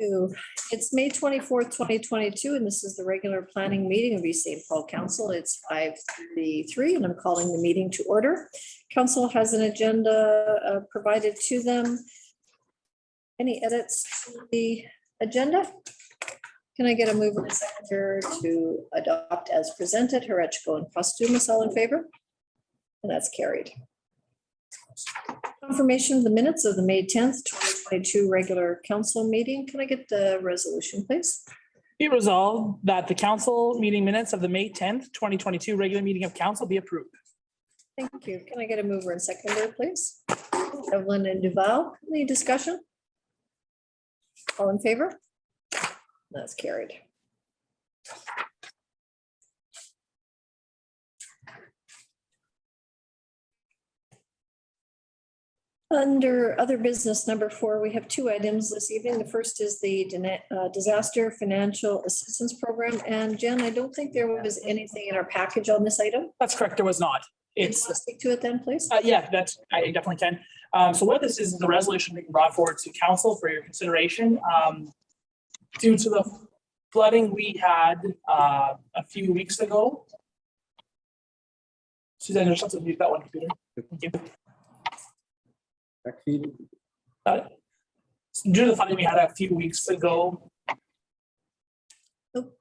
you. It's May 24th, 2022, and this is the regular planning meeting of East St. Paul Council. It's 5:33, and I'm calling the meeting to order. Council has an agenda provided to them. Any edits to the agenda? Can I get a mover and seconder to adopt as presented? Horechko and Postumus, all in favor? And that's carried. Confirmation of the minutes of the May 10th, 2022 regular council meeting. Can I get the resolution, please? Be resolved that the council meeting minutes of the May 10th, 2022 regular meeting of council be approved. Thank you. Can I get a mover and seconder, please? Evelyn and Duval, any discussion? All in favor? That's carried. Under other business number 4, we have 2 items this evening. The first is the disaster financial assistance program. And Jen, I don't think there was anything in our package on this item. That's correct. There was not. It's speak to it then, please. Yeah, I definitely can. So what this is the resolution being brought forward to council for your consideration. Due to the flooding we had a few weeks ago. Suzanne, there's something to mute that one computer. Thank you. Due to the flooding we had a few weeks ago. Oh,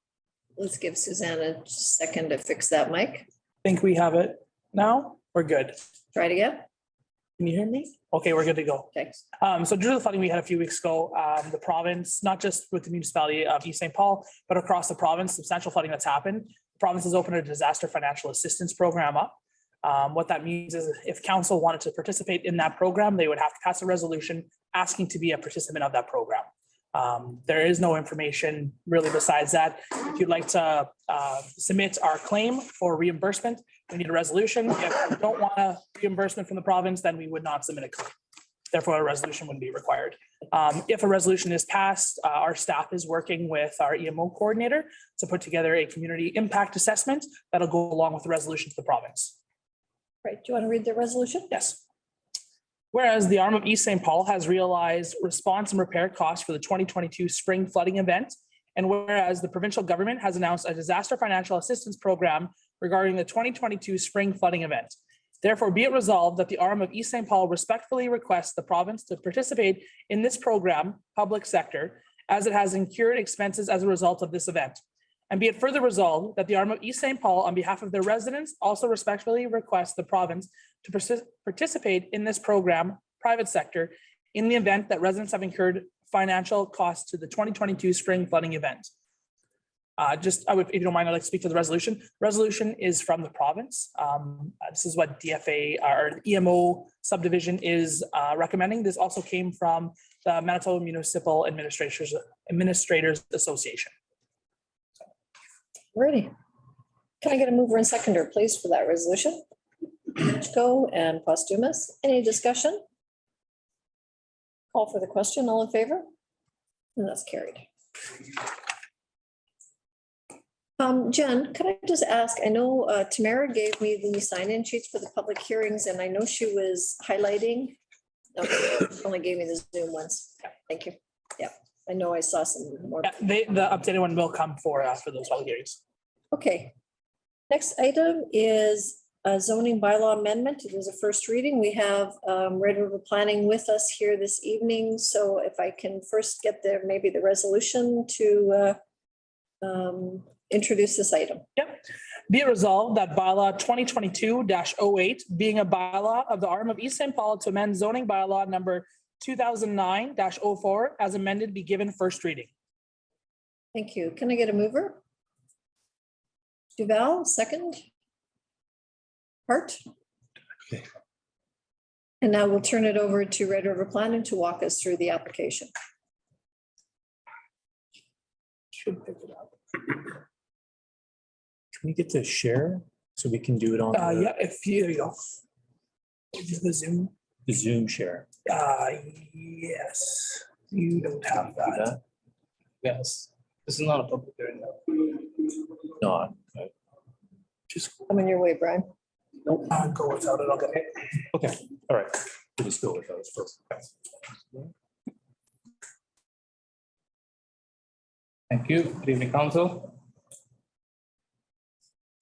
let's give Suzanne a second to fix that mic. I think we have it now. We're good. Try it again. Can you hear me? Okay, we're good to go. Okay. So due to the flooding we had a few weeks ago, the province, not just with the municipality of East St. Paul, but across the province, substantial flooding that's happened. The province has opened a disaster financial assistance program up. What that means is if council wanted to participate in that program, they would have to pass a resolution asking to be a participant of that program. There is no information really besides that. If you'd like to submit our claim for reimbursement, we need a resolution. If we don't want a reimbursement from the province, then we would not submit a claim. Therefore, a resolution wouldn't be required. If a resolution is passed, our staff is working with our EMO coordinator to put together a community impact assessment that'll go along with the resolution to the province. Right. Do you want to read the resolution? Yes. Whereas the arm of East St. Paul has realized response and repair costs for the 2022 spring flooding event, and whereas the provincial government has announced a disaster financial assistance program regarding the 2022 spring flooding event. Therefore, be it resolved that the arm of East St. Paul respectfully requests the province to participate in this program, public sector, as it has incurred expenses as a result of this event. And be it further resolved that the arm of East St. Paul, on behalf of their residents, also respectfully requests the province to participate in this program, private sector, in the event that residents have incurred financial costs to the 2022 spring flooding event. If you don't mind, I'd like to speak to the resolution. Resolution is from the province. This is what DFA or EMO subdivision is recommending. This also came from the Manitoba Municipal Administrators Association. Ready. Can I get a mover and seconder, please, for that resolution? Go and Postumus. Any discussion? Call for the question. All in favor? And that's carried. Jen, could I just ask, I know Tamara gave me the sign-in sheets for the public hearings, and I know she was highlighting. Okay, only gave me the Zoom ones. Thank you. Yeah, I know I saw some more. Yeah, the updated one will come for those public hearings. Okay. Next item is a zoning bylaw amendment. It is a first reading. We have Red River Planning with us here this evening. So if I can first get maybe the resolution to introduce this item. Yep. Be it resolved that bylaw 2022-08, being a bylaw of the arm of East St. Paul to amend zoning bylaw number 2009-04 as amended, be given first reading. Thank you. Can I get a mover? Duval, second. Hart. Okay. And now we'll turn it over to Red River Planning to walk us through the application. Should pick it up. Can we get to share so we can do it on Yeah, if you, there you go. The Zoom. the Zoom share? Yes, you don't have that. Yes, this is not a public hearing. Not. Just Coming your way, Brian. go without it, I'll get it. Okay, all right. We'll just go with those first. Thank you. Good evening, council.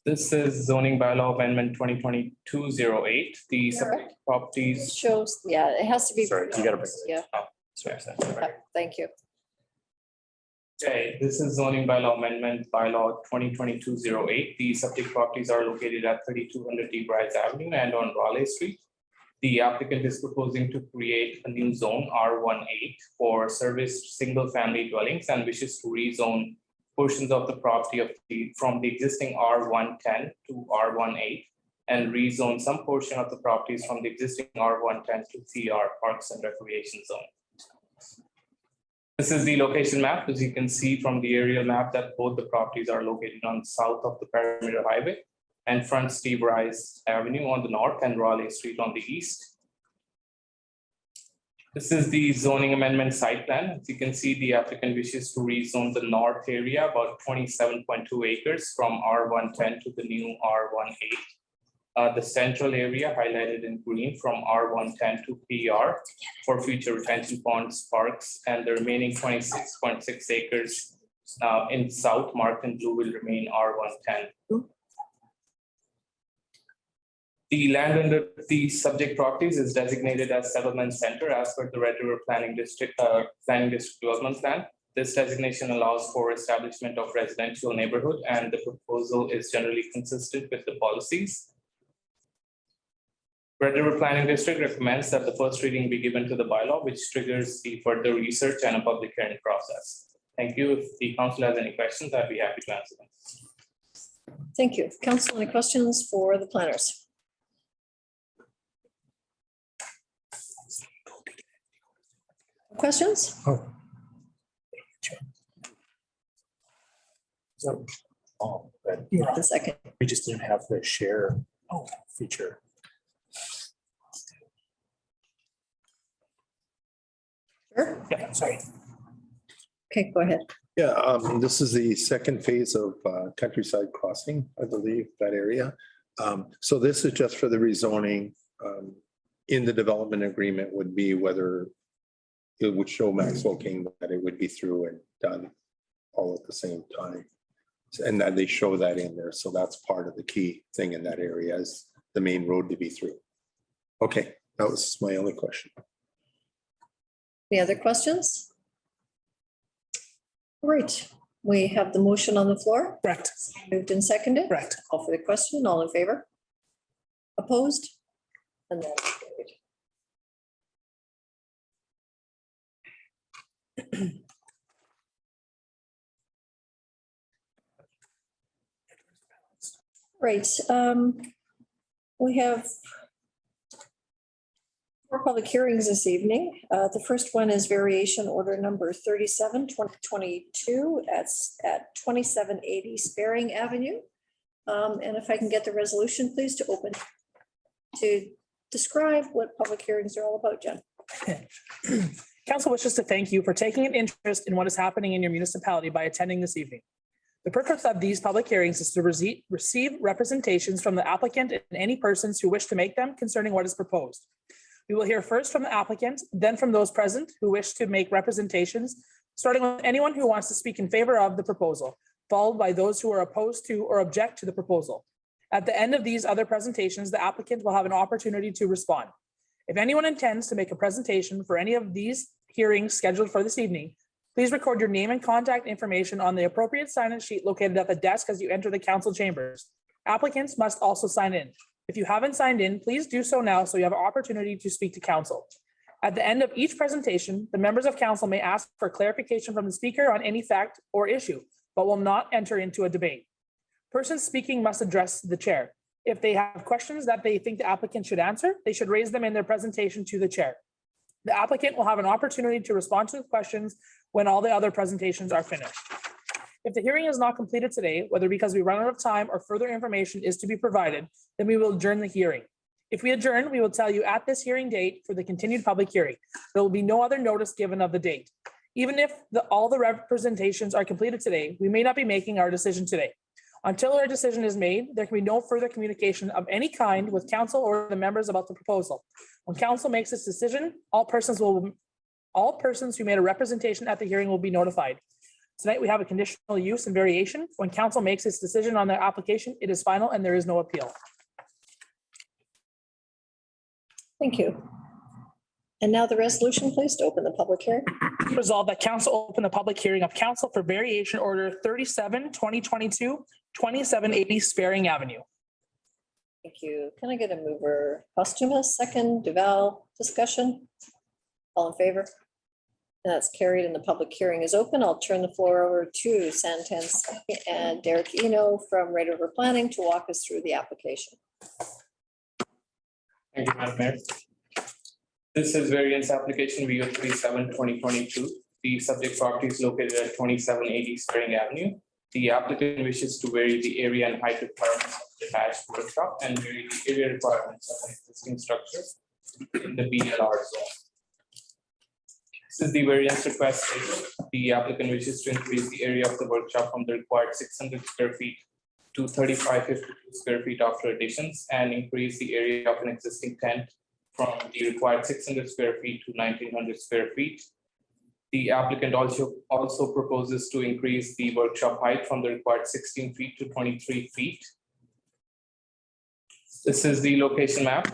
This is zoning bylaw amendment 2022-08. The subject properties. Shows, yeah, it has to be. Sorry, you gotta bring it. Yeah, Sorry. thank you. Okay, this is zoning bylaw amendment bylaw 2022-08. The subject properties are located at 3200 Deep Rise Avenue and on Raleigh Street. The applicant is proposing to create a new zone R18 for serviced single-family dwellings and wishes to rezone portions of the property from the existing R110 to R18 and rezone some portion of the properties from the existing R110 to CR Parks and Recreation Zone. This is the location map. As you can see from the aerial map that both the properties are located on south of the Perimeter Highway and front Steve Rise Avenue on the north and Raleigh Street on the east. This is the zoning amendment site plan. As you can see, the applicant wishes to rezone the north area, about 27.2 acres from R110 to the new R18. The central area highlighted in green from R110 to PR for future retention ponds, parks, and the remaining 26.6 acres in south marked in blue will remain R110. The land under the subject properties is designated as settlement center as per the Red River Planning District Development Plan. This designation allows for establishment of residential neighborhood, and the proposal is generally consistent with the policies. Red River Planning District recommends that the first reading be given to the bylaw, which triggers the further research and a public hearing process. Thank you. If the council has any questions, I'd be happy to answer them. Thank you. Council, any questions for the planners? Questions? So, oh, but The second. we just didn't have the share feature. Sure. Yeah, sorry. Okay, go ahead. Yeah, this is the second phase of Countryside Crossing, I believe, that area. So this is just for the rezoning. In the development agreement would be whether it would show Maxwell King that it would be through and done all at the same time. And that they show that in there. So that's part of the key thing in that area is the main road to be through. Okay, that was my only question. Any other questions? All right, we have the motion on the floor, Correct. moved and seconded. Correct. Call for the question, all in favor? Opposed? And then carried. Right, we have four public hearings this evening. The first one is variation order number 37, 2022. That's at 2780 Sparing Avenue. And if I can get the resolution, please, to open to describe what public hearings are all about, Jen. Council wishes to thank you for taking an interest in what is happening in your municipality by attending this evening. The purpose of these public hearings is to receive representations from the applicant and any persons who wish to make them concerning what is proposed. We will hear first from the applicant, then from those present who wish to make representations, starting with anyone who wants to speak in favor of the proposal, followed by those who are opposed to or object to the proposal. At the end of these other presentations, the applicant will have an opportunity to respond. If anyone intends to make a presentation for any of these hearings scheduled for this evening, please record your name and contact information on the appropriate sign-in sheet located at the desk as you enter the council chambers. Applicants must also sign in. If you haven't signed in, please do so now so you have an opportunity to speak to council. At the end of each presentation, the members of council may ask for clarification from the speaker on any fact or issue, but will not enter into a debate. Persons speaking must address the chair. If they have questions that they think the applicant should answer, they should raise them in their presentation to the chair. The applicant will have an opportunity to respond to the questions when all the other presentations are finished. If the hearing is not completed today, whether because we run out of time or further information is to be provided, then we will adjourn the hearing. If we adjourn, we will tell you at this hearing date for the continued public hearing. There will be no other notice given of the date. Even if all the representations are completed today, we may not be making our decision today. Until our decision is made, there can be no further communication of any kind with council or the members about the proposal. When council makes its decision, all persons who made a representation at the hearing will be notified. Tonight, we have a conditional use and variation. When council makes its decision on their application, it is final and there is no appeal. Thank you. And now the resolution, please, to open the public hearing. Resolved that council open the public hearing of council for variation order 37-2022, 2780 Sparing Avenue. Thank you. Can I get a mover? Posthumous, second, Duval, discussion? All in favor? That's carried and the public hearing is open. I'll turn the floor over to Santan and Derek Eno from Red River Planning to walk us through the application. Thank you, Madam Mayor. This is variance application VO 37-2022. The subject property is located at 2780 Sparing Avenue. The applicant wishes to vary the area and height requirements of the detached workshop and vary the area requirements of an existing structure in the BLR zone. This is the variance request statement. The applicant wishes to increase the area of the workshop from the required 600 square feet to 3552 square feet after additions and increase the area of an existing tent from the required 600 square feet to 1900 square feet. The applicant also proposes to increase the workshop height from the required 16 feet to 23 feet. This is the location map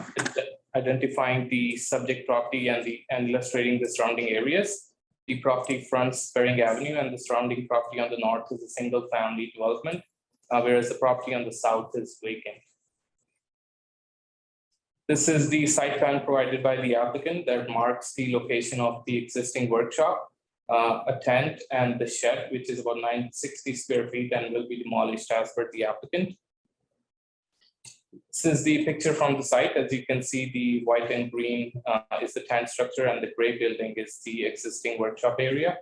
identifying the subject property and illustrating the surrounding areas. The property fronts Sparing Avenue and the surrounding property on the north is a single family development, whereas the property on the south is vacant. This is the site plan provided by the applicant that marks the location of the existing workshop, a tent and the shed, which is about 960 square feet and will be demolished as per the applicant. This is the picture from the site. As you can see, the white and green is the tent structure and the gray building is the existing workshop area.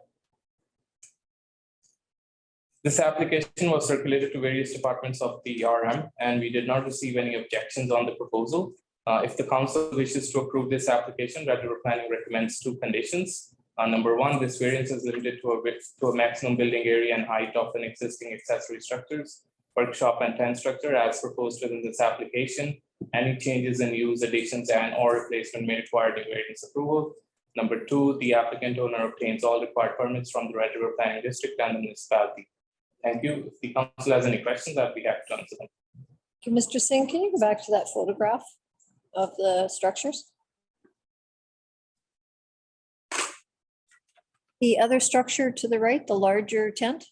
This application was circulated to various departments of the RM and we did not receive any objections on the proposal. If the council wishes to approve this application, Red River Planning recommends two conditions. Number one, this variance is limited to a maximum building area and height of an existing accessory structures, workshop and tent structure as proposed within this application. Any changes in use, additions and or replacement may require the variance approval. Number two, the applicant owner obtains all required permits from the Red River Planning District and the municipality. Thank you. If the council has any questions, I'd be happy to answer them. Okay, Mr. Singh, can you go back to that photograph of the structures? The other structure to the right, the larger tent?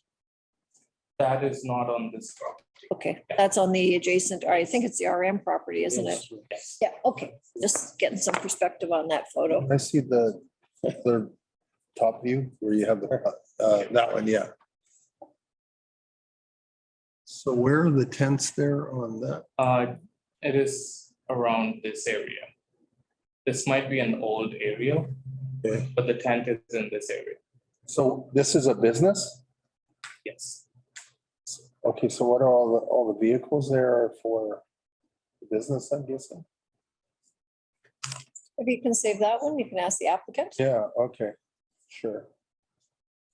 That is not on this property. Okay, that's on the adjacent, or I think it's the RM property, isn't it? Yes. Yeah, okay, just getting some perspective on that photo. I see the third top view where you have the, that one, yeah. So where are the tents there on that? It is around this area. This might be an old area, Okay. but the tent is in this area. So this is a business? Yes. Okay, so what are all the vehicles there are for the business, I'm guessing? Maybe you can save that one. You can ask the applicant. Yeah, okay, sure.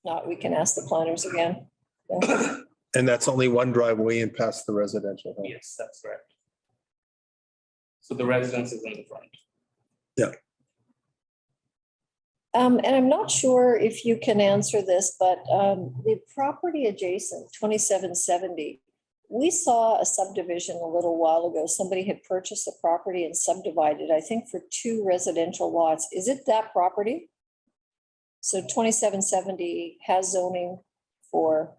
Not, we can ask the planners again. Yeah. And that's only one driveway in past the residential home? Yes, that's correct. So the residence is in the front. And I'm not sure if you can answer this, but the property adjacent, 2770, we saw a subdivision a little while ago. Somebody had purchased a property and subdivided, I think, for 2 residential lots. Is it that property? So 2770 has zoning for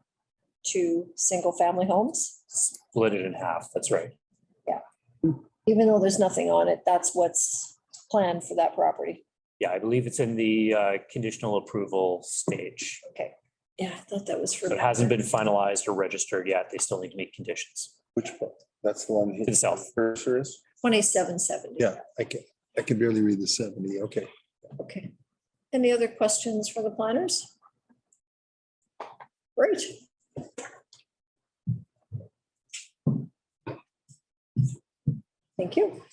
2 single-family homes? Split it in half, that's right. Even though there's nothing on it, that's what's planned for that property. Yeah, I believe it's in the conditional approval stage. Okay. Yeah, I thought that was for. So it hasn't been finalized or registered yet. They still need to meet conditions. Which one? That's the one. To the south. Cursor is? 2770. Yeah, I can barely read the 70, okay. Okay. Any other questions for the planners? Great. Thank you.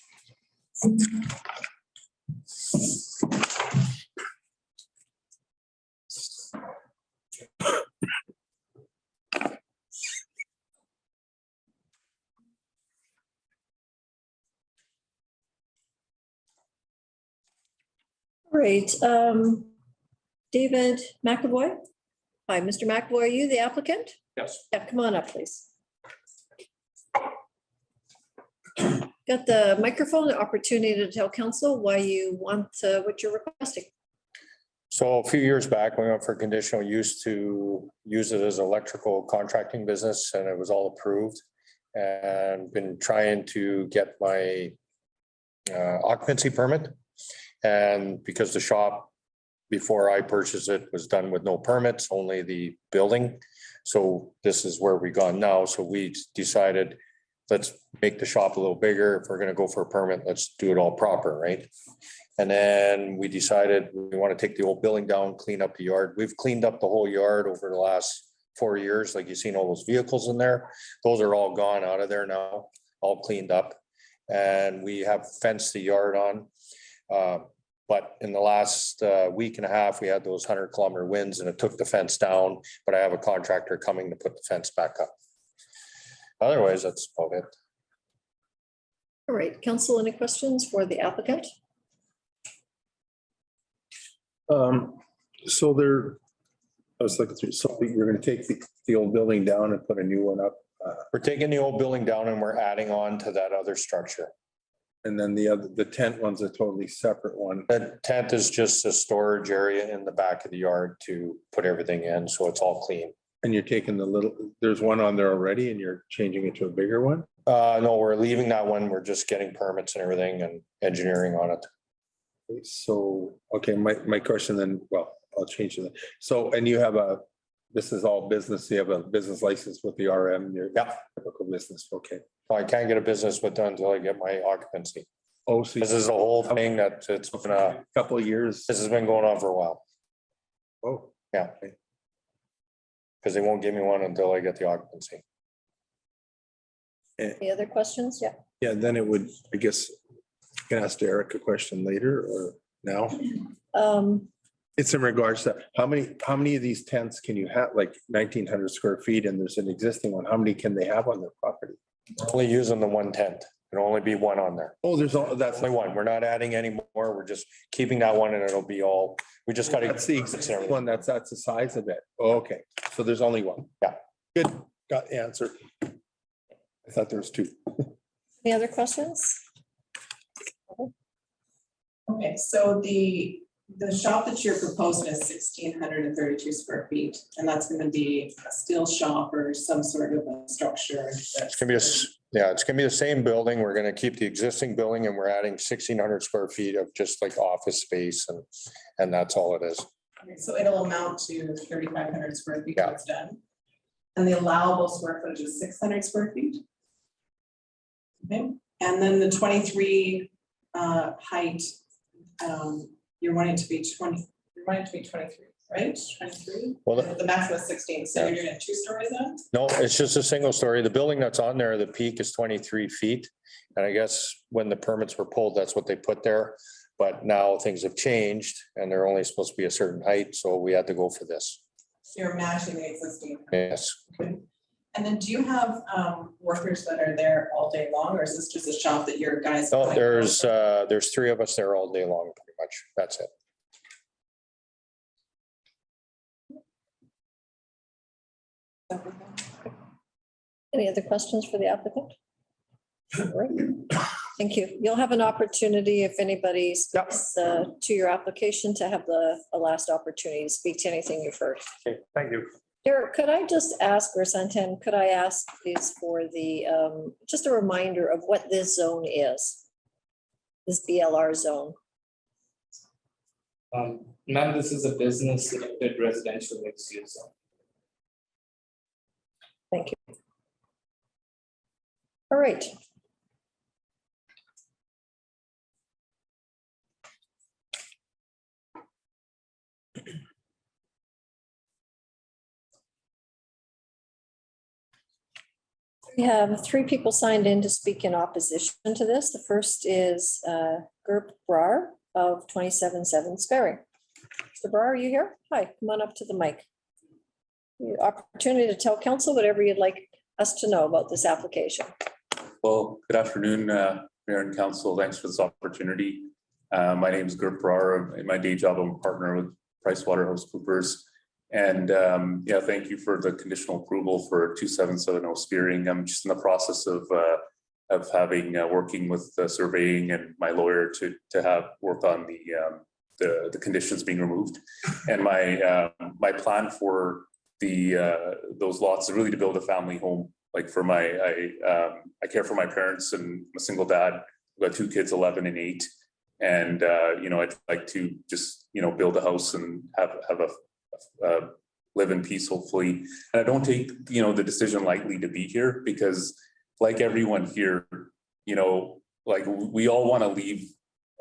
Great. David McAvoy? Hi, Mr. McAvoy, are you the applicant? Yes. Yeah, come on up, please. Got the microphone, the opportunity to tell council why you want what you're requesting. So a few years back, we went for conditional use to use it as electrical contracting business, and it was all approved. And been trying to get my occupancy permit. And because the shop, before I purchased it, was done with no permits, only the building. So this is where we gone now. So we decided, let's make the shop a little bigger. If we're gonna go for a permit, let's do it all proper, right? And then we decided we want to take the old building down, clean up the yard. We've cleaned up the whole yard over the last 4 years. Like you've seen all those vehicles in there. Those are all gone out of there now, all cleaned up. And we have fenced the yard on. But in the last week and a half, we had those 100-kilometer winds and it took the fence down, but I have a contractor coming to put the fence back up. Otherwise, that's about it. All right, council, any questions for the applicant? So there, I was looking through, so you're gonna take the old building down and put a new one up. We're taking the old building down and we're adding on to that other structure. And then the tent one's a totally separate one. The tent is just a storage area in the back of the yard to put everything in, so it's all clean. And you're taking there's one on there already and you're changing it to a bigger one? No, we're leaving that one. We're just getting permits and everything and engineering on it. So, okay, my question then, well, I'll change it. So, and you have this is all business, you have a business license with the RM, your typical business, okay. I can't get a business with them until I get my occupancy. Oh, so This is a whole thing that it's been couple of years. this has been going on for a while. Oh, Yeah. Because they won't give me one until I get the occupancy. Any other questions? Yeah. yeah, then it would, I guess, you can ask Derek a question later or now. It's in regards to how many of these tents can you have, like 1,900 square feet and there's an existing one, how many can they have on their property? Only using the one tent. There'll only be one on there. Oh, that's Only one. We're not adding any more. We're just keeping that one and it'll be all, we just gotta. That's the existing one, that's the size of it. Oh, okay, so there's only one. Yeah. Good, got the answer. I thought there was two. Any other questions? Okay, so the shop that you're proposing is 1,632 square feet, and that's gonna be a steel shop or some sort of a structure. It's gonna be it's gonna be the same building. We're gonna keep the existing building and we're adding 1,600 square feet of just like office space and that's all it is. Okay, so it'll amount to 3,500 square feet when Yeah. it's done. And the allowable square footage is 600 square feet. Okay, and then the 23 height, you're wanting to be 20, you're wanting to be 23, right? 23? Well, The maximum is 16, so you're doing a 2-story then? No, it's just a single story. The building that's on there, the peak is 23 feet. And I guess when the permits were pulled, that's what they put there. But now things have changed and they're only supposed to be a certain height, so we had to go for this. You're matching the existing. Yes. And then do you have workers that are there all day long, or is this just a shop that your guys? No, there's 3 of us there all day long, pretty much. That's it. Any other questions for the applicant? All right. Thank you. You'll have an opportunity if anybody speaks to your application to have a last opportunity to speak to anything you've heard. Okay, thank you. Derek, could I just ask, or Santan, could I ask please for the, just a reminder of what this zone is? This BLR zone. Ma'am, this is a business limited residential mixed use zone. Thank you. All right. We have 3 people signed in to speak in opposition to this. The first is Gert Brar of 27-7 Sperry. Mr. Brar, are you here? Hi, come on up to the mic. Your opportunity to tell council whatever you'd like us to know about this application. Well, good afternoon, Mayor and Council. Thanks for this opportunity. My name is Gert Brar. In my day job, I'm a partner with PricewaterhouseCoopers. And yeah, thank you for the conditional approval for 2770 Spearing. I'm just in the process of having working with the surveying and my lawyer to have work on the conditions being removed. And my plan for those lots is really to build a family home. Like for I care for my parents, and I'm a single dad. I've got 2 kids, 11 and 8. And you know, I'd like to just, you know, build a house and have a live in peace, hopefully. And I don't take, you know, the decision lightly to be here, because like everyone here, you know, like we all want to leave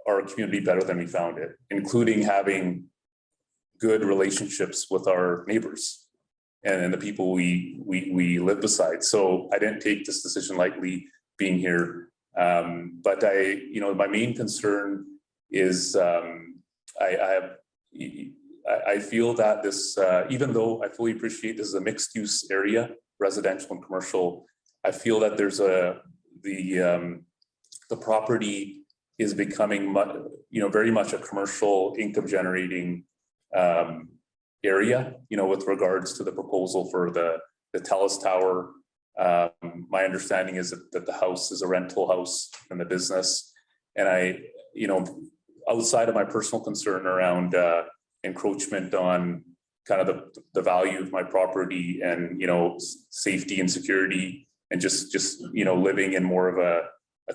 our community better than we found it, including having good relationships with our neighbors and the people we live beside. So I didn't take this decision lightly being here. But you know, my main concern is I feel that this, even though I fully appreciate this is a mixed use area, residential and commercial, I feel that there's the property is becoming you know, very much a commercial income generating area, you know, with regards to the proposal for the TELUS Tower. My understanding is that the house is a rental house in the business. And you know, outside of my personal concern around encroachment on kind of the value of my property and, you know, safety and security, and just you know, living in more of a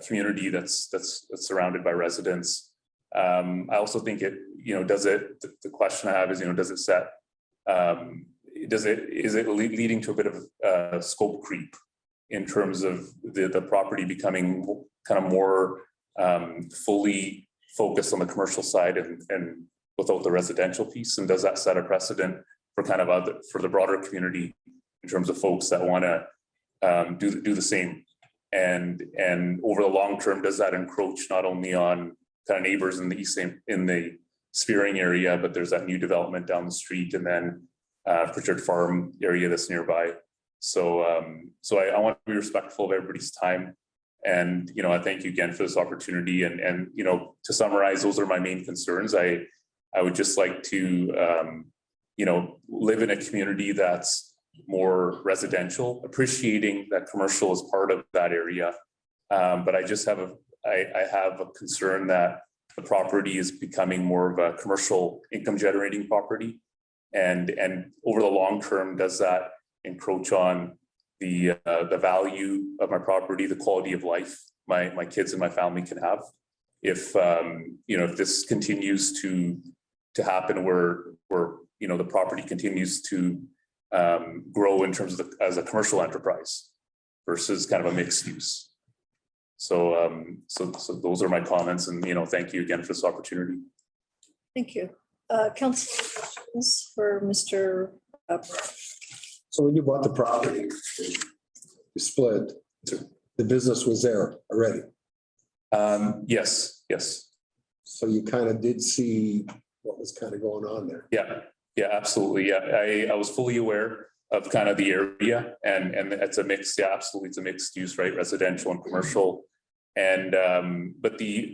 community that's surrounded by residents. I also think it, you know, the question I have is, you know, does it set, is it leading to a bit of scope creep in terms of the property becoming kind of more fully focused on the commercial side and without the residential piece? And does that set a precedent for kind of for the broader community in terms of folks that want to do the same? And over the long term, does that encroach not only on kind of neighbors in the Spearing area, but there's that new development down the street, and then Pritchard Farm area that's nearby. So I want to be respectful of everybody's time. And, you know, I thank you again for this opportunity. And you know, to summarize, those are my main concerns. I would just like to, you know, live in a community that's more residential, appreciating that commercial is part of that area. But I just have I have a concern that the property is becoming more of a commercial income generating property. And over the long term, does that encroach on the value of my property, the quality of life my kids and my family can have? If you know, if this continues to happen where you know, the property continues to grow in terms of as a commercial enterprise versus kind of a mixed use. So those are my comments, and, you know, thank you again for this opportunity. Thank you. Council questions for Mr. So when you bought the property, you split, the business was there already. Yes. So you kind of did see what was kind of going on there. Yeah, absolutely. Yeah, I was fully aware of kind of the area, and it's a mix. Yeah, absolutely, it's a mixed use, right? Residential and commercial. And but the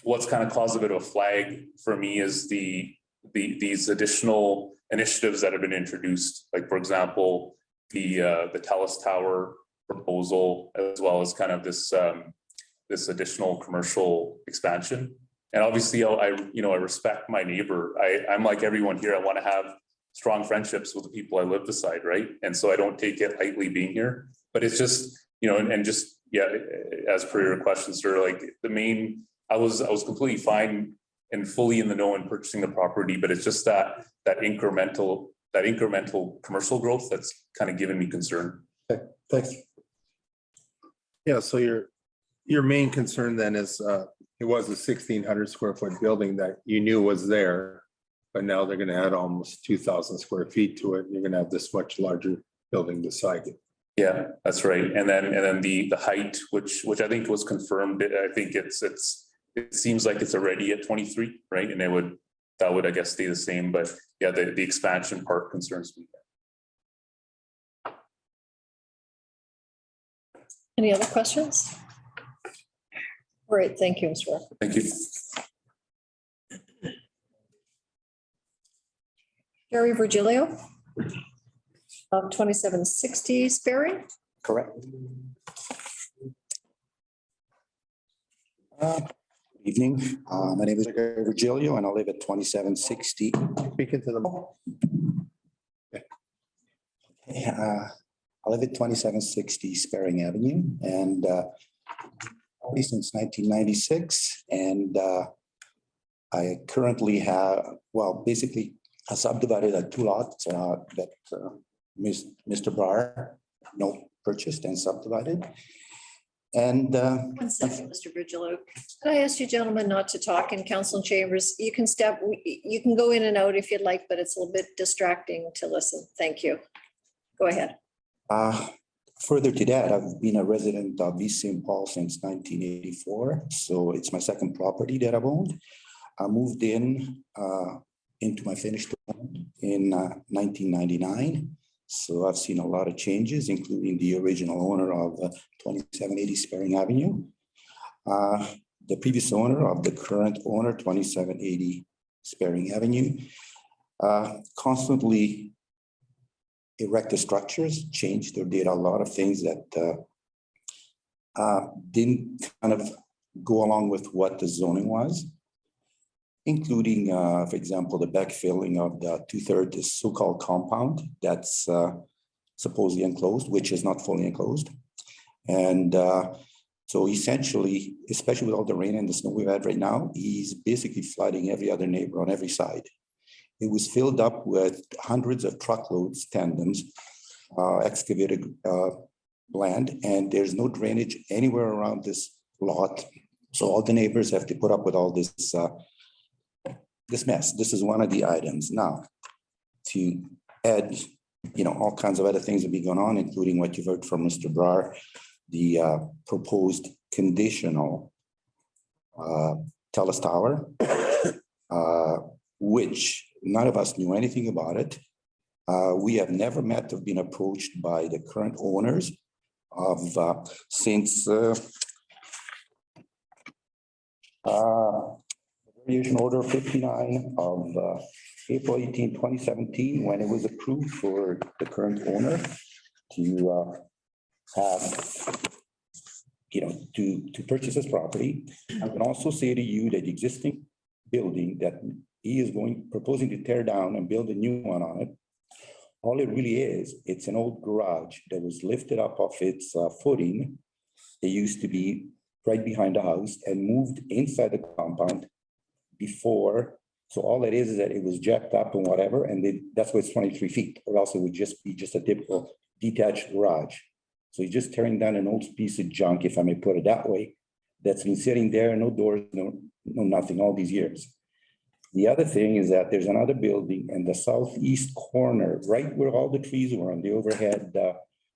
what's kind of caused a bit of a flag for me is these additional initiatives that have been introduced, like, for example, the TELUS Tower proposal, as well as kind of this additional commercial expansion. And obviously, I respect my neighbor. I'm like everyone here. I want to have strong friendships with the people I live beside, right? And so I don't take it lightly being here. But it's just, you know, and just, yeah, as per your question, sir, like I was completely fine and fully in the know in purchasing the property, but it's just that incremental commercial growth that's kind of given me concern. Okay, thanks. Yeah, so your main concern then is it was a 1,600 square foot building that you knew was there, but now they're going to add almost 2,000 square feet to it. You're going to have this much larger building beside it. Yeah, that's right. And then the height, which I think was confirmed. I think it seems like it's already at 23, right? And that would I guess stay the same. But yeah, the expansion part concerns me. Any other questions? All right, thank you, Mr. Walker. Thank you. Jerry Virgilio of 2760 Sperry. Correct. Evening, my name is Gary Virgilio and I live at 2760. Speaking to them. I live at 2760 Sperring Avenue and since 1996, and I currently have, well, basically I subdivided a 2 lots that Mr. Barr purchased and subdivided. And 1 second, Mr. Virgilio. Could I ask you gentlemen not to talk in council chambers? You can you can go in and out if you'd like, but it's a little bit distracting to listen. Thank you. Go ahead. Further to that, I've been a resident of East St. Paul since 1984. So it's my second property that I've owned. I moved into my finished home in 1999. So I've seen a lot of changes, including the original owner of 2780 Sperring Avenue. The previous owner of the current owner, 2780 Sperring Avenue, constantly erected structures, changed or did a lot of things that didn't kind of go along with what the zoning was, including, for example, the backfilling of the 2/3 the so-called compound that's supposedly enclosed, which is not fully enclosed. And so essentially, especially with all the rain and the snow we've had right now, he's basically flooding every other neighbor on every side. It was filled up with hundreds of truckloads, tandems, excavated land, and there's no drainage anywhere around this lot. So all the neighbors have to put up with all this this mess. This is one of the items. Now, to add, all kinds of other things that be going on, including what you've heard from Mr. Brar, the proposed conditional TELUS tower, which none of us knew anything about it. We have never met or been approached by the current owners of since Variation Order 59 of April 18, 2017, when it was approved for the current owner to have, to purchase this property. I can also say to you that the existing building that he is proposing to tear down and build a new one on it. All it really is, it's an old garage that was lifted up off its footing. It used to be right behind the house and moved inside the compound before. So all it is that it was jacked up and whatever, and that's why it's 23 feet, or else it would just be a typical detached garage. So he's just tearing down an old piece of junk, if I may put it that way, that's been sitting there, no doors, no nothing, all these years. The other thing is that there's another building in the southeast corner, right where all the trees were on the overhead.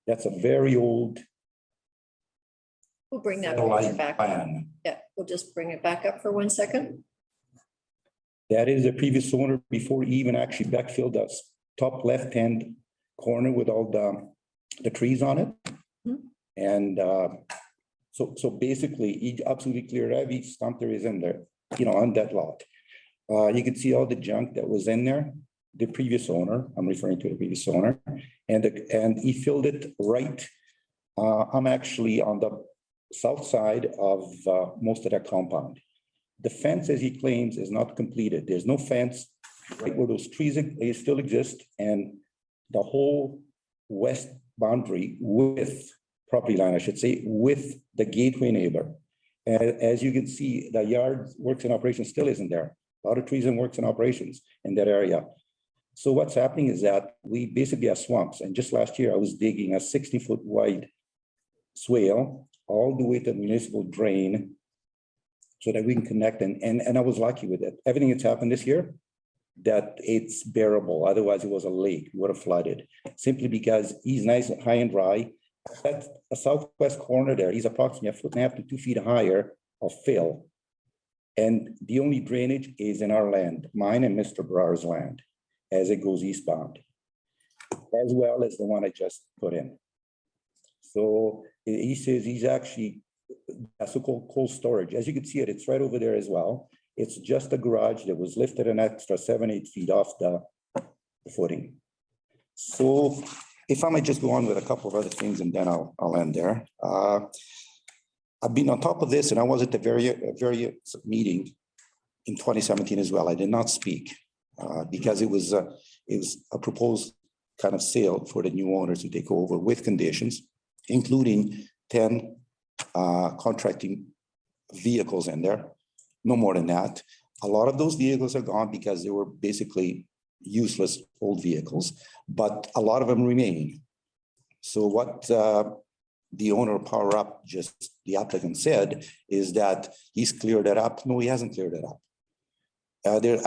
That's a very old. We'll bring that satellite back. plan. Yeah, we'll just bring it back up for 1 second. That is the previous owner before he even actually backfilled the top left-hand corner with all the trees on it. Mhm. And so basically, he absolutely cleared every stump there is in there, on that lot. You can see all the junk that was in there, the previous owner, I'm referring to the previous owner, and he filled it right. I'm actually on the south side of most of that compound. The fence, as he claims, is not completed. There's no fence right where those trees still exist, and the whole west boundary with property line, I should say, with the gateway neighbor. As you can see, the yard works in operation still isn't there. A lot of trees and works in operations in that area. So what's happening is that we basically have swamps. And just last year, I was digging a 60-foot wide swale all the way to the municipal drain so that we can connect. And I was lucky with it. Everything that's happened this year, that it's bearable. Otherwise, it was a lake, it would have flooded. Simply because he's nice, high and dry. That's a southwest corner there. He's approximately 1.5 to 2 feet higher of fill. And the only drainage is in our land, mine and Mr. Brar's land, as it goes eastbound, as well as the one I just put in. So he says he's actually, that's so-called cold storage. As you can see it's right over there as well. It's just a garage that was lifted an extra 7-8 feet off the the footing. So if I might just go on with a couple of other things and then I'll end there. I've been on top of this and I was at the very meeting in 2017 as well. I did not speak because it was a proposed kind of sale for the new owners to take over with conditions, including 10 contracting vehicles in there, no more than that. A lot of those vehicles are gone because they were basically useless old vehicles, but a lot of them remain. So what the owner of Power Up, just the applicant said, is that he's cleared it up. No, he hasn't cleared it up.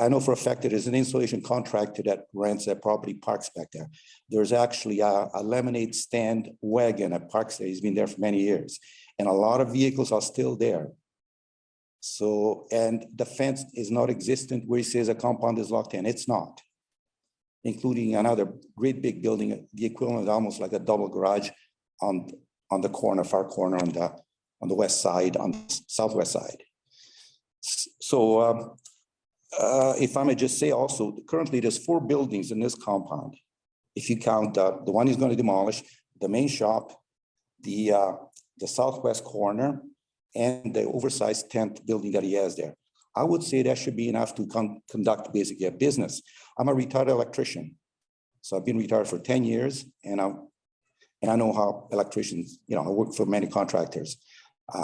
I know for a fact that there's an installation contractor that rents that property, parks back there. There's actually a lemonade stand wagon at Parks there. He's been there for many years. And a lot of vehicles are still there. So, and the fence is not existent where he says a compound is locked in. It's not. Including another great big building, the equivalent almost like a double garage on the corner, far corner on the west side, on the southwest side. So if I may just say also, currently there's 4 buildings in this compound. If you count the one he's going to demolish, the main shop, the southwest corner, and the oversized tent building that he has there. I would say that should be enough to conduct basically a business. I'm a retired electrician. So I've been retired for 10 years and I know how electricians, I worked for many contractors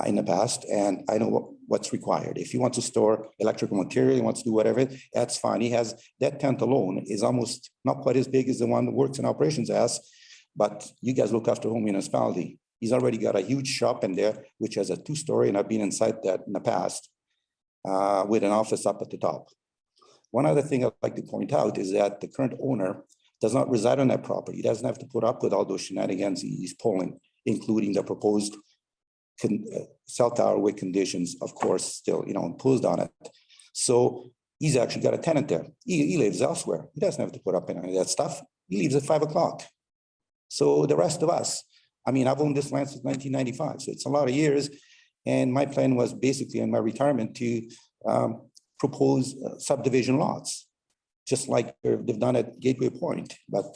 in the past and I know what's required. If you want to store electrical material, he wants to do whatever, that's fine. He has, that tent alone is almost not quite as big as the one that works in operations as, but you guys look after home municipality. He's already got a huge shop in there, which has a 2-story, and I've been inside that in the past with an office up at the top. One other thing I'd like to point out is that the current owner does not reside on that property. He doesn't have to put up with all those shenanigans he's pulling, including the proposed cell tower with conditions, of course, still, imposed on it. So he's actually got a tenant there. He lives elsewhere. He doesn't have to put up any of that stuff. He leaves at 5 o'clock. So the rest of us, I've owned this land since 1995, so it's a lot of years. And my plan was basically in my retirement to propose subdivision lots, just like they've done at Gateway Point. But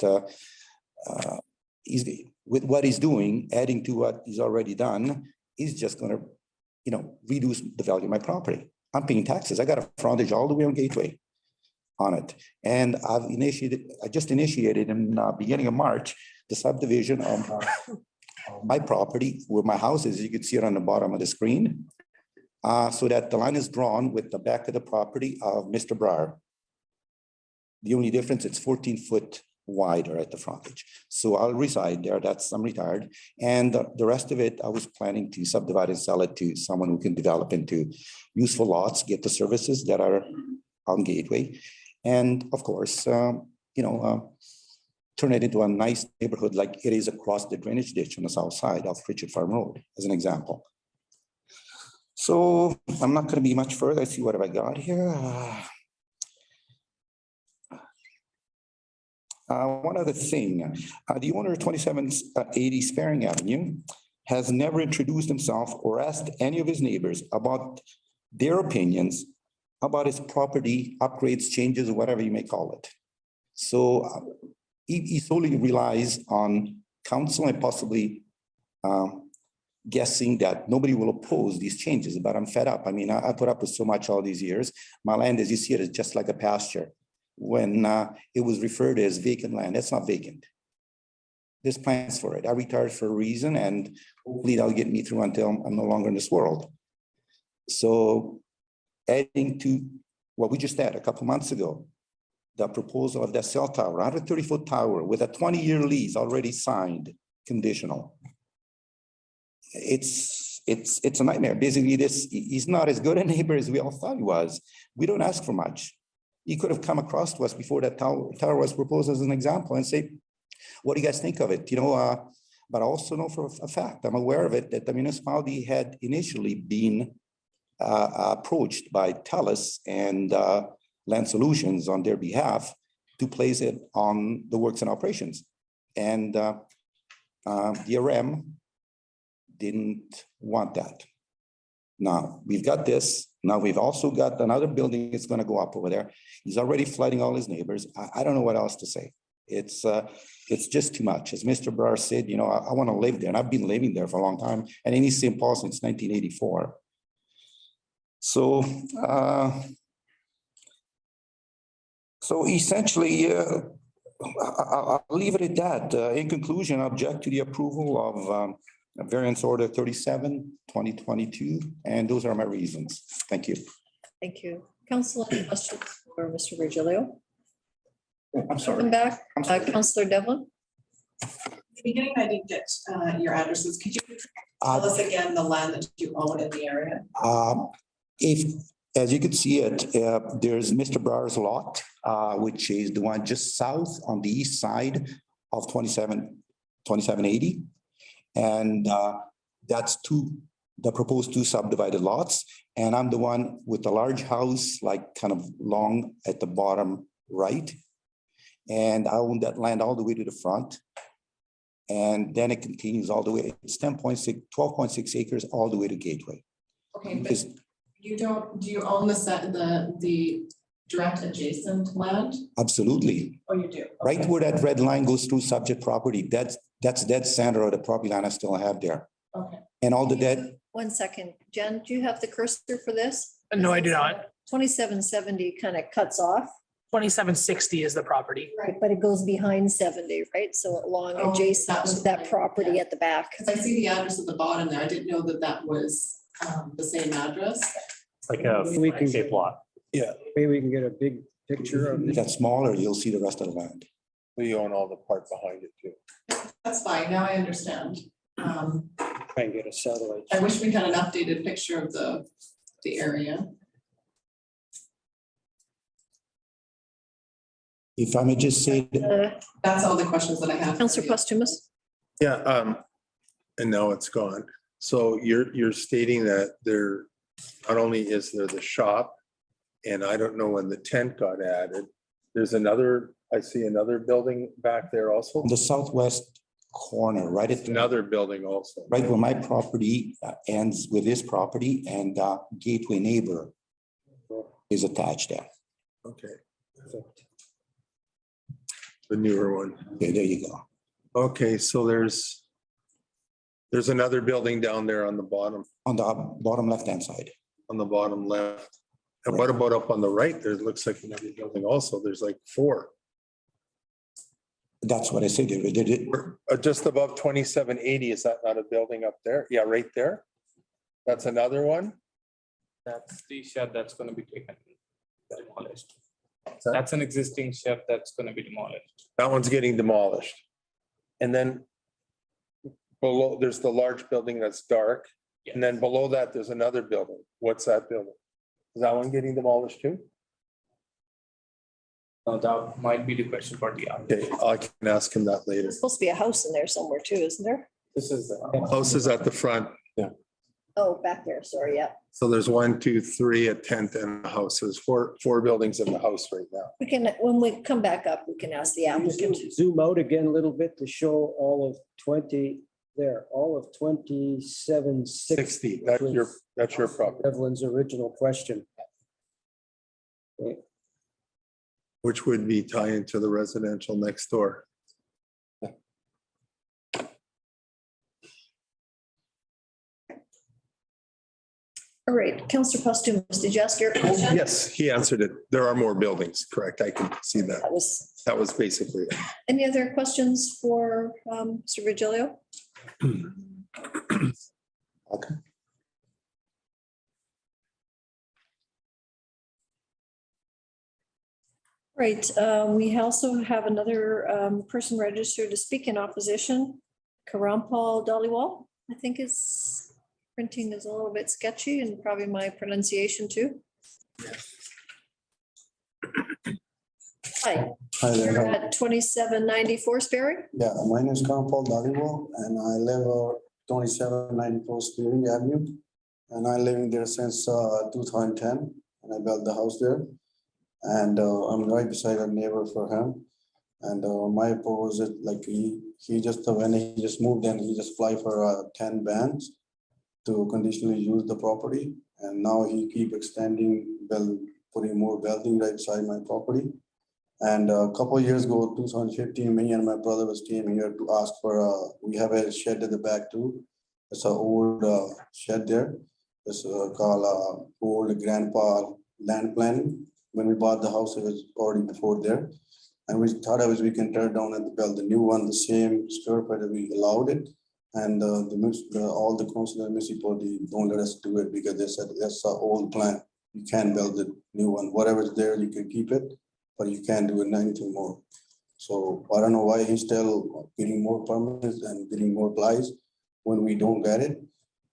with what he's doing, adding to what he's already done, he's just going to, reduce the value of my property. I'm paying taxes. I got a frontage all the way on Gateway on it. And I just initiated in beginning of March, the subdivision of my property where my house is. You can see it on the bottom of the screen. So that the line is drawn with the back of the property of Mr. Breyer. The only difference, it's 14 foot wider at the frontage. So I'll reside there. I'm retired. And the rest of it, I was planning to subdivide and sell it to someone who can develop into useful lots, get the services that are on Gateway. And of course, turn it into a nice neighborhood like it is across the drainage ditch on the south side of Richard Farm Road, as an example. So I'm not going to be much further. Let's see what have I got here. One other thing, the owner of 2780 Sparing Avenue has never introduced himself or asked any of his neighbors about their opinions about his property upgrades, changes, or whatever you may call it. So he solely relies on council and possibly guessing that nobody will oppose these changes, but I'm fed up. I put up with so much all these years. My land, as you see it, is just like a pasture. When it was referred to as vacant land, that's not vacant. There's plans for it. I retired for a reason, and hopefully that'll get me through until I'm no longer in this world. So adding to what we just had a couple months ago, the proposal of that cell tower, 130-foot tower with a 20-year lease already signed, conditional. It's a nightmare. Basically, he's not as good a neighbor as we all thought he was. We don't ask for much. He could have come across to us before that tower was proposed as an example and say, what do you guys think of it? But I also know for a fact, I'm aware of it, that the municipality had initially been approached by TELUS and Land Solutions on their behalf to place it on the works and operations. And the RM didn't want that. Now, we've got this. Now we've also got another building that's gonna go up over there. He's already flooding all his neighbors. I don't know what else to say. It's just too much. As Mr. Brar said, you know, I want to live there, and I've been living there for a long time, and in East St. Paul since 1984. So, essentially, I'll leave it at that. In conclusion, I object to the approval of variance order 37/2022, and those are my reasons. Thank you. Thank you. Council, any questions for Mr. Virgilio? I'm sorry. Welcome back. I'm sorry. Councillor Devlin? At the beginning, I didn't get your addresses. Could you tell us again the land that you own in the area? If, as you can see it, there's Mr. Brar's lot, which is the one just south on the east side of 2780. And that's the proposed two subdivided lots. And I'm the one with the large house, like kind of long at the bottom right. And I own that land all the way to the front. And then it continues all the way. It's 12.6 acres all the way to Gateway. Okay, but Because do you own the direct adjacent land? absolutely, Oh, you do? right Okay. where that red line goes through subject property, that's dead center of the property line I still have there. Okay. And all the dead, 1 second. Jen, do you have the cursor for this? No, I do not. 2770 kind of cuts off. 2760 is the property. Right, but it goes behind 70, right? So along Oh, adjacent that to was that right, property yeah. at the back. Because I see the address at the bottom there. I didn't know that that was the same address. It's like a We can shaped lot. maybe we can get a big picture of if it. that's smaller, you'll see the rest of the land. We own all the part behind it too. That's fine. Now I understand. Try and get a satellite. I wish we had an updated picture of the area. If I may just say, That's all the questions that I have. Councillor Posthumous? Yeah, and now it's gone. So you're stating that there, not only is there the shop, and I don't know when the tent got added, there's another, I see another building back there also, the southwest corner, right at another building also. right where my property ends with this property, and Gateway neighbor is attached there. Okay. The newer one. Okay, there you go. Okay, so there's another building down there on the bottom Bottom left-hand side. left. And what about up on the right? There looks like another building also. There's like 4. That's what I said. They did it. We're just above 2780. Is that not a building up there? Yeah, right there. That's another one. That's the shed that's gonna be taken, demolished. that? That's an existing shed that's gonna be demolished. That one's getting demolished. And then below, there's the large building that's dark. And then below that, there's another building. What's that building? Is that one getting demolished too? That might be the question for the Okay, I can ask him that later. There's supposed to be a house in there somewhere too, isn't there? This is the. House is at the front. Oh, back there, sorry, yeah. So there's 1, 2, 3, a tent and a house. There's four buildings in the house right now. We can, when we come back up, we can ask the applicant. Zoom out again a little bit to show all of 20 there, all of 2760. That's your property, Evelyn's original question. which would be tie into the residential next door. All right, Councillor Posthumous, did you ask your question? Yes, he answered it. There are more buildings, correct? I can see that. That was basically it. Any other questions for Mr. Virgilio? Okay. Right, we also have another person registered to speak in opposition. Karampal Dhaliwal, I think his printing is a little bit sketchy and probably my pronunciation too. Hi, Hi there. you're at 2794 Sperry? Yeah, my name is Paul Daliwo and I live 2794 Spearing Avenue. And I living there since 2010 and I built the house there. And I'm right beside a neighbor for him. And my opposite, like he just, when he just moved in, he just applied for 10 bands. to conditionally use the property. And now he keep extending, putting more building right beside my property. And a couple of years ago, 2015, me and my brother was came here to ask for, we have a shed at the back too. It's an old shed there. It's called old grandpa land planning. When we bought the house, it was already before there. And we thought we can tear it down and build the new one, the same square foot that we allowed it. And all the council and municipality don't let us do it because they said that's our old plan. You can't build the new one. Whatever's there, you can keep it, but you can't do anything more. So I don't know why he's still getting more permits and getting more plies when we don't get it.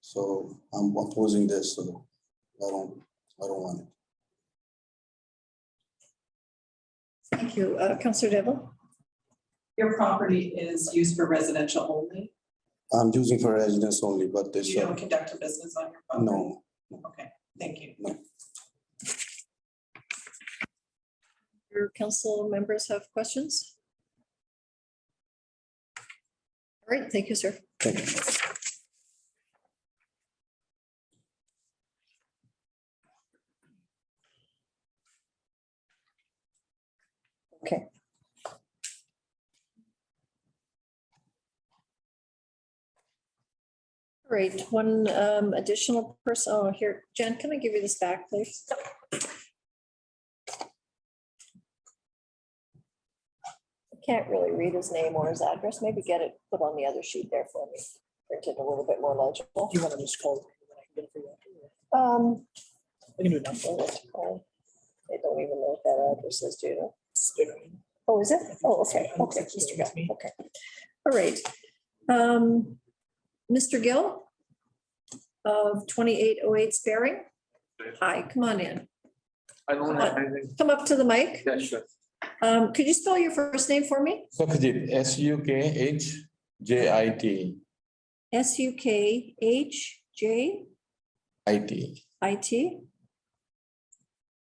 So I'm opposing this. So I don't want it. Thank you. Councillor Devil. Your property is used for residential only? I'm using for residents only, but this. You don't conduct a business on your property? No. Okay, thank you. No. Your council members have questions? All right, thank you, sir. Thank you. Okay. All right, one additional person, oh, here, Jen, can I give you this back, please? I can't really read his name or his address. Maybe get it put on the other sheet there for me. Print it a little bit more legible. You want to just call? I can do it now. They don't even know what that address is, do you know? Oh, is it? Oh, okay, okay, Mr. Gill, okay. All right. Mr. Gill of 2808 Sparing. Hi, come on in. I don't have anything. Come up to the mic. Yeah, sure. Could you spell your first name for me? Sukajit, SUKHJIT. SUKHJIT. IT.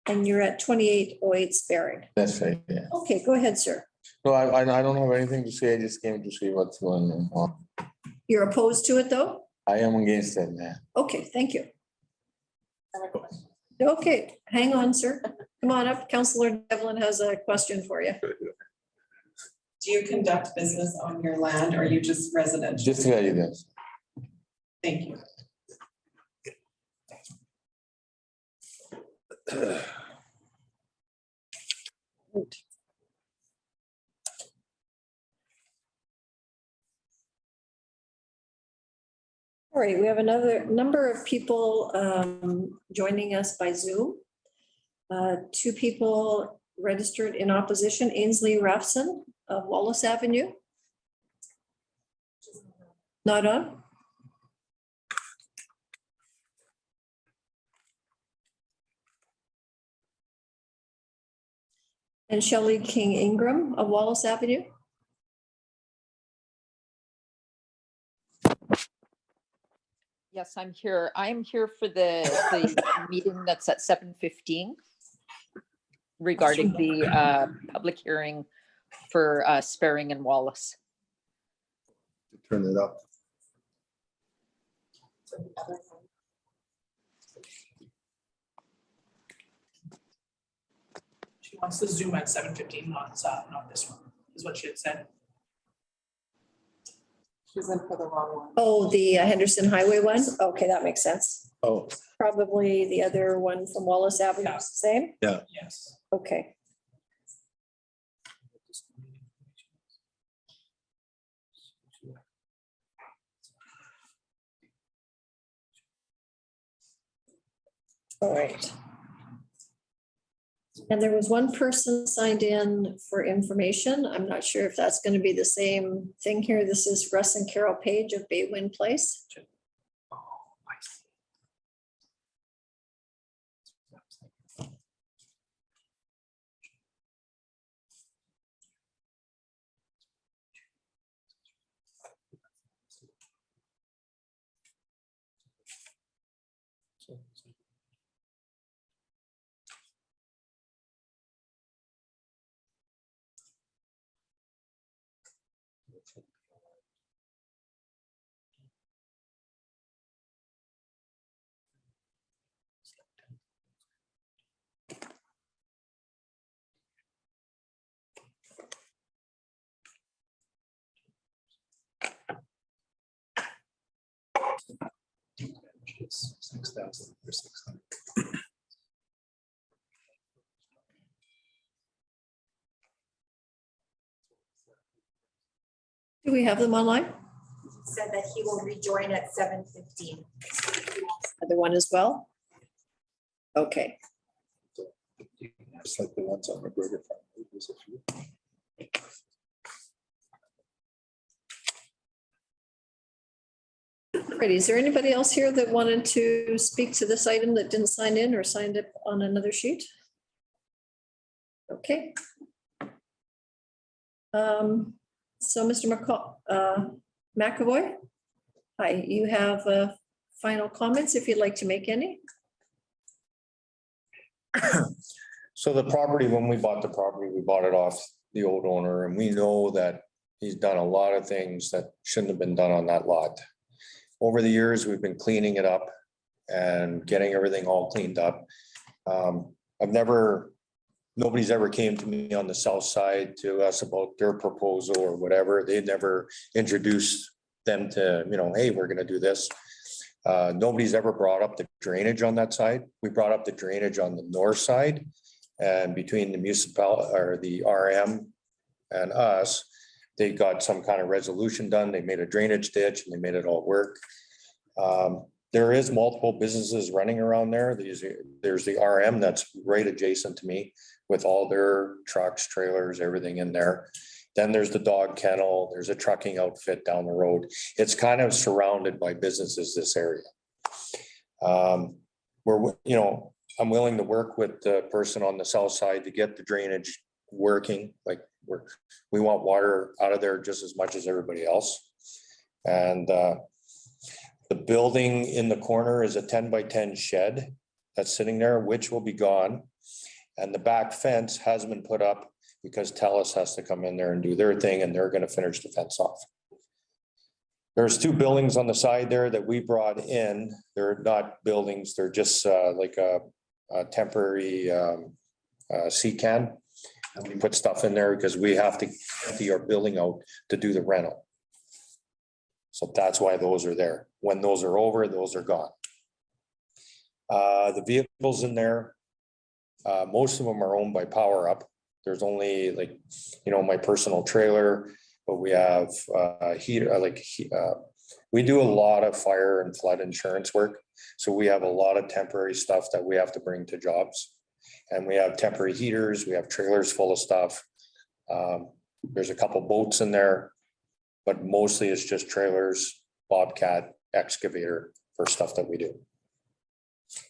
And you're at 2808 Sparing. That's right, yeah. Okay, go ahead, sir. No, I don't have anything to say. I just came to see what's going on. You're opposed to it, though? I am against that, yeah. Okay, thank you. Okay, hang on, sir. Come on up. Councillor Devlin has a question for you. Do you conduct business on your land or are you just residential? Just residence. Thank you. All right, we have another number of people joining us by Zoom. Two people registered in opposition, Ainsley Rafson of Wallace Avenue. Not on? And Shelley King Ingram of Wallace Avenue. Yes, I'm here. I'm here for the meeting that's at 7:15 regarding the public hearing for Sparing and Wallace. Turn it up. She wants to Zoom at 7:15, not this one, is what she had said. She's in for the wrong one. Oh, the Henderson Highway one? Okay, that makes sense. Oh, Probably the other one from Wallace Avenue, is the same? Yes. Okay. All right. And there was one person signed in for information. I'm not sure if that's going to be the same thing here. This is Russ and Carol Page of Baywind Place. it's 6,000 or 600. Do we have them online? Said that he will rejoin at 7:15. Other one as well? Okay, Just like the ones on McGregor Farm. There's a few. great. Is there anybody else here that wanted to speak to this item that didn't sign in or signed up on another sheet? Okay. So Mr. McAvoy, hi, you have final comments if you'd like to make any? So the property, when we bought the property, we bought it off the old owner, and we know that he's done a lot of things that shouldn't have been done on that lot. Over the years, we've been cleaning it up and getting everything all cleaned up. Nobody's ever came to me on the south side to us about their proposal or whatever. They never introduced them to, hey, we're gonna do this. Nobody's ever brought up the drainage on that side. We brought up the drainage on the north side. And between the municipality or the RM and us, they got some kind of resolution done. They made a drainage ditch and they made it all work. There is multiple businesses running around there. There's the RM that's right adjacent to me with all their trucks, trailers, everything in there. Then there's the dog kennel. There's a trucking outfit down the road. It's kind of surrounded by businesses, this area. I'm willing to work with the person on the south side to get the drainage working. Like we want water out of there just as much as everybody else. And the building in the corner is a 10-by-10 shed that's sitting there, which will be gone. And the back fence has been put up because TELUS has to come in there and do their thing, and they're going to finish the fence off. There's two buildings on the side there that we brought in. They're not buildings. They're just like a temporary C-can. And we put stuff in there because we have to empty our building out to do the rental. So that's why those are there. When those are over, those are gone. The vehicles in there, most of them are owned by Power Up. There's only my personal trailer, but we have heater, we do a lot of fire and flood insurance work. So we have a lot of temporary stuff that we have to bring to jobs. And we have temporary heaters, we have trailers full of stuff. There's a couple boats in there, but mostly it's just trailers, bobcat, excavator for stuff that we do.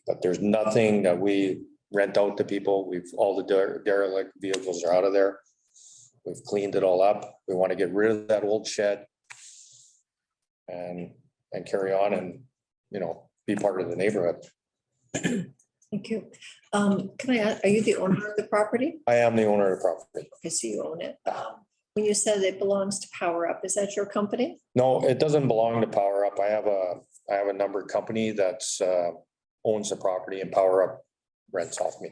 But there's nothing that we rent out to people. All the derelict vehicles are out of there. We've cleaned it all up. We want to get rid of that old shed and carry on and, be part of the neighborhood. Thank you. Can I ask, are you the owner of the property? I am the owner of the property. Okay, so you own it. When you said it belongs to Power Up, is that your company? No, it doesn't belong to Power Up. I have a numbered company that's owns the property, and Power Up rents off me.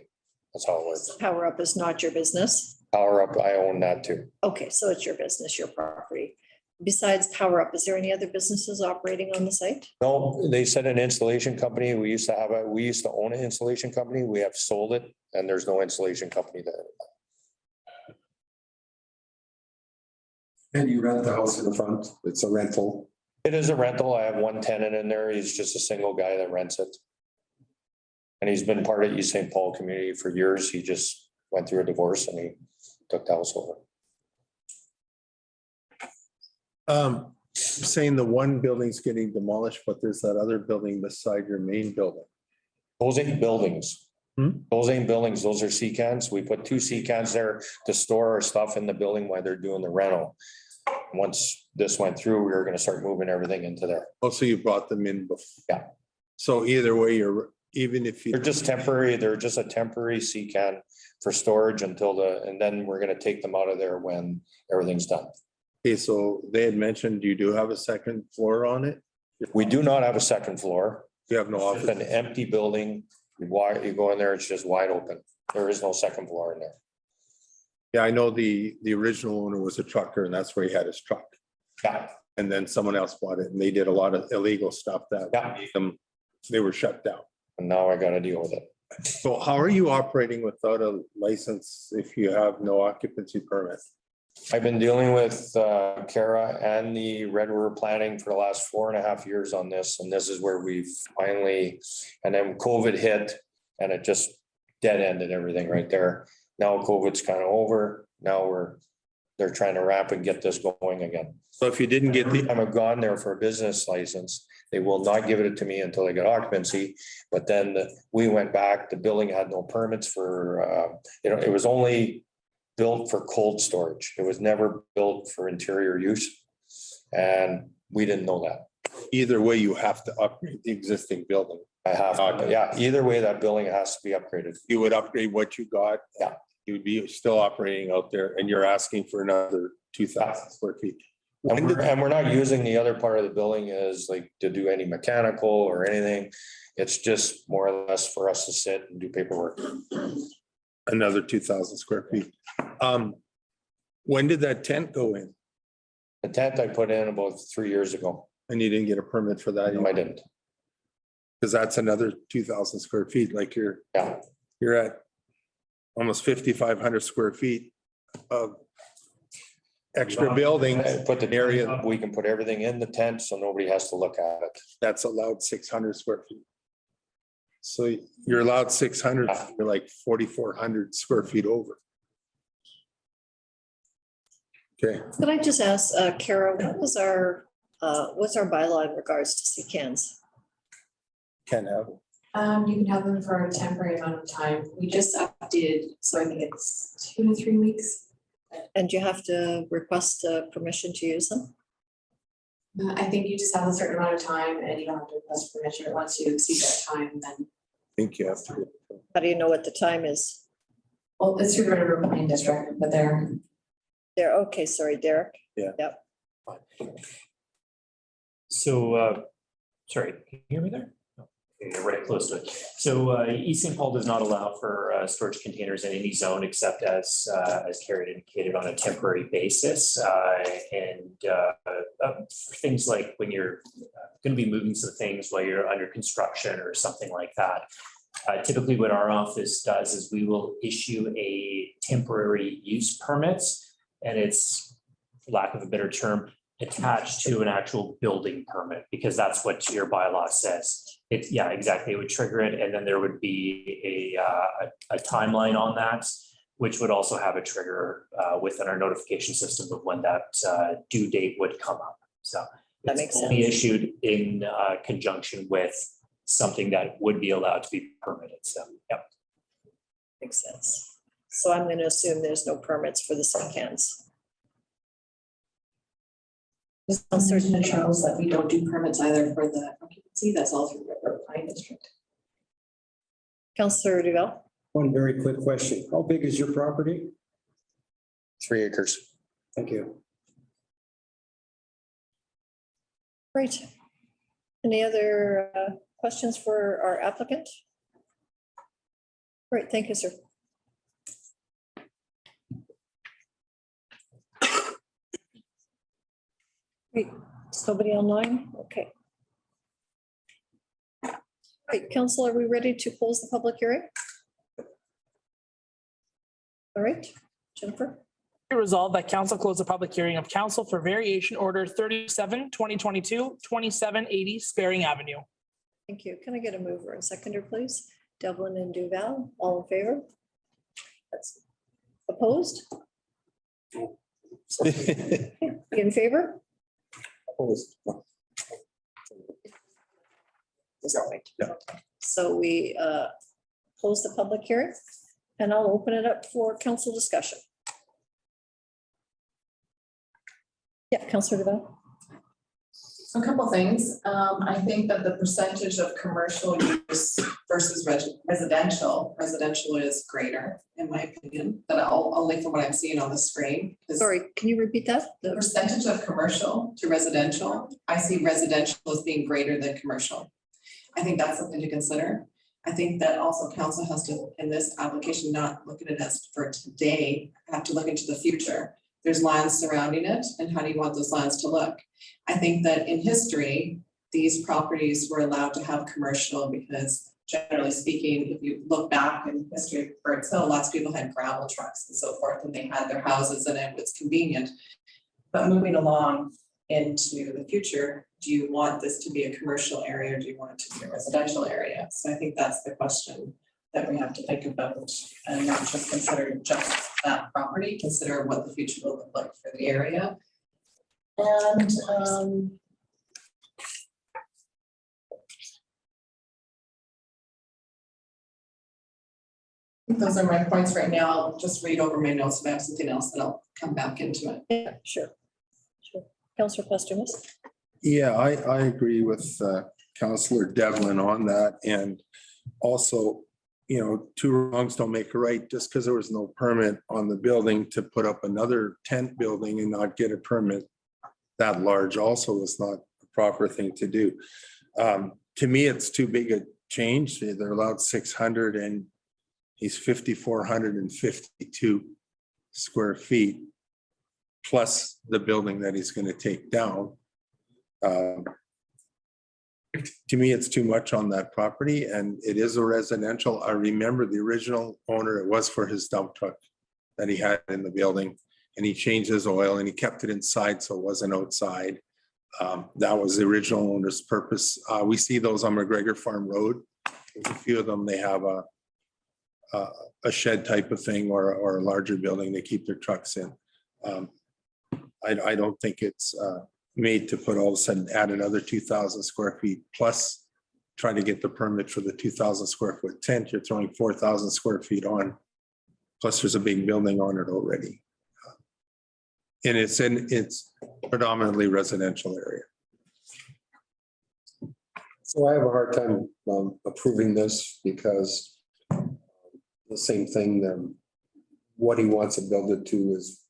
That's how it works. Power Up is not your business? Power Up, I own that too. Okay, so it's your business, your property. Besides Power Up, is there any other businesses operating on the site? No, they said an installation company. We used to own an installation company. We have sold it, and there's no installation company there. And you rent the house in the front. It's a rental. It is a rental. I have one tenant in there. He's just a single guy that rents it. And he's been part of East St. Paul community for years. He just went through a divorce and he took the house over. Saying the one building's getting demolished, but there's that other building beside your main building. Those ain't buildings. Hmm? Those ain't buildings. Those are C-cans. We put 2 C-cans there to store our stuff in the building while they're doing the rental. Once this went through, we were gonna start moving everything into there. Oh, so you brought them in before? Yeah. So either way, even if you. They're just temporary. They're just a temporary C-can for storage and then we're gonna take them out of there when everything's done. Okay, so they had mentioned you do have a second floor on it? We do not have a second floor. You have no It's office? an empty building. You go in there, it's just wide open. There is no second floor in there. Yeah, I know the original owner was a trucker and that's where he had his truck. Yeah. And then someone else bought it and they did a lot of illegal stuff that Yeah. made them They were shut down. And now I gotta deal with it. So how are you operating without a license if you have no occupancy permit? I've been dealing with Kara and the Red River Planning for the last 4.5 years on this, and this is where we've finally, and then COVID hit and it just dead ended everything right there. Now COVID's kind of over. Now they're trying to ramp and get this going again. So if you didn't get the, I've gone there for a business license. They will not give it to me until I get occupancy. But then we went back, the building had no permits for, it was only built for cold storage. It was never built for interior use. And we didn't know that. either way, you have to upgrade the existing building. I have, yeah, either way, that building has to be upgraded. You would upgrade what you got. Yeah. You would be still operating out there and you're asking for another 2,000 square feet. And we're not using the other part of the building as like to do any mechanical or anything. It's just more or less for us to sit and do paperwork. Another 2,000 square feet. When did that tent go in? The tent I put in about 3 years ago. And you didn't get a permit for that? No, I didn't. Because that's another 2,000 square feet, like you're at almost 5,500 square feet of extra building. Put the area, we can put everything in the tent so nobody has to look at it. That's allowed 600 square feet. So you're allowed 600, you're like 4,400 square feet over. Okay. Could I just ask, Kara, what's our bylaw in regards to sea cans? Can have. You can have them for a temporary amount of time. We just updated, so I think it's 2 to 3 weeks. And you have to request permission to use them? I think you just have a certain amount of time and you don't have to request permission. Once you exceed that time, then. I think you have to. How do you know what the time is? Well, it's your Red River Planning District, but they're. There, okay, sorry, Derek. Yeah. Yep. So, sorry, can you hear me there? Okay, you're right close to it. So East St. Paul does not allow for storage containers in any zone except as Carrie indicated on a temporary basis. Things like when you're going to be moving some things while you're under construction or something like that. Typically what our office does is we will issue a temporary use permit, and it's, for lack of a better term, attached to an actual building permit, because that's what your bylaw says. It's, yeah, exactly. It would trigger it, and then there would be a timeline on that, which would also have a trigger within our notification system of when that due date would come up. So that makes only sense. issued in conjunction with something that would be allowed to be permitted. So, yep. Makes sense. So I'm going to assume there's no permits for the sea cans. Uncertain Charles that we don't do permits either for the occupancy. That's all through Red River Planning District. Councillor Duval. One very quick question. How big is your property? 3 acres. Thank you. Great. Any other questions for our applicant? Great, thank you, sir. Great, is nobody online? Okay. Great, council, are we ready to close the public hearing? All right, Jennifer. Resolved that council close the public hearing of council for variation order 37, 2022, 2780 Sparing Avenue. Thank you. Can I get a mover and seconder, please? Devlin and Duval, all in favor? That's opposed? In favor? Opposed. Yeah. So we close the public hearing and I'll open it up for council discussion. Yeah, Councillor Duval. So a couple things. I think that the percentage of commercial use versus residential is greater, in my opinion, but only from what I'm seeing on the screen. Sorry, can you repeat that? The percentage of commercial to residential, I see residential as being greater than commercial. I think that's something to consider. I think that also council has to, in this application, not look at it as for today, have to look into the future. There's lands surrounding it, and how do you want those lands to look? I think that in history, these properties were allowed to have commercial because generally speaking, if you look back in history of Birds Hill, lots of people had gravel trucks and so forth, and they had their houses and it was convenient. But moving along into the future, do you want this to be a commercial area or do you want it to be a residential area? So I think that's the question that we have to think about and not just consider just that property, consider what the future will look like for the area. And I think those are my points right now. I'll just read over my notes. If I have something else, then I'll come back into it. Yeah, sure. Sure. Councillor Pastumas. Yeah, I agree with Councillor Devlin on that. And also, you know, two wrongs don't make a right. Just because there was no permit on the building to put up another tent building and not get a permit that large also is not the proper thing to do. To me, it's too big a change. They're allowed 600 and he's 5,452 square feet plus the building that he's going to take down. To me, it's too much on that property and it is a residential. I remember the original owner, it was for his dump truck that he had in the building and he changed his oil and he kept it inside so it wasn't outside. That was the original owner's purpose. We see those on McGregor Farm Road. There's a few of them, they have a shed type of thing or a larger building they keep their trucks in. I don't think it's made to put all of a sudden add another 2,000 square feet plus trying to get the permit for the 2,000 square foot tent. You're throwing 4,000 square feet on. Plus there's a big building on it already. And it's predominantly residential area. So I have a hard time approving this because the same thing, what he wants to build it to is,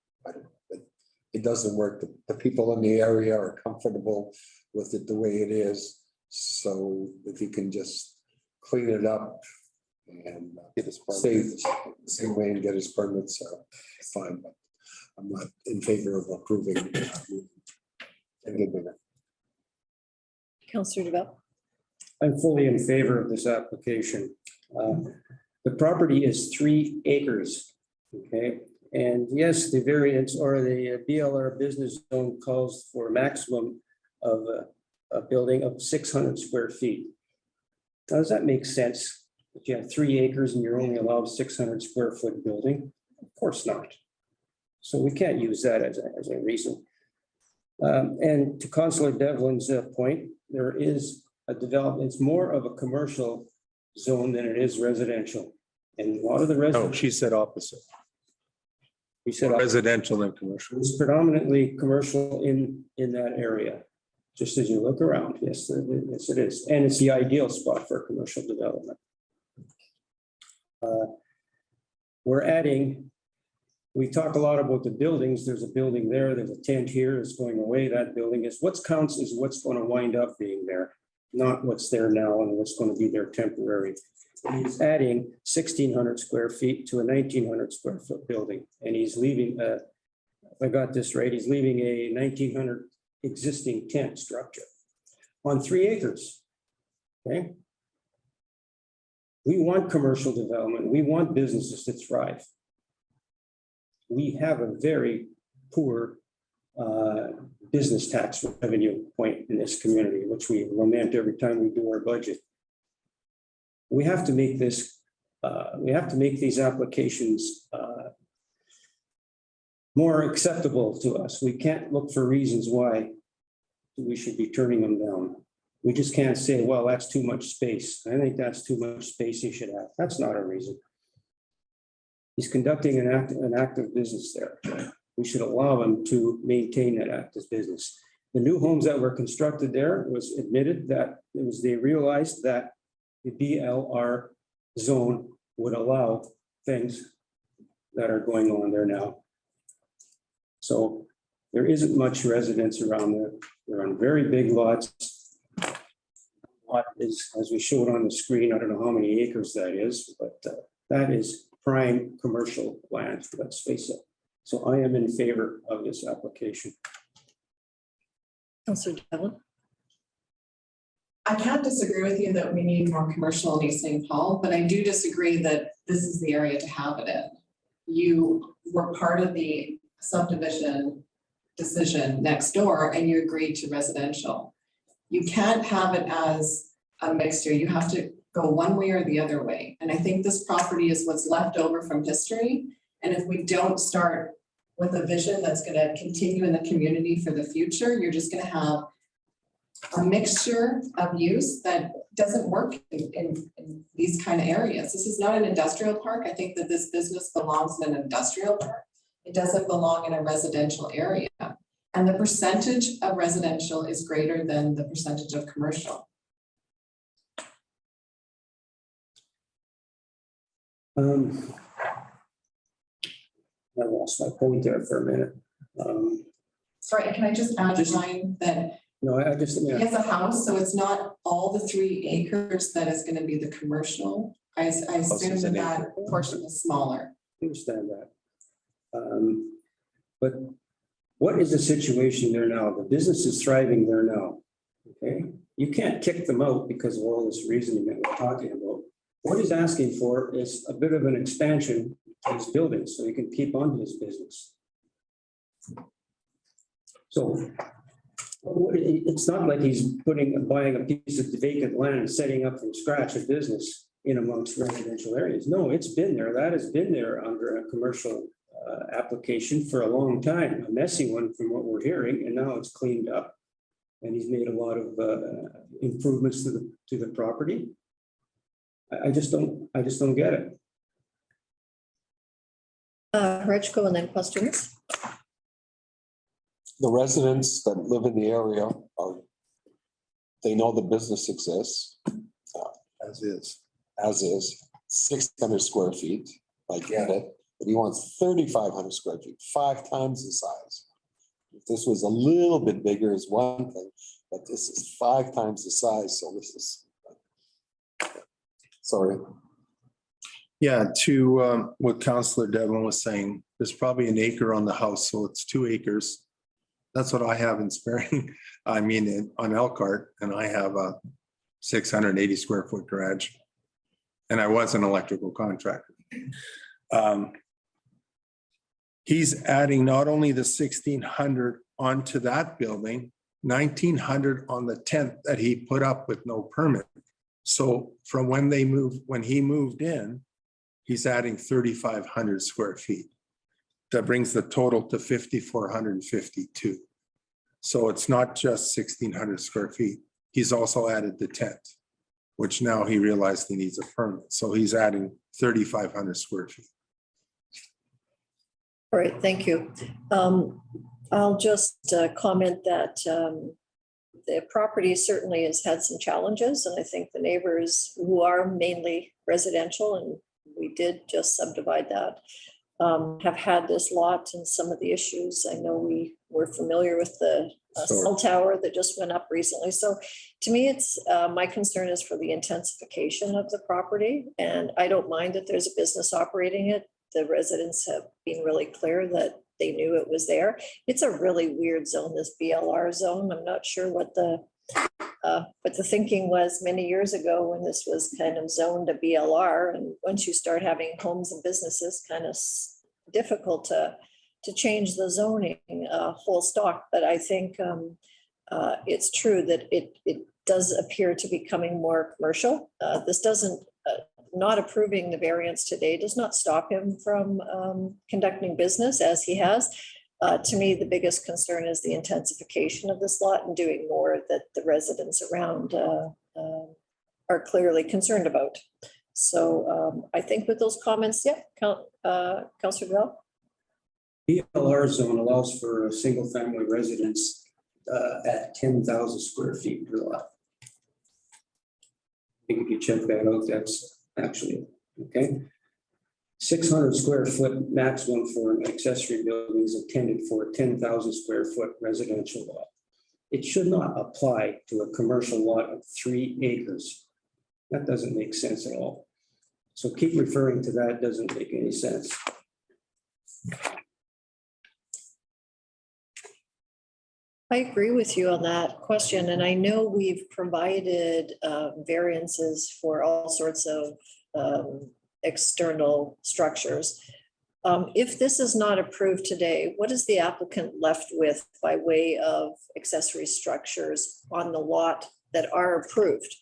it doesn't work. The people in the area are comfortable with it the way it is. So if you can just clean it up and stay the same way and get his permits, fine. But I'm not in favor of approving. Councillor Deval. I'm fully in favor of this application. The property is 3 acres, okay? And yes, the variance or the BLR business zone calls for a maximum of a building of 600 square feet. Now, does that make sense? If you have 3 acres and you're only allowed 600 square foot building? Of course not. So we can't use that as a reason. And to Councillor Devlin's point, there is a development, it's more of a commercial zone than it is residential. And a lot of the No, residents. she said opposite. We said Residential and commercial. it's predominantly commercial in that area. Just as you look around, yes, yes, it is. And it's the ideal spot for commercial development. We're adding, we talk a lot about the buildings. There's a building there, there's a tent here, it's going away. That building is, what counts is what's going to wind up being there, not what's there now and what's going to be there temporary. He's adding 1,600 square feet to a 1,900 square foot building. And he's leaving, if I got this right, he's leaving a 1,900 existing tent structure on 3 acres. Okay. We want commercial development. We want businesses to thrive. We have a very poor business tax revenue point in this community, which we lament every time we do our budget. We have to make this, we have to make these applications more acceptable to us. We can't look for reasons why we should be turning them down. We just can't say, well, that's too much space. I think that's too much space he should have. That's not a reason. He's conducting an active business there. We should allow him to maintain that active business. The new homes that were constructed there was admitted that it was, they realized that the BLR zone would allow things that are going on there now. So there isn't much residence around there. They're on very big lots. Lot is, as we showed on the screen, I don't know how many acres that is, but that is prime commercial land, let's face it. So I am in favor of this application. Councillor Devlin. I can't disagree with you that we need more commercial in East St. Paul, but I do disagree that this is the area to have it in. You were part of the subdivision decision next door and you agreed to residential. You can't have it as a mixture. You have to go one way or the other way. And I think this property is what's left over from history. And if we don't start with a vision that's going to continue in the community for the future, you're just going to have a mixture of use that doesn't work in these kind of areas. This is not an industrial park. I think that this business belongs in an industrial park. It doesn't belong in a residential area. And the percentage of residential is greater than the percentage of commercial. I lost my point there for a minute. Sorry, can I just add line that No, I just, he yeah, has a house, so it's not all the 3 acres that is gonna be the commercial. I assume that that portion is smaller. I understand that. But what is the situation there now? The business is thriving there now. Okay, you can't kick them out because of all this reasoning that we're talking about. What he's asking for is a bit of an expansion to his building so he can keep on his business. So it's not like he's buying a piece of vacant land and setting up from scratch a business in amongst residential areas. No, it's been there. That has been there under a commercial application for a long time, a messy one from what we're hearing, and now it's cleaned up. And he's made a lot of improvements to the property. I just don't get it. Rachko and then questions. The residents that live in the area they know the business exists. As is, 600 square feet, I get it, but he wants 3,500 square feet, 5 times the size. If this was a little bit bigger is one thing, but this is 5 times the size, so this is, sorry. Yeah, to what Councillor Devlin was saying, there's probably an acre on the house, so it's 2 acres. That's what I have in Sparing, I mean, on Elkhart, and I have a 680 square foot garage. And I was an electrical contractor. He's adding not only the 1,600 onto that building, 1,900 on the tent that he put up with no permit. So from when he moved in, he's adding 3,500 square feet. That brings the total to 5,452. So it's not just 1,600 square feet. He's also added the tent, which now he realized he needs a permit. So he's adding 3,500 square feet. All right, thank you. I'll just comment that the property certainly has had some challenges, and I think the neighbors who are mainly residential, and we did just subdivide that, have had this lot and some of the issues. I know we were familiar with the cell tower that just went up recently. So to me, it's my concern is for the intensification of the property. And I don't mind that there's a business operating it. The residents have been really clear that they knew it was there. It's a really weird zone, this BLR zone. I'm not sure what the thinking was many years ago when this was kind of zoned a BLR. And once you start having homes and businesses, kind of difficult to change the zoning full stop. But I think it's true that it does appear to be becoming more commercial. This doesn't, not approving the variance today does not stop him from conducting business as he has. To me, the biggest concern is the intensification of this lot and doing more that the residents around are clearly concerned about. So I think with those comments, yeah, Councillor Bell. BLR zone allows for a single family residence at 10,000 square feet per lot. I think if you check that out, that's actually, okay. 600 square foot maximum for an accessory building is intended for a 10,000 square foot residential lot. It should not apply to a commercial lot of 3 acres. That doesn't make sense at all. So keep referring to that, doesn't make any sense. I agree with you on that question, and I know we've provided variances for all sorts of external structures. If this is not approved today, what is the applicant left with by way of accessory structures on the lot that are approved?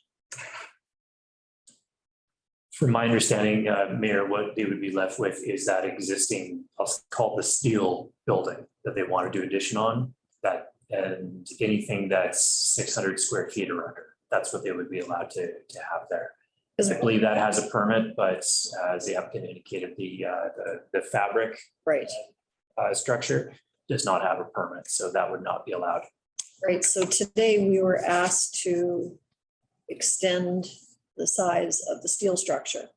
From my understanding, Mayor, what they would be left with is that existing, I'll call it the steel building that they want to do addition on, that, and anything that's 600 square feet or under, that's what they would be allowed to have there. I believe that has a permit, but as the applicant indicated, the fabric Right. Structure does not have a permit, so that would not be allowed. Right, so today we were asked to extend the size of the steel structure.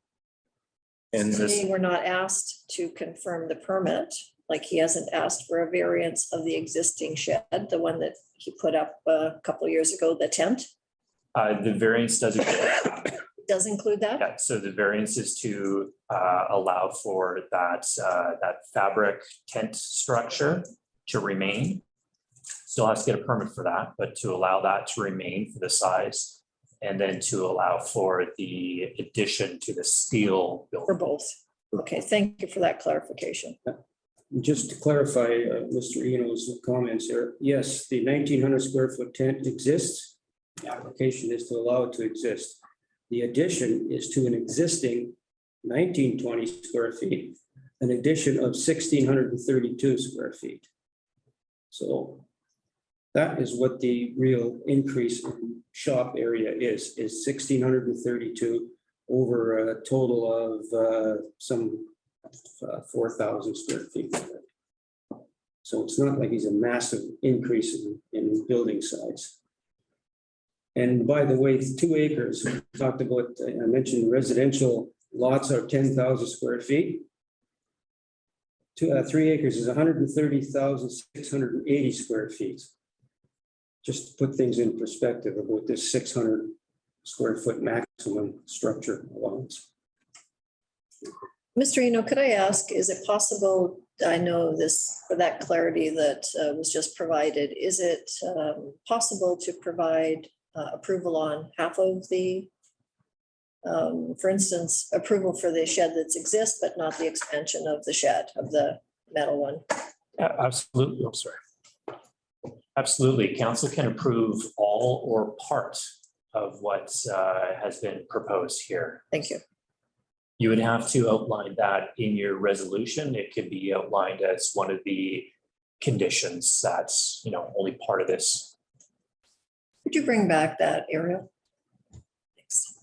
And Today, this, we're not asked to confirm the permit, like he hasn't asked for a variance of the existing shed, the one that he put up a couple of years ago, the tent. The variance Does include that? Yeah, so the variance is to allow for that fabric tent structure to remain. Still has to get a permit for that, but to allow that to remain for the size. And then to allow for the addition to the steel For building. both. Okay, thank you for that clarification. Just to clarify, Mr. Eno's comments here, yes, the 1,900 square foot tent exists. The application is to allow it to exist. The addition is to an existing 1,920 square feet, an addition of 1,632 square feet. So that is what the real increase in shop area is 1,632 over a total of some 4,000 square feet. So it's not like he's a massive increase in building size. And by the way, 2 acres, we talked about, I mentioned residential lots are 10,000 square feet. 3 acres is 130,680 square feet. Just to put things in perspective about this 600 square foot maximum structure allowance. Mr. Eno, could I ask, is it possible, I know this, for that clarity that was just provided, is it possible to provide approval on half of the, for instance, approval for the shed that's exists, but not the expansion of the shed, of the metal one? Absolutely, I'm sorry. Absolutely, council can approve all or part of what has been proposed here. Thank you. You would have to outline that in your resolution. It could be outlined as one of the conditions that's, only part of this. Could you bring back that aerial? Thanks.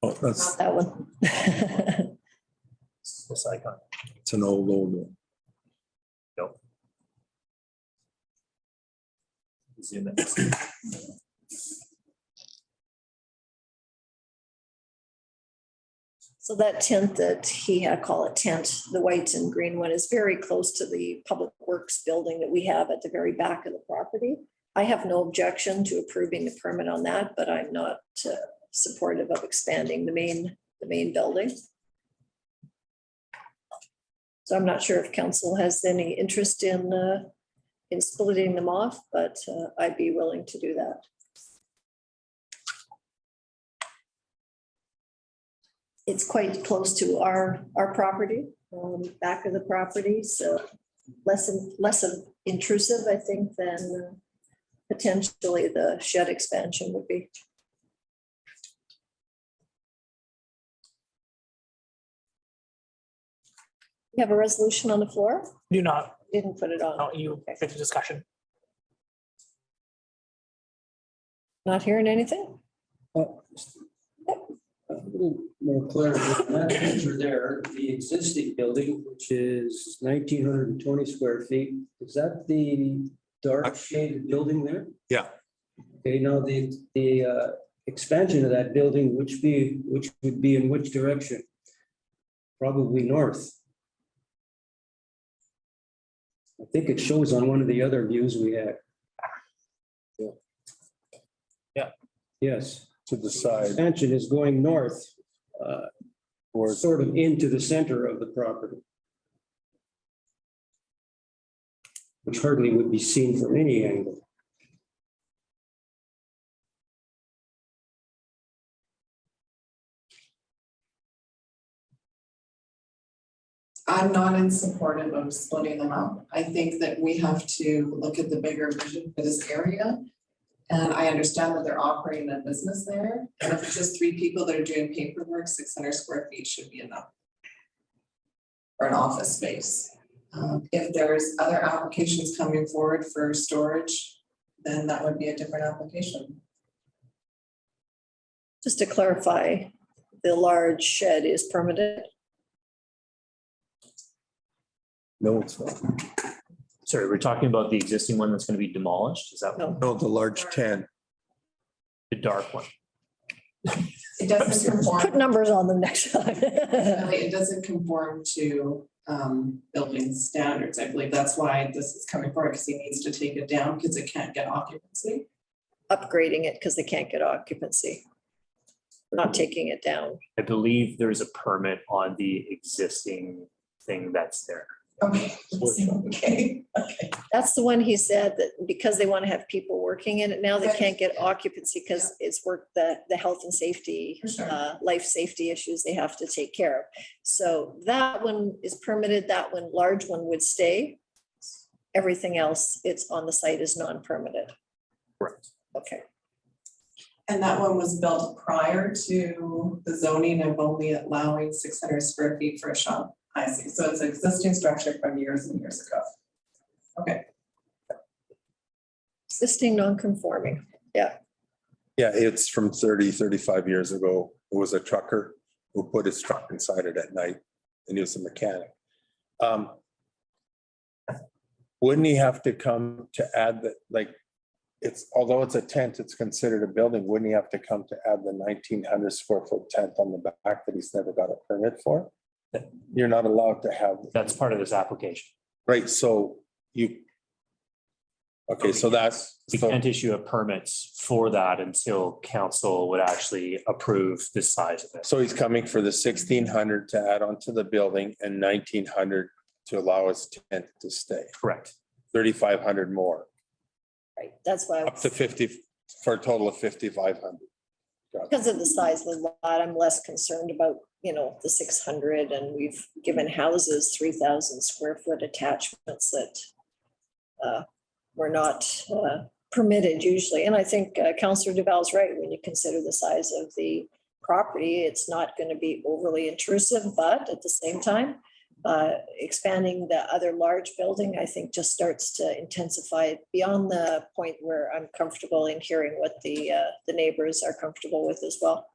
oh, that's, Not that one. This icon. it's an old logo. Nope. Zoom in. So that tent that I call it tent, the white and green one, is very close to the Public Works building that we have at the very back of the property. I have no objection to approving the permit on that, but I'm not supportive of expanding the main building. So I'm not sure if council has any interest in splitting them off, but I'd be willing to do that. It's quite close to our property, back of the property, so less intrusive, I think, than potentially the shed expansion would be. You have a resolution on the floor? Do not, Didn't put it on. no, you pick the discussion. Not hearing anything? A little more clarity, that picture there, the existing building, which is 1,920 square feet, is that the dark shaded building there? Yeah. Okay, now the expansion of that building, which would be in which direction? Probably north. I think it shows on one of the other views we had. Yeah. Yes. To the side. Expansion is going north, Or sort of into the center of the property. which hardly would be seen from any angle. I'm not in support of splitting them up. I think that we have to look at the bigger vision for this area. And I understand that they're operating a business there. And if it's just 3 people that are doing paperwork, 600 square feet should be enough. For an office space. If there's other applications coming forward for storage, then that would be a different application. Just to clarify, the large shed is permitted. No, it's not. Sorry, we're talking about the existing one that's going to be demolished. Is that No. No, the large 10. the dark one? It doesn't Put conform, numbers on them next time. it doesn't conform to building standards. I believe that's why this is coming forward, because he needs to take it down because it can't get occupancy. Upgrading it because they can't get occupancy. Not taking it down. I believe there's a permit on the existing thing that's there. Okay, okay, okay. That's the one he said that because they want to have people working in it now, they Okay. can't get occupancy because it's the health and safety, For sure. life safety issues they have to take care of. So that one is permitted, that one, large one would stay. Everything else, it's on the site is non-permitted. Correct. Okay. And that one was built prior to the zoning of only allowing 600 square feet for a shop. I see. So it's an existing structure from years and years ago. Okay. Existing non-conforming. Yeah. Yeah, it's from 30, 35 years ago. It was a trucker who put his truck inside it at night and he was a mechanic. Wouldn't he have to come to add that, like, although it's a tent, it's considered a building, wouldn't he have to come to add the 1,900 square foot tent on the back that he's never got a permit for? You're not allowed to have, That's part of this application. right, so okay, so that's. We can't issue a permits for that until council would actually approve the size of it. So he's coming for the 1,600 to add onto the building and 1,900 to allow his tent to stay. Correct. 3,500 more, Right. That's why. up to 50, for a total of 5,500. Because of the size of the lot, I'm less concerned about, the 600, and we've given houses 3,000 square foot attachments that were not permitted usually. And I think Councillor Duval's right. When you consider the size of the property, it's not going to be overly intrusive, but at the same time, expanding the other large building, I think just starts to intensify beyond the point where I'm comfortable in hearing what the neighbors are comfortable with as well.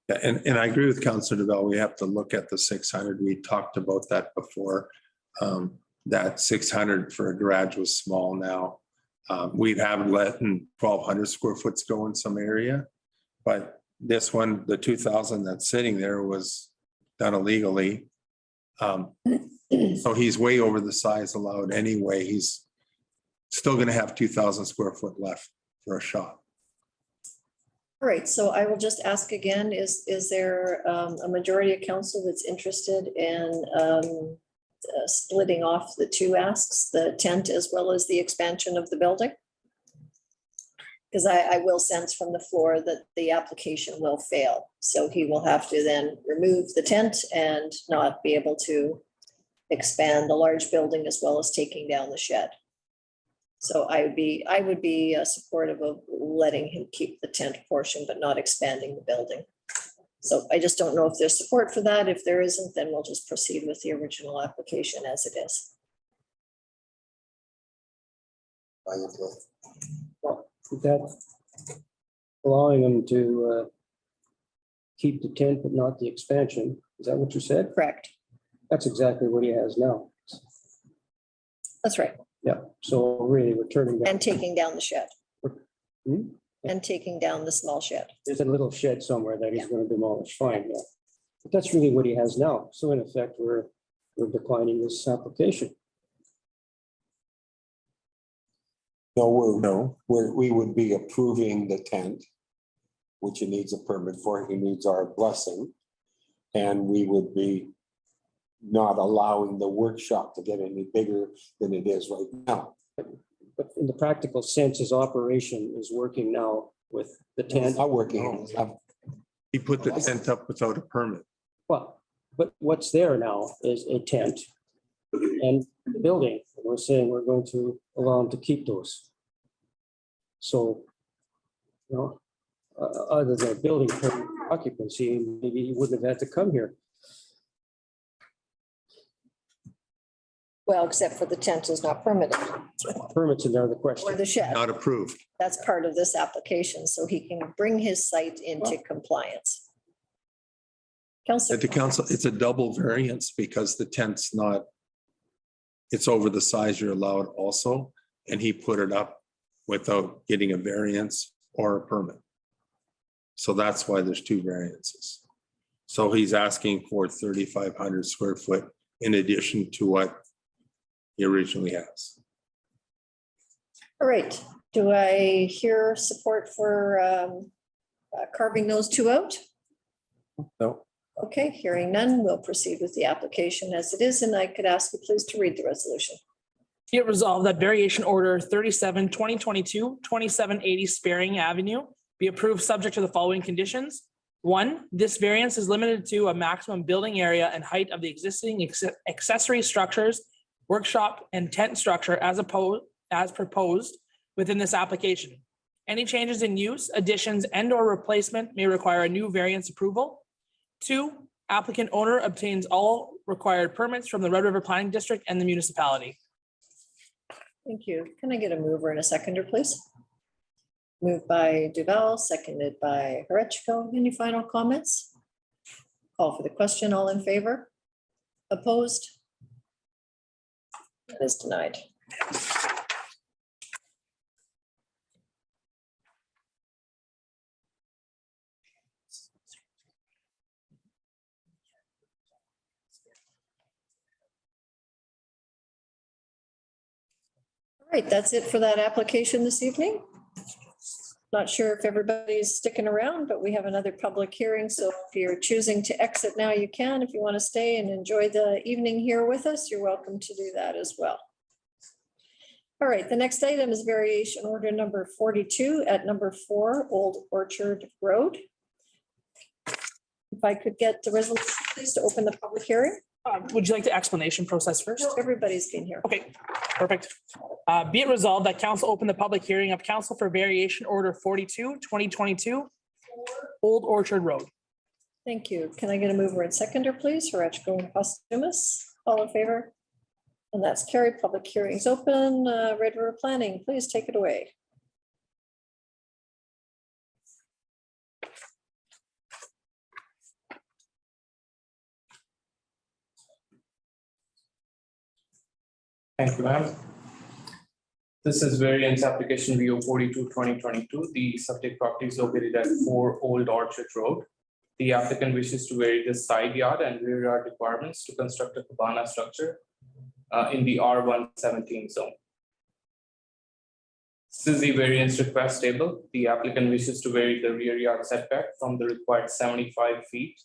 Yeah, and I agree with Councillor Duval. We have to look at the 600. We talked about that before. That 600 for a garage was small now. We have let 1,200 square foot go in some area. But this one, the 2,000 that's sitting there was done illegally. So he's way over the size allowed anyway. He's still going to have 2,000 square foot left for a shop. All right, so I will just ask again, is there a majority of council that's interested in splitting off the two asks, the tent as well as the expansion of the building? Because I will sense from the floor that the application will fail. So he will have to then remove the tent and not be able to expand the large building as well as taking down the shed. So I would be supportive of letting him keep the tent portion, but not expanding the building. So I just don't know if there's support for that. If there isn't, then we'll just proceed with the original application as it is. That allowing them to keep the tent but not the expansion, is that what you said? Correct. That's exactly what he has now. That's right. Yeah, so really we're turning that. And taking down the shed. Hmm? And taking down the small shed. There's a little shed somewhere that he's going to demolish, fine, yeah. But that's really what he has now. So in effect, we're declining this application. No, we would be approving the tent, which he needs a permit for. He needs our blessing. And we would be not allowing the workshop to get any bigger than it is right now. But in the practical sense, his operation is working now with the It's tent. not working. He put the tent up without a permit. Well, but what's there now is a tent and the building. We're saying we're going to allow him to keep those. So, you know, other than building permit occupancy, maybe he wouldn't have had to come here. Well, except for the tent is not permitted, Permits are another or question. the shed. Not approved. That's part of this application, so he can bring his site into compliance. Councilor. At the council, it's a double variance because the tent's not, it's over the size you're allowed also, and he put it up without getting a variance or a permit. So that's why there's two variances. So he's asking for 3,500 square foot in addition to what he originally has. All right, do I hear support for carving those two out? No. Okay, hearing none, we'll proceed with the application as it is, and I could ask you please to read the resolution. Be it resolved that variation order 37, 2022, 2780 Sparing Avenue be approved subject to the following conditions. 1, this variance is limited to a maximum building area and height of the existing accessory structures, workshop and tent structure as proposed within this application. Any changes in use, additions and or replacement may require a new variance approval. 2, applicant owner obtains all required permits from the Red River Planning District and the municipality. Thank you. Can I get a mover and a seconder, please? Moved by Duval, seconded by Horechko. Any final comments? Call for the question. All in favor? Opposed? It is denied. All right, that's it for that application this evening. Not sure if everybody's sticking around, but we have another public hearing. So if you're choosing to exit now, you can. If you want to stay and enjoy the evening here with us, you're welcome to do that as well. All right, the next item is variation order number 42 at number 4 Old Orchard Road. If I could get the resolution, please, to open the public hearing. Would you like the explanation process first? No, everybody's been here. Okay, perfect. Be it resolved that council open the public hearing of council for variation order 42, 2022, Old Orchard Road. Thank you. Can I get a mover and seconder, please? Horechko and Postumus. All in favor? And that's carried. Public hearings open. Red River Planning, please take it away. Thank you, ma'am. This is variance application VO 42, 2022. The subject property is located at 4 Old Orchard Road. The applicant wishes to vary the side yard and rear yard requirements to construct a cabana structure in the R117 zone. This is the variance request table. The applicant wishes to vary the rear yard setback from the required 75 feet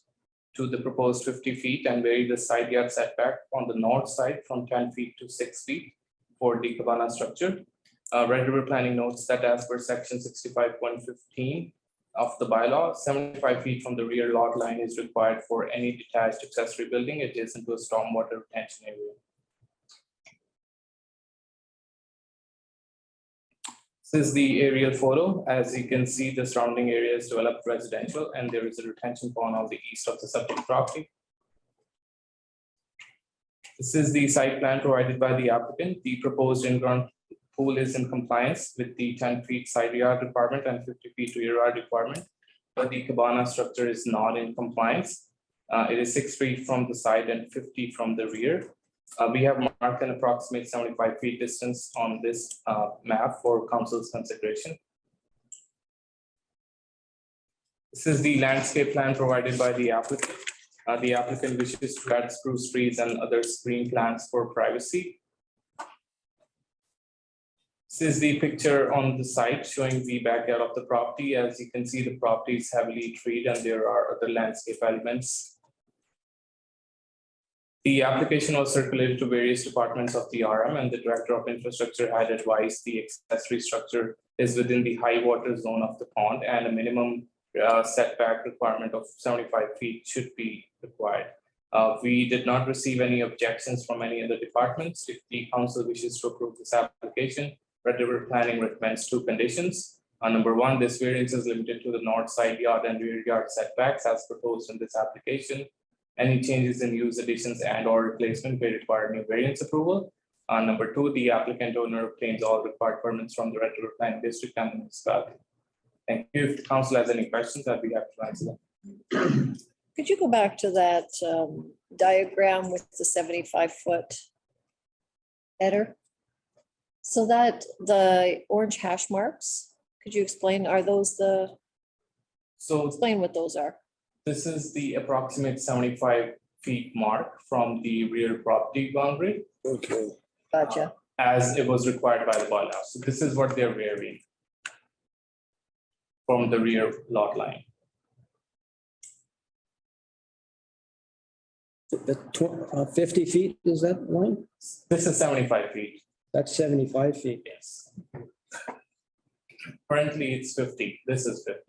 to the proposed 50 feet and vary the side yard setback on the north side from 10 feet to 6 feet for the cabana structure. Red River Planning notes that as per section 65.15 of the bylaw, 75 feet from the rear lot line is required for any detached accessory building adjacent to a stormwater retention area. This is the aerial photo. As you can see, the surrounding area is developed residential and there is a retention pond on the east of the subject property. This is the site plan provided by the applicant. The proposed in-ground pool is in compliance with the 10 feet side yard requirement and 50 feet rear yard requirement, but the cabana structure is not in compliance. It is 6 feet from the side and 50 from the rear. We have marked an approximate 75 feet distance on this map for council's consideration. This is the landscape plan provided by the applicant. The applicant wishes to add spruce trees and other screen plants for privacy. This is the picture on the site showing the backyard of the property. As you can see, the property is heavily treed and there are other landscape elements. The application was circulated to various departments of the RM, and the Director of Infrastructure had advised the accessory structure is within the high water zone of the pond, and a minimum setback requirement of 75 feet should be required. We did not receive any objections from any other departments. If the council wishes to approve this application, Red River Planning recommends 2 conditions. Number 1, this variance is limited to the north side yard and rear yard setbacks as proposed in this application. Any changes in use, additions, and or replacement may require new variance approval. Number 2, the applicant owner obtains all required permits from the Red River Planning District and the municipality. Thank you. If the council has any questions, I'd be happy to answer them. Could you go back to that diagram with the 75-foot header? So that the orange hash marks, could you explain, are those the, So explain what those are? this is the approximate 75 feet mark from the rear property boundary Okay. Gotcha. as it was required by the bylaw. So this is what they're varying from the rear lot line. The 50 feet, is that line? This is 75 feet. That's 75 feet. Yes. Currently, it's 50. This is 50.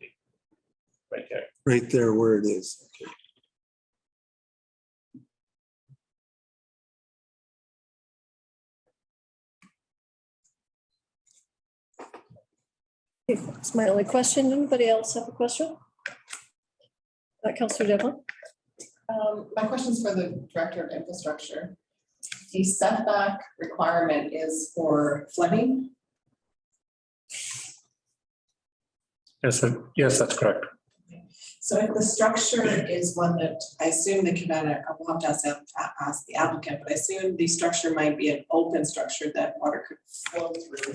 Right here. Right there where it is. Okay. That's my only question. Anybody else have a question? Councillor Devlin? My question's for the Director of Infrastructure. The setback requirement is for flooding. Yes, that's correct. So if the structure is one that, I assume the Cabana, I will have to ask the applicant, but I assume the structure might be an open structure that water could flow through,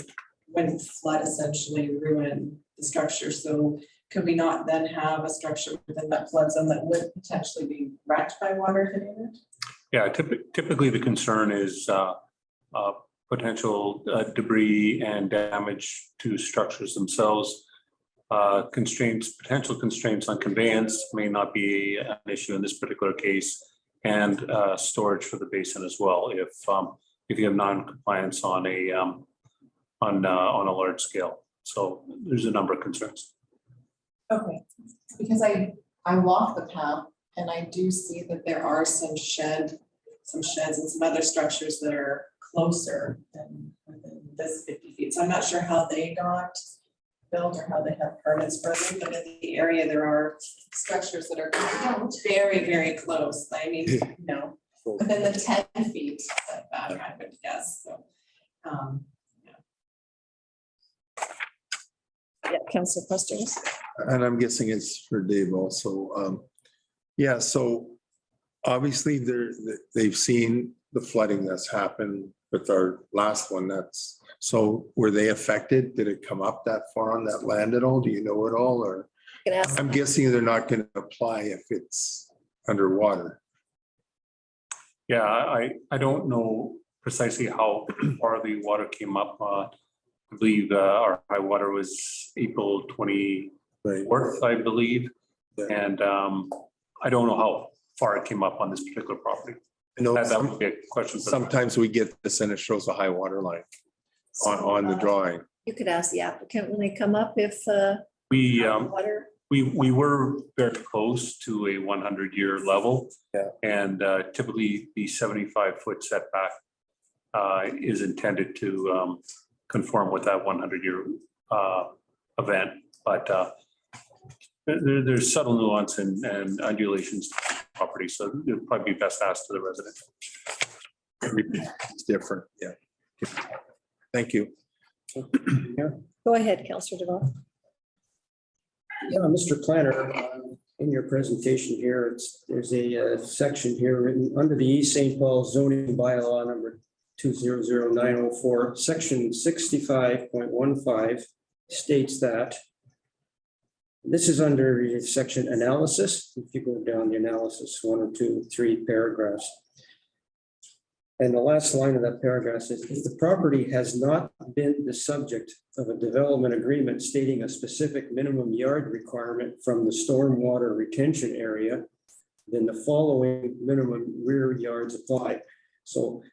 wouldn't flood essentially ruin the structure. So could we not then have a structure within that flood zone that would potentially be wrecked by water hitting it? Yeah, typically the concern is potential debris and damage to structures themselves. Potential constraints on conveyance may not be an issue in this particular case, and storage for the basin as well if you have non-compliance on a large scale. So there's a number of concerns. Okay, because I walk the path and I do see that there are some sheds and some other structures that are closer than within this 50 feet. So I'm not sure how they got built or how they have permits for them, but in the area there are structures that are very, very close. I mean, you know, within the 10 feet setback, I would guess. So, Yeah, Councillor questions? And I'm guessing it's for Dave also. Yeah, so obviously they've seen the flooding that's happened with our last one. So were they affected? Did it come up that far on that land at all? Do you know it all? Or I'm guessing they're not going to apply if it's underwater. Yeah, I don't know precisely how far the water came up. I believe our high water was April 24th, I believe. And I don't know how far it came up on this particular property. No, that would be a question. Sometimes we get this and it shows a high water line on the drawing. You could ask the applicant when they come up if water. We were very close to a 100-year level. Yeah. And typically the 75-foot setback is intended to conform with that 100-year event. But there's subtle nuance and undulations to the property, so it would probably be best asked to the resident. It's different, yeah. Thank you. Go ahead, Councillor Devon. Yeah, Mr. Planner, in your presentation here, there's a section here written under the East St. Paul zoning bylaw number 200904, section 65.15 states that this is under section analysis. If you go down the analysis, 1 or 2, 3 paragraphs. And the last line of that paragraph says, if the property has not been the subject of a development agreement stating a specific minimum yard requirement from the stormwater retention area, then the following minimum rear yards apply. So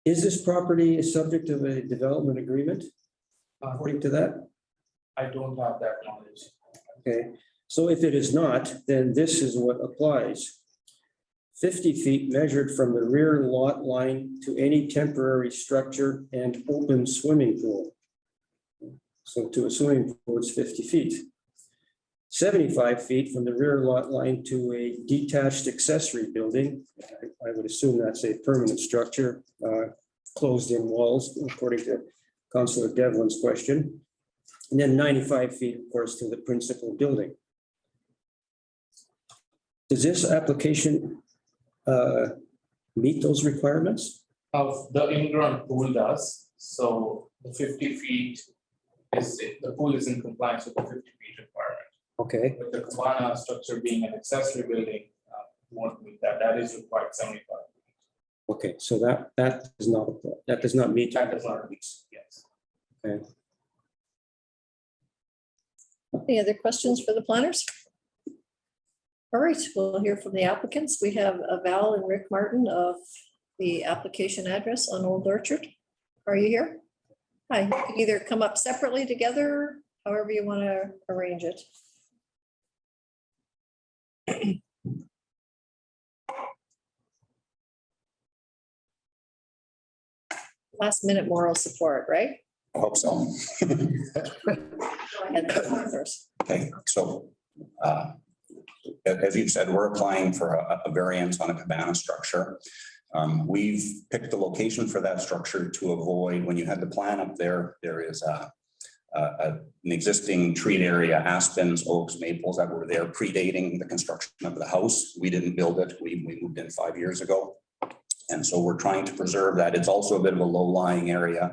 is this property a subject of a development agreement according to that? I don't have that knowledge. Okay, so if it is not, then this is what applies. 50 feet measured from the rear lot line to any temporary structure and open swimming pool. So to a swimming pool, it's 50 feet. 75 feet from the rear lot line to a detached accessory building. I would assume that's a permanent structure, closed-in walls, according to Councilor Devlin's question. And then 95 feet, of course, to the principal building. Does this application meet those requirements? The in-ground pool does, so the 50 feet is, the pool is in compliance with the 50 feet requirement. Okay, But the Cabana structure being an accessory building, won't meet that, that is required 75. okay, so that does not apply. That does not meet. That does not meet, yes. Okay. Any other questions for the planners? All right, we'll hear from the applicants. We have Val and Rick Martin of the application address on Old Orchard. Are you here? Hi, you can either come up separately together, however you want to arrange it. Last minute moral support, right? I hope so. Go ahead, first. Okay, so as you've said, we're applying for a variance on a cabana structure. We've picked the location for that structure to avoid, when you had the plan up there, there is an existing treat area, aspens, oaks, maples that were there predating the construction of the house. We didn't build it. We moved in 5 years ago. And so we're trying to preserve that. It's also a bit of a low-lying area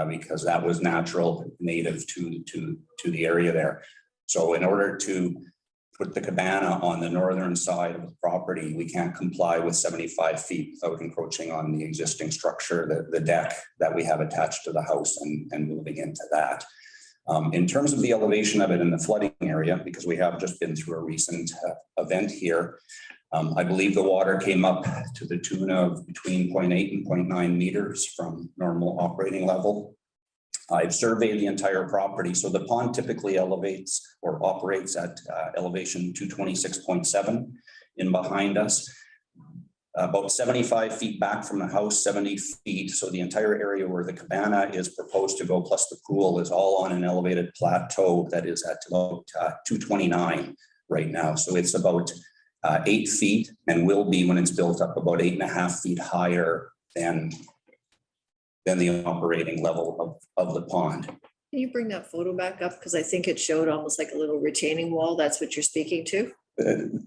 because that was natural, native to the area there. So in order to put the cabana on the northern side of the property, we can't comply with 75 feet without encroaching on the existing structure, the deck that we have attached to the house and moving into that. In terms of the elevation of it in the flooding area, because we have just been through a recent event here, I believe the water came up to the tune of between 0.8 and 0.9 meters from normal operating level. I've surveyed the entire property. So the pond typically elevates or operates at elevation 226.7 in behind us. About 75 feet back from the house, 70 feet. So the entire area where the cabana is proposed to go, plus the pool, is all on an elevated plateau that is at about 229 right now. So it's about 8 feet and will be, when it's built up, about 8.5 feet higher than the operating level of the pond. Can you bring that photo back up? Because I think it showed almost like a little retaining wall. That's what you're speaking to?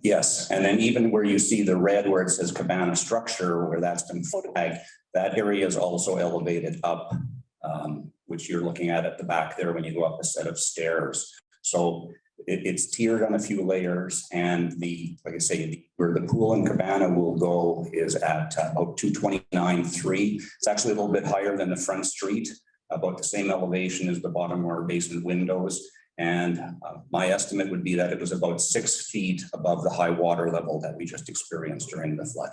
Yes, and then even where you see the red where it says cabana structure, where that's been flagged, that area is also elevated up, which you're looking at the back there when you go up a set of stairs. So it's tiered on a few layers, and like I say, where the pool and cabana will go is at about 229.3. It's actually a little bit higher than the front street, about the same elevation as the bottom or basement windows. And my estimate would be that it was about 6 feet above the high water level that we just experienced during the flood.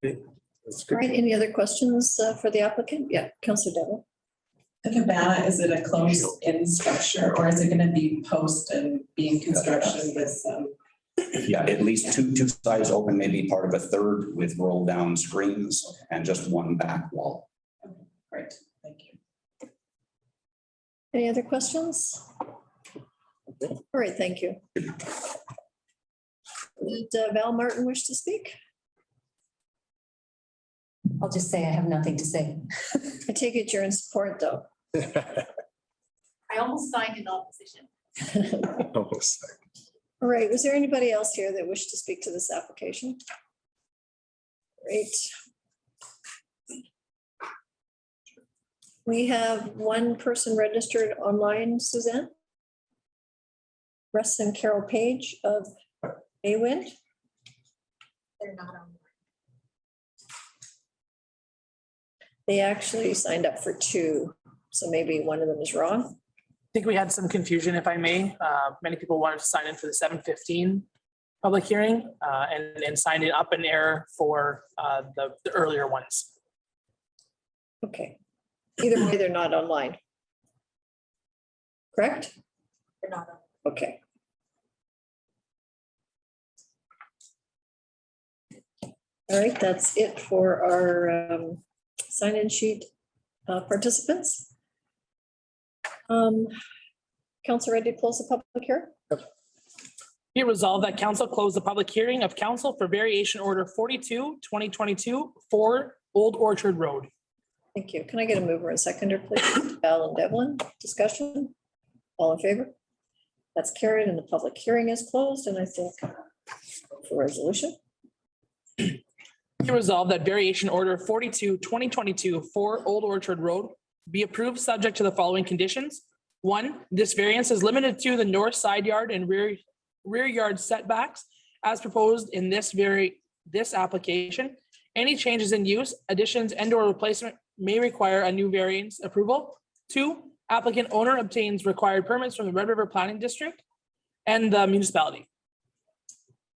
All right, any other questions for the applicant? Yeah, Councilor Devil. The cabana, is it a closed-in structure or is it gonna be post and being construction with some? Yeah, at least two sides open, maybe part of a third with roll down screens and just one back wall. Great, thank you. Any other questions? All right, thank you. Did Val Martin wish to speak? I'll just say I have nothing to say. I take it you're in support, though. I almost signed in opposition. Almost. All right, was there anybody else here that wished to speak to this application? Great. We have one person registered online, Suzanne. Russ and Carol Page of AWIND. They're not on. They actually signed up for 2, so maybe one of them is wrong. think we had some confusion, if I may. Many people wanted to sign in for the 7:15 public hearing and signed it up in error for the earlier ones. Okay. Either way, they're not online. Correct? They're not. Okay. All right, that's it for our sign-in sheet participants. Council ready to close the public hearing? Be it resolved that council close the public hearing of council for variation order 42/2022 for Old Orchard Road. Thank you. Can I get a mover and seconder, please? Val and Devlin, discussion? All in favor? That's carried and the public hearing is closed, and I think for resolution. Be resolved that variation order 42/2022 for Old Orchard Road be approved subject to the following conditions. One, this variance is limited to the north side yard and rear yard setbacks as proposed in this application. Any changes in use, additions and or replacement may require a new variance approval. Two, applicant owner obtains required permits from the Red River Planning District and the municipality.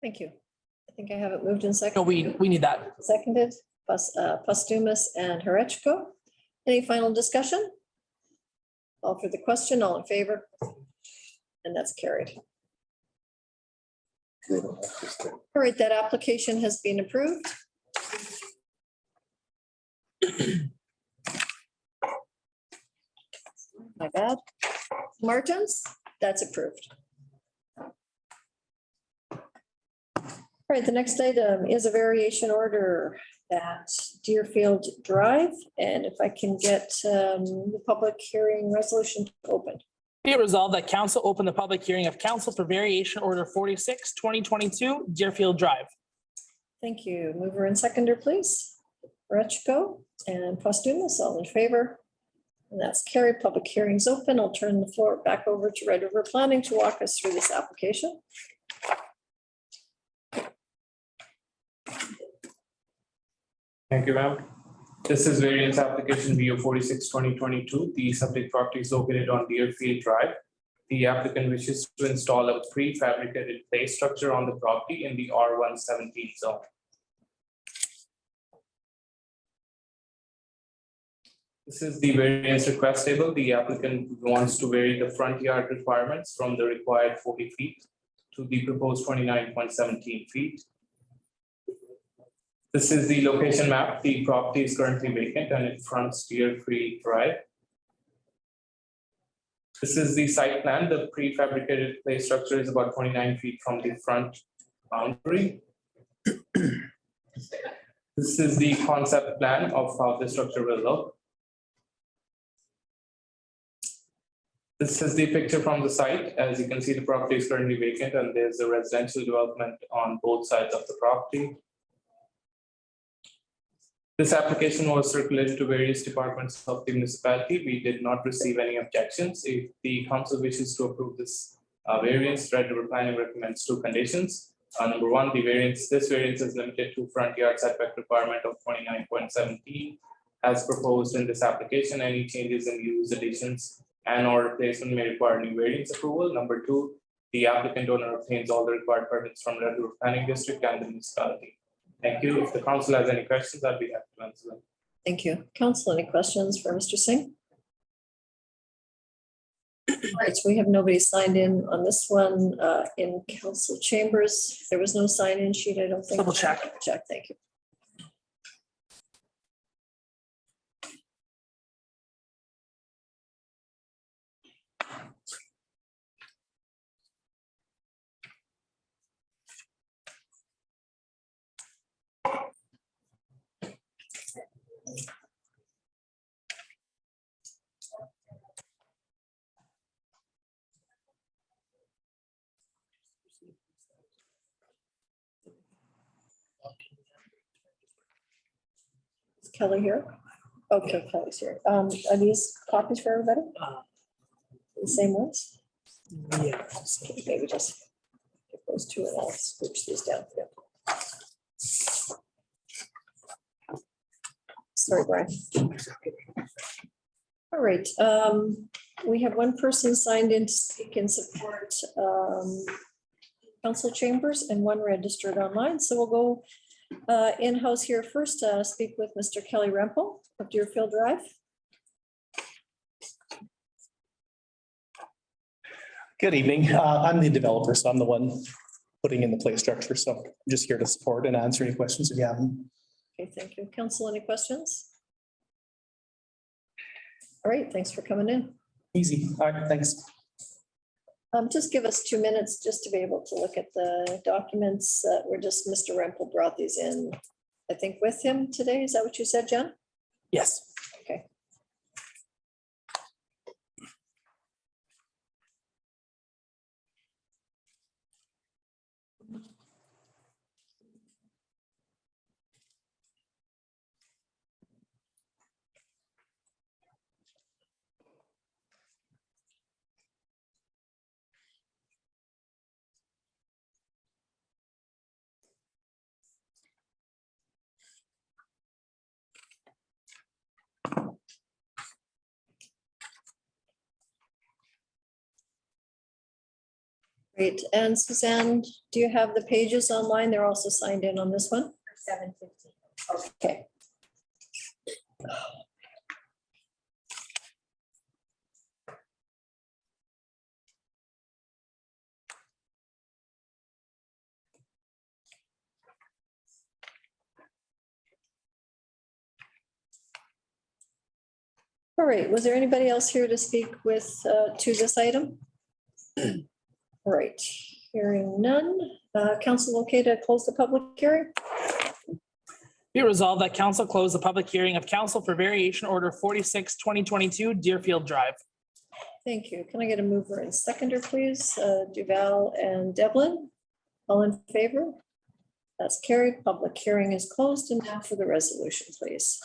Thank you. I think I have it moved in second. No, we need that. Seconded, Postumus and Horechko. Any final discussion? All for the question, all in favor? And that's carried. All right, that application has been approved. My bad. Martins, that's approved. All right, the next item is a variation order at Deerfield Drive. And if I can get the public hearing resolution open. Be it resolved that council open the public hearing of council for variation order 46/2022 Deerfield Drive. Thank you. Mover and seconder, please. Rechko and Postumus, all in favor? And that's carried. Public hearing's open. I'll turn the floor back over to Red River Planning to walk us through this application. Thank you, ma'am. This is variance application VO 46/2022. The subject property is located on Deerfield Drive. The applicant wishes to install a prefabricated play structure on the property in the R117 zone. This is the variance request table. The applicant wants to vary the front yard requirements from the required 40 feet to the proposed 29.17 feet. This is the location map. The property is currently vacant and it fronts Deerfield Drive. This is the site plan. The prefabricated play structure is about 29 feet from the front boundary. This is the concept plan of how the structure will look. This is the picture from the site. As you can see, the property is currently vacant and there's a residential development on both sides of the property. This application was circulated to various departments of the municipality. We did not receive any objections. If the council wishes to approve this variance, Red River Planning recommends two conditions. Number one, this variance is limited to front yard setback requirement of 29.17 as proposed in this application. Any changes in use, additions, and or replacement may require new variance approval. Number two, the applicant owner obtains all the required permits from Red River Planning District and the municipality. Thank you. If the council has any questions, I'd be happy to answer them. Thank you. Council, any questions for Mr. Singh? All right, so we have nobody signed in on this one in council chambers. There was no sign-in sheet, I don't think. Double check. Check, thank you. Is Kelly here? Okay, Kelly's here. Are these copies for everybody? The same ones? Yeah. Okay, maybe just get those two and I'll switch these down. Yeah. Sorry, Brian. All right, We have one person signed in to speak in support, council chambers, and one registered online. So we'll go in-house here first, speak with Mr. Kelly Rempel of Deerfield Drive. Good evening. I'm the developer, so I'm the one putting in the play structure. So I'm just here to support and answer any questions if you have them. Okay, thank you. Council, any questions? All right, thanks for coming in. Easy. All right, thanks. Just give us 2 minutes just to be able to look at the documents. We're just, Mr. Rempel brought these in, I think, with him today. Is that what you said, Jen? Yes. Okay. Great. And Suzanne, do you have the pages online? They're also signed in on this one? 7:15. Okay. All right, was there anybody else here to speak with, to this item? All right, hearing none. Council okay to close the public hearing? Be resolved that council close the public hearing of council for variation order 46/2022 Deerfield Drive. Thank you. Can I get a mover and seconder, please? Duval and Devlin, all in favor? That's carried. Public hearing is closed. And now for the resolution, please.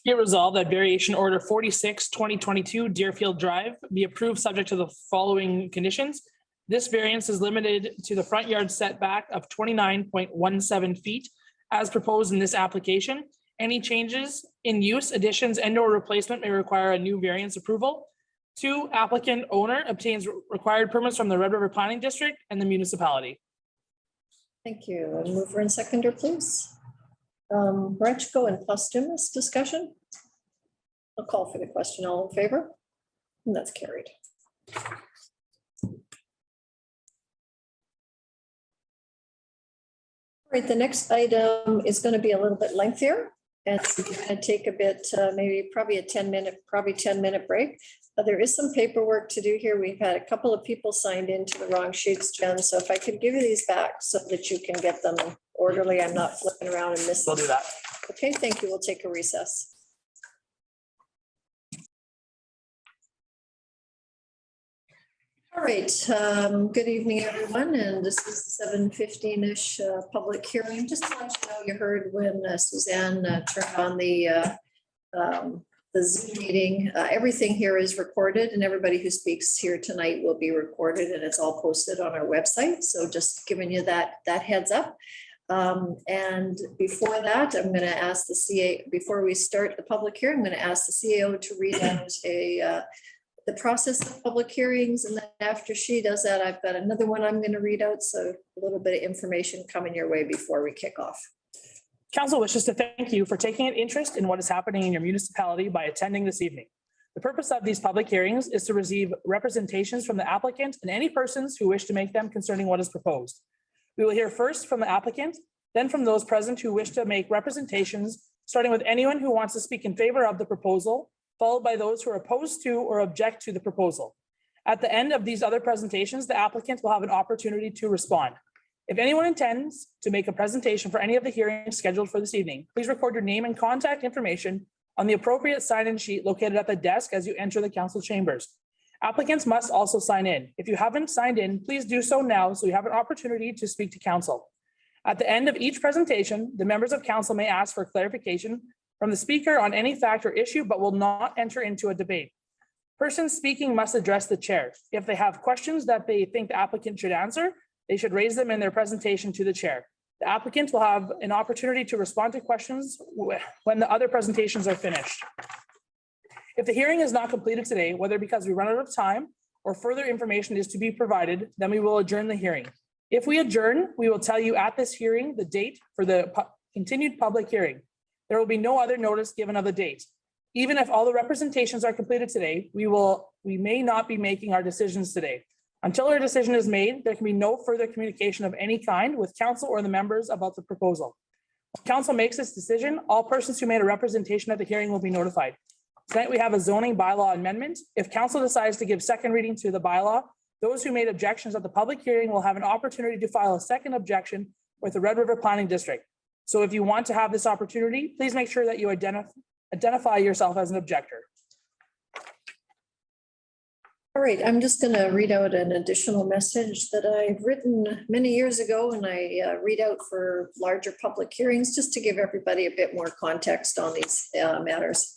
Be it resolved that variation order 46/2022 Deerfield Drive be approved subject to the following conditions. This variance is limited to the front yard setback of 29.17 feet as proposed in this application. Any changes in use, additions, and or replacement may require a new variance approval. 2, applicant owner obtains required permits from the Red River Planning District and the municipality. Thank you. And mover and seconder, please. Rechko and posthumous discussion. I'll call for the question. All in favor? And that's carried. All right, the next item is going to be a little bit lengthier and it's going to take a bit, maybe probably a 10-minute break. There is some paperwork to do here. We've had a couple of people signed into the wrong sheets, Jen. So if I could give you these back so that you can get them orderly, I'm not flipping around and missing. We'll do that. Okay, thank you. We'll take a recess. All right, good evening, everyone, and this is 7:15-ish public hearing. Just to let you know, you heard when Suzanne turned on the Zoom meeting. Everything here is recorded, and everybody who speaks here tonight will be recorded, and it's all posted on our website. So just giving you that heads up. And before that, I'm going to ask the CA, before we start the public hearing, I'm going to ask the CAO to read out the process of public hearings. And then after she does that, I've got another one I'm going to read out. So a little bit of information coming your way before we kick off. Council wishes to thank you for taking an interest in what is happening in your municipality by attending this evening. The purpose of these public hearings is to receive representations from the applicant and any persons who wish to make them concerning what is proposed. We will hear first from the applicant, then from those present who wish to make representations, starting with anyone who wants to speak in favor of the proposal, followed by those who are opposed to or object to the proposal. At the end of these other presentations, the applicant will have an opportunity to respond. If anyone intends to make a presentation for any of the hearings scheduled for this evening, please record your name and contact information on the appropriate sign-in sheet located at the desk as you enter the council chambers. Applicants must also sign in. If you haven't signed in, please do so now so you have an opportunity to speak to council. At the end of each presentation, the members of council may ask for clarification from the speaker on any fact or issue, but will not enter into a debate. Persons speaking must address the chair. If they have questions that they think the applicant should answer, they should raise them in their presentation to the chair. The applicant will have an opportunity to respond to questions when the other presentations are finished. If the hearing is not completed today, whether because we run out of time or further information is to be provided, then we will adjourn the hearing. If we adjourn, we will tell you at this hearing the date for the continued public hearing. There will be no other notice given of the date. Even if all the representations are completed today, we may not be making our decisions today. Until our decision is made, there can be no further communication of any kind with council or the members about the proposal. When council makes this decision, all persons who made a representation at the hearing will be notified. Tonight, we have a zoning bylaw amendment. If council decides to give second reading to the bylaw, those who made objections at the public hearing will have an opportunity to file a second objection with the Red River Planning District. So if you want to have this opportunity, please make sure that you identify yourself as an objector. All right, I'm just going to read out an additional message that I've written many years ago, and I read out for larger public hearings just to give everybody a bit more context on these matters.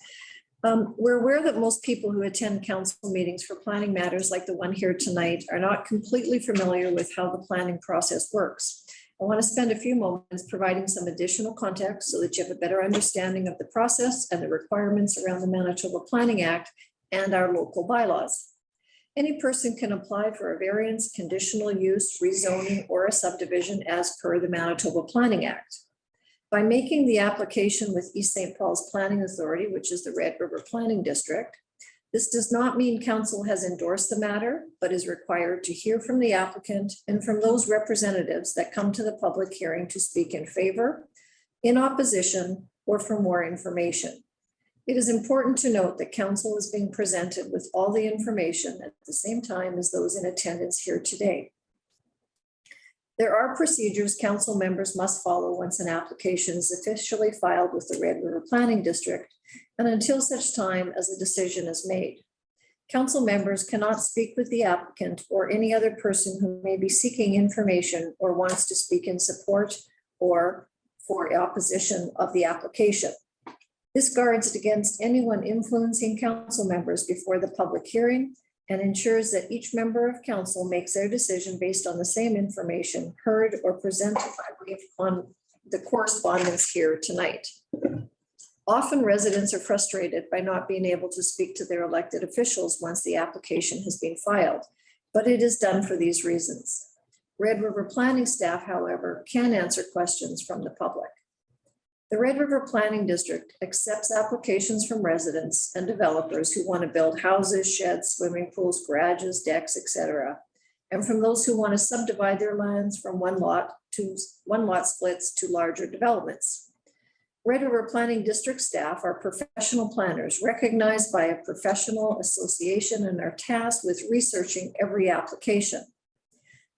We're aware that most people who attend council meetings for planning matters like the one here tonight are not completely familiar with how the planning process works. I want to spend a few moments providing some additional context so that you have a better understanding of the process and the requirements around the Manitoba Planning Act and our local bylaws. Any person can apply for a variance, conditional use, rezoning, or a subdivision as per the Manitoba Planning Act. By making the application with East St. Paul's Planning Authority, which is the Red River Planning District, this does not mean council has endorsed the matter, but is required to hear from the applicant and from those representatives that come to the public hearing to speak in favor, in opposition, or for more information. It is important to note that council is being presented with all the information at the same time as those in attendance here today. There are procedures council members must follow once an application is officially filed with the Red River Planning District and until such time as a decision is made. Council members cannot speak with the applicant or any other person who may be seeking information or wants to speak in support or for opposition of the application. This guards against anyone influencing council members before the public hearing and ensures that each member of council makes their decision based on the same information heard or presented by way of the correspondence here tonight. Often residents are frustrated by not being able to speak to their elected officials once the application has been filed, but it is done for these reasons. Red River planning staff, however, can answer questions from the public. The Red River Planning District accepts applications from residents and developers who want to build houses, sheds, swimming pools, garages, decks, etc., and from those who want to subdivide their lands from one lot splits to larger developments. Red River Planning District staff are professional planners recognized by a professional association and are tasked with researching every application.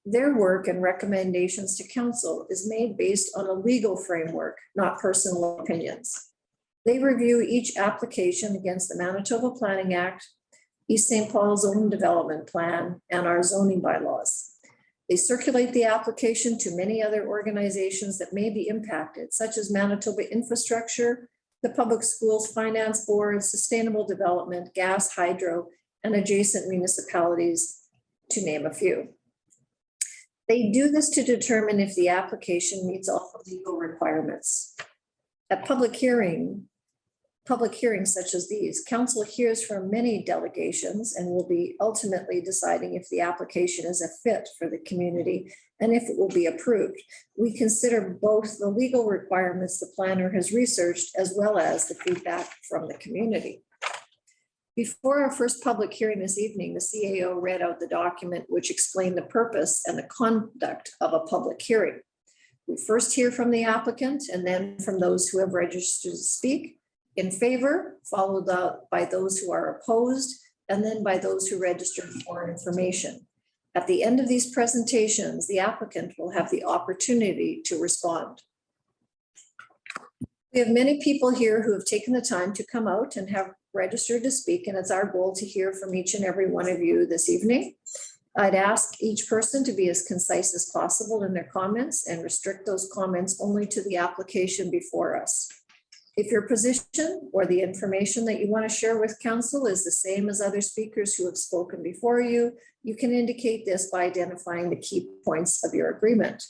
Their work and recommendations to council is made based on a legal framework, not personal opinions. They review each application against the Manitoba Planning Act, East St. Paul Zone Development Plan, and our zoning bylaws. They circulate the application to many other organizations that may be impacted, such as Manitoba Infrastructure, the Public Schools Finance Board, Sustainable Development, Gas, Hydro, and adjacent municipalities, to name a few. They do this to determine if the application meets all the legal requirements. At public hearings such as these, council hears from many delegations and will be ultimately deciding if the application is a fit for the community and if it will be approved. We consider both the legal requirements the planner has researched as well as the feedback from the community. Before our first public hearing this evening, the CAO read out the document which explained the purpose and the conduct of a public hearing. We first hear from the applicant and then from those who have registered to speak in favor, followed up by those who are opposed, and then by those who registered for information. At the end of these presentations, the applicant will have the opportunity to respond. We have many people here who have taken the time to come out and have registered to speak, and it's our goal to hear from each and every one of you this evening. I'd ask each person to be as concise as possible in their comments and restrict those comments only to the application before us. If your position or the information that you want to share with council is the same as other speakers who have spoken before you, you can indicate this by identifying the key points of your agreement.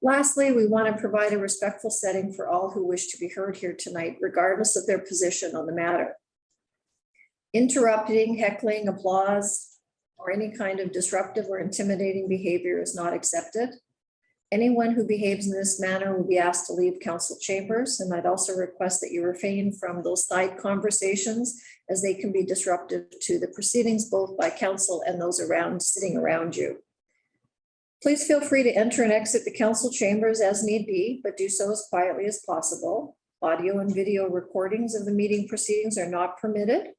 Lastly, we want to provide a respectful setting for all who wish to be heard here tonight, regardless of their position on the matter. Interrupting, heckling, applause, or any kind of disruptive or intimidating behavior is not accepted. Anyone who behaves in this manner will be asked to leave council chambers, and I'd also request that you refrain from those side conversations as they can be disruptive to the proceedings, both by council and those sitting around you. Please feel free to enter and exit the council chambers as need be, but do so as quietly as possible. Audio and video recordings of the meeting proceedings are not permitted.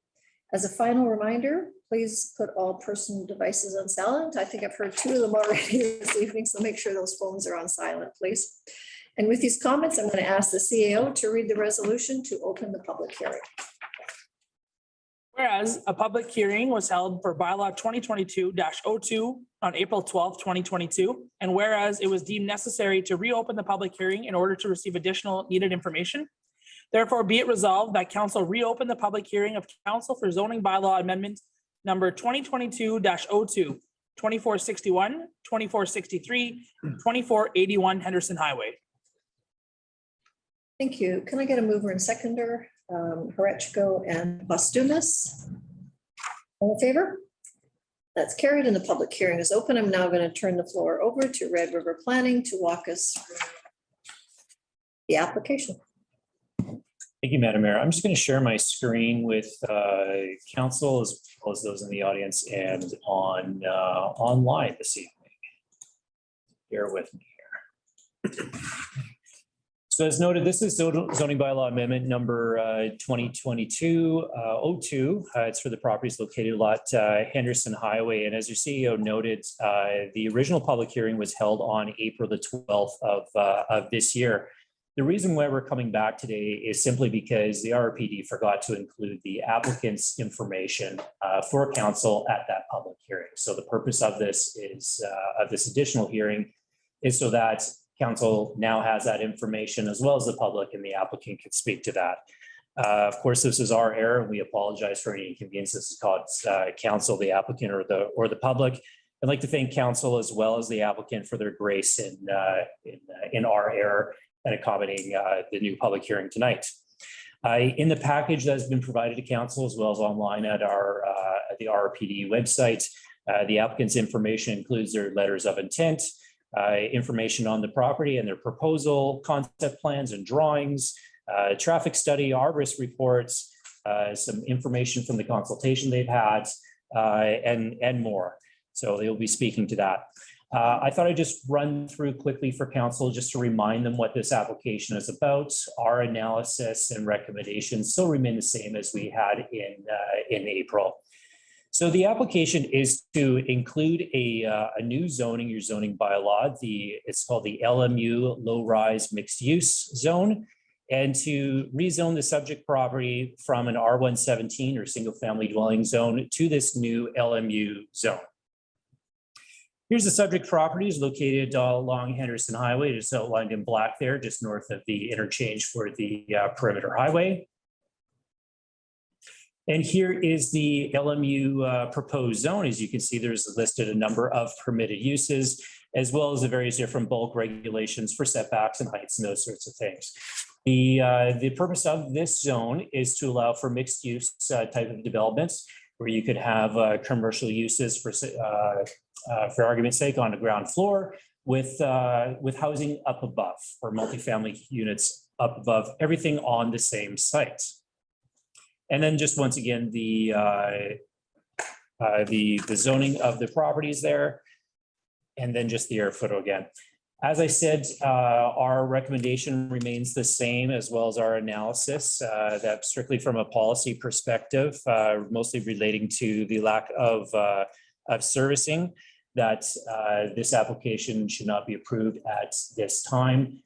As a final reminder, please put all personal devices on silent. I think I've heard 2 of them already this evening, so make sure those phones are on silent, please. And with these comments, I'm going to ask the CAO to read the resolution to open the public hearing. Whereas a public hearing was held for bylaw 2022-02 on April 12th, 2022, and whereas it was deemed necessary to reopen the public hearing in order to receive additional needed information, therefore be it resolved that council reopen the public hearing of council for zoning bylaw amendment number 2022-02, 2461, 2463, 2481 Henderson Highway. Thank you. Can I get a mover and seconder? Horechko and Postumus. All in favor? That's carried and the public hearing is open. I'm now going to turn the floor over to Red River Planning to walk us through the application. Thank you, Madam Mayor. I'm just going to share my screen with council as well as those in the audience and on online this evening. Bear with me here. So as noted, this is zoning bylaw amendment number 2022-02. It's for the properties located at Henderson Highway. And as your CEO noted, the original public hearing was held on April the 12th of this year. The reason why we're coming back today is simply because the RRPD forgot to include the applicant's information for council at that public hearing. So the purpose of this is of this additional hearing is so that council now has that information as well as the public, and the applicant can speak to that. Of course, this is our error, and we apologize for any inconvenience this has caused council, the applicant, or the public. I'd like to thank council as well as the applicant for their grace in our error and accommodating the new public hearing tonight. In the package that has been provided to council as well as online at the RRPD website, the applicant's information includes their letters of intent, information on the property and their proposal, concept plans and drawings, traffic study, arborist reports, some information from the consultation they've had, and more. So they'll be speaking to that. I thought I'd just run through quickly for council just to remind them what this application is about. Our analysis and recommendations still remain the same as we had in April. So the application is to include a new zoning, your zoning bylaw. It's called the LMU low-rise mixed-use zone, and to rezone the subject property from an R117 or single-family dwelling zone to this new LMU zone. Here's the subject properties located along Henderson Highway, just outlined in black there, just north of the interchange for the perimeter highway. And here is the LMU proposed zone. As you can see, there's listed a number of permitted uses, as well as the various different bulk regulations for setbacks and heights and those sorts of things. The purpose of this zone is to allow for mixed use type of developments, where you could have commercial uses for argument's sake on the ground floor with housing up above, or multifamily units up above, everything on the same site. And then just once again, the zoning of the properties there, and then just the air photo again. As I said, our recommendation remains the same, as well as our analysis, that strictly from a policy perspective, mostly relating to the lack of servicing, that this application should not be approved at this time.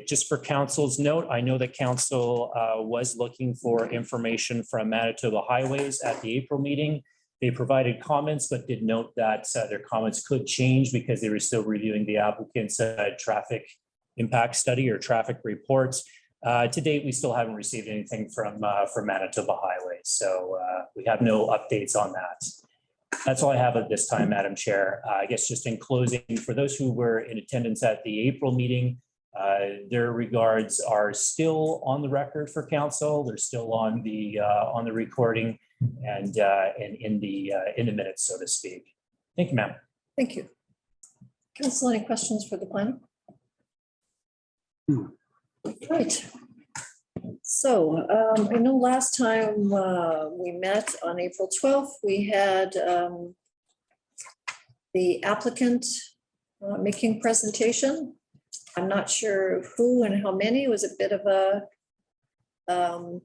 Just for council's note, I know that council was looking for information from Manitoba Highways at the April meeting. They provided comments, but did note that their comments could change because they were still reviewing the applicant's traffic impact study or traffic reports. To date, we still haven't received anything from Manitoba Highways, so we have no updates on that. That's all I have at this time, Madam Chair. I guess just in closing, for those who were in attendance at the April meeting, their regards are still on the record for council. They're still on the recording. and in the minutes, so to speak. Thank you, ma'am. Thank you. Council, any questions for the plan? Right. So I know last time we met on April 12th, we had the applicant making presentation. I'm not sure who and how many. It was a bit of a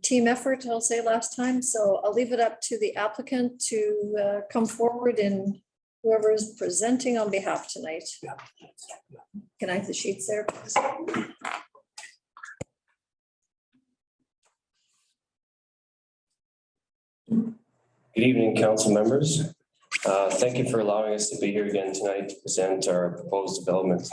team effort, I'll say, last time. So I'll leave it up to the applicant to come forward and whoever is presenting on behalf tonight. Can I have the sheets there, please? Good evening, council members. Thank you for allowing us to be here again tonight to present our proposed development.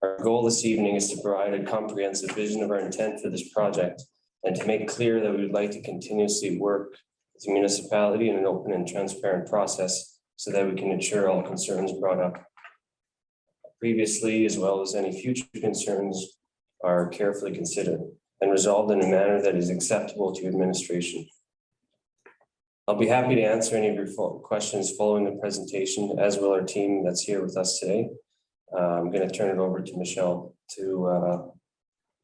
Our goal this evening is to provide a comprehensive vision of our intent for this project and to make clear that we would like to continuously work with the municipality in an open and transparent process so that we can ensure all concerns brought up previously, as well as any future concerns, are carefully considered and resolved in a manner that is acceptable to administration. I'll be happy to answer any of your questions following the presentation, as will our team that's here with us today. I'm going to turn it over to Michelle,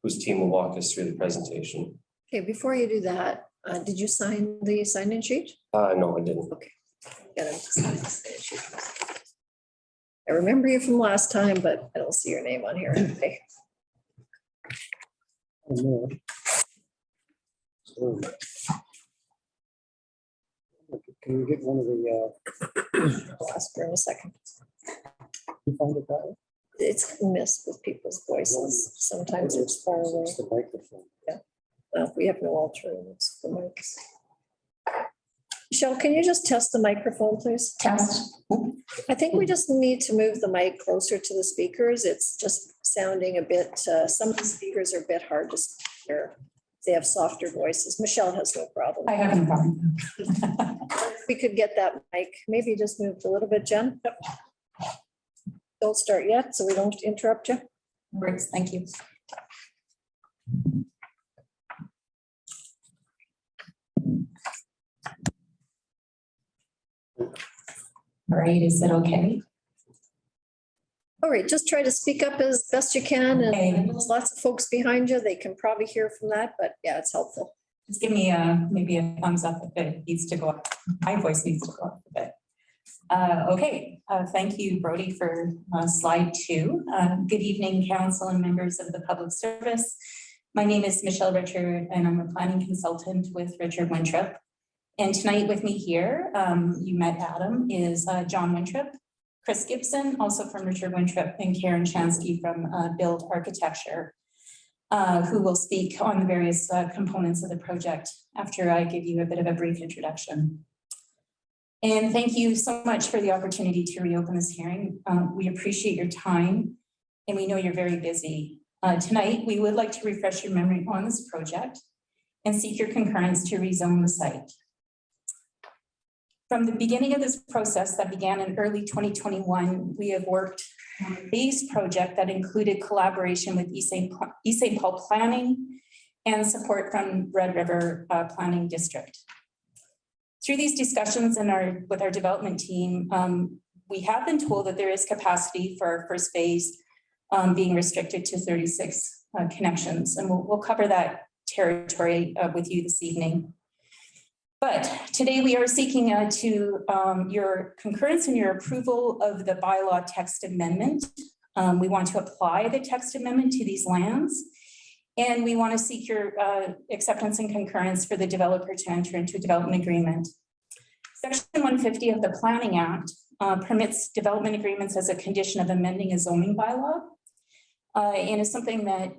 whose team will walk us through the presentation. Okay, before you do that, did you sign the sign-in sheet? No, I didn't. Okay. Get him to sign the sign-in sheet. I remember you from last time, but I don't see your name on here. Okay. Can you get one of the? I'll ask her in a second. You find it that way? It's missed with people's voices. Sometimes it's far away. It's the microphone. Yeah. We have no alternatives for mics. Michelle, can you just test the microphone, please? Test. I think we just need to move the mic closer to the speakers. It's just sounding a bit, some of the speakers are a bit hard to hear. They have softer voices. Michelle has no problem. I have no problem. If we could get that mic, maybe just move a little bit, Jen. Don't start yet, so we don't interrupt you. Works, thank you. All right, is it okay? All right, just try to speak up as best you can, and there's lots of folks behind you. They can probably hear from that, but yeah, it's helpful. Just give me maybe a thumbs up if it needs to go up. My voice needs to go up a bit. Okay, thank you, Brody, for slide 2. Good evening, council and members of the public service. My name is Michelle Richard, and I'm a planning consultant with Richard Winthrop. And tonight with me here, you met Adam, is John Winthrop, Chris Gibson, also from Richard Winthrop, and Karen Chansky from Build Architecture, who will speak on the various components of the project after I give you a bit of a brief introduction. And thank you so much for the opportunity to reopen this hearing. We appreciate your time, and we know you're very busy. Tonight, we would like to refresh your memory on this project and seek your concurrence to rezone the site. From the beginning of this process that began in early 2021, we have worked on a phased project that included collaboration with East St. Paul Planning and support from Red River Planning District. Through these discussions and with our development team, we have been told that there is capacity for our first phase being restricted to 36 connections, and we'll cover that territory with you this evening. But today we are seeking your concurrence and your approval of the bylaw text amendment. We want to apply the text amendment to these lands, and we want to seek your acceptance and concurrence for the developer to enter into a development agreement. Section 150 of the Planning Act permits development agreements as a condition of amending a zoning bylaw, and is something that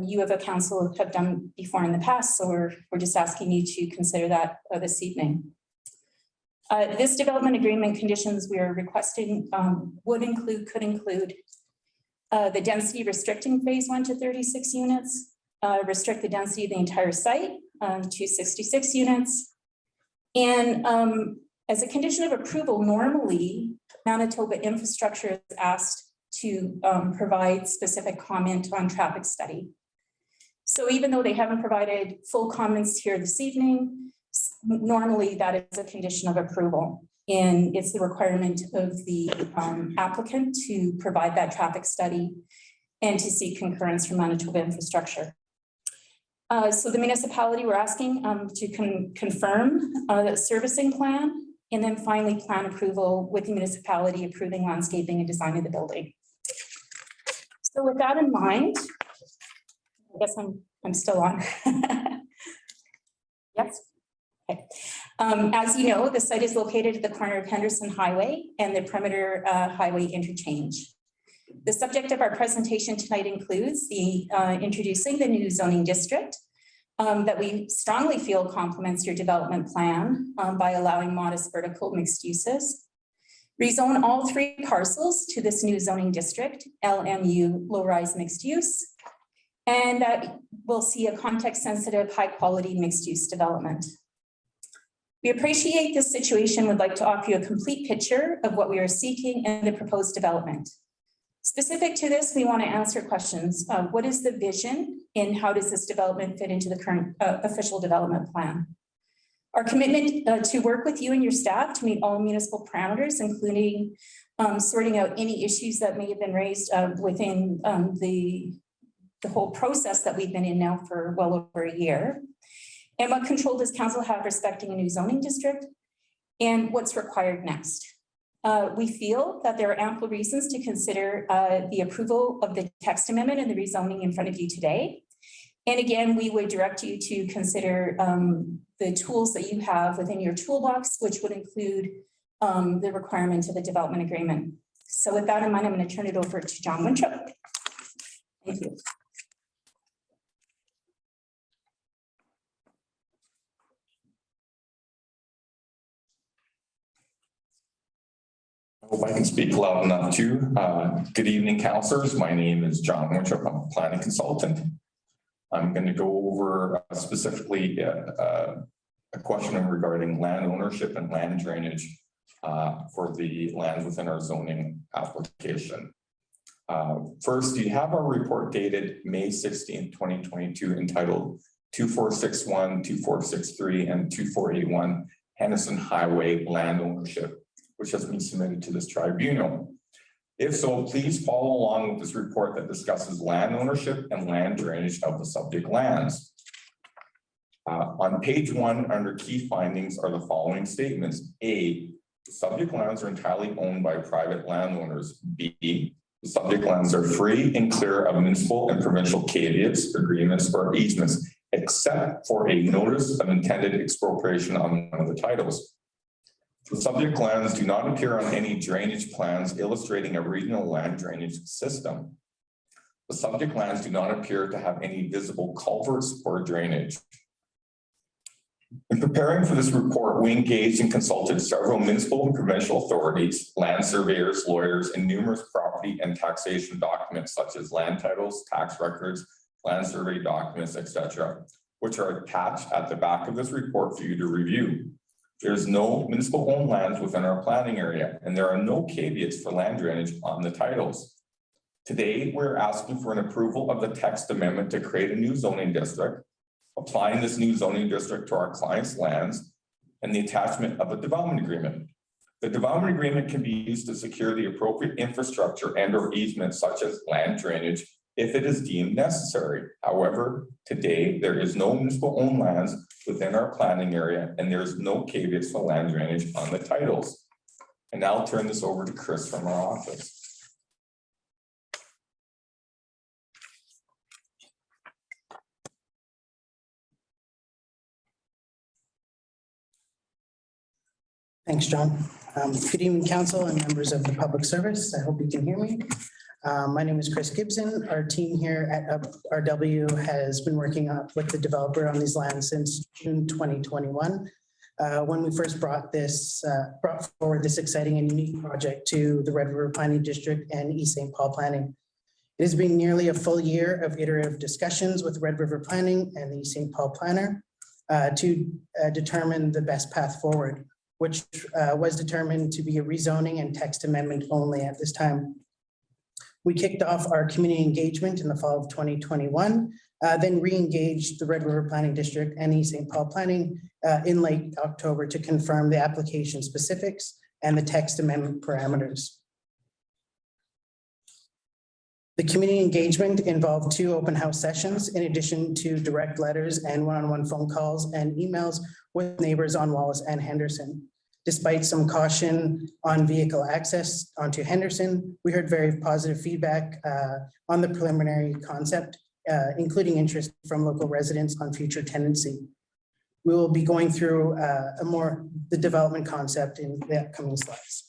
you as a council have done before in the past, so we're just asking you to consider that this evening. This development agreement conditions we are requesting could include the density restricting phase 1 to 36 units, restrict the density of the entire site to 66 units. And as a condition of approval, normally Manitoba Infrastructure is asked to provide specific comment on traffic study. So even though they haven't provided full comments here this evening, Normally, that is a condition of approval, and it's the requirement of the applicant to provide that traffic study and to seek concurrence from Manitoba Infrastructure. So the municipality, we're asking to confirm the servicing plan, and then finally plan approval with the municipality approving landscaping and design of the building. So with that in mind, I guess I'm still on. Yes. Okay. As you know, the site is located at the corner of Henderson Highway and the perimeter highway interchange. The subject of our presentation tonight includes the introducing the new zoning district that we strongly feel complements your development plan by allowing modest vertical mixed uses. Rezone all 3 parcels to this new zoning district, LMU, low-rise mixed use, and that will see a context-sensitive, high-quality mixed-use development. We appreciate this situation, would like to offer you a complete picture of what we are seeking in the proposed development. Specific to this, we want to answer questions. What is the vision and how does this development fit into the current official development plan? Our commitment to work with you and your staff to meet all municipal parameters, including sorting out any issues that may have been raised within the whole process that we've been in now for well over a year. And what control does council have respecting a new zoning district and what's required next? We feel that there are ample reasons to consider the approval of the text amendment and the rezoning in front of you today. And again, we would direct you to consider the tools that you have within your toolbox, which would include the requirement of a development agreement. So with that in mind, I'm going to turn it over to John Winthrop. Thank you. I hope I can speak loud enough too. Good evening, councilors. My name is John Winthrop. I'm a planning consultant. I'm going to go over specifically a question regarding land ownership and land drainage for the lands within our zoning application. First, you have our report dated May 16th, 2022, entitled 2461, 2463, and 2481 Henderson Highway Land Ownership, which has been submitted to this tribunal. If so, please follow along with this report that discusses land ownership and land drainage of the subject lands. On page 1, under key findings are the following statements. A, the subject lands are entirely owned by private landowners. B, the subject lands are free and clear of municipal and provincial caveats, agreements, or easements, except for a notice of intended expropriation on one of the titles. The subject lands do not appear on any drainage plans illustrating a regional land drainage system. The subject lands do not appear to have any visible culverts or drainage. In preparing for this report, we engaged and consulted several municipal and provincial authorities, land surveyors, lawyers, and numerous property and taxation documents such as land titles, tax records, land survey documents, etc., which are attached at the back of this report for you to review. There's no municipal owned lands within our planning area, and there are no caveats for land drainage on the titles. Today, we're asking for an approval of the text amendment to create a new zoning district, applying this new zoning district to our clients' lands, and the attachment of a development agreement. The development agreement can be used to secure the appropriate infrastructure and or easements such as land drainage if it is deemed necessary. However, today, there is no municipal owned lands within our planning area, and there's no caveats for land drainage on the titles. And now I'll turn this over to Chris from our office. Thanks, John. Good evening, council and members of the public service. I hope you can hear me. My name is Chris Gibson. Our team here at RW has been working with the developer on these lands since June 2021. When we first brought forward this exciting and unique project to the Red River Planning District and East St. Paul Planning. It has been nearly a full year of iterative discussions with Red River Planning and the East St. Paul Planner to determine the best path forward, which was determined to be a rezoning and text amendment only at this time. We kicked off our community engagement in the fall of 2021 then re-engaged the Red River Planning District and East St. Paul Planning in late October to confirm the application specifics and the text amendment parameters. The community engagement involved 2 open house sessions in addition to direct letters and one-on-one phone calls and emails with neighbors on Wallace and Henderson. Despite some caution on vehicle access onto Henderson, we heard very positive feedback on the preliminary concept, including interest from local residents on future tenancy. We will be going through the development concept in the upcoming slides.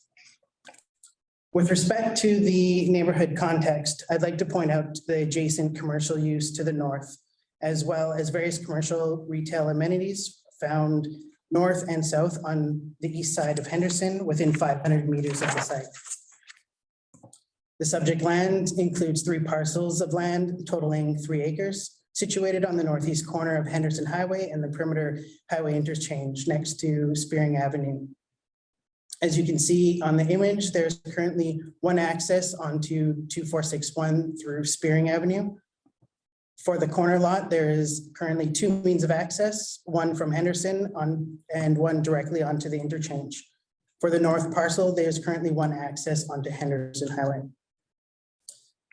With respect to the neighborhood context, I'd like to point out the adjacent commercial use to the north, as well as various commercial retail amenities found north and south on the east side of Henderson within 500 meters of the site. The subject land includes 3 parcels of land totaling 3 acres, situated on the northeast corner of Henderson Highway and the perimeter highway interchange next to Spearing Avenue. As you can see on the image, there's currently 1 access onto 2461 through Spearing Avenue. For the corner lot, there is currently 2 means of access, 1 from Henderson and 1 directly onto the interchange. For the north parcel, there's currently 1 access onto Henderson Highway.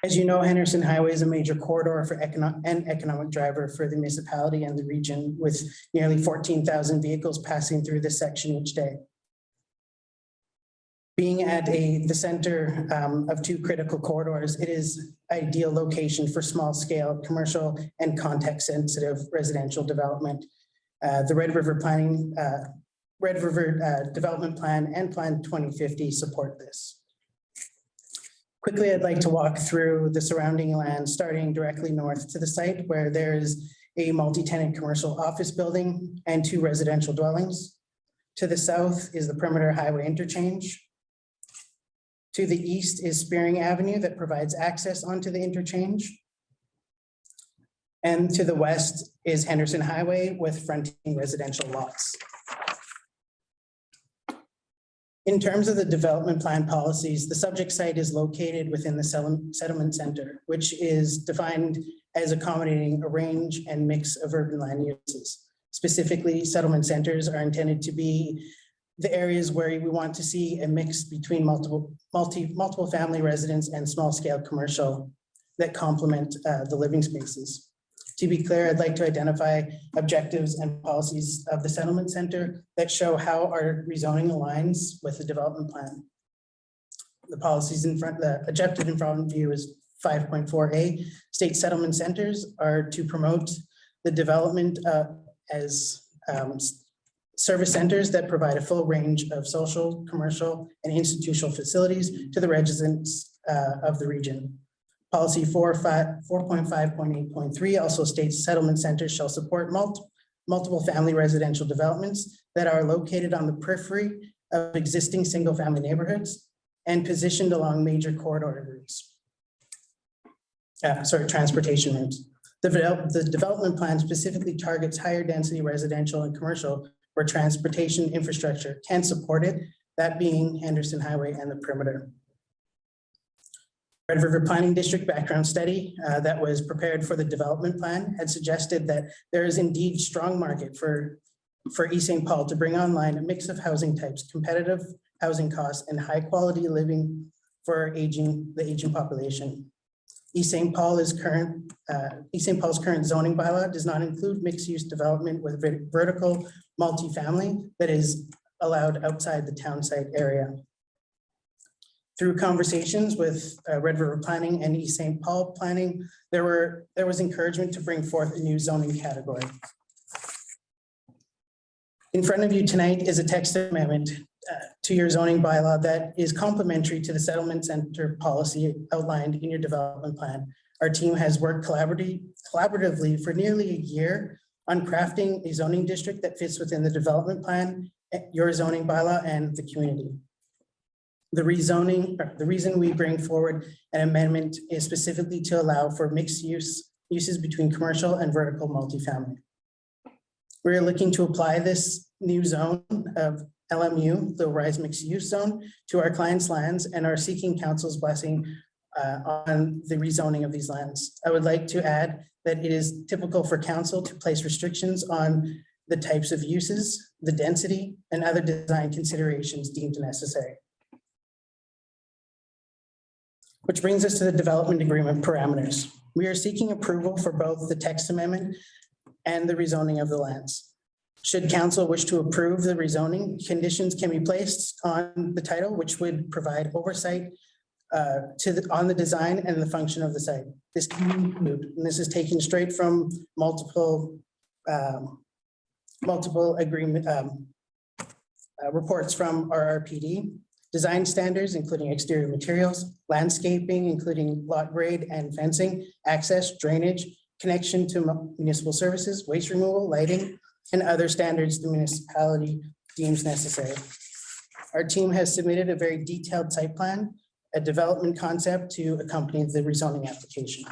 As you know, Henderson Highway is a major corridor for economic driver for the municipality and the region, with nearly 14,000 vehicles passing through this section each day. Being at the center of 2 critical corridors, it is ideal location for small scale commercial and context sensitive residential development. The Red River Development Plan and Plan 2050 support this. Quickly, I'd like to walk through the surrounding land, starting directly north to the site where there's a multi-tenant commercial office building and 2 residential dwellings. To the south is the perimeter highway interchange. To the east is Spearing Avenue that provides access onto the interchange. And to the west is Henderson Highway with fronting residential lots. In terms of the development plan policies, the subject site is located within the settlement center, which is defined as accommodating a range and mix of urban land uses. Specifically, settlement centers are intended to be the areas where we want to see a mix between multiple family residents and small scale commercial that complement the living spaces. To be clear, I'd like to identify objectives and policies of the settlement center that show how our rezoning aligns with the development plan. The policies the objective in front of you is 5.4A. State settlement centers are to promote the development as service centers that provide a full range of social, commercial, and institutional facilities to the residents of the region. Policy 4.5.8.3 also states settlement centers shall support multiple family residential developments that are located on the periphery of existing single-family neighborhoods and positioned along major corridor routes. Transportation routes. The development plan specifically targets higher density residential and commercial where transportation infrastructure can support it, that being Henderson Highway and the perimeter. Red River Planning District background study that was prepared for the development plan had suggested that there is indeed strong market for East St. Paul to bring online a mix of housing types, competitive housing costs, and high quality living for the aging population. East St. Paul's current zoning bylaw does not include mixed-use development with vertical multifamily that is allowed outside the town site area. Through conversations with Red River Planning and East St. Paul Planning, there was encouragement to bring forth a new zoning category. In front of you tonight is a text amendment to your zoning bylaw that is complementary to the settlement center policy outlined in your development plan. Our team has worked collaboratively for nearly a year on crafting a zoning district that fits within the development plan, your zoning bylaw, and the community. The reason we bring forward an amendment is specifically to allow for mixed uses between commercial and vertical multifamily. We're looking to apply this new zone of LMU, the Rise Mixed Use Zone, to our clients' lands and are seeking council's blessing on the rezoning of these lands. I would like to add that it is typical for council to place restrictions on the types of uses, the density, and other design considerations deemed necessary. Which brings us to the development agreement parameters. We are seeking approval for both the text amendment and the rezoning of the lands. Should council wish to approve the rezoning, conditions can be placed on the title, which would provide oversight on the design and the function of the site. This can include, and this is taken straight from multiple agreement reports from RRPD, design standards, including exterior materials, landscaping, including lot grade and fencing, access, drainage, connection to municipal services, waste removal, lighting, and other standards the municipality deems necessary. Our team has submitted a very detailed site plan, a development concept to accompany the rezoning application.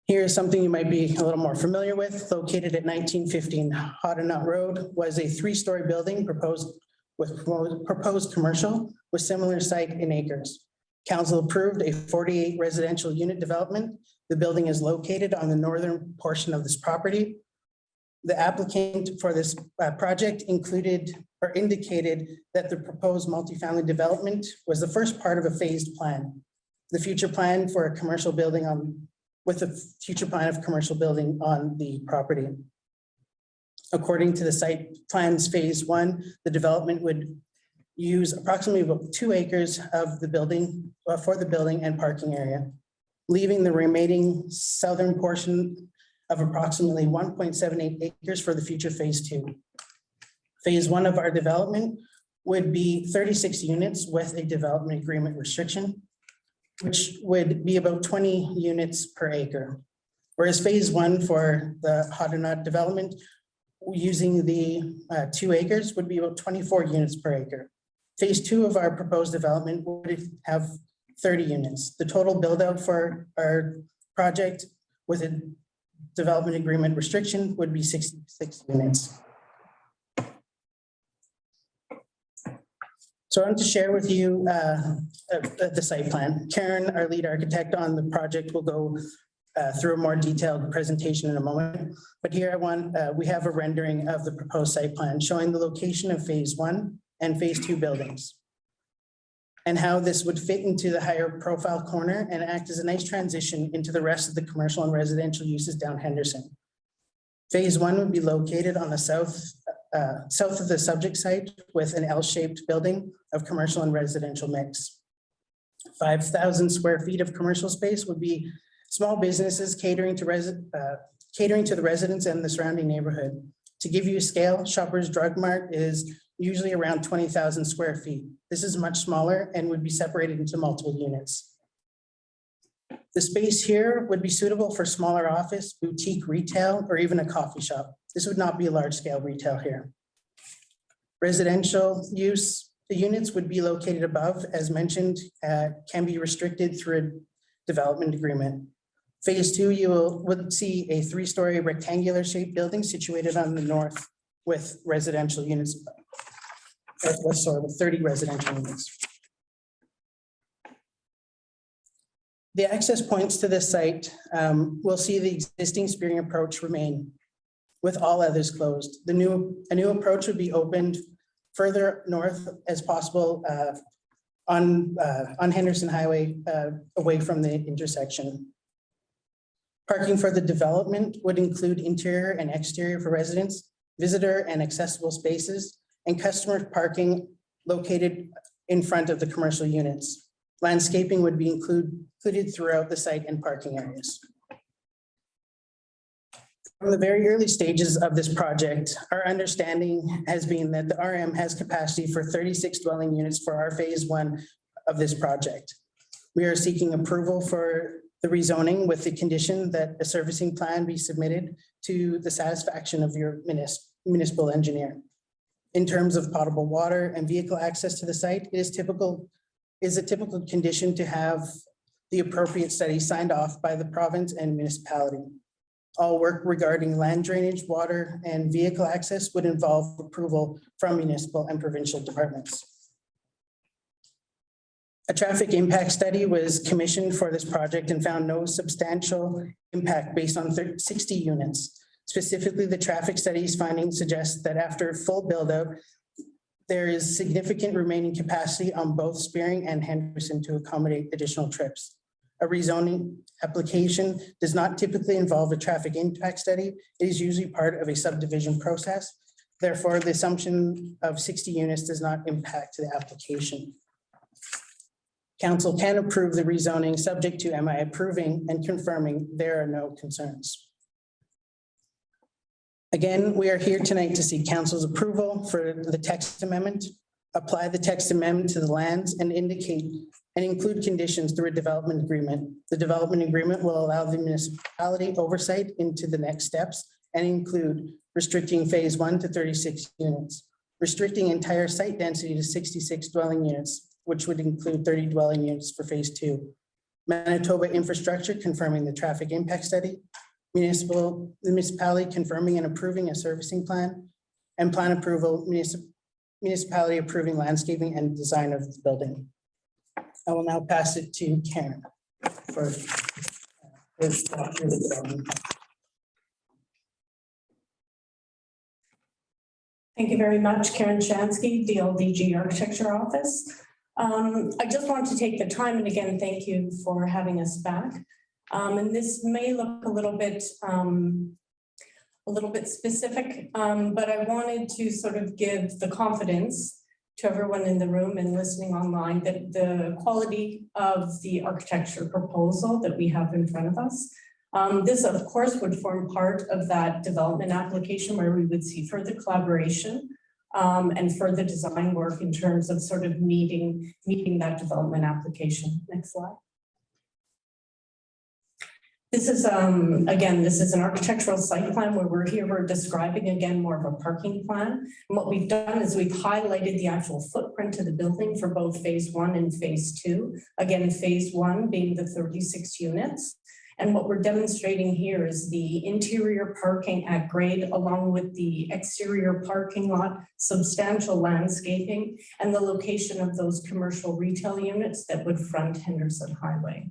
Here's something you might be a little more familiar with. Located at 1915 Hoddenot Road, was a 3-story building proposed commercial with similar site in acres. Council approved a 48 residential unit development. The building is located on the northern portion of this property. The applicant for this project included or indicated that the proposed multifamily development was the first part of a phased plan. The future plan for a commercial building with a future plan of commercial building on the property. According to the site plans phase 1, the development would use approximately about 2 acres of the building for the building and parking area, leaving the remaining southern portion of approximately 1.78 acres for the future phase 2. Phase 1 of our development would be 36 units with a development agreement restriction, which would be about 20 units per acre. Whereas phase 1 for the Hoddenot development, using the 2 acres, would be about 24 units per acre. Phase 2 of our proposed development would have 30 units. The total build out for our project with a development agreement restriction would be 66 units. So I want to share with you the site plan. Karen, our lead architect on the project, will go through a more detailed presentation in a moment. But here we have a rendering of the proposed site plan showing the location of phase 1 and phase 2 buildings, and how this would fit into the higher profile corner and act as a nice transition into the rest of the commercial and residential uses down Henderson. Phase 1 would be located on the south of the subject site with an L-shaped building of commercial and residential mix. 5,000 square feet of commercial space would be small businesses catering to the residents and the surrounding neighborhood. To give you a scale, Shoppers Drug Mart is usually around 20,000 square feet. This is much smaller and would be separated into multiple units. The space here would be suitable for smaller office, boutique retail, or even a coffee shop. This would not be a large scale retail here. Residential use, the units would be located above, as mentioned, can be restricted through a development agreement. Phase 2, you would see a 3-story rectangular shaped building situated on the north with residential units, with 30 residential units. The access points to this site will see the existing Spearing approach remain with all others closed. A new approach would be opened further north as possible on Henderson Highway away from the intersection. Parking for the development would include interior and exterior for residents, visitor and accessible spaces, and customer parking located in front of the commercial units. Landscaping would be included throughout the site and parking areas. From the very early stages of this project, our understanding has been that the RM has capacity for 36 dwelling units for our phase 1 of this project. We are seeking approval for the rezoning with the condition that a servicing plan be submitted to the satisfaction of your municipal engineer. In terms of potable water and vehicle access to the site, it is a typical condition to have the appropriate study signed off by the province and municipality. All work regarding land drainage, water, and vehicle access would involve approval from municipal and provincial departments. A traffic impact study was commissioned for this project and found no substantial impact based on 60 units. Specifically, the traffic study's findings suggest that after full build-out, there is significant remaining capacity on both Spearing and Henderson to accommodate additional trips. A rezoning application does not typically involve a traffic impact study. It is usually part of a subdivision process. Therefore, the assumption of 60 units does not impact the application. Council can approve the rezoning subject to MI approving and confirming there are no concerns. Again, we are here tonight to seek council's approval for the text amendment, apply the text amendment to the lands and indicate and include conditions through a development agreement. The development agreement will allow the municipality oversight into the next steps and include restricting phase 1 to 36 units, restricting entire site density to 66 dwelling units, which would include 30 dwelling units for phase 2. Manitoba infrastructure confirming the traffic impact study, the municipality confirming and approving a servicing plan, and plan approval, municipality approving landscaping and design of the building. I will now pass it to Karen for the development. Thank you very much, Karen Shansky, DLDG Architecture Office. I just want to take the time and again, thank you for having us back. And this may look a little bit specific, but I wanted to sort of give the confidence to everyone in the room and listening online that the quality of the architecture proposal that we have in front of us, this of course would form part of that development application where we would see further collaboration and further design work in terms of sort of meeting that development application. Next slide. This is, again, this is an architectural site plan where we're describing again more of a parking plan. And what we've done is we've highlighted the actual footprint of the building for both phase 1 and phase 2. Again, phase 1 being the 36 units. And what we're demonstrating here is the interior parking at grade along with the exterior parking lot, substantial landscaping, and the location of those commercial retail units that would front Henderson Highway.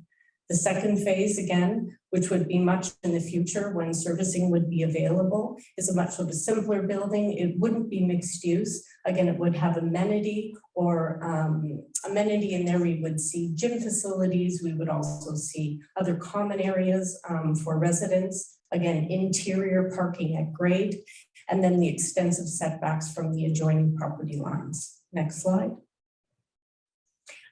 The second phase, again, which would be much in the future when servicing would be available, is a much sort of simpler building. It wouldn't be mixed use. Again, it would have amenity in there. We would see gym facilities. We would also see other common areas for residents. Again, interior parking at grade, and then the extensive setbacks from the adjoining property lines. Next slide.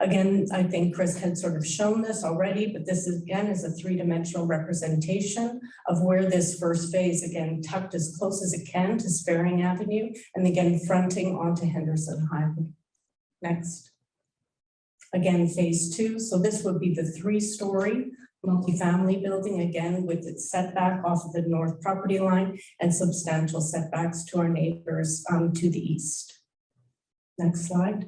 Again, I think Chris had sort of shown this already, but this is, again, is a three-dimensional representation of where this first phase, again, tucked as close as it can to Spearing Avenue, and again, fronting onto Henderson Highway. Next. Again, phase 2. So this would be the 3-story multifamily building, again, with its setback off of the north property line and substantial setbacks to our neighbors to the east. Next slide.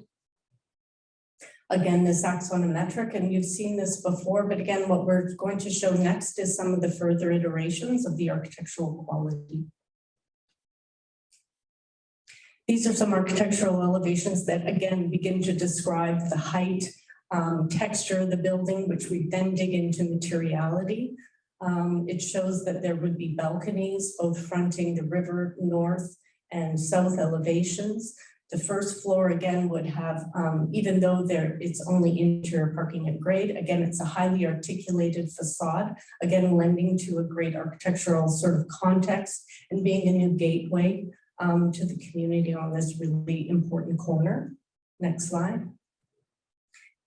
Again, this axonometric, and you've seen this before, but again, what we're going to show next is some of the further iterations of the architectural quality. These are some architectural elevations that, again, begin to describe the height, texture of the building, which we then dig into materiality. It shows that there would be balconies, both fronting the river north and south elevations. The first floor, again, would have, even though it's only interior parking at grade, again, it's a highly articulated facade, again, lending to a great architectural sort of context and being a new gateway to the community on this really important corner. Next slide.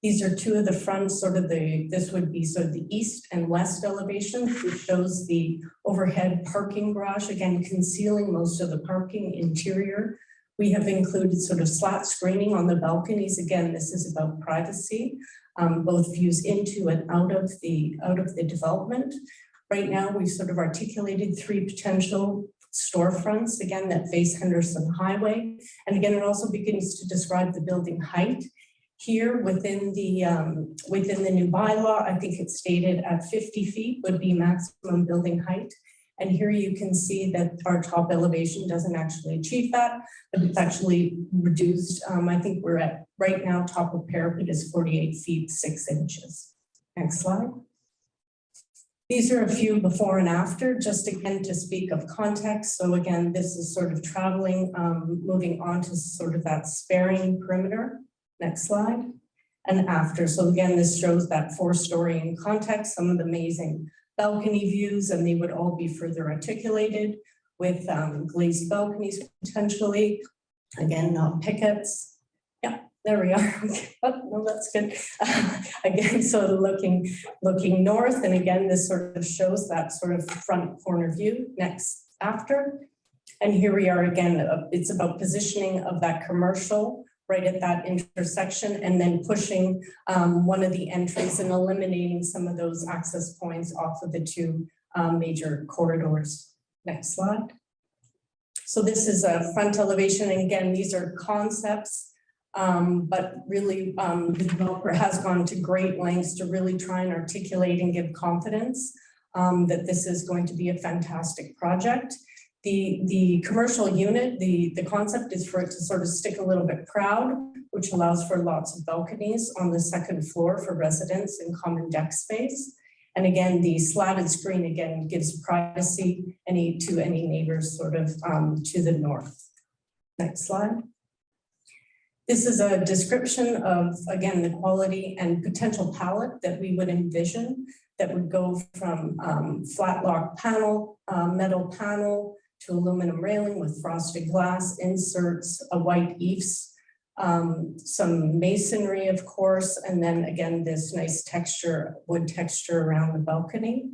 These are two of the fronts, this would be sort of the east and west elevation, which shows the overhead parking garage, again, concealing most of the parking interior. We have included sort of slat screening on the balconies. Again, this is about privacy, both views into and out of the development. Right now, we've sort of articulated 3 potential storefronts, again, that face Henderson Highway. And again, it also begins to describe the building height. Here within the new bylaw, I think it's stated at 50 feet would be maximum building height. And here you can see that our top elevation doesn't actually achieve that, but it's actually reduced. I think we're at, right now, top of parapet is 48 feet, 6 inches. Next slide. These are a few before and after, just again to speak of context. So again, this is sort of traveling, moving on to sort of that sparing perimeter. Next slide. And after, so again, this shows that 4-story in context, some of the amazing balcony views, and they would all be further articulated with glazed balconies potentially. Again, not pickets. Yeah, there we are. Oh, no, that's good. Again, so looking north, and again, this sort of shows that sort of front corner view. Next, after. And here we are again, it's about positioning of that commercial right at that intersection, and then pushing one of the entries and eliminating some of those access points off of the 2 major corridors. Next slide. So this is a front elevation, and again, these are concepts, but really the developer has gone to great lengths to really try and articulate and give confidence that this is going to be a fantastic project. The commercial unit, the concept is for it to sort of stick a little bit proud, which allows for lots of balconies on the 2nd floor for residents and common deck space. And again, the slatted screen again gives privacy to any neighbors sort of to the north. Next slide. This is a description of, again, the quality and potential palette that we would envision that would go from flat lock panel, metal panel, to aluminum railing with frosted glass inserts, a white eaves, some masonry, of course, and then again, this nice texture, wood texture around the balcony.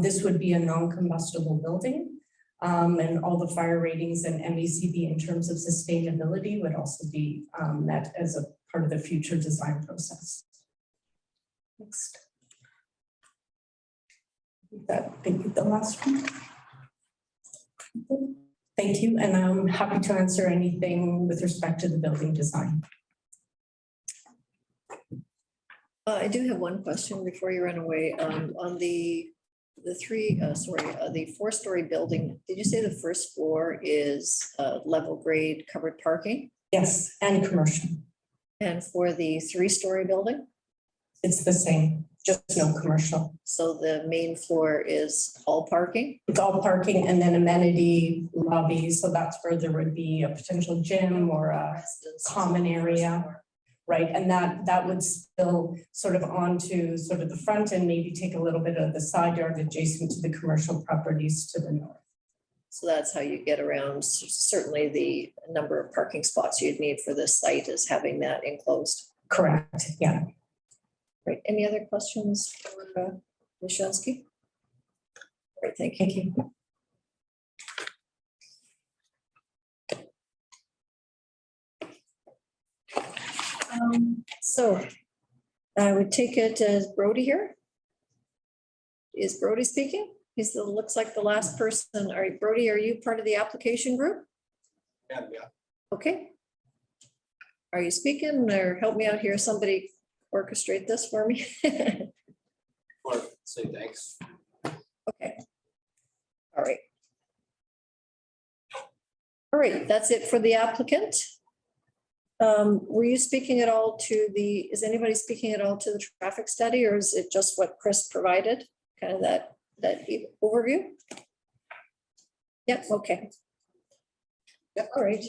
This would be a non-combustible building, and all the fire ratings and MECB in terms of sustainability would also be met as a part of the future design process. Next. That maybe the last one. Thank you, and I'm happy to answer anything with respect to the building design. I do have one question before you run away. On the 4-story building, did you say the first floor is level grade covered parking? Yes, and commercial. And for the 3-story building? It's the same, just no commercial. So the main floor is all parking? It's all parking and then amenity lobby. So that's where there would be a potential gym or a common area, right? And that would spill sort of onto sort of the front and maybe take a little bit of the side yard adjacent to the commercial properties to the north. So that's how you get around. Certainly the number of parking spots you'd need for this site is having that enclosed. Correct, yeah. Right, any other questions for Ms. Shensky? Great, thank you. So I would take it as Brody here. Is Brody speaking? He's the, looks like the last person. All right, Brody, are you part of the application group? Yeah. Okay. Are you speaking or help me out here? Somebody orchestrate this for me. Or say thanks. Okay. All right. All right, that's it for the applicant. Were you speaking at all to is anybody speaking at all to the traffic study, or is it just what Chris provided? Kind of that overview? Yep, okay. Yep, all right.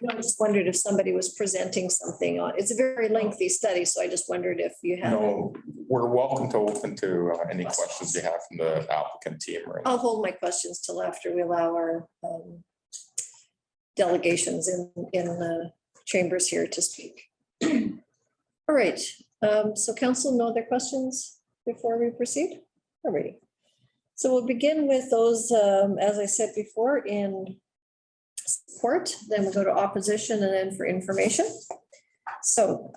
No, I just wondered if somebody was presenting something on, it's a very lengthy study, so I just wondered if you have. No, we're welcome to open to any questions you have from the applicant team. Right? I'll hold my questions till after we allow our delegations in the chambers here to speak. All right, so council, no other questions before we proceed? All righty. So we'll begin with those, as I said before, in support, then we'll go to opposition and then for information. So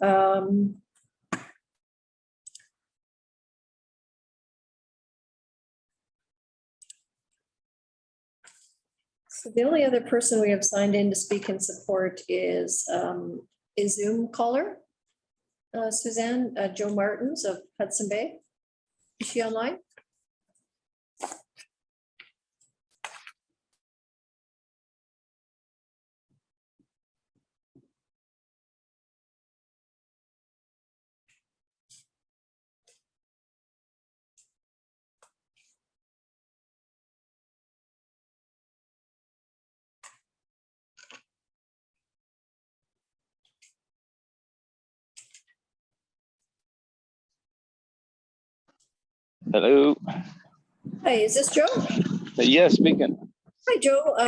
so the only other person we have signed in to speak in support is a Zoom caller, Suzanne, Joe Martins of Hudson Bay. Is she online? Hello. Hi, is this Joe? Yes, speaking. Hi, Joe. Go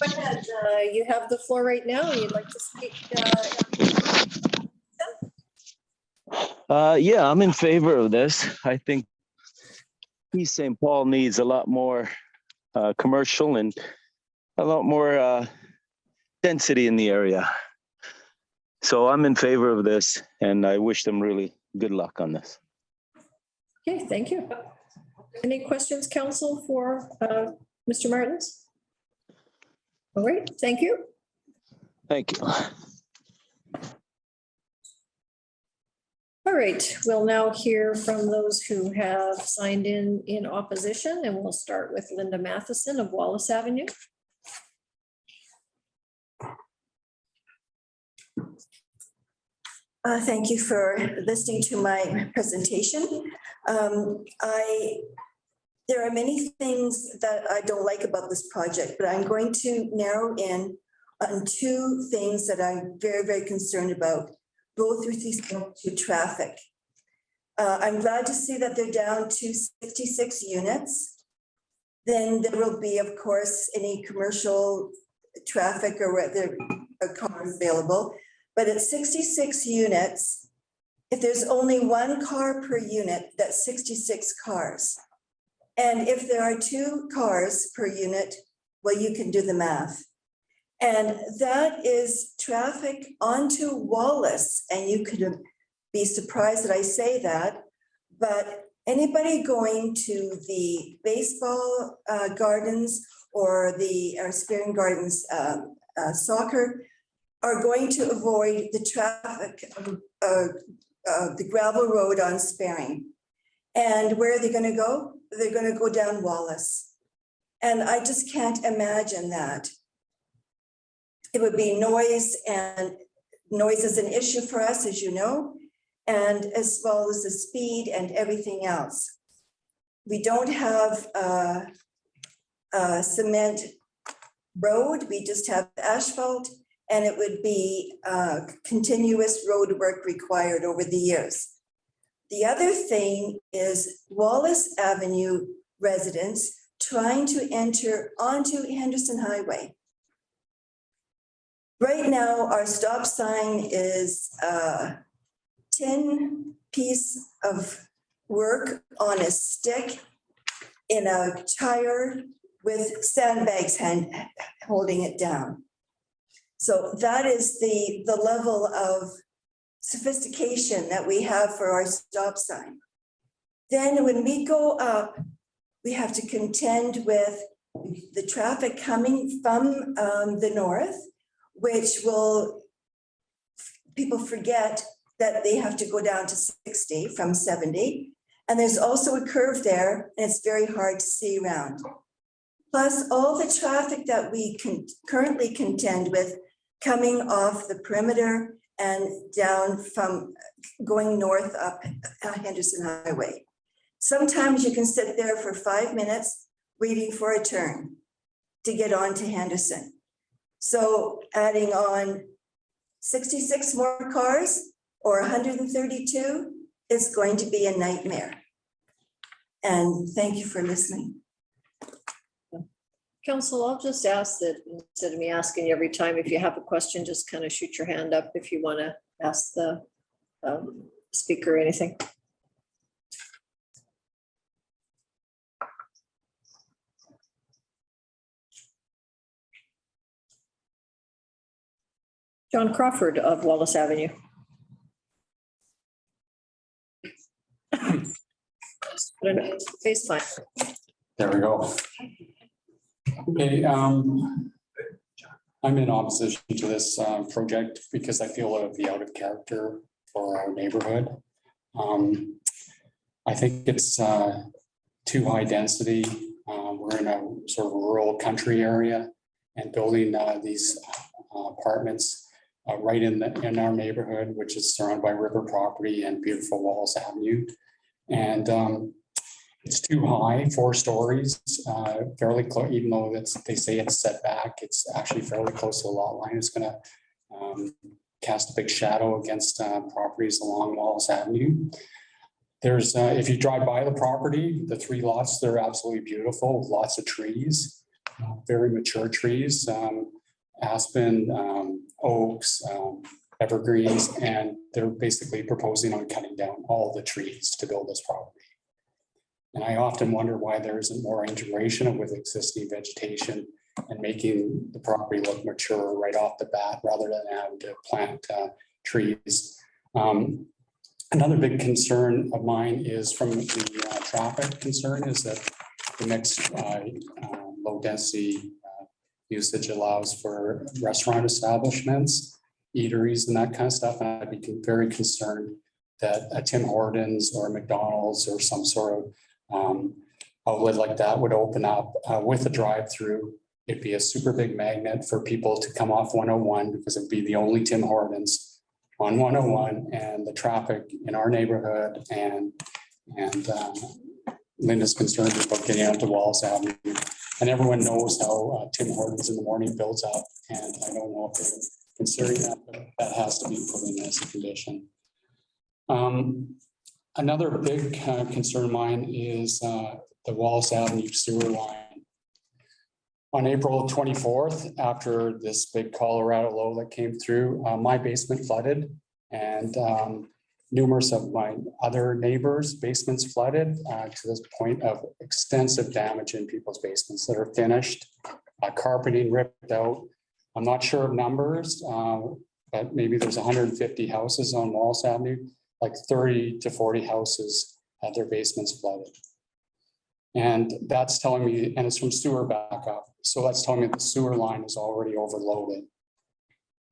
ahead. You have the floor right now. You'd like to speak. Yeah, I'm in favor of this. I think East St. Paul needs a lot more commercial and a lot more density in the area. So I'm in favor of this, and I wish them really good luck on this. Okay, thank you. Any questions, council, for Mr. Martins? All right, thank you. Thank you. All right, we'll now hear from those who have signed in opposition, and we'll start with Linda Matheson of Wallace Avenue. Thank you for listening to my presentation. There are many things that I don't like about this project, but I'm going to narrow in on two things that I'm very, very concerned about, both with respect to traffic. I'm glad to see that they're down to 66 units. Then there will be, of course, any commercial traffic or whether a car is available. But at 66 units, if there's only one car per unit, that's 66 cars. And if there are 2 cars per unit, well, you can do the math. And that is traffic onto Wallace. And you could be surprised that I say that, but anybody going to the baseball gardens or the Spearing Gardens soccer are going to avoid the traffic of the gravel road on Spearing. And where are they going to go? They're going to go down Wallace. And I just can't imagine that. It would be noise, and noise is an issue for us, as you know, and as well as the speed and everything else. We don't have a cement road, we just have asphalt, and it would be continuous road work required over the years. The other thing is Wallace Avenue residents trying to enter onto Henderson Highway. Right now, our stop sign is a tin piece of work on a stick in a tire with sandbags holding it down. So that is the level of sophistication that we have for our stop sign. Then when we go up, we have to contend with the traffic coming from the north, which will, people forget that they have to go down to 60 from 70. And there's also a curve there, and it's very hard to see around. Plus all the traffic that we can currently contend with coming off the perimeter and down from going north up Henderson Highway. Sometimes you can sit there for 5 minutes waiting for a turn to get onto Henderson. So adding on 66 more cars or 132 is going to be a nightmare. And thank you for listening. Council, I'll just ask that instead of me asking you every time, if you have a question, just kind of shoot your hand up if you want to ask the speaker anything. John Crawford of Wallace Avenue. Face fine. There we go. Okay, I'm in opposition to this project because I feel it would be out of character for our neighborhood. I think it's too high density. We're in a sort of rural country area, and building these apartments right in our neighborhood, which is surrounded by river property and beautiful Walls Avenue. And it's too high, 4 stories, fairly close, even though they say it's set back, it's actually fairly close to the lot line. It's gonna cast a big shadow against properties along Walls Avenue. There's, if you drive by the property, the 3 lots, they're absolutely beautiful, with lots of trees, very mature trees, aspen, oaks, evergreens, and they're basically proposing on cutting down all the trees to build this property. And I often wonder why there isn't more integration with existing vegetation and making the property look mature right off the bat, rather than having to plant trees. Another big concern of mine is from the traffic concern is that the mixed low density usage allows for restaurant establishments, eateries and that kind of stuff. And I'd be very concerned that a Tim Hortons or a McDonald's or some sort of outlet like that would open up with a drive-through. It'd be a super big magnet for people to come off 101 because it'd be the only Tim Hortons on 101, and the traffic in our neighborhood and Linda's concerned about getting onto Walls Avenue. And everyone knows how Tim Hortons in the morning builds up, and I don't know if they're considering that, but that has to be put in as a condition. Another big concern of mine is the Walls Avenue sewer line. On April 24th, after this big Colorado low that came through, my basement flooded, and numerous of my other neighbors' basements flooded to this point of extensive damage in people's basements that are finished, carpeting ripped out. I'm not sure of numbers, but maybe there's 150 houses on Walls Avenue, like 30 to 40 houses had their basements flooded. And that's telling me, and it's from sewer backup. So that's telling me the sewer line is already overloaded.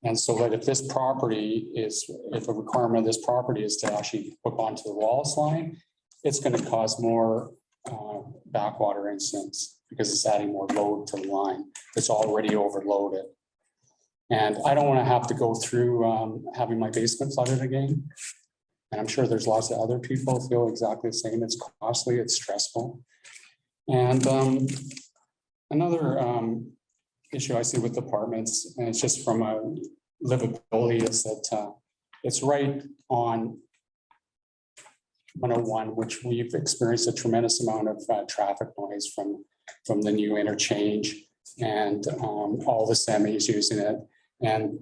And so that if this property is, if a requirement of this property is to actually hook onto the Walls line, it's going to cause more backwater incidents because it's adding more load to the line that's already overloaded. And I don't want to have to go through having my basement flooded again. And I'm sure there's lots of other people feel exactly the same. It's costly, it's stressful. And another issue I see with apartments, and it's just from a livability, is that it's right on 101, which we've experienced a tremendous amount of traffic noise from the new interchange and all the semis using it. And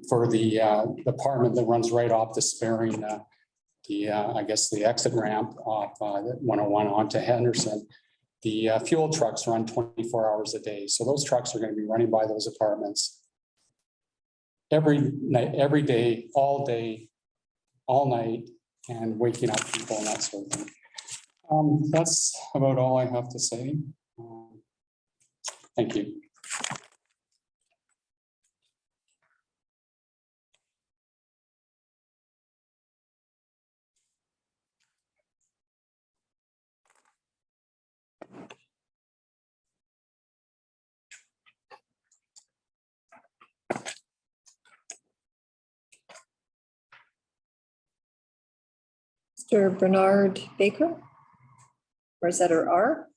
for the apartment that runs right off the sparing, I guess the exit ramp off 101 onto Henderson, the fuel trucks run 24 hours a day. So those trucks are going to be running by those apartments every night, every day, all night, and waking up people and that sort of thing. That's about all I have to say. Thank you. Mr. Bernard Baker? Or is that her R?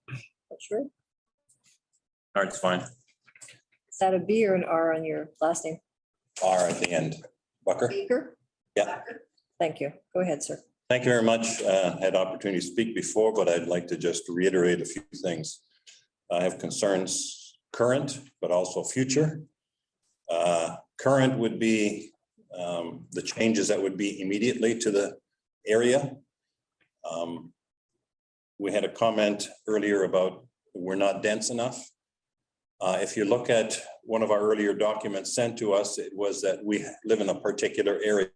Not sure. All right, it's fine. Is that a B or an R on your last name? R at the end. Bucker? Baker? Yeah. Thank you. Go ahead, sir. Thank you very much. Had opportunity to speak before, but I'd like to just reiterate a few things. I have concerns current, but also future. Current would be the changes that would be immediately to the area. We had a comment earlier about we're not dense enough. If you look at one of our earlier documents sent to us, it was that we live in a particular area.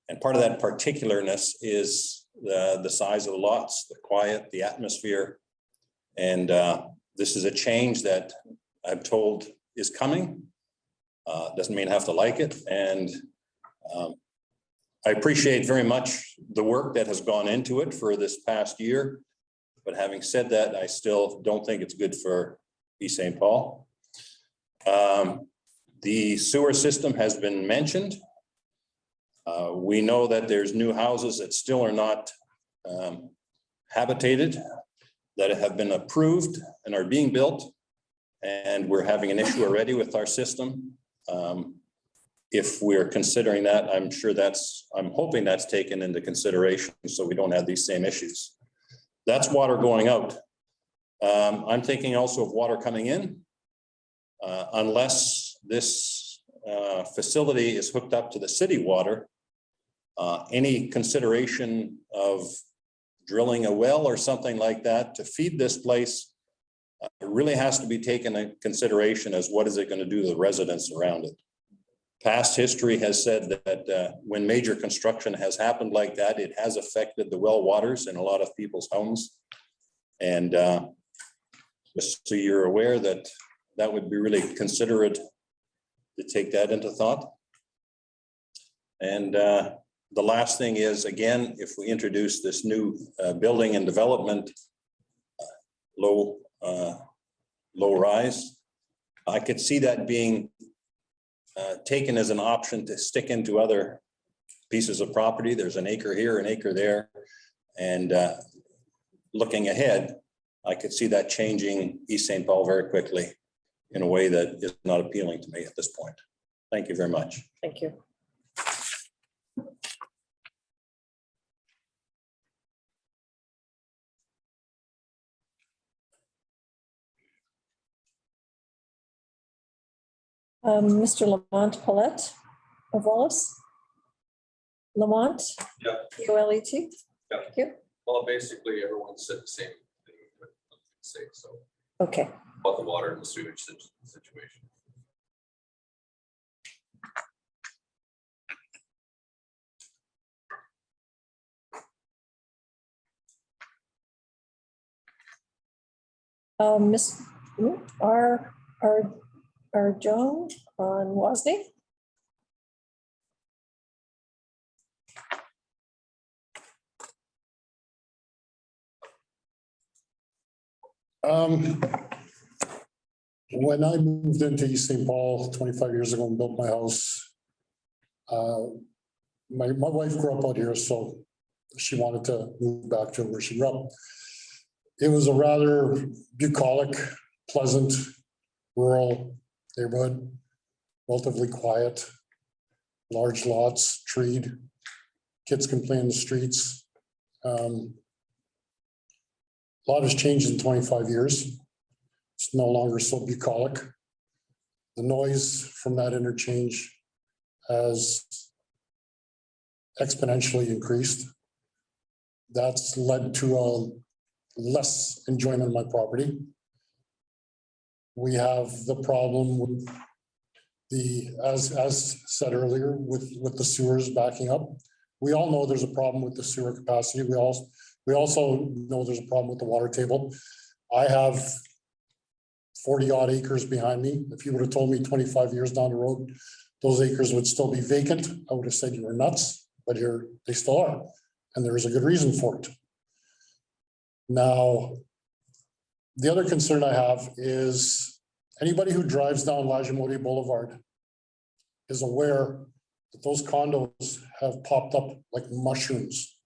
And part of that particularness is the size of the lots, the quiet, the atmosphere. And this is a change that I'm told is coming. Doesn't mean I have to like it. And I appreciate very much the work that has gone into it for this past year. But having said that, I still don't think it's good for East St. Paul. The sewer system has been mentioned. We know that there's new houses that still are not habitated, that have been approved and are being built. And we're having an issue already with our system. If we're considering that, I'm hoping that's taken into consideration so we don't have these same issues. That's water going out. I'm thinking also of water coming in. Unless this facility is hooked up to the city water, any consideration of drilling a well or something like that to feed this place really has to be taken into consideration as what is it going to do to the residents around it. Past history has said that when major construction has happened like that, it has affected the well waters in a lot of people's homes. And just so you're aware that that would be really considerate to take that into thought. And the last thing is, again, if we introduce this new building and development low rise, I could see that being taken as an option to stick into other pieces of property. There's an acre here, an acre there. And looking ahead, I could see that changing East St. Paul very quickly in a way that is not appealing to me at this point. Thank you very much. Thank you. Mr. Lamont Paulette of Wallace. Lamont? Yeah. P-O-L-E-T? Yeah. Thank you. Well, basically, everyone said the same thing. So Okay. about the water and the sewage situation. Miss our Joan on Wozni. When I moved into East St. Paul 25 years ago and built my house, my wife grew up out here, so she wanted to move back to where she grew up. It was a rather bucolic, pleasant, rural neighborhood, relatively quiet, large lots, treed, kids can play in the streets. A lot has changed in 25 years. It's no longer so bucolic. The noise from that interchange has exponentially increased. That's led to a less enjoyment of my property. We have the problem with as said earlier, with the sewers backing up. We all know there's a problem with the sewer capacity. We also know there's a problem with the water table. I have 40 odd acres behind me. If you would have told me 25 years down the road, those acres would still be vacant, I would have said you were nuts, but here they still are. And there is a good reason for it. Now, the other concern I have is anybody who drives down Lajimodi Boulevard is aware that those condos have popped up like mushrooms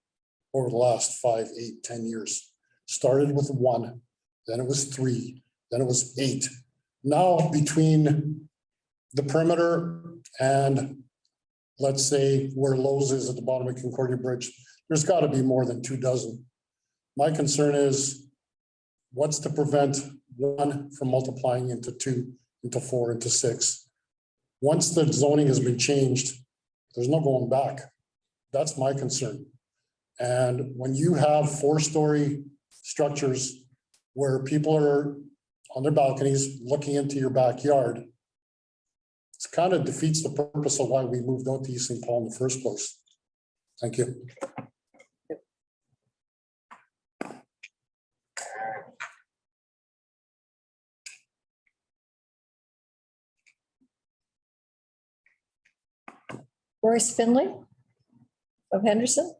over the last 5, 8, 10 years. Started with 1, then it was 3, then it was 8. Now between the perimeter and let's say where Lowe's is at the bottom of Concordia Bridge, there's got to be more than 2 dozen. My concern is what's to prevent 1 from multiplying into 2, into 4, into 6. Once the zoning has been changed, there's no going back. That's my concern. And when you have 4-story structures where people are on their balconies looking into your backyard, it kind of defeats the purpose of why we moved out to East St. Paul in the first place. Thank you. Royce Finley. of Henderson.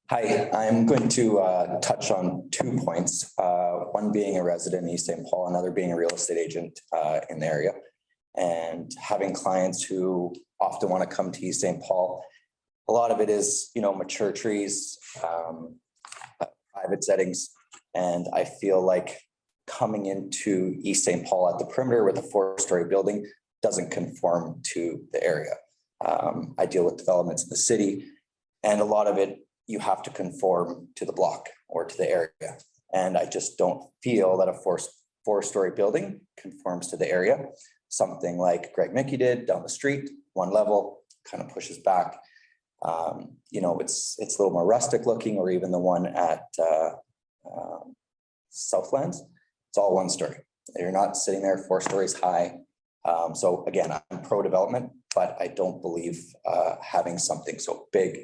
Hi, I'm going to touch on 2 points. One being a resident in East St. Paul, another being a real estate agent in the area. And having clients who often want to come to East St. Paul. A lot of it is, mature trees, private settings. And I feel like coming into East St. Paul at the perimeter with a 4-story building doesn't conform to the area. I deal with developments in the city, and a lot of it, you have to conform to the block or to the area. And I just don't feel that a 4-story building conforms to the area. Something like Greg Mickey did down the street, 1 level, kind of pushes back. It's a little more rustic looking, or even the one at Southlands. It's all 1 story. You're not sitting there 4 stories high. So again, I'm pro-development, but I don't believe having something so big,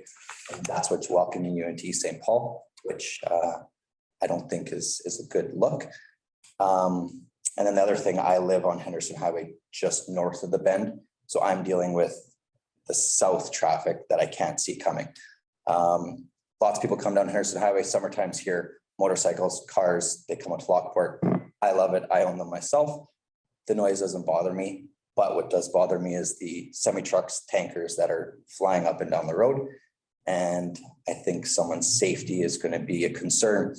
and that's what's welcoming you into East St. Paul, which I don't think is a good look. And then the other thing, I live on Henderson Highway just north of the bend. So I'm dealing with the south traffic that I can't see coming. Lots of people come down Henderson Highway, summertime's here, motorcycles, cars, they come up to Lockport. I love it. I own them myself. The noise doesn't bother me, but what does bother me is the semi-trucks, tankers that are flying up and down the road. And I think someone's safety is going to be a concern.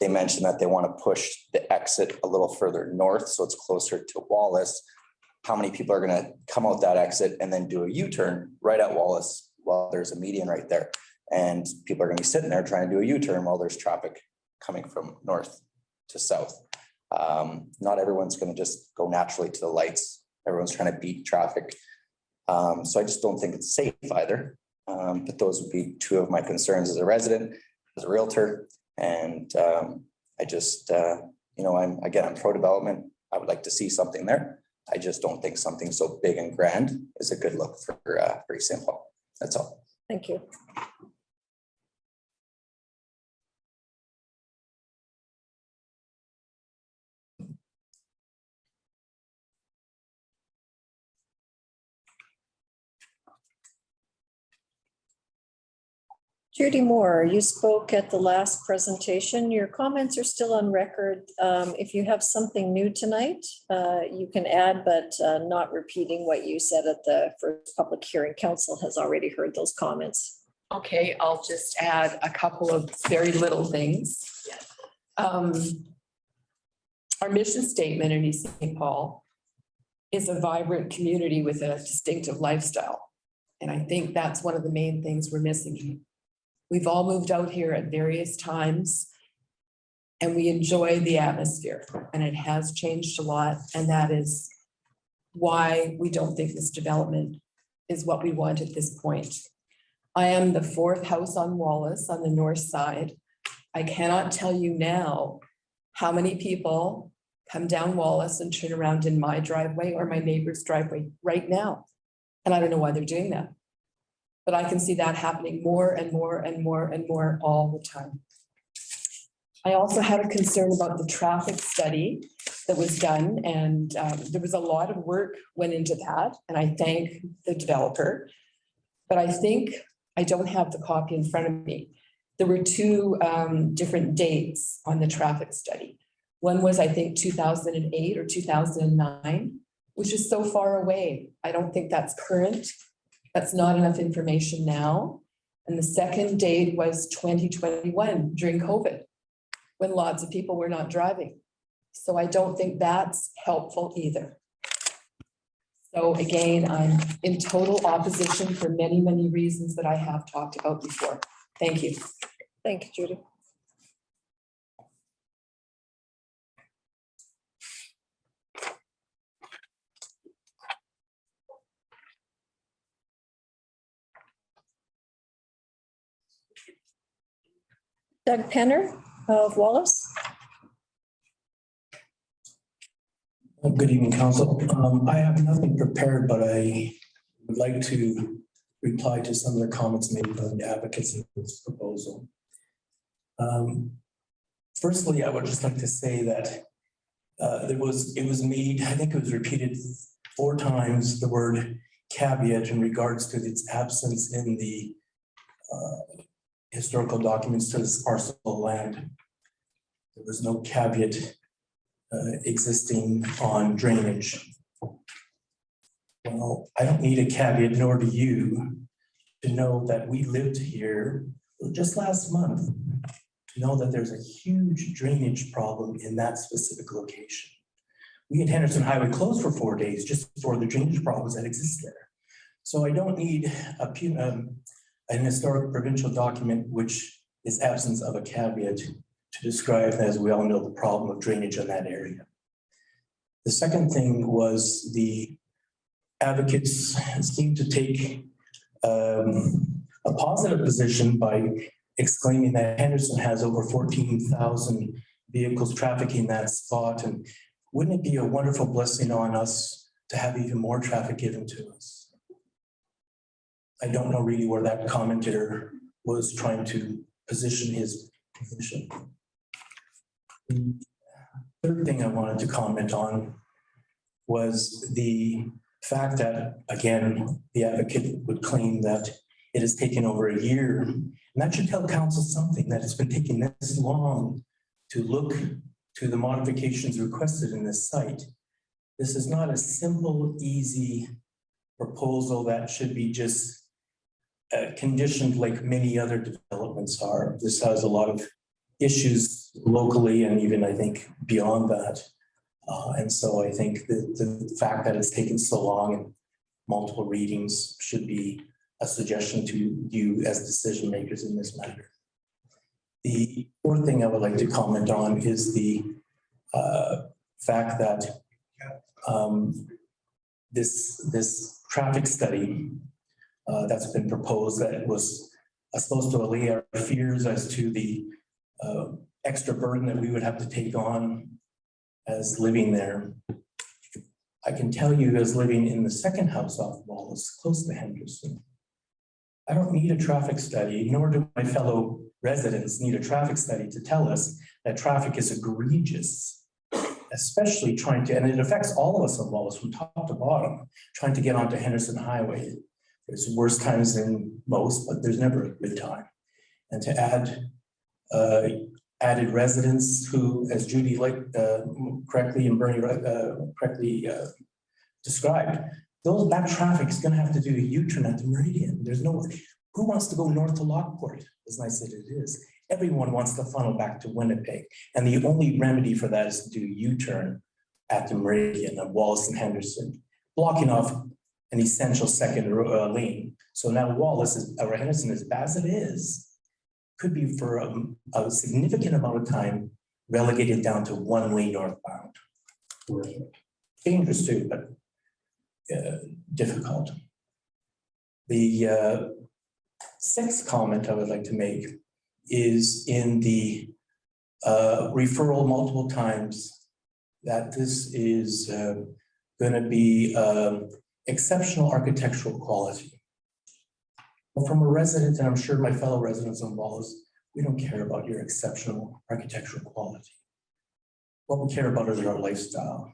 They mentioned that they want to push the exit a little further north, so it's closer to Wallace. How many people are going to come out that exit and then do a U-turn right at Wallace while there's a median right there? And people are going to be sitting there trying to do a U-turn while there's traffic coming from north to south. Not everyone's going to just go naturally to the lights. Everyone's trying to beat traffic. So I just don't think it's safe either. But those would be 2 of my concerns as a resident, as a realtor. And I just, I'm pro-development. I would like to see something there. I just don't think something so big and grand is a good look for East St. Paul. That's all. Thank you. Judy Moore, you spoke at the last presentation. Your comments are still on record. If you have something new tonight, you can add, but not repeating what you said at the first public hearing. Council has already heard those comments. Okay, I'll just add a couple of very little things. Our mission statement in East St. Paul is a vibrant community with a distinctive lifestyle. And I think that's one of the main things we're missing. We've all moved out here at various times and we enjoy the atmosphere, and it has changed a lot. And that is why we don't think this development is what we want at this point. I am the 4th house on Wallace on the north side. I cannot tell you now how many people come down Wallace and turn around in my driveway or my neighbor's driveway right now. And I don't know why they're doing that. But I can see that happening more and more and more and more all the time. I also had a concern about the traffic study that was done, and there was a lot of work went into that, and I thank the developer. But I think, I don't have the copy in front of me. There were 2 different dates on the traffic study. One was, I think, 2008 or 2009, which is so far away. I don't think that's current. That's not enough information now. And the second date was 2021 during COVID, when lots of people were not driving. So I don't think that's helpful either. So again, I'm in total opposition for many, many reasons that I have talked about before. Thank you. Thank you, Judy. Doug Penner of Wallace. Good evening, Council. I have nothing prepared, but I would like to reply to some of the comments made by the advocates of this proposal. Firstly, I would just like to say that it was made, I think it was repeated 4 times the word caveat in regards to its absence in the historical documents to this parcel of land. There was no caveat existing on drainage. Well, I don't need a caveat, nor do you, to know that we lived here just last month, to know that there's a huge drainage problem in that specific location. We at Henderson Highway closed for 4 days just for the drainage problems that exist there. So I don't need an historic provincial document which is absence of a caveat to describe, as we all know, the problem of drainage in that area. The second thing was the advocates seem to take a positive position by exclaiming that Henderson has over 14,000 vehicles trafficking that spot. And wouldn't it be a wonderful blessing on us to have even more traffic given to us? I don't know really where that commentator was trying to position his position. The third thing I wanted to comment on was the fact that, again, the advocate would claim that it has taken over a year. And that should tell council something, that it's been taking this long to look to the modifications requested in this site. This is not a simple, easy proposal that should be just conditioned like many other developments are. This has a lot of issues locally and even, I think, beyond that. And so I think the fact that it's taken so long and multiple readings should be a suggestion to you as decision makers in this matter. The fourth thing I would like to comment on is the fact that this traffic study that's been proposed, that it was supposed to allay our fears as to the extra burden that we would have to take on as living there. I can tell you, as living in the second house off Wallace, close to Henderson, I don't need a traffic study, nor do my fellow residents need a traffic study to tell us that traffic is egregious, especially trying to, and it affects all of us on Wallace from top to bottom, trying to get onto Henderson Highway. There's worse times than most, but there's never a good time. And to add added residents who, as Judy correctly and Bernie correctly described, that traffic is going to have to do a U-turn at the Meridian. There's no, who wants to go north to Lockport, as nice as it is? Everyone wants to funnel back to Winnipeg. And the only remedy for that is to do a U-turn at the Meridian of Wallace and Henderson, blocking off an essential second lane. So now Wallace or Henderson, as bad as it is, could be for a significant amount of time relegated down to one lane northbound. Dangerous too, but difficult. The sixth comment I would like to make is in the referral multiple times that this is going to be exceptional architectural quality. Well, from a resident, and I'm sure my fellow residents on Wallace, we don't care about your exceptional architectural quality. What we care about is our lifestyle.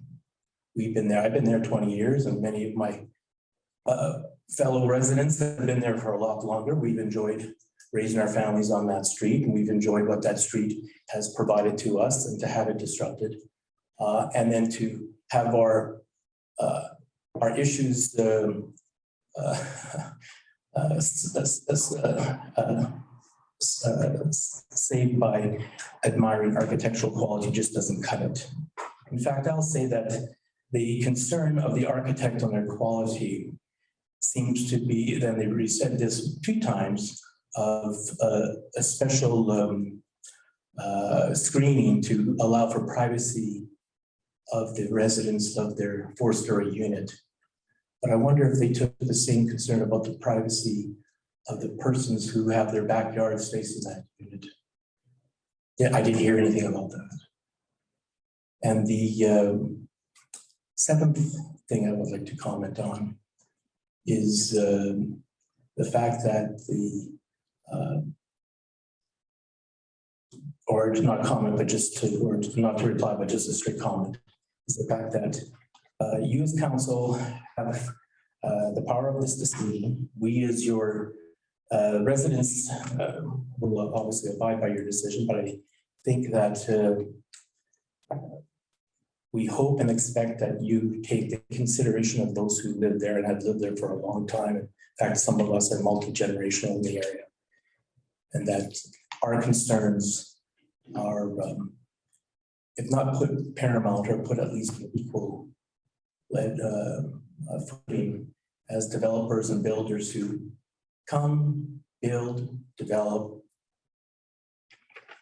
We've been there, I've been there 20 years, and many of my fellow residents have been there for a lot longer. We've enjoyed raising our families on that street, and we've enjoyed what that street has provided to us, and to have it disrupted. And then to have our issues saved by admiring architectural quality just doesn't cut it. In fact, I'll say that the concern of the architect on their quality seems to be, then they've already said this 2 times, of a special screening to allow for privacy of the residents of their 4-story unit. But I wonder if they took the same concern about the privacy of the persons who have their backyards facing that unit. Yeah, I didn't hear anything about that. And the seventh thing I would like to comment on is the fact that or not comment, but just to, or not to reply, but just a strict comment, is the fact that You as council have the power of this decision. We as your residents will obviously abide by your decision, but I think that we hope and expect that you take the consideration of those who live there and have lived there for a long time. In fact, some of us are multi-generational in the area. And that our concerns are, if not put paramount, or put at least an equal footing as developers and builders who come, build, develop,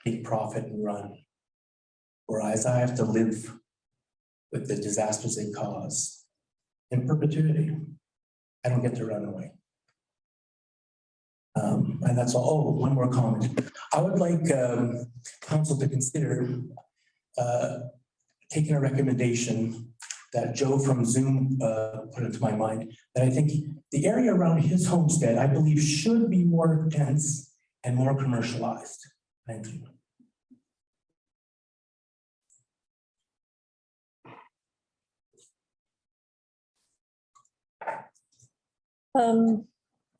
take profit and run. Whereas I have to live with the disasters they cause in perpetuity. I don't get to run away. And that's all. Oh, one more comment. I would like council to consider taking a recommendation that Joe from Zoom put into my mind, that I think the area around his homestead, I believe, should be more dense and more commercialized. Thank you.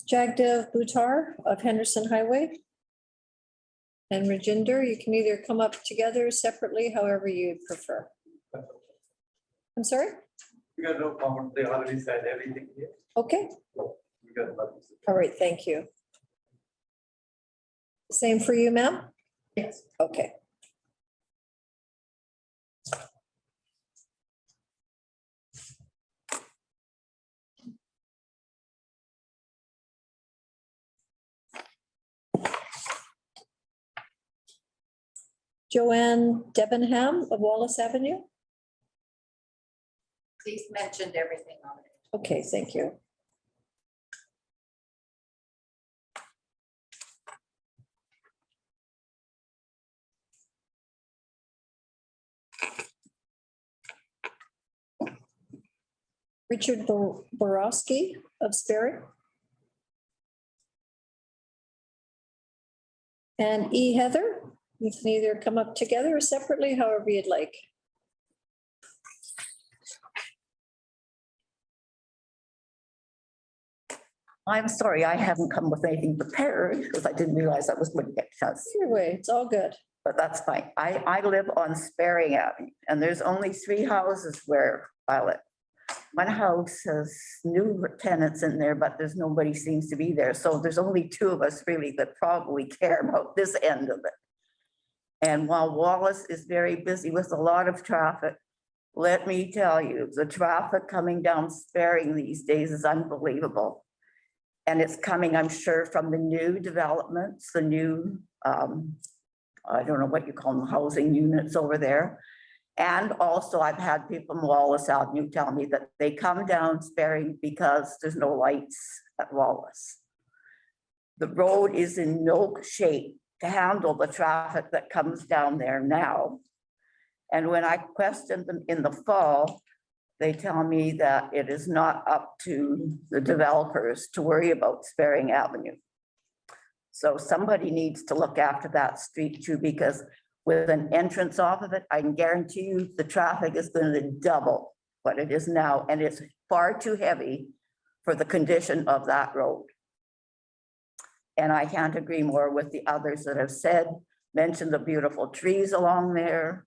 Jagdev Buttar of Henderson Highway. And Rajinder, you can either come up together separately, however you prefer. I'm sorry? We got no comment. They already said everything here. Okay. We got nothing. All right, thank you. Same for you, ma'am? Yes. Okay. Joanne Debenham of Wallace Avenue. Please mentioned everything on it. Okay, thank you. Richard Borowski of Sperry. And E. Heather, you can either come up together or separately, however you'd like. I'm sorry, I haven't come with anything prepared because I didn't realize I was going to get chance. Either way, it's all good. But that's fine. I live on Sperry Avenue and there's only 3 houses where I live. One house has new tenants in there, but there's nobody seems to be there. So there's only 2 of us really that probably care about this end of it. And while Wallace is very busy with a lot of traffic, let me tell you, the traffic coming down Sperry these days is unbelievable. And it's coming, I'm sure, from the new developments, the new, I don't know what you call them, housing units over there. And also I've had people from Wallace Avenue tell me that they come down Sperry because there's no lights at Wallace. The road is in no shape to handle the traffic that comes down there now. And when I questioned them in the fall, they tell me that it is not up to the developers to worry about Sperry Avenue. So somebody needs to look after that street too, because with an entrance off of it, I can guarantee you the traffic is going to double what it is now. And it's far too heavy for the condition of that road. And I can't agree more with the others that have said, mentioned the beautiful trees along there.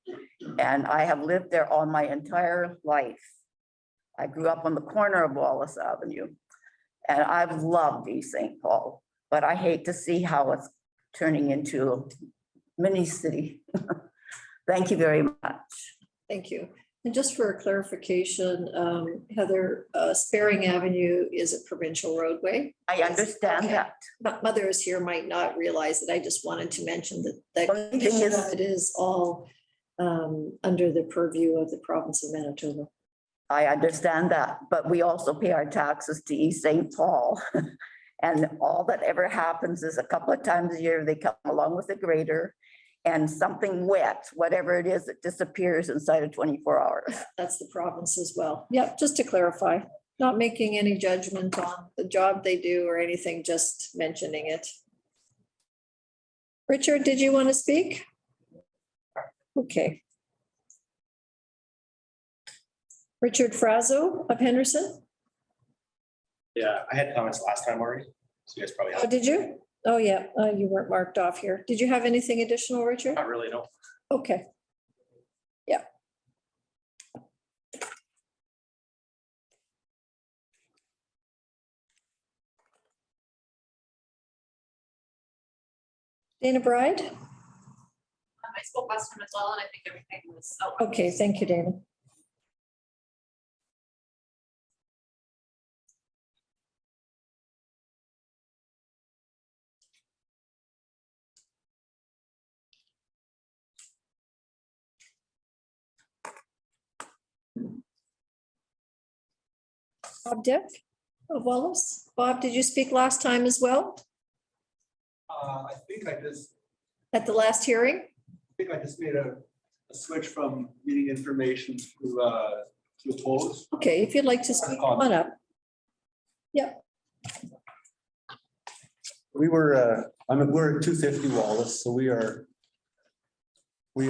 And I have lived there all my entire life. I grew up on the corner of Wallace Avenue and I've loved East St. Paul, but I hate to see how it's turning into a mini city. Thank you very much. Thank you. And just for clarification, Heather, Sperry Avenue is a provincial roadway. I understand that. But mothers here might not realize that. I just wanted to mention that is, it is all under the purview of the province of Manitoba. I understand that, but we also pay our taxes to East St. Paul. And all that ever happens is a couple of times a year, they come along with a grader and something wet, whatever it is, it disappears inside of 24 hours. That's the province as well. Yeah, just to clarify, not making any judgment on the job they do or anything, just mentioning it. Richard, did you want to speak? Okay. Richard Frazzo of Henderson. Yeah, I had comments last time already, so you guys probably Oh, have. did you? Oh, yeah, you weren't marked off here. Did you have anything additional, Richard? Not really, no. Okay. Yeah. Dana Bride? I spoke last time as well, and I think everything was. Okay, thank you, Dana. Bob Dick of Wallace. Bob, did you speak last time as well I think I at the last hearing? just made a switch from reading information to oppose. Okay, if you'd like to speak, come on up. Yep. We're at 250 Wallace, so we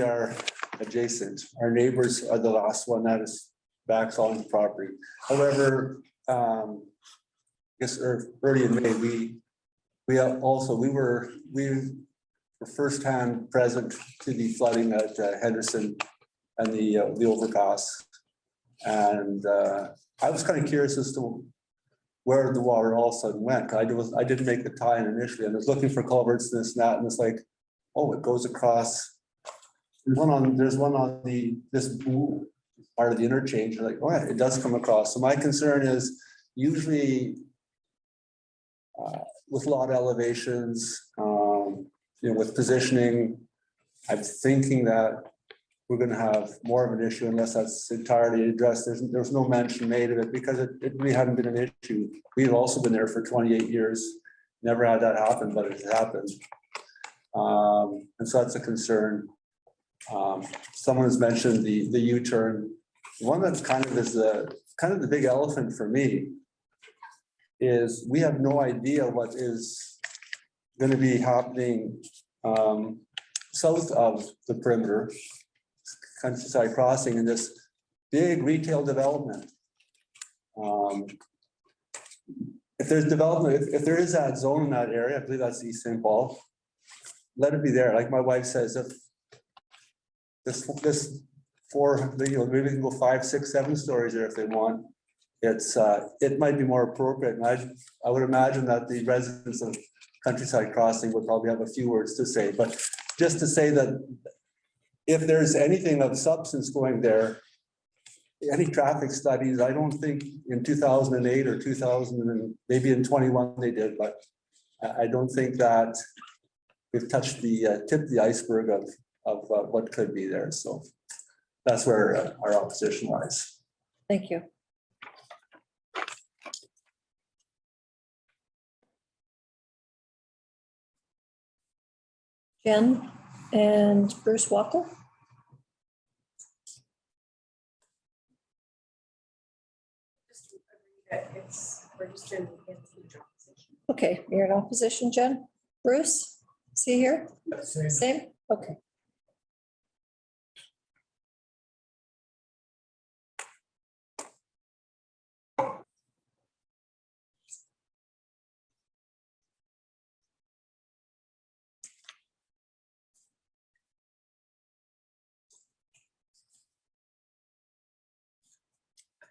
are adjacent. Our neighbors are the last one that is backs on the property. However, I guess early in May, we were firsthand present to the flooding at Henderson and the overpass. And I was kind of curious as to where the water all of a sudden went. I didn't make the tie-in initially, and I was looking for culverts, this and that, and it's like, oh, it goes across. There's one on this part of the interchange. You're like, oh yeah, it does come across. So my concern is usually with lot elevations, with positioning, I'm thinking that we're going to have more of an issue unless that's entirely addressed. There's no mention made of it because it really hadn't been an issue. We've also been there for 28 years, never had that happen, but it happened. And so that's a concern. Someone has mentioned the U-turn. One that's kind of the big elephant for me is we have no idea what is going to be happening south of the perimeter, Countryside Crossing, in this big retail development. If there's development, if there is that zone in that area, I believe that's East St. Paul, let it be there. Like my wife says, if this maybe we can go 5, 6, 7 stories there if they want. It might be more appropriate. And I would imagine that the residents of Countryside Crossing would probably have a few words to say, but just to say that if there's anything of substance going there, any traffic studies, I don't think in 2008 or 2000 and maybe in 21 they did, but I don't think that we've touched the tip of the iceberg of what could be there. So that's where our opposition lies. Thank you. Jen and Bruce Walker. Okay, you're in opposition, Jen. Bruce, see here? Same? Okay.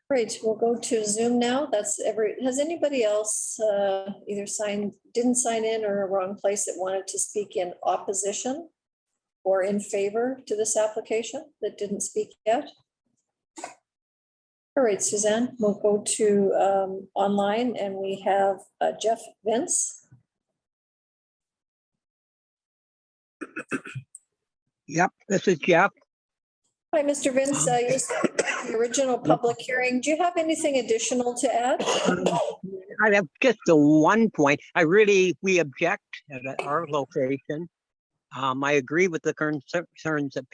Great, we'll go to Zoom now. Has anybody else either didn't sign in or a wrong place that wanted to speak in opposition or in favor to this application that didn't speak yet? All right, Suzanne, we'll go to online and we have Jeff Vince. Yep, this is Jeff. Hi, Mr. Vince, you spoke at the original public hearing. Do you have anything additional to add? I have just the one point. We object at our location. I agree with the concerns that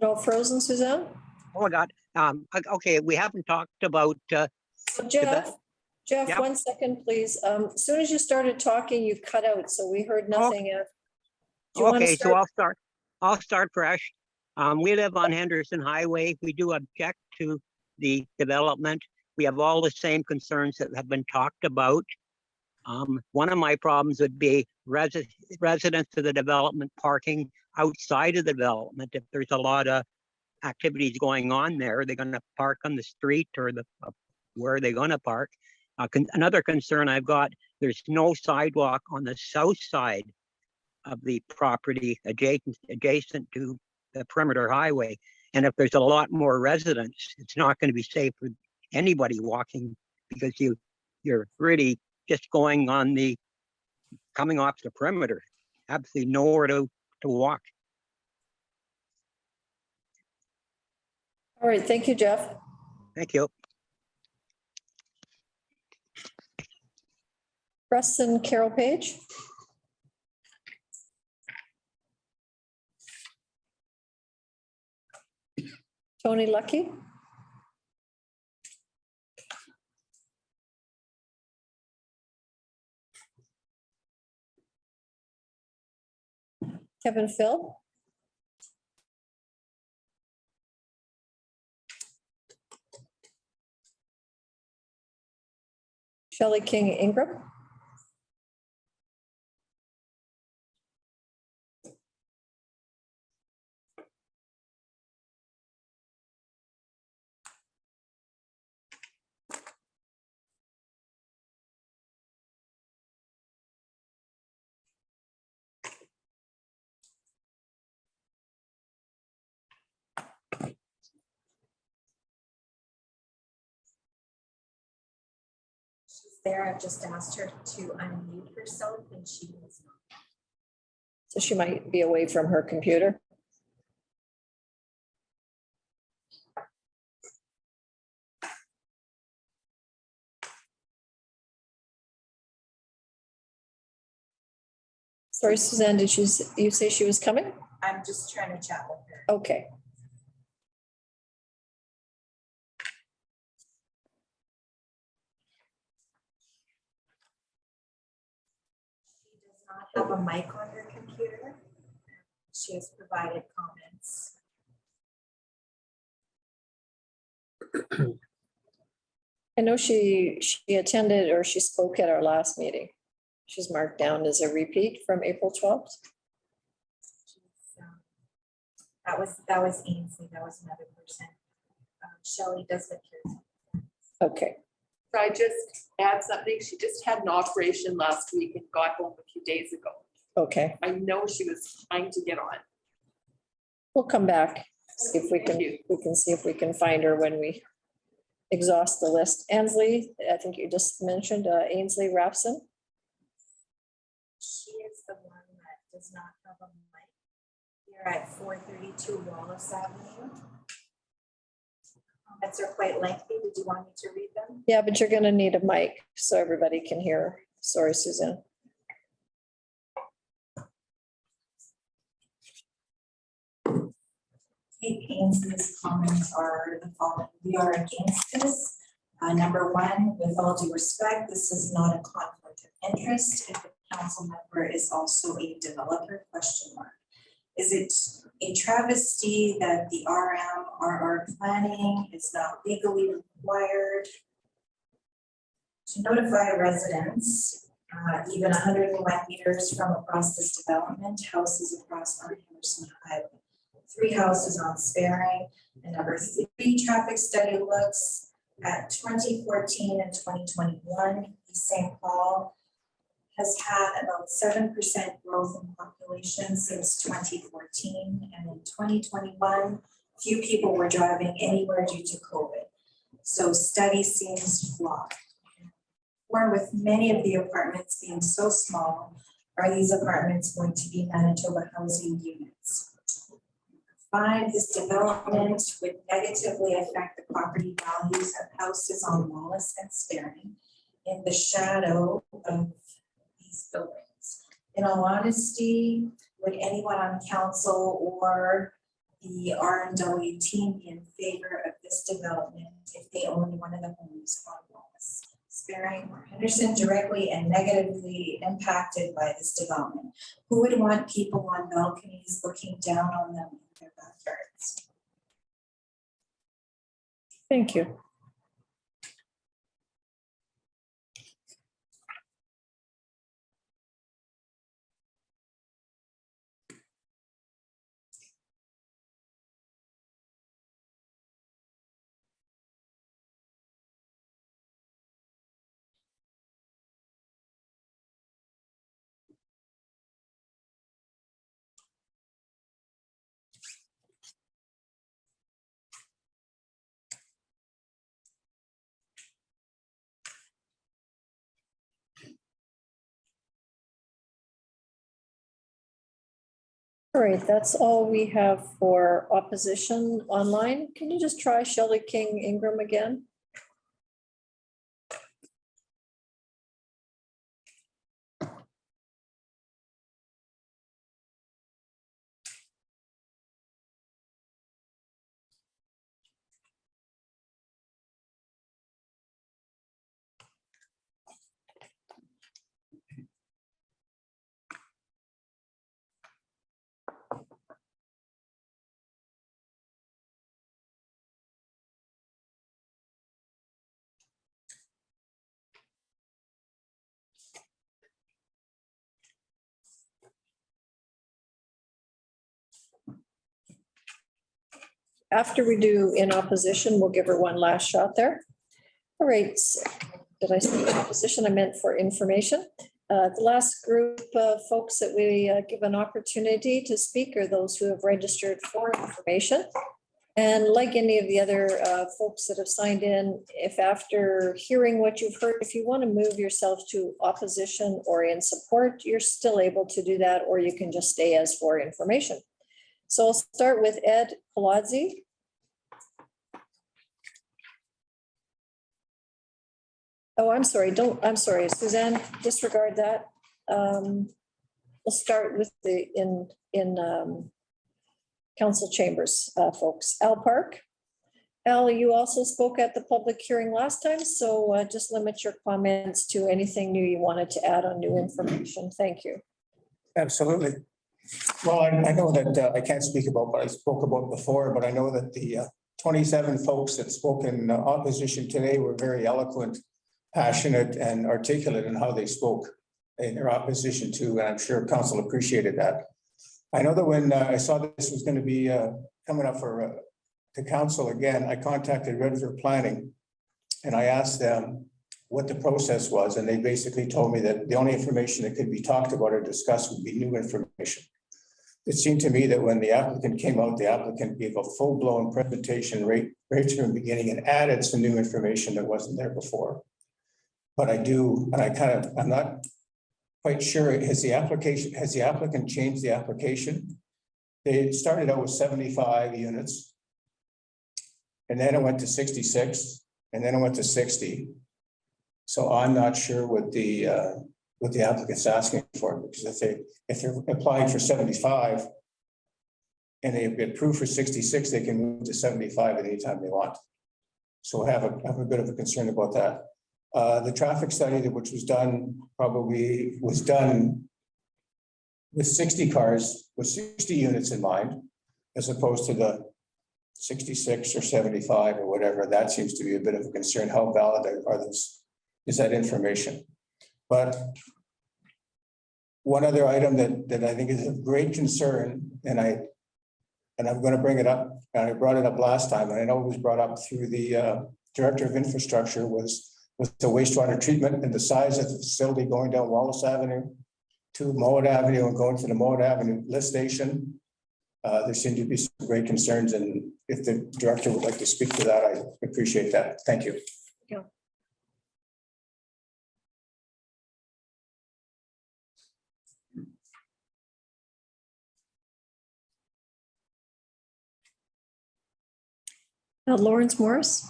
No frozen, Suzanne? Oh, God. Okay, we haven't talked about. Jeff, Jeff, Yep. 1 second, please. As soon as you started talking, you cut out, so we heard nothing. Do you want to Okay, so start? I'll start fresh. We live on Henderson Highway. We do object to the development. We have all the same concerns that have been talked about. One of my problems would be residents of the development parking outside of the development. If there's a lot of activities going on there, they're gonna park on the street or where are they gonna park? Another concern I've got, there's no sidewalk on the south side of the property adjacent to the perimeter highway. And if there's a lot more residents, it's not going to be safe for anybody walking because you're really just coming off the perimeter, absolutely nowhere to walk. All right, thank you, Jeff. Thank you. Preston Carol Page. Tony Lucky. Kevin Phil. Shelley King Ingram. There, I've just asked her to unmute herself and she is not. So she might be away from her computer. Sorry, Suzanne, did you say she was coming? I'm just trying to chat with her. Okay. She does not have a mic on her computer. She has provided comments. I know she attended or she spoke at our last meeting. She's marked down as a repeat from April 12th. That was Ainsley. That was another person. Shelley does appear. Okay. So I just add something. She just had an operation last week and got home a few days ago. Okay, I know she was trying to get on. we'll come back, see if we can see if we can find her when we exhaust the list. Ansley, I think you just mentioned Ainsley Rapson. She is the one that does not have a mic. Here at 432 Wallace Avenue. Comments are quite lengthy. Did you want me to read them? Yeah, but you're gonna need a mic so everybody can hear. Sorry, Suzanne. Kate Ainsley's comments are the following. We are against this. Number one, with all due respect, this is not a conflict of interest if the council member is also a developer, ? Is it a travesty that the RR planning is not legally required to notify residents, even 101 meters from across this development, houses across on Henderson Highway, 3 houses on Sparing, and number 3, traffic study looks at 2014 and 2021, East St. Paul has had about 7% growth in population since 2014, and in 2021, few people were driving anywhere due to COVID. So study seems flawed. Or with many of the apartments being so small, are these apartments going to be Manitoba housing units? 5, this development would negatively affect the property values of houses on Wallace and Sparing in the shadow of these buildings. In all honesty, would anyone on council or the R&W team be in favor of this development if they own one of the homes on Wallace? Sparring, or Henderson directly and negatively impacted by this development? Who would want people on balconies looking down on them in their backyards? Thank you. All right, that's all we have for opposition online. Can you just try Shelley King Ingram again? After we do in opposition, we'll give her one last shot there. All right, did I say opposition? I meant for information. The last group of folks that we give an opportunity to speak are those who have registered for information. And like any of the other folks that have signed in, if after hearing what you've heard, if you want to move yourself to opposition or in support, you're still able to do that, or you can just stay as for information. So I'll start with Ed Palazzi. Oh, I'm sorry, I'm sorry, Suzanne, disregard that. We'll start with the in council chambers, folks. Al Park. Al, you also spoke at the public hearing last time, so just limit your comments to anything new you wanted to add on new information. Thank you. Absolutely. Well, I know that I can't speak about what I spoke about before, but I know that the 27 folks that spoke in opposition today were very eloquent, passionate, and articulate in how they spoke in their opposition to, and I'm sure council appreciated that. I know that when I saw that this was going to be coming up for to council again, I contacted Red River Planning and I asked them what the process was, and they basically told me that the only information that could be talked about or discussed would be new information. It seemed to me that when the applicant came out, the applicant gave a full-blown presentation right from the beginning and added some new information that wasn't there before. But I do, and I'm not quite sure, has the applicant changed the application? They started out with 75 units. And then it went to 66, and then it went to 60. So I'm not sure what the applicant's asking for, because if they're applying for 75 and they've been approved for 66, they can move to 75 at any time they want. So I have a bit of a concern about that. The traffic study which was done with 60 cars, with 60 units in mind, as opposed to the 66 or 75 or whatever. That seems to be a bit of a concern. How valid is that information? But one other item that I think is of great concern, and I'm going to bring it up, and I brought it up last time, and I know it was brought up through the Director of Infrastructure, was the wastewater treatment and the size of the facility going down Wallace Avenue to Mowat Avenue and going to the Mowat Avenue lift station. There seem to be some great concerns, and if the director would like to speak to that, I appreciate that. Thank you. Yeah. Lawrence Morris.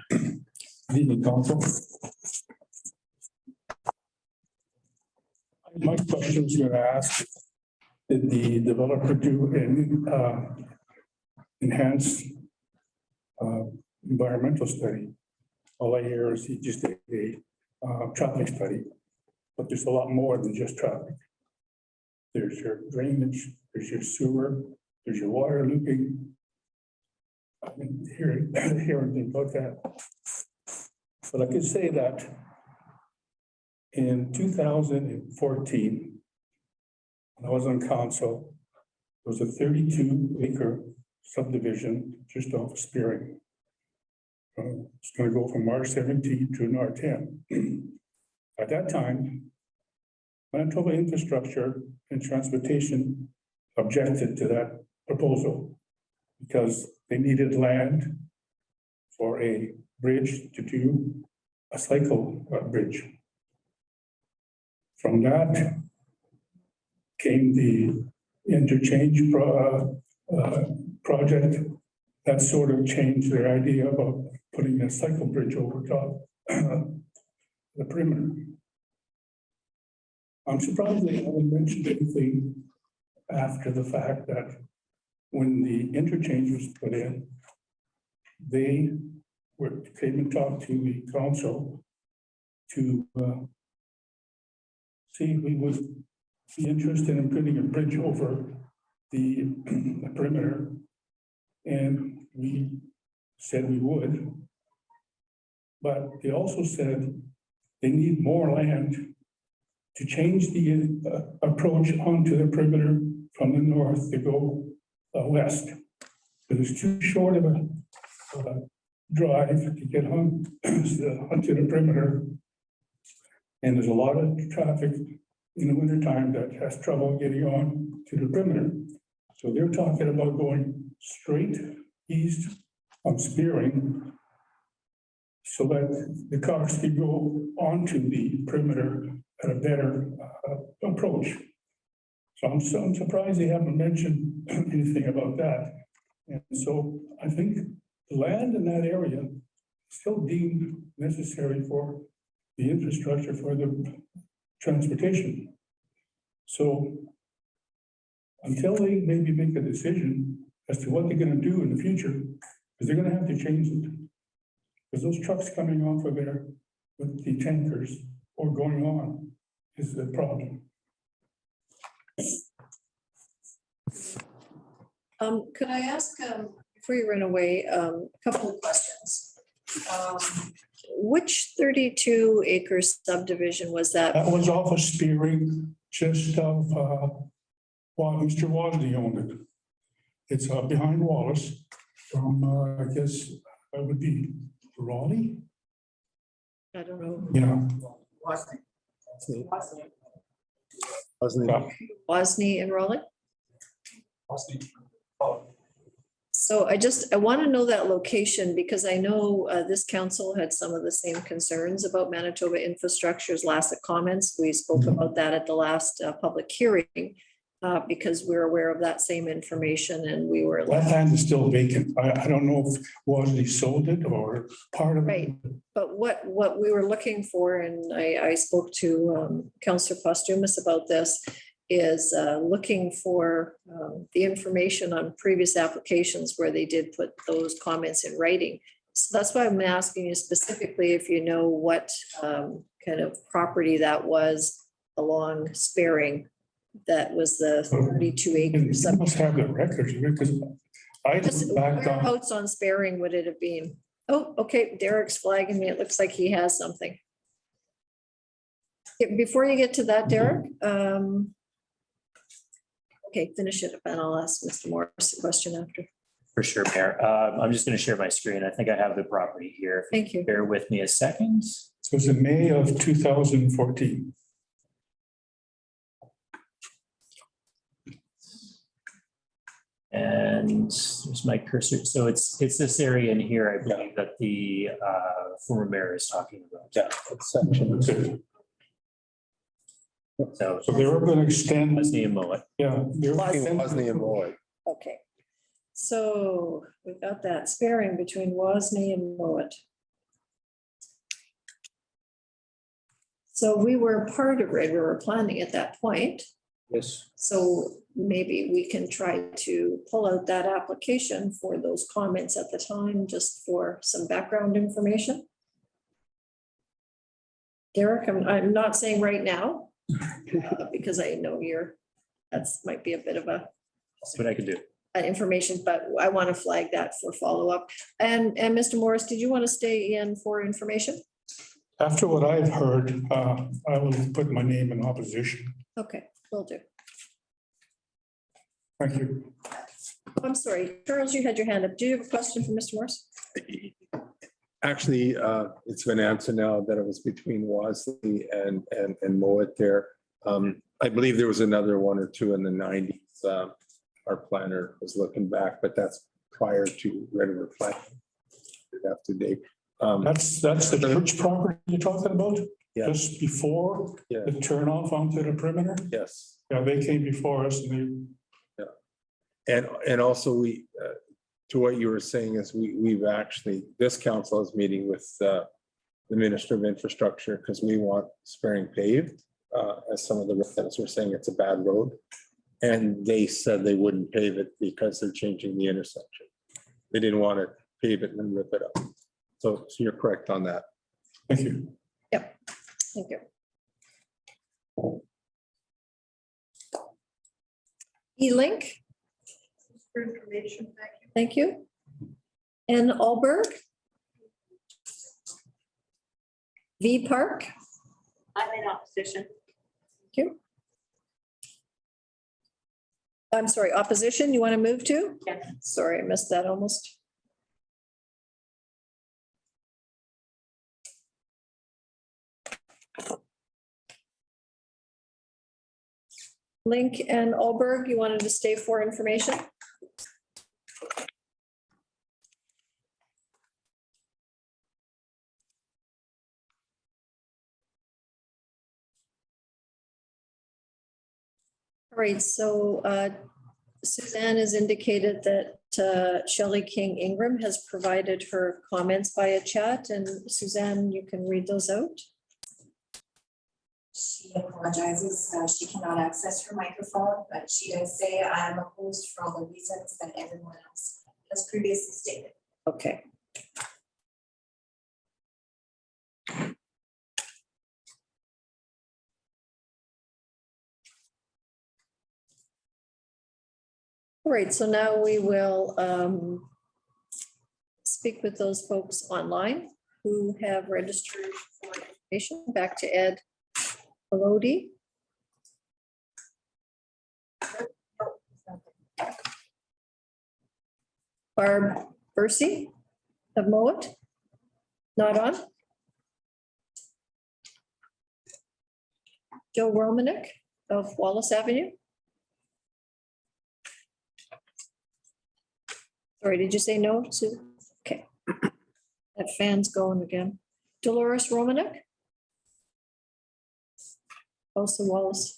Good evening, council. My questions were asked did the developer do an enhanced environmental study? All I hear is he just did a traffic study, but there's a lot more than just traffic. There's your drainage, there's your sewer, there's your water looping. I didn't hear anything about that. But I could say that in 2014, when I was on council, there was a 32-acre subdivision just off of Spearing. It's going to go from R17 to an R10. At that time, Manitoba Infrastructure and Transportation objected to that proposal because they needed land for a bridge to do a cycle bridge. From that came the interchange project. That sort of changed their idea about putting a cycle bridge over top the perimeter. I'm surprised they haven't mentioned anything after the fact that when the interchange was put in, they came and talked to the council to see if we would be interested in putting a bridge over the perimeter. And we said we would. But they also said they need more land to change the approach onto the perimeter from the north to go west. Because it's too short of a drive to get onto the perimeter. And there's a lot of traffic in the wintertime that has trouble getting on to the perimeter. So they're talking about going straight east on Spearing so that the cars can go onto the perimeter at a better approach. So I'm surprised they haven't mentioned anything about that. And so I think the land in that area is still deemed necessary for the infrastructure for the transportation. So until they maybe make a decision as to what they're going to do in the future, because they're going to have to change it. Because those trucks coming off of there with the tankers or going on is the problem. Could I ask, before you run away, a couple of questions? Which 32-acre subdivision was that? That was off of Spearing, just of, Mr. Wosley owned it. It's behind Wallace from, I guess, that would be Raleigh? I don't know. Yeah. Wozni and Raleigh? So I want to know that location because I know this council had some of the same concerns about Manitoba Infrastructure's last comments. We spoke about that at the last public hearing because we're aware of that same information and we were. That land is still vacant. I don't know if Wosley sold it or part of it. Right, but what we were looking for, and I spoke to Councillor Postumus about this, is looking for the information on previous applications where they did put those comments in writing. So that's why I'm asking you specifically if you know what kind of property that was along Spearing. That was the 32 acres. You must have the records because I just backed on. Whereabouts on Spearing would it have been? Oh, okay, Derek's flagging me. It looks like he has something. Before you get to that, Derek, okay, finish it up and I'll ask Mr. Morris a question after. For sure, Mayor. I'm just going to share my screen. I think I have the property here. Thank you. Bear with me a second. It was in May of 2014. And there's my cursor. So it's this area in here, I believe, that the former mayor is talking about. Yeah, section 2. So they were going to extend. Wozni and Mowat. Yeah. Wozni and Mowat. Okay. So we've got that Spearing between Wozni and Mowat. So we were part of it. We were planning at that point. Yes. So maybe we can try to pull out that application for those comments at the time, just for some background information. Derek, I'm not saying right now, because I know that's might be a bit of See what I can do. information, but I want to flag that for follow-up. And Mr. Morris, did you want to stay in for information? After what I've heard, I will put my name in opposition. Okay, will do. Thank you. I'm sorry, Charles, you had your hand up. Do you have a question for Mr. Morris? Actually, it's been answered now that it was between Wasley and Mowat there. I believe there was another one or two in the 90s. Our planner was looking back, but that's prior to River Plan. Up to date. That's the church property you're talking about? Yeah. Just before Yeah. the turn off onto the perimeter? Yes. Yeah, they came before us and And also we, to what you were saying is we've actually, this council is meeting with the Minister of Infrastructure because we want Sparing paved. As some of the residents were saying, it's a bad road. And they said they wouldn't pave it because they're changing the intersection. They didn't want to pave it and then rip it up. So you're correct on that. Thank you. Yep, thank you. E-Link. For information, thank you. And Alberg. V Park. I'm in opposition. Thank you. I'm sorry, opposition, you want to move to? Yes. Sorry, I missed that almost. Link and Alberg, you wanted to stay for information? All right, so Suzanne has indicated that Shelley King Ingram has provided her comments via chat, and Suzanne, you can read those out. She apologizes, she cannot access her microphone, but she does say I am opposed for all the reasons that everyone else has previously stated. Okay. All right, so now we will speak with those folks online who have registered for information. Back to Ed Elodie. Barb Bursey of Mowat, not on. Joe Romanek of Wallace Avenue. Sorry, did you say no, Sue? Okay. That fan's going again. Dolores Romanek? Also Wallace.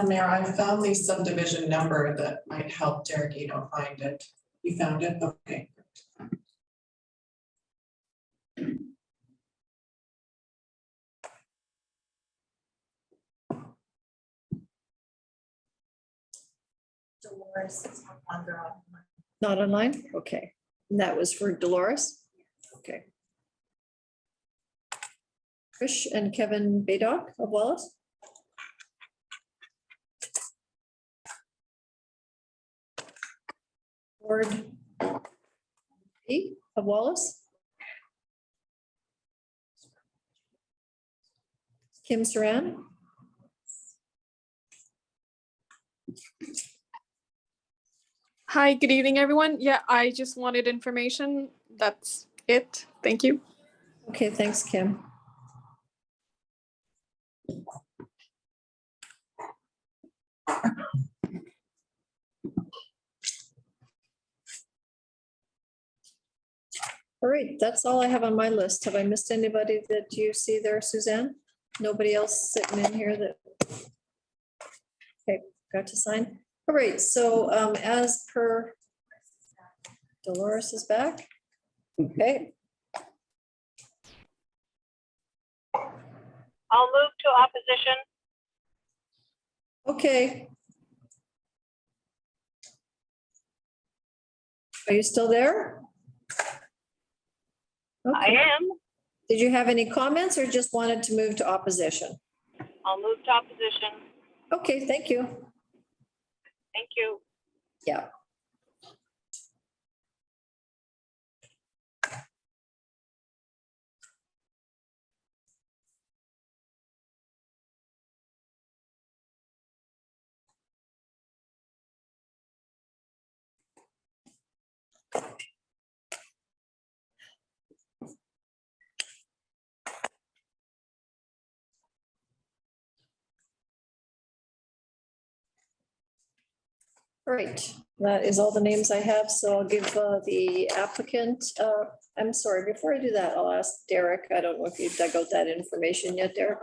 Mayor, I found the subdivision number that might help Derek, find it. You found it? Okay. Dolores is no longer on. Not online? Okay. And that was for Dolores? Okay. Trish and Kevin Baydock of Wallace? Ward E of Wallace? Kim Saran? Hi, good evening, everyone. Yeah, I just wanted information. That's it. Thank you. Okay, thanks, Kim. All right, that's all I have on my list. Have I missed anybody that you see there, Suzanne? Nobody else sitting in here that? Okay, got to sign. All right, so as per, Dolores is back. Okay. I'll move to opposition. Okay. Are you still there? I Okay. am. Did you have any comments or just wanted to move to opposition? I'll move to opposition. Okay, thank you. Thank you. Yeah. All right, that is all the names I have, so I'll give the applicant, I'm sorry, before I do that, I'll ask Derek. I don't know if you dug out that information yet, Derek.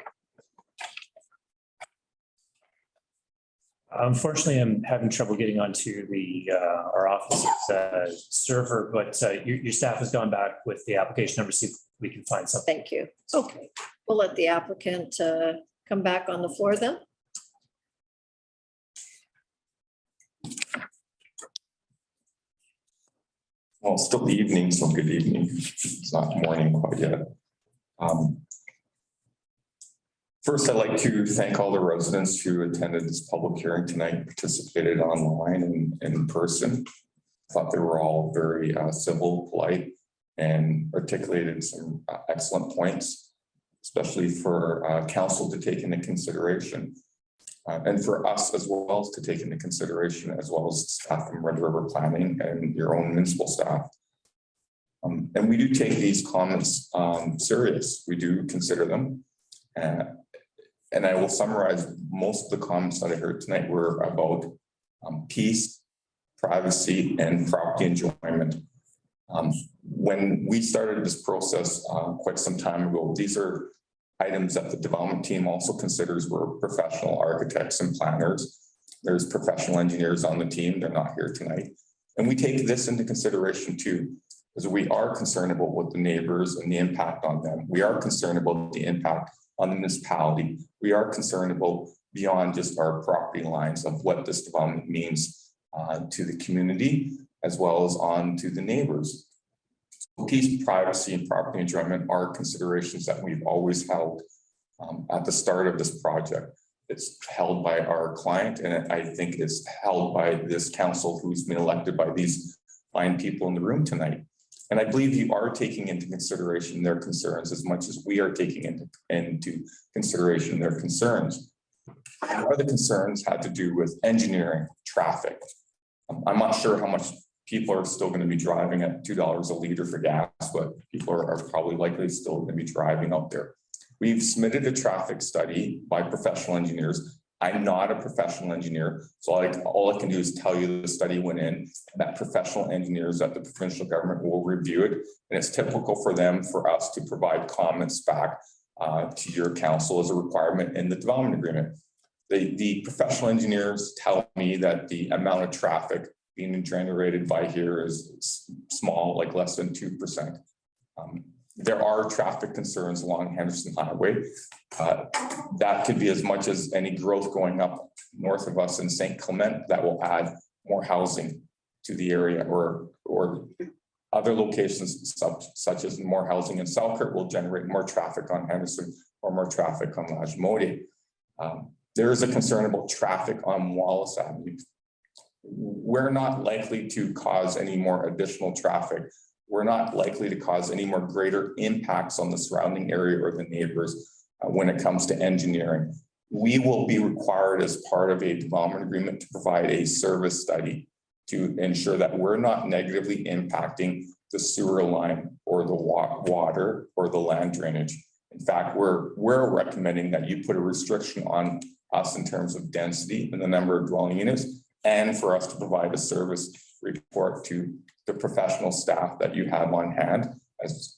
Unfortunately, I'm having trouble getting onto the our office's server, but your staff has gone back with the application number, see if we can find something. Thank you. Okay, we'll let the applicant come back on the floor then. Well, it's still the evening, so good evening. It's not morning quite yet. First, I'd like to thank all the residents who attended this public hearing tonight, participated online and in person. I thought they were all very civil, polite, and articulated some excellent points, especially for council to take into consideration. And for us as well as to take into consideration, as well as staff from Red River Planning and your own municipal staff. And we do take these comments serious. We do consider them. And I will summarize most of the comments that I heard tonight were about peace, privacy, and property enjoyment. When we started this process quite some time ago, these are items that the development team also considers. Were professional architects and planners. There's professional engineers on the team. They're not here tonight. And we take this into consideration too, because we are concerned about what the neighbors and the impact on them. We are concerned about the impact on the municipality. We are concerned about beyond just our property lines of what this development means to the community, as well as on to the neighbors. Peace, privacy, and property enjoyment are considerations that we've always held at the start of this project. It's held by our client, and I think it's held by this council who's been elected by these fine people in the room tonight. And I believe you are taking into consideration their concerns as much as we are taking into consideration their concerns. Other concerns had to do with engineering, traffic. I'm not sure how much people are still going to be driving at $2 a liter for gas, but people are probably likely still going to be driving out there. We've submitted a traffic study by professional engineers. I'm not a professional engineer, so all I can do is tell you the study went in, and that professional engineers at the provincial government will review it. And it's typical for them, for us to provide comments back to your council as a requirement in the development agreement. The professional engineers tell me that the amount of traffic being generated by here is small, like less than 2%. There are traffic concerns along Henderson Highway. That could be as much as any growth going up north of us in St. Clement that will add more housing to the area, or other locations such as more housing in Selkirk will generate more traffic on Henderson or more traffic on Lajimodi. There is a concern about traffic on Wallace Avenue. We're not likely to cause any more additional traffic. We're not likely to cause any more greater impacts on the surrounding area or the neighbors when it comes to engineering. We will be required as part of a development agreement to provide a service study. to ensure that we're not negatively impacting the sewer line or the water or the land drainage. In fact, we're recommending that you put a restriction on us in terms of density and the number of dwelling units, and for us to provide a service report to the professional staff that you have on hand as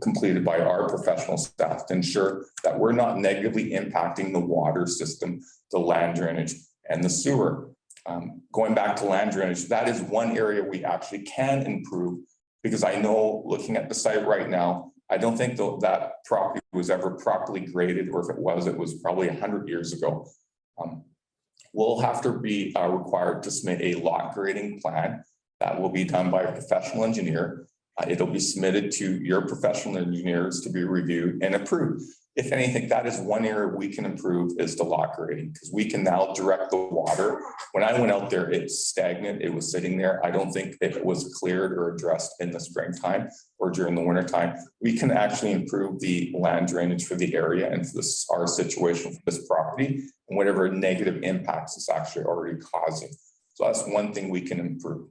completed by our professional staff to ensure that we're not negatively impacting the water system, the land drainage, and the sewer. Going back to land drainage, that is one area we actually can improve, because I know, looking at the site right now, I don't think that property was ever properly graded, or if it was probably 100 years ago. We'll have to be required to submit a lot grading plan that will be done by a professional engineer. It'll be submitted to your professional engineers to be reviewed and approved. If anything, that is one area we can improve, is the lot grading, because we can now direct the water. When I went out there, it's stagnant. It was sitting there. I don't think it was cleared or addressed in the springtime or during the winter time. We can actually improve the land drainage for the area and for our situation for this property, and whatever negative impacts it's actually already causing. So that's one thing we can improve.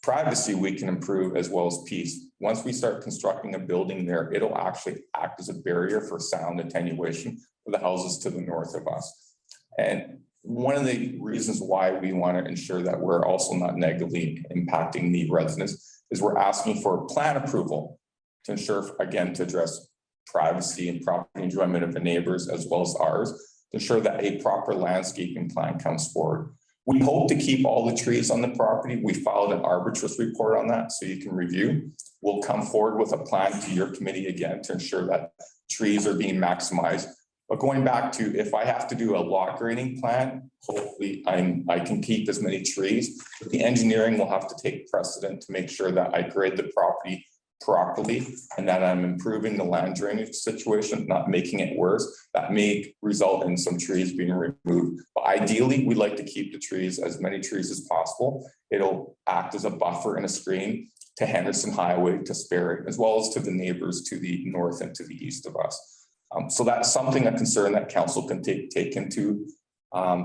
Privacy we can improve, as well as peace. Once we start constructing a building there, it'll actually act as a barrier for sound attenuation for the houses to the north of us. And one of the reasons why we want to ensure that we're also not negatively impacting the residents is we're asking for plan approval to ensure, again, to address privacy and property enjoyment of the neighbors as well as ours, to ensure that a proper landscaping plan comes forward. We hope to keep all the trees on the property. We filed an arbitrage report on that, so you can review. We'll come forward with a plan to your committee again to ensure that trees are being maximized. But going back to, if I have to do a lot grading plan, hopefully I can keep as many trees. But the engineering will have to take precedent to make sure that I grade the property properly and that I'm improving the land drainage situation, not making it worse. That may result in some trees being removed. But ideally, we'd like to keep the trees, as many trees as possible. It'll act as a buffer and a screen to Henderson Highway, to Sperry, as well as to the neighbors to the north and to the east of us. So that's something, a concern that council can take into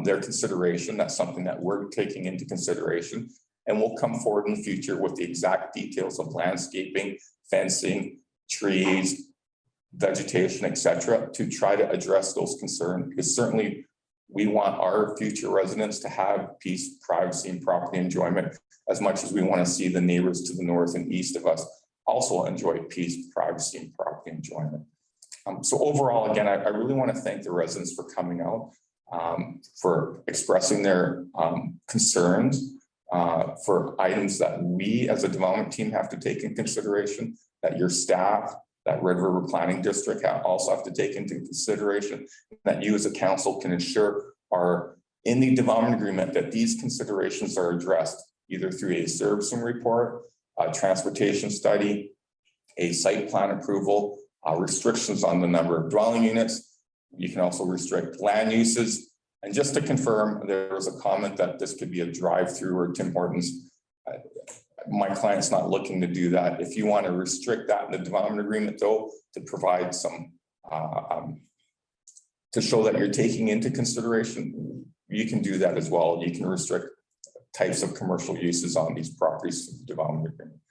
their consideration. That's something that we're taking into consideration. And we'll come forward in the future with the exact details of landscaping, fencing, trees, vegetation, etc., to try to address those concerns. Because certainly we want our future residents to have peace, privacy, and property enjoyment, as much as we want to see the neighbors to the north and east of us also enjoy peace, privacy, and property enjoyment. So overall, again, I really want to thank the residents for coming out, for expressing their concerns, for items that we as a development team have to take in consideration, that your staff, that Red River Planning District also have to take into consideration, that you as a council can ensure are in the development agreement, that these considerations are addressed either through a servicing report, a transportation study, a site plan approval, restrictions on the number of dwelling units. You can also restrict land uses. And just to confirm, there was a comment that this could be a drive-through or Tim Hortons. My client's not looking to do that. If you want to restrict that in the development agreement, though, to provide some, to show that you're taking into consideration, you can do that as well. You can restrict types of commercial uses on these properties to the development agreement.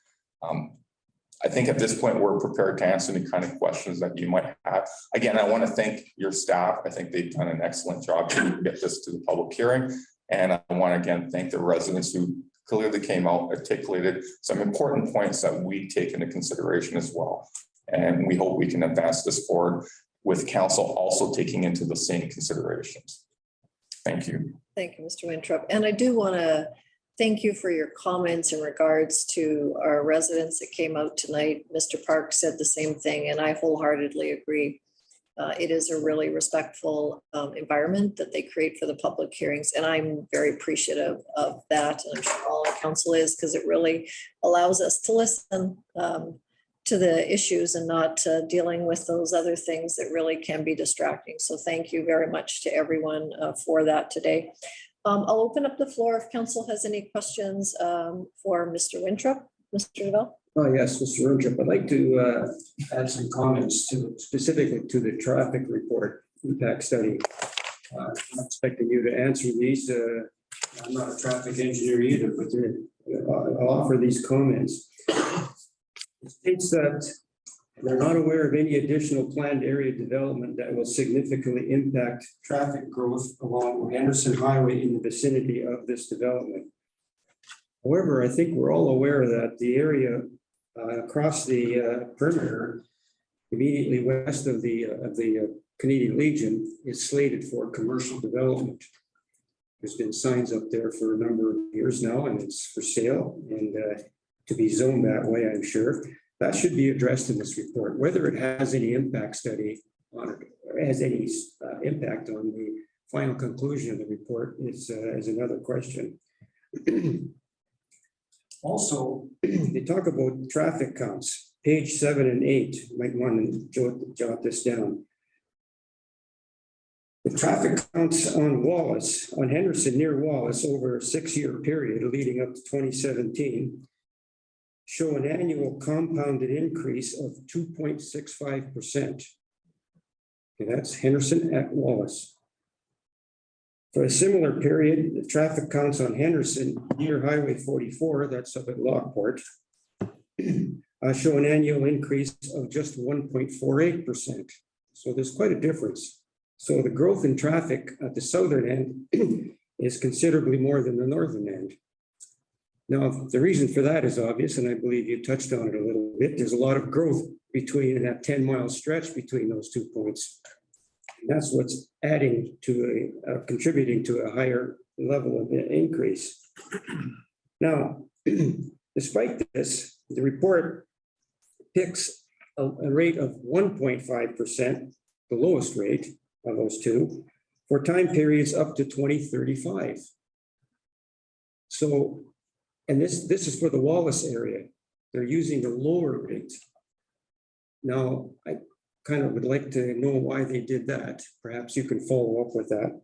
I think at this point, we're prepared to answer any kind of questions that you might have. Again, I want to thank your staff. I think they've done an excellent job to get this to the public hearing. And I want to again thank the residents who clearly came out, articulated some important points that we take into consideration as well. And we hope we can advance this forward with council also taking into the same considerations. Thank you. Thank you, Mr. Winthrop. And I do want to thank you for your comments in regards to our residents that came out tonight. Mr. Park said the same thing, and I wholeheartedly agree. It is a really respectful environment that they create for the public hearings, and I'm very appreciative of that. And I'm sure all our council is, because it really allows us to listen to the issues and not dealing with those other things that really can be distracting. So thank you very much to everyone for that today. I'll open up the floor if council has any questions for Mr. Winthrop. Mr. Deville? Oh, yes, Mr. Winthrop, I'd like to add some comments to specifically to the traffic report impact study. I'm expecting you to answer these. I'm not a traffic engineer either, but I'll offer these comments. It states that they're not aware of any additional planned area development that will significantly impact traffic growth along Henderson Highway in the vicinity of this development. However, I think we're all aware that the area across the perimeter immediately west of the Canadian Legion is slated for commercial development. There's been signs up there for a number of years now, and it's for sale and to be zoned that way, I'm sure. That should be addressed in this report. Whether it has any impact study on it, or has any impact on the final conclusion of the report is another question. Also, they talk about traffic counts, page 7 and 8. You might want to jot this down. The traffic counts on Wallace, on Henderson near Wallace over a 6-year period leading up to 2017 show an annual compounded increase of 2.65%. Okay, that's Henderson at Wallace. For a similar period, the traffic counts on Henderson near Highway 44, that's up at Lockport, show an annual increase of just 1.48%. So there's quite a difference. So the growth in traffic at the southern end is considerably more than the northern end. Now, the reason for that is obvious, and I believe you touched on it a little bit. There's a lot of growth between that 10-mile stretch between those 2 points. And that's what's adding to contributing to a higher level of increase. Now, despite this, the report picks a rate of 1.5%, the lowest rate of those two, for time periods up to 2035. So, and this is for the Wallace area. They're using the lower rate. Now, I kind of would like to know why they did that. Perhaps you can follow up with that.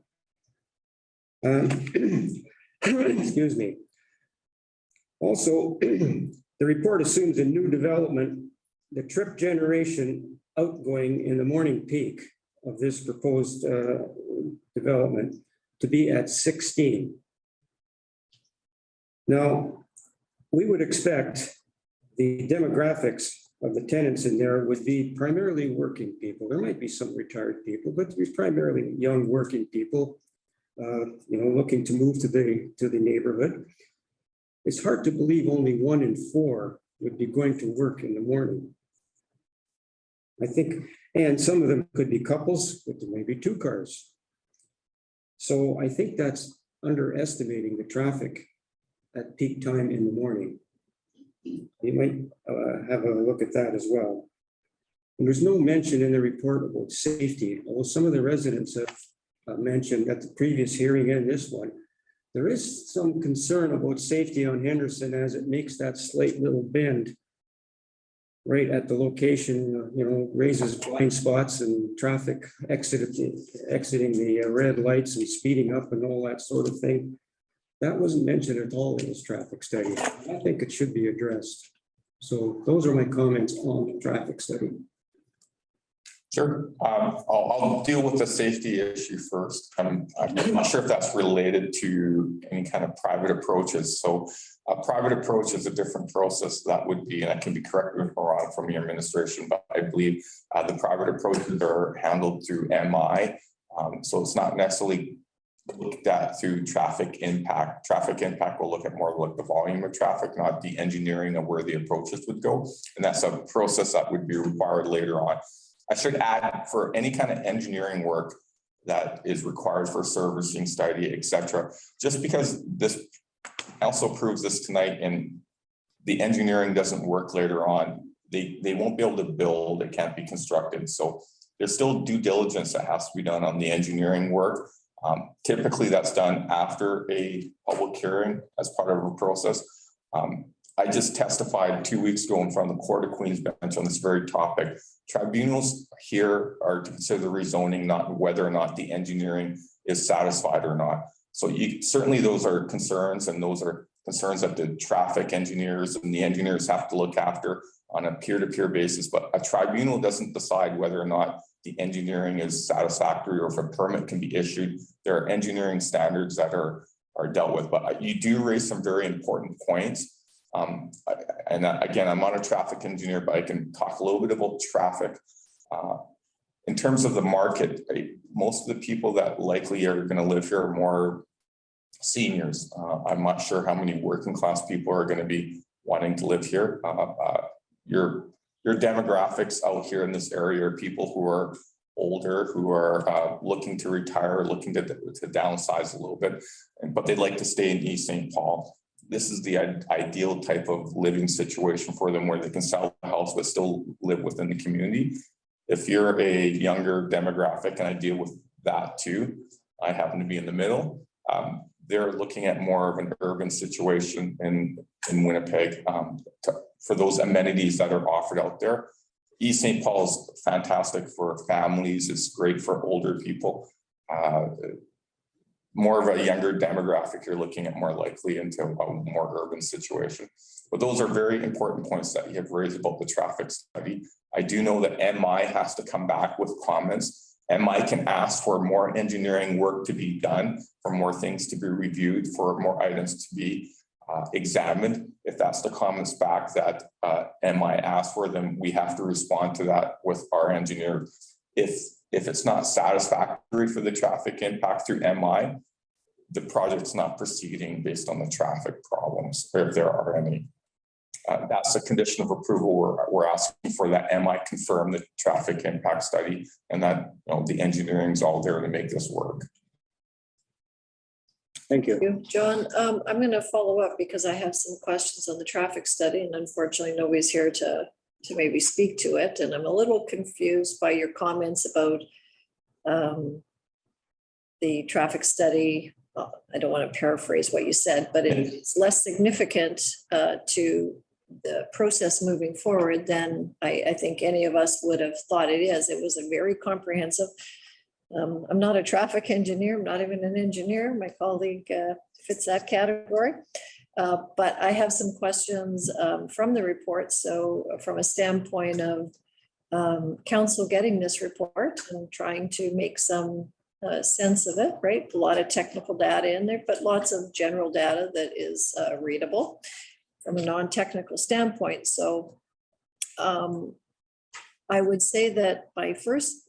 Excuse me. Also, the report assumes a new development, the trip generation outgoing in the morning peak of this proposed development to be at 16. Now, we would expect the demographics of the tenants in there would be primarily working people. There might be some retired people, but there's primarily young working people, looking to move to the neighborhood. It's hard to believe only 1 in 4 would be going to work in the morning. I think, and some of them could be couples, but there may be 2 cars. So I think that's underestimating the traffic at peak time in the morning. You might have a look at that as well. And there's no mention in the report about safety, although some of the residents have mentioned at the previous hearing and this one. There is some concern about safety on Henderson as it makes that slight little bend right at the location, raises blind spots and traffic exiting the red lights and speeding up and all that sort of thing. That wasn't mentioned at all in this traffic study. I think it should be addressed. So those are my comments on the traffic study. Sure. I'll deal with the safety issue first. I'm not sure if that's related to any kind of private approaches. So a private approach is a different process. That would be, and I can be corrected if I'm wrong from your administration, but I believe the private approaches are handled through MI. So it's not necessarily looked at through traffic impact. Traffic impact will look at more like the volume of traffic, not the engineering of where the approaches would go. And that's a process that would be required later on. I should add, for any kind of engineering work that is required for servicing study, et cetera, just because this also proves this tonight and the engineering doesn't work later on, they won't be able to build, it can't be constructed. So there's still due diligence that has to be done on the engineering work. Typically that's done after a public hearing as part of a process. I just testified 2 weeks ago in front of the Court of Queen's Bench on this very topic. Tribunals here are to consider the rezoning, not whether or not the engineering is satisfied or not. So certainly those are concerns, and those are concerns that the traffic engineers and the engineers have to look after on a peer-to-peer basis. But a tribunal doesn't decide whether or not the engineering is satisfactory or if a permit can be issued. There are engineering standards that are are dealt with. But you do raise some very important points. Again, I'm not a traffic engineer, but I can talk a little bit about traffic. In terms of the market, most of the people that likely are going to live here are more seniors. I'm not sure how many working class people are going to be wanting to live here. Your demographics out here in this area are people who are older, who are looking to retire, looking to downsize a little bit, but they'd like to stay in East St. Paul. This is the ideal type of living situation for them, where they can sell the house but still live within the community. If you're a younger demographic, and I deal with that too, I happen to be in the middle. They're looking at more of an urban situation in Winnipeg for those amenities that are offered out there. East St. Paul is fantastic for families. It's great for older people. More of a younger demographic, you're looking at more likely into a more urban situation. But those are very important points that you have raised about the traffic study. I do know that MI has to come back with comments. MI can ask for more engineering work to be done, for more things to be reviewed, for more items to be examined. If that's the comments back that MI asked for, then we have to respond to that with our engineer. If it's not satisfactory for the traffic impact through MI, the project's not proceeding based on the traffic problems, if there are any. That's a condition of approval. We're asking for that MI confirm the traffic impact study, and that the engineering's all there to make this work. Thank you. John, I'm going to follow up because I have some questions on the traffic study, and unfortunately nobody's here to maybe speak to it. And I'm a little confused by your comments about the traffic study. I don't want to paraphrase what you said, but it's less significant to the process moving forward than I think any of us would have thought it is. It was a very comprehensive. I'm not a traffic engineer. I'm not even an engineer. My colleague fits that category. But I have some questions from the report. So from a standpoint of council getting this report and trying to make some sense of it, right? A lot of technical data in there, but lots of general data that is readable from a non-technical standpoint. So I would say that my first,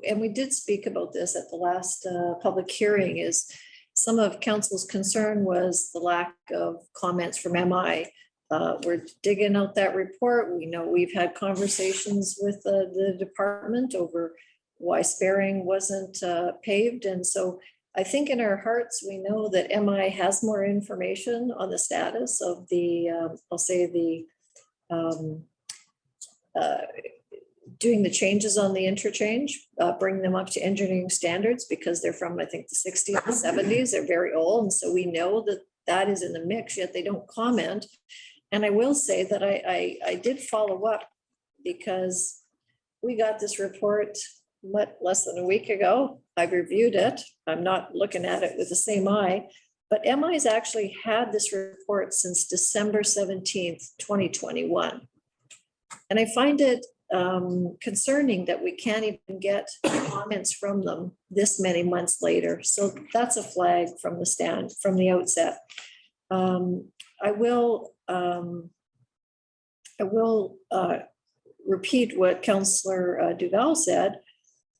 and we did speak about this at the last public hearing, is some of council's concern was the lack of comments from MI. We're digging out that report. We know we've had conversations with the department over why Sparing wasn't paved. And so I think in our hearts, we know that MI has more information on the status of the, I'll say doing the changes on the interchange, bring them up to engineering standards, because they're from, I think, the 60s and 70s. They're very old. And so we know that that is in the mix, yet they don't comment. And I will say that I did follow up because we got this report less than a week ago. I've reviewed it. I'm not looking at it with the same eye, but MI's actually had this report since December 17th, 2021. And I find it concerning that we can't even get comments from them this many months later. So that's a flag from the outset. I will repeat what Councillor Duval said,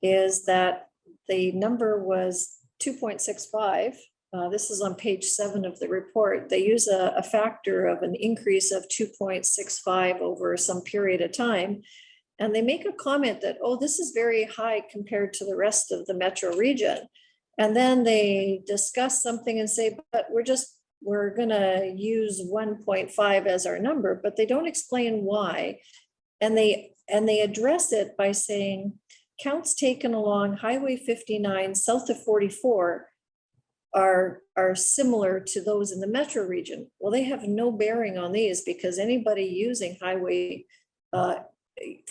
is that the number was 2.65. This is on page 7 of the report. They use a factor of an increase of 2.65 over some period of time. And they make a comment that, oh, this is very high compared to the rest of the metro region. And then they discuss something and say, but we're gonna use 1.5 as our number, but they don't explain why. And they address it by saying, counts taken along Highway 59 south of 44 are similar to those in the metro region. Well, they have no bearing on these, because anybody using Highway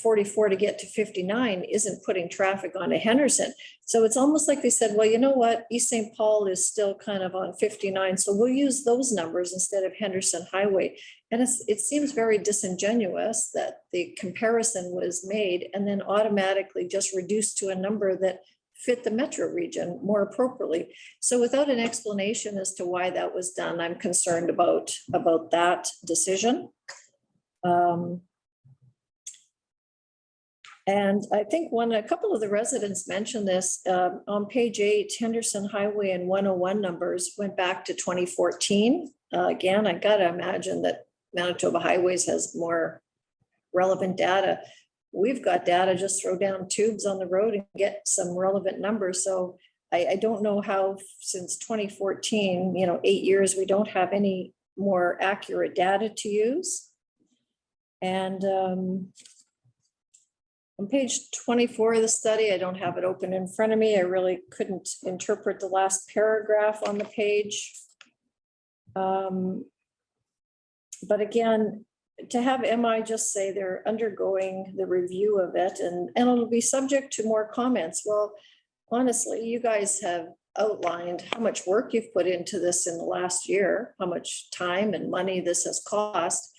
44 to get to 59 isn't putting traffic onto Henderson. So it's almost like they said, well, you know what, East St. Paul is still kind of on 59, so we'll use those numbers instead of Henderson Highway. And it seems very disingenuous that the comparison was made and then automatically just reduced to a number that fit the metro region more appropriately. So without an explanation as to why that was done, I'm concerned about that decision. And I think a couple of the residents mentioned this, on page 8, Henderson Highway and 101 numbers went back to 2014. Again, I gotta imagine that Manitoba Highways has more relevant data. We've got data, just throw down tubes on the road and get some relevant numbers. So I don't know how since 2014, 8 years, we don't have any more accurate data to use. And on page 24 of the study, I don't have it open in front of me. I really couldn't interpret the last paragraph on the page. But again, to have MI just say they're undergoing the review of it and it'll be subject to more comments. Well, honestly, you guys have outlined how much work you've put into this in the last year, how much time and money this has cost.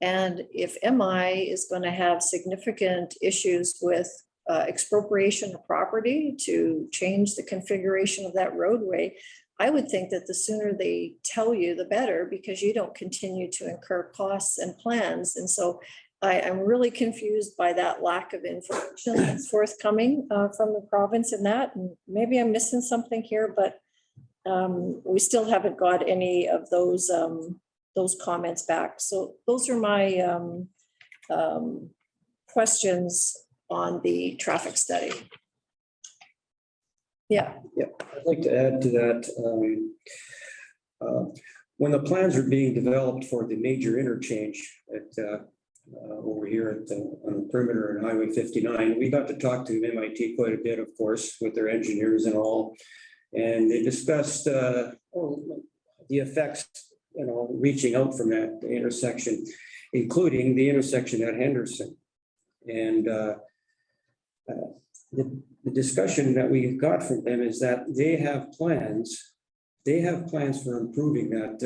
And if MI is going to have significant issues with expropriation of property to change the configuration of that roadway, I would think that the sooner they tell you, the better, because you don't continue to incur costs and plans. And so I'm really confused by that lack of information that's forthcoming from the province in that. And maybe I'm missing something here, but we still haven't got any of those comments back. So those are my questions on the traffic study. Yeah. Yeah, I'd like to add to that. When the plans are being developed for the major interchange at over here at on the perimeter and Highway 59, we got to talk to MIT quite a bit, of course, with their engineers and all, and they discussed the effects, reaching out from that intersection, including the intersection at Henderson, and the discussion that we got from them is that they have plans for improving that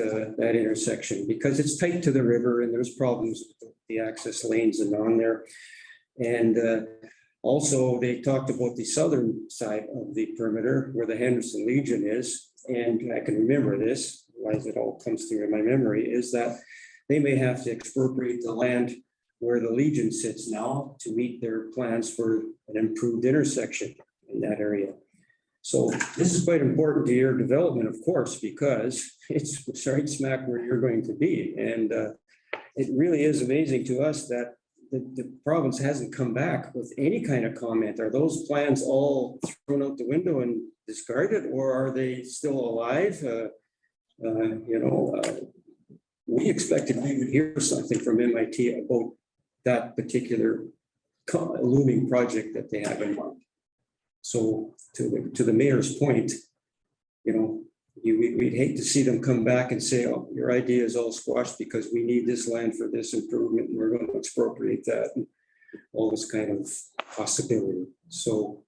intersection because it's tight to the river and there's problems with the access lanes and on there. And also they talked about the southern side of the perimeter where the Henderson Legion is. And I can remember this, as it all comes through in my memory, is that they may have to expropriate the land where the Legion sits now to meet their plans for an improved intersection in that area. So this is quite important to your development, of course, because it's right smack where you're going to be. And it really is amazing to us that the province hasn't come back with any kind of comment. Are those plans all thrown out the window and discarded, or are they still alive? We expected we would hear something from MIT about that particular looming project that they have in mind. So to the mayor's point, we'd hate to see them come back and say, oh, your idea is all squashed because we need this land for this improvement and we're going to expropriate that and all this kind of possibility. So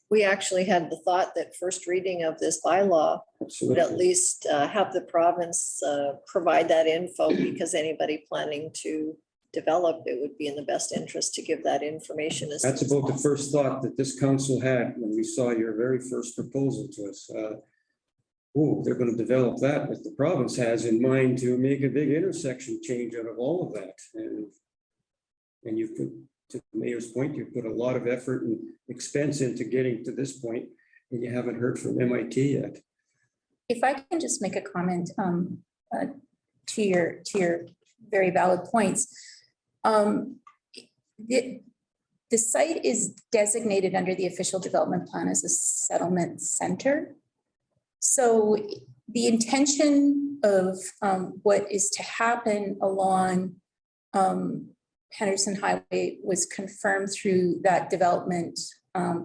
we actually had the thought that first reading of this bylaw would at least have the province provide that info, because anybody planning to develop, it would be in the best interest to give that information. That's about the first thought that this council had when we saw your very first proposal to us. Oh, they're going to develop that, but the province has in mind to make a big intersection change out of all of that. And you put, to the mayor's point, you put a lot of effort and expense into getting to this point, and you haven't heard from MIT yet. If I can just make a comment to your very valid points. The site is designated under the official development plan as a settlement center. So the intention of what is to happen along Henderson Highway was confirmed through that development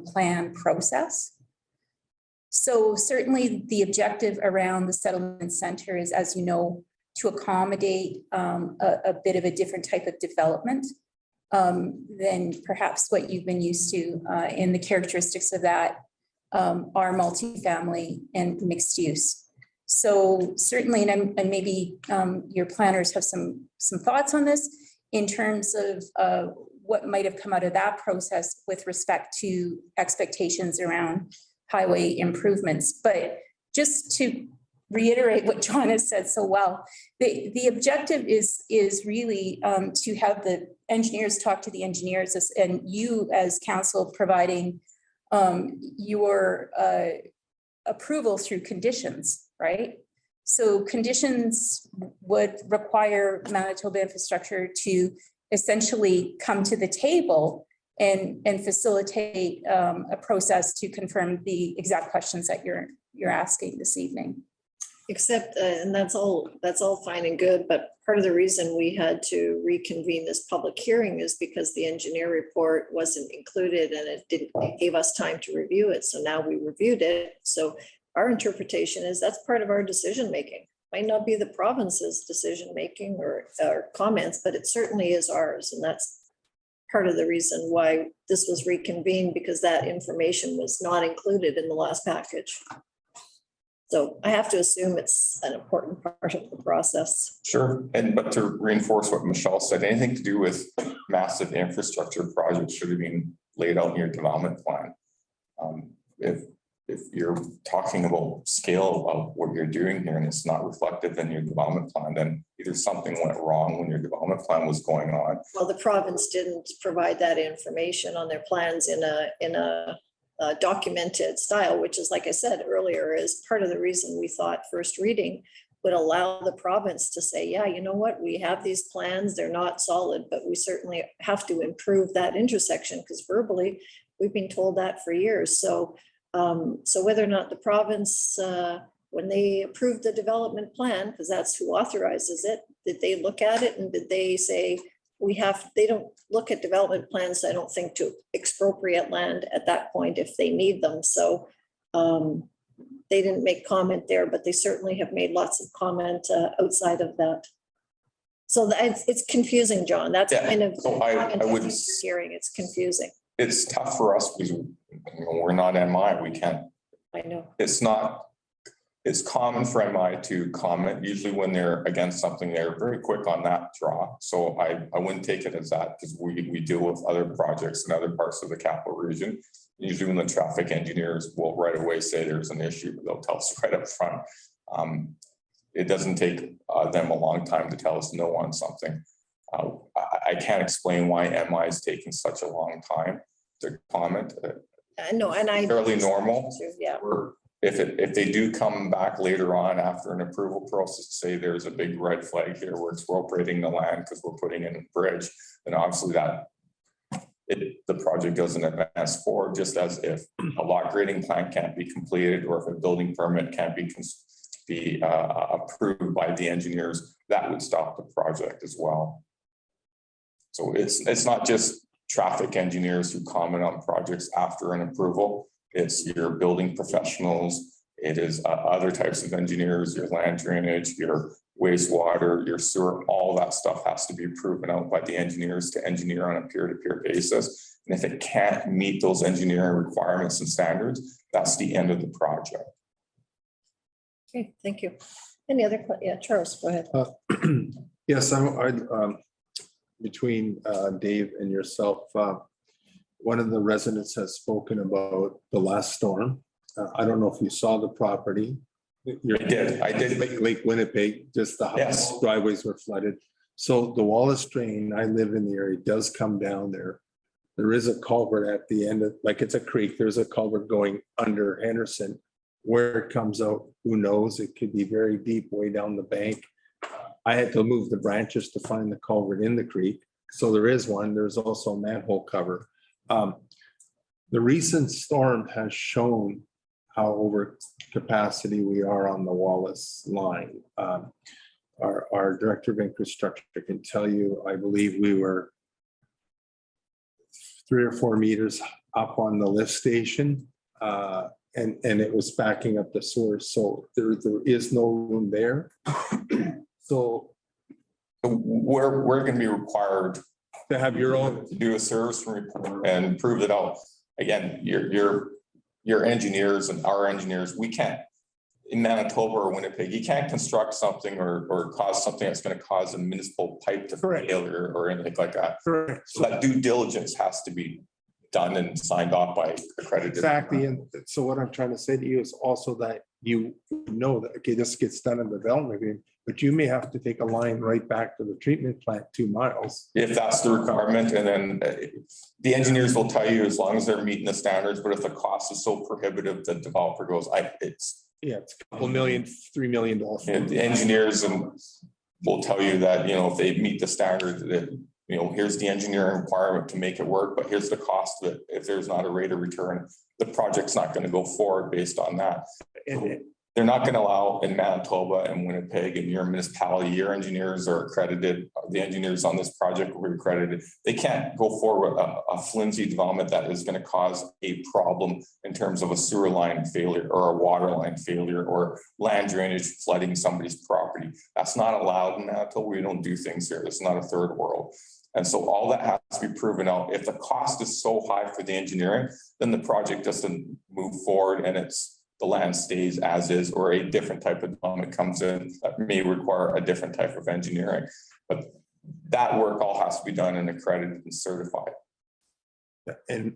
plan process. So certainly the objective around the settlement center is, as you know, to accommodate a bit of a different type of development than perhaps what you've been used to in the characteristics of that are multifamily and mixed use. So certainly, and maybe your planners have some thoughts on this in terms of what might have come out of that process with respect to expectations around highway improvements. But just to reiterate what John has said so well, the objective is really to have the engineers talk to the engineers and you as council providing your approval through conditions, right? So conditions would require Manitoba Infrastructure to essentially come to the table and facilitate a process to confirm the exact questions that you're asking this evening. Except, and that's all fine and good, but part of the reason we had to reconvene this public hearing is because the engineer report wasn't included and it gave us time to review it. So now we reviewed it. So our interpretation is that's part of our decision-making. Might not be the province's decision-making or comments, but it certainly is ours. And that's part of the reason why this was reconvened, because that information was not included in the last package. So I have to assume it's an important part of the process. Sure, but to reinforce what Michelle said, anything to do with massive infrastructure projects should have been laid out in your development plan. If you're talking about scale of what you're doing here and it's not reflective in your development plan, then either something went wrong when your development plan was going on. Well, the province didn't provide that information on their plans in a documented style, which is, like I said earlier, is part of the reason we thought first reading would allow the province to say, yeah, you know what, we have these plans, they're not solid, but we certainly have to improve that intersection, because verbally we've been told that for years. So whether or not the province, when they approved the development plan, because that's who authorizes it, did they look at it and did they say, they don't look at development plans, I don't think, to expropriate land at that point if they need them. So they didn't make comment there, but they certainly have made lots of comment outside of that. So it's confusing, John. That's kind of so I would hearing. It's confusing. It's tough for us because we're not MI. We can't. I know. It's common for MI to comment. Usually when they're against something, they're very quick on that draw. So I wouldn't take it as that, because we deal with other projects in other parts of the capital region. Usually when the traffic engineers will right away say there's an issue, but they'll tell us right up front. It doesn't take them a long time to tell us no on something. I can't explain why MI is taking such a long time to comment. No, and I fairly normal. Yeah. If they do come back later on after an approval process, say there's a big red flag here, we're expropriating the land because we're putting in a bridge, then obviously the project doesn't advance forward, just as if a lot grading plan can't be completed or if a building permit can't be approved by the engineers, that would stop the project as well. So it's not just traffic engineers who comment on projects after an approval. It's your building professionals. It is other types of engineers, your land drainage, your wastewater, your sewer, all that stuff has to be proven out by the engineers to engineer on a peer-to-peer basis. And if it can't meet those engineering requirements and standards, that's the end of the project. Okay, thank you. Any other, yeah, Charles, go ahead. Yes, between Dave and yourself, one of the residents has spoken about the last storm. I don't know if you saw the property. I did. Lake Winnipeg, just the house driveways were flooded. So the Wallace drain, I live in the area, does come down there. There is a culvert at the end of, like it's a creek, there's a culvert going under Henderson. Where it comes out, who knows? It could be very deep way down the bank. I had to move the branches to find the culvert in the creek. So there is one. There's also a manhole cover. The recent storm has shown how over capacity we are on the Wallace line. Our director of infrastructure can tell you, I believe we were 3 or 4 meters up on the lift station, and it was backing up the source. So there is no room there. So we're going to be required to have your own to do a service report and prove it out. Again, your engineers and our engineers, we can't in Manitoba or Winnipeg, you can't construct something or cause something that's going to cause a municipal pipe to fail or anything like that. Correct. So that due diligence has to be done and signed off by accredited. Exactly. And so what I'm trying to say to you is also that you know that, okay, this gets done in the development agreement, but you may have to take a line right back to the treatment plant 2 miles. If that's the requirement, and then the engineers will tell you as long as they're meeting the standards, but if the cost is so prohibitive, the developer goes, it's a couple million, $3 million. And the engineers will tell you that, you know, if they meet the standard, that, you know, here's the engineering requirement to make it work, but here's the cost of it. If there's not a rate of return, the project's not going to go forward based on that. They're not going to allow in Manitoba and Winnipeg and your municipality, your engineers are accredited. The engineers on this project were accredited. They can't go forward with a flimsy development that is going to cause a problem in terms of a sewer line failure or a water line failure or land drainage flooding somebody's property. That's not allowed in Manitoba. We don't do things here. It's not a third world. And so all that has to be proven out. If the cost is so high for the engineering, then the project doesn't move forward and the land stays as is, or a different type of development comes in that may require a different type of engineering. But that work all has to be done and accredited and certified. And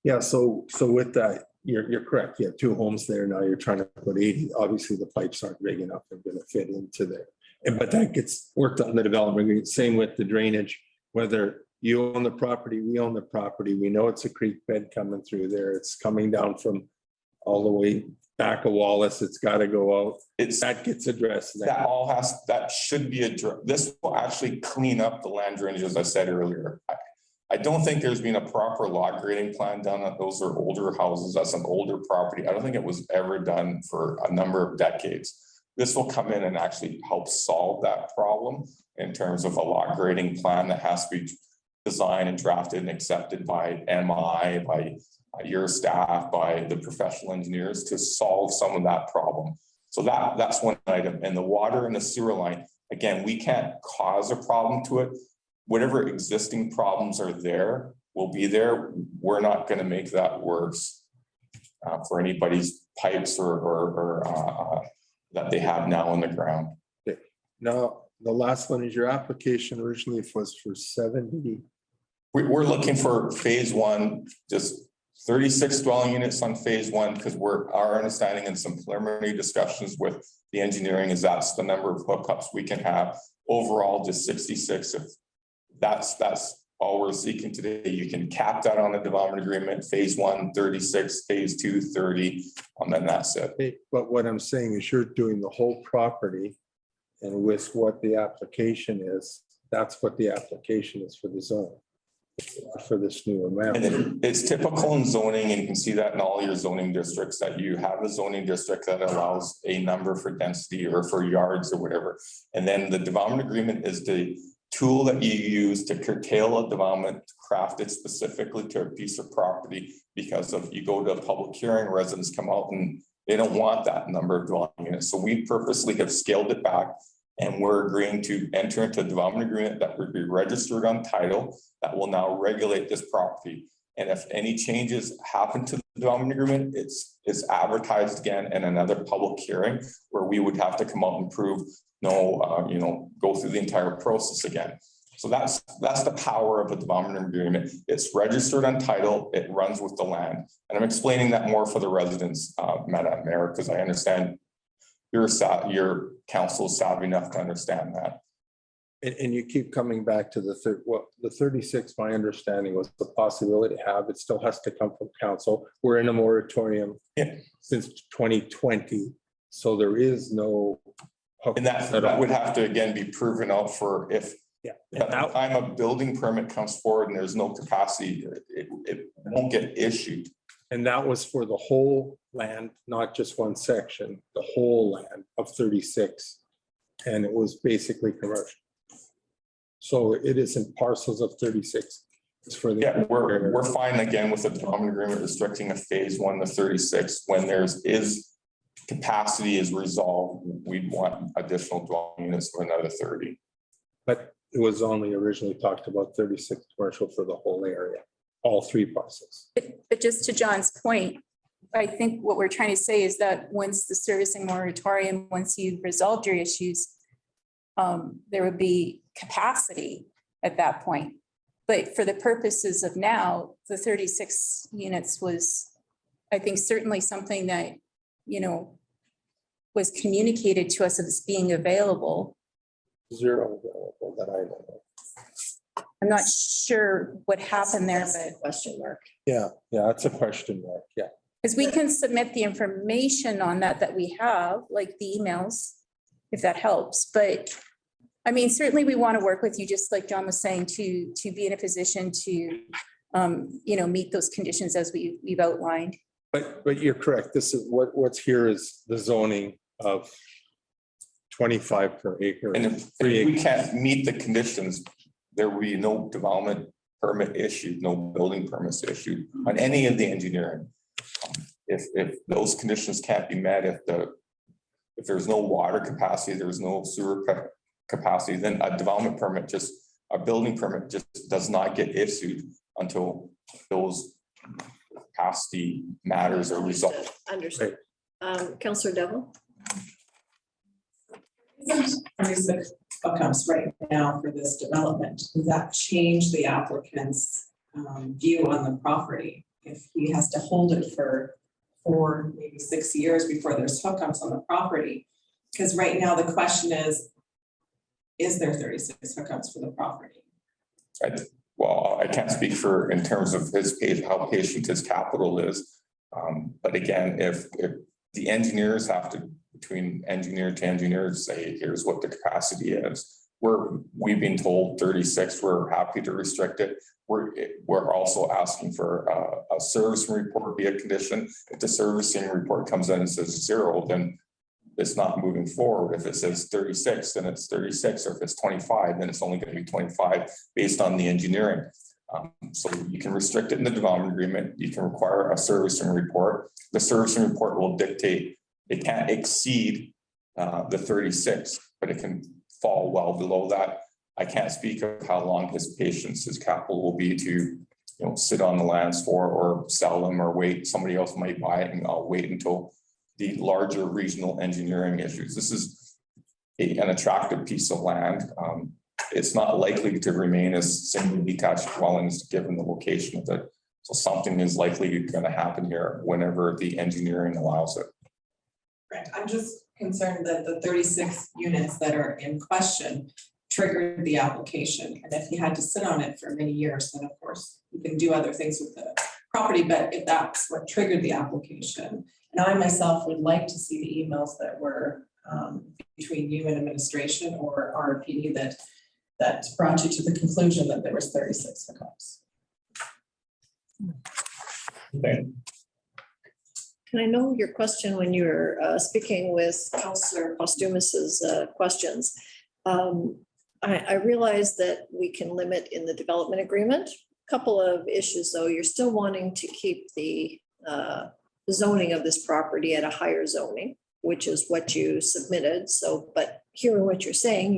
yeah, so with that, you're correct. You have 2 homes there. Now you're trying to put 80. Obviously, the pipes aren't big enough and going to fit into there. But that gets worked on the development agreement. Same with the drainage, whether you own the property, we own the property. We know it's a creek bed coming through there. It's coming down from all the way back of Wallace. It's got to go out. That gets addressed. That should be addressed. This will actually clean up the land drainage, as I said earlier. I don't think there's been a proper log grading plan done. Those are older houses. That's an older property. I don't think it was ever done for a number of decades. This will come in and actually help solve that problem in terms of a log grading plan that has to be designed and drafted and accepted by MI, by your staff, by the professional engineers to solve some of that problem. So that's one item. And the water and the sewer line, again, we can't cause a problem to it. Whatever existing problems are there will be there. We're not going to make that worse for anybody's pipes or that they have now on the ground. Okay. Now, the last one is your application originally was for 70. We're looking for phase 1, just 36 dwelling units on phase 1, because our understanding and some preliminary discussions with the engineering is that's the number of hookups we can have. Overall, just 66. If that's all we're seeking today, you can cap that on the development agreement. Phase 1, 36, phase 2, 30, and then that's it. Okay, but what I'm saying is you're doing the whole property, and with what the application is, that's what the application is for the zone, for this new amount. And it's typical in zoning, and you can see that in all your zoning districts, that you have a zoning district that allows a number for density or for yards or whatever. And then the development agreement is the tool that you use to curtail a development, craft it specifically to a piece of property, because if you go to a public hearing, residents come out and they don't want that number of dwelling units. So we purposely have scaled it back, and we're agreeing to enter into a development agreement that would be registered on title that will now regulate this property. And if any changes happen to the development agreement, it's advertised again in another public hearing where we would have to come out and prove go through the entire process again. So that's the power of a development agreement. It's registered on title, it runs with the land. And I'm explaining that more for the residents, Madam Mayor, because I understand your council is savvy enough to understand that. And you keep coming back to the 36, my understanding was the possibility to have, it still has to come from council. We're in a moratorium since 2020. So there is no. And that would have to again be proven out for if at the time a building permit comes forward and there's no capacity, it won't get issued. And that was for the whole land, not just one section, the whole land of 36. And it was basically commercial. So it isn't parcels of 36. It's for the we're fine again with the development agreement restricting a phase 1 to 36 when capacity is resolved. We'd want additional dwelling units for another 30. But it was only originally talked about 36 commercial for the whole area, all 3 parcels. But just to John's point, I think what we're trying to say is that once the servicing moratorium, once you've resolved your issues, there would be capacity at that point. But for the purposes of now, the 36 units was, I think, certainly something that, you know, was communicated to us as being available. Zero available that I know of. I'm not sure what happened there, but. Question mark. Yeah, that's a question mark, yeah. Because we can submit the information on that we have, like the emails, if that helps. But I mean, certainly we want to work with you, just like John was saying, to be in a position to, you know, meet those conditions as we've outlined. But you're correct. This is what's here is the zoning of 25 per acre. And if we can't meet the conditions, there will be no development permit issued, no building permits issued on any of the engineering. If those conditions can't be met, if there's no water capacity, there's no sewer capacity, then a development permit, a building permit just does not get issued until those capacity matters are resolved. Understood. Councillor Devil? Isn't outcomes right now for this development, does that change the applicant's view on the property? If he has to hold it for 4, maybe 6 years before there's hookups on the property? Because right now the question is there 36 hookups for the property? Well, I can't speak for in terms of how patient his capital is. But again, if the engineers have to, between engineer to engineer, say, here's what the capacity is. We've been told 36, we're happy to restrict it. We're also asking for a servicing report be a condition. If the servicing report comes in and says 0, then it's not moving forward. If it says 36, then it's 36, or if it's 25, then it's only going to be 25 based on the engineering. So you can restrict it in the development agreement. You can require a servicing report. The servicing report will dictate it can't exceed the 36, but it can fall well below that. I can't speak of how long his patience, his capital will be to, sit on the lands for, or sell them, or wait. Somebody else might buy it, and I'll wait until the larger regional engineering issues. This is an attractive piece of land. It's not likely to remain as single detached dwellings given the location of it. So something is likely going to happen here whenever the engineering allows it. Right, I'm just concerned that the 36 units that are in question triggered the application. And if you had to sit on it for many years, then of course you can do other things with the property, but if that's what triggered the application. And I myself would like to see the emails that were between you and administration or RPD that brought you to the conclusion that there was 36 hookups. Okay. And I know your question when you were speaking with Councillor Postumus's questions. I realize that we can limit in the development agreement. Couple of issues, though. You're still wanting to keep the zoning of this property at a higher zoning, which is what you submitted. So, but hearing what you're saying,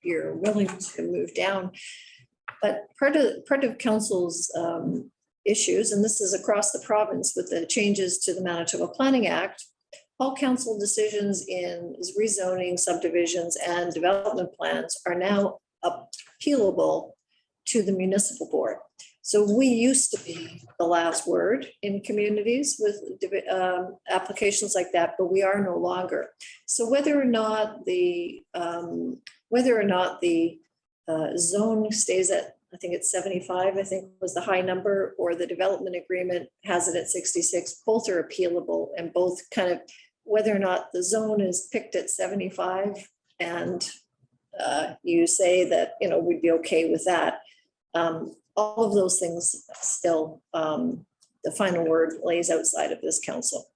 you're willing to move down. But part of council's issues, and this is across the province with the changes to the Manitoba Planning Act, all council decisions in rezoning, subdivisions, and development plans are now appealable to the municipal board. So we used to be the last word in communities with applications like that, but we are no longer. So whether or not the zone stays at, I think it's 75, I think was the high number, or the development agreement has it at 66, both are appealable, and both kind of, whether or not the zone is picked at 75 and you say that, we'd be okay with that. All of those things still, the final word lays outside of this council.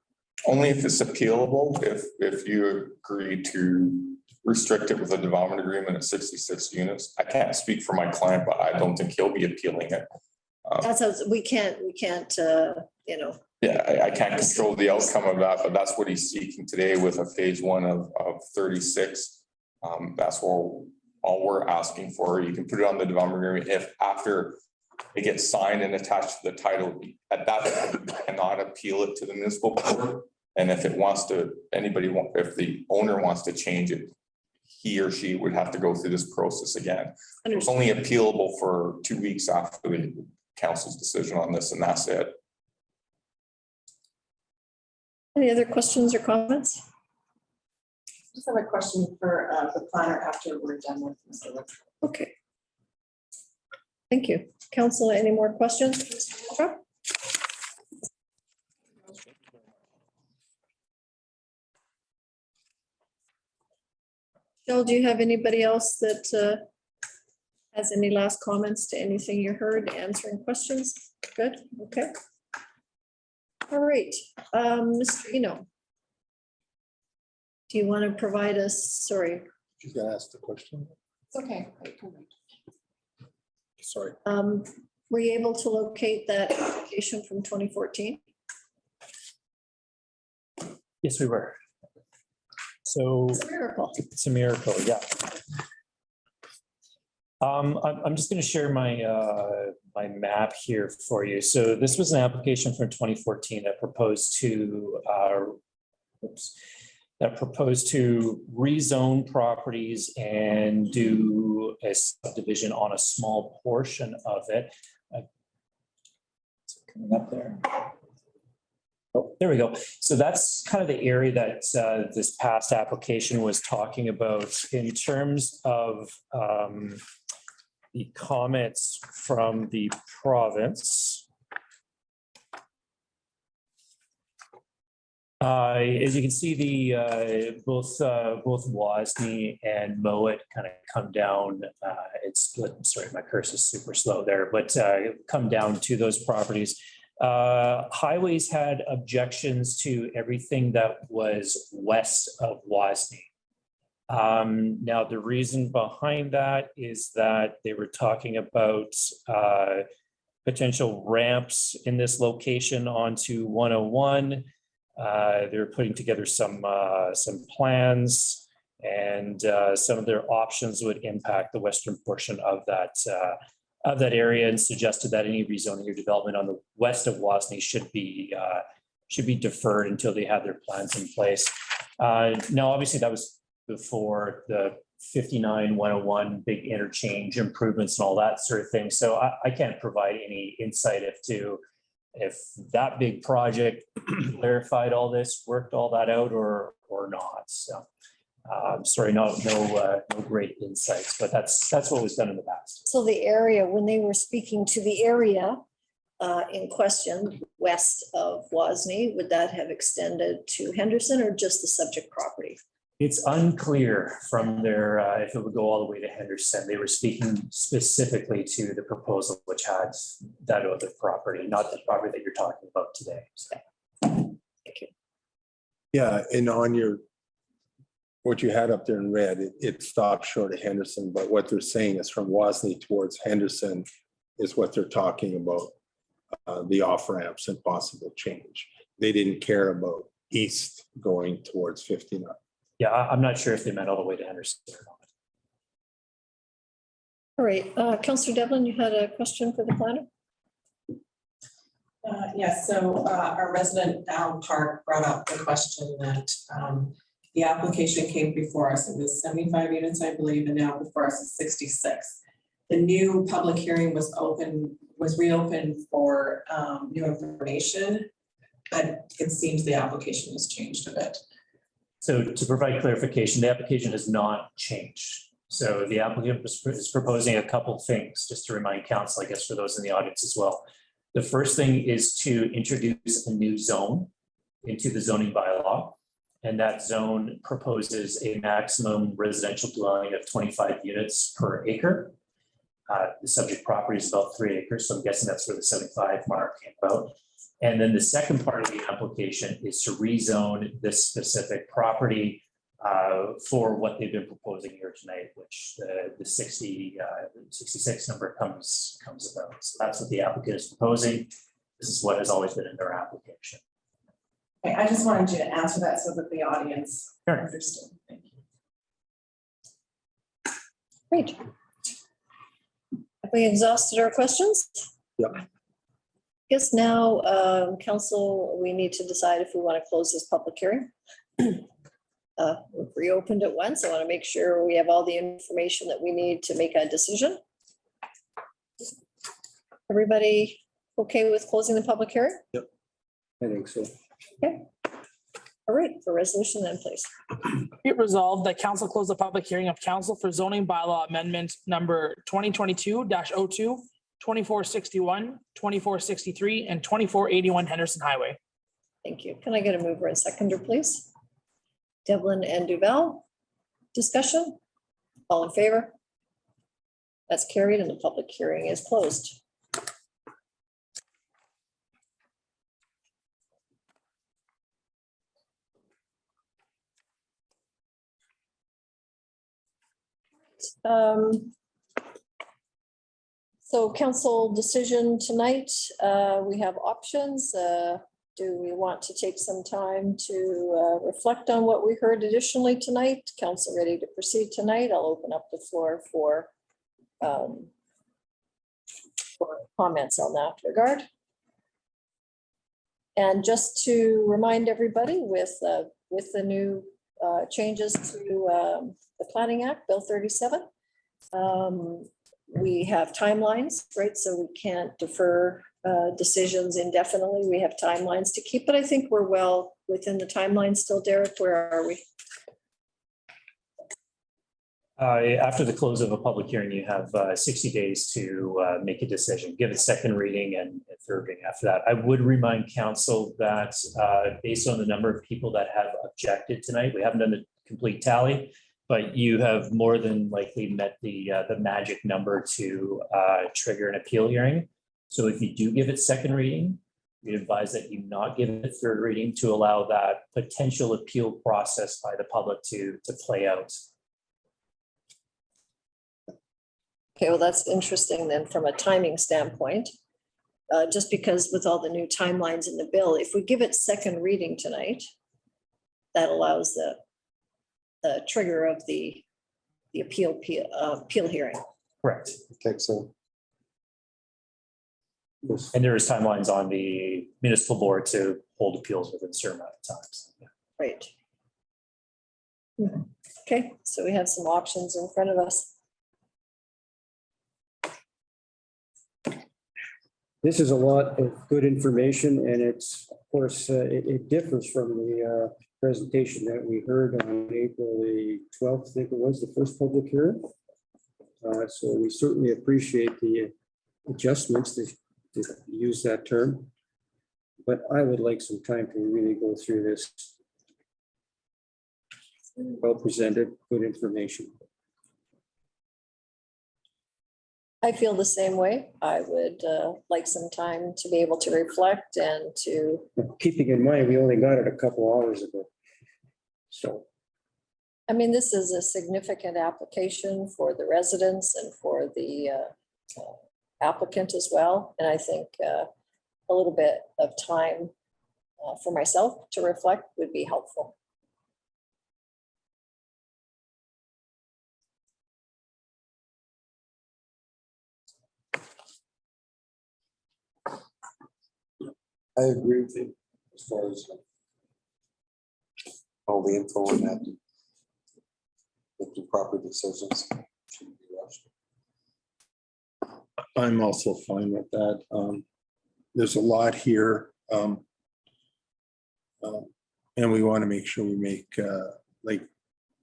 Only if it's appealable, if you agree to restrict it with a development agreement at 66 units. I can't speak for my client, but I don't think he'll be appealing it. That's how we can't, Yeah, I can't control the outcome of that, but that's what he's seeking today with a phase 1 of 36. That's all we're asking for. You can put it on the development agreement if after it gets signed and attached to the title. At that point, you cannot appeal it to the municipal court. And if it wants to, if the owner wants to change it, he or she would have to go through this process again. It's only appealable for 2 weeks after the council's decision on this, and that's it. Any other questions or comments? Just have a question for the planner after we're done with this. Okay. Thank you. Council, any more questions? Mr. Winthrop? Jill, do you have anybody else that has any last comments to anything you heard, answering questions? Good, okay. All right, Mr. Eno. Do you want to provide us, sorry. She's gonna ask the question. It's okay. Sorry. Were you able to locate that application from 2014? Yes, we were. So It's a miracle. it's a miracle, yeah. I'm just going to share my my map here for you. So this was an application from 2014 that proposed to rezone properties and do a subdivision on a small portion of it. It's coming up there. Oh, there we go. So that's kind of the area that this past application was talking about in terms of the comments from the province. As you can see, the both Wozni and Mowat kind of come down. It's split. Sorry, my cursor is super slow there, but come down to those properties. Highways had objections to everything that was west of Wozni. Now, the reason behind that is that they were talking about potential ramps in this location onto 101. They were putting together some plans, and some of their options would impact the western portion of that area, and suggested that any rezoning or development on the west of Wozni should be deferred until they have their plans in place. Now, obviously, that was before the 59-101 big interchange improvements and all that sort of thing. So I can't provide any insight if that big project clarified all this, worked all that out, or not. So sorry, no great insights, but that's what was done in the past. So the area, when they were speaking to the area in question, west of Wozni, would that have extended to Henderson or just the subject property? It's unclear from their, if it would go all the way to Henderson. They were speaking specifically to the proposal, which had that other property, not the property that you're talking about today. So. Thank you. Yeah, and on what you had up there in red, it stopped short of Henderson, but what they're saying is from Wozni towards Henderson is what they're talking about, the off ramps and possible change. They didn't care about east going towards 59. Yeah, I'm not sure if they meant all the way to Henderson or not. All right, Councillor Devlin, you had a question for the planner? Yes, so our resident Al Park brought up the question that the application came before us. It was 75 units, I believe, and now before us is 66. The new public hearing was reopened for new information, but it seems the application has changed a bit. So to provide clarification, the application has not changed. So the applicant is proposing a couple of things, just to remind council, I guess, for those in the audience as well. The first thing is to introduce a new zone into the zoning bylaw. And that zone proposes a maximum residential dwelling of 25 units per acre. The subject property is about 3 acres, so I'm guessing that's where the 75 mark came about. And then the second part of the application is to rezone this specific property for what they've been proposing here tonight, which the 66 number comes about. So that's what the applicant is proposing. This is what has always been in their application. Okay, I just wanted you to answer that so that the audience understood. Thank you. Great. we exhausted our questions? Yep. Guess now, council, we need to decide if we want to close this public hearing. We've reopened it once. I want to make sure we have all the information that we need to make a decision. Everybody okay with closing the public hearing? I think so. Okay. All right, for resolution then, please. Be it resolved that council close the public hearing of council for zoning bylaw amendment number 2022-02, 2461, 2463, and 2481 Henderson Highway. Thank you. Can I get a mover and seconder, please? Devlin and Duval. Discussion? All in favor? That's carried and the public hearing is closed. So council decision tonight, we have options. Do we want to take some time to reflect on what we heard additionally tonight? Council ready to proceed tonight? I'll open up the floor for comments on that regard. And just to remind everybody with the new changes to the Planning Act, Bill 37, we have timelines, right? So we can't defer decisions indefinitely. We have timelines to keep, but I think we're well within the timeline still. Derek, where are we? After the close of a public hearing, you have 60 days to make a decision, give a second reading and a third reading after that. I would remind council that based on the number of people that have objected tonight, we haven't done the complete tally, but you have more than likely met the magic number to trigger an appeal hearing. So if you do give it second reading, we advise that you not give it third reading to allow that potential appeal process by the public to play out. Okay, well, that's interesting then from a timing standpoint. Just because with all the new timelines in the bill, if we give it second reading tonight, that allows the trigger of the appeal hearing. Correct. Okay, so. And there is timelines on the municipal board to hold appeals within a certain amount of times. Right. Okay, so we have some options in front of us. This is a lot of good information and it's, of course, it differs from the presentation that we heard on April the 12th, I think it was, the first public hearing. So we certainly appreciate the adjustments, to use that term. But I would like some time to really go through this. Well presented, good information. I feel the same way. I would like some time to be able to reflect and to. Keeping in mind, we only got it a couple hours ago. So. I mean, this is a significant application for the residents and for the applicant as well. And I think a little bit of time for myself to reflect would be helpful. I agree with you as far as all the info and that. With the proper decisions. Shouldn't be rushed. I'm also fine with that. There's a lot here. And we want to make sure we make, like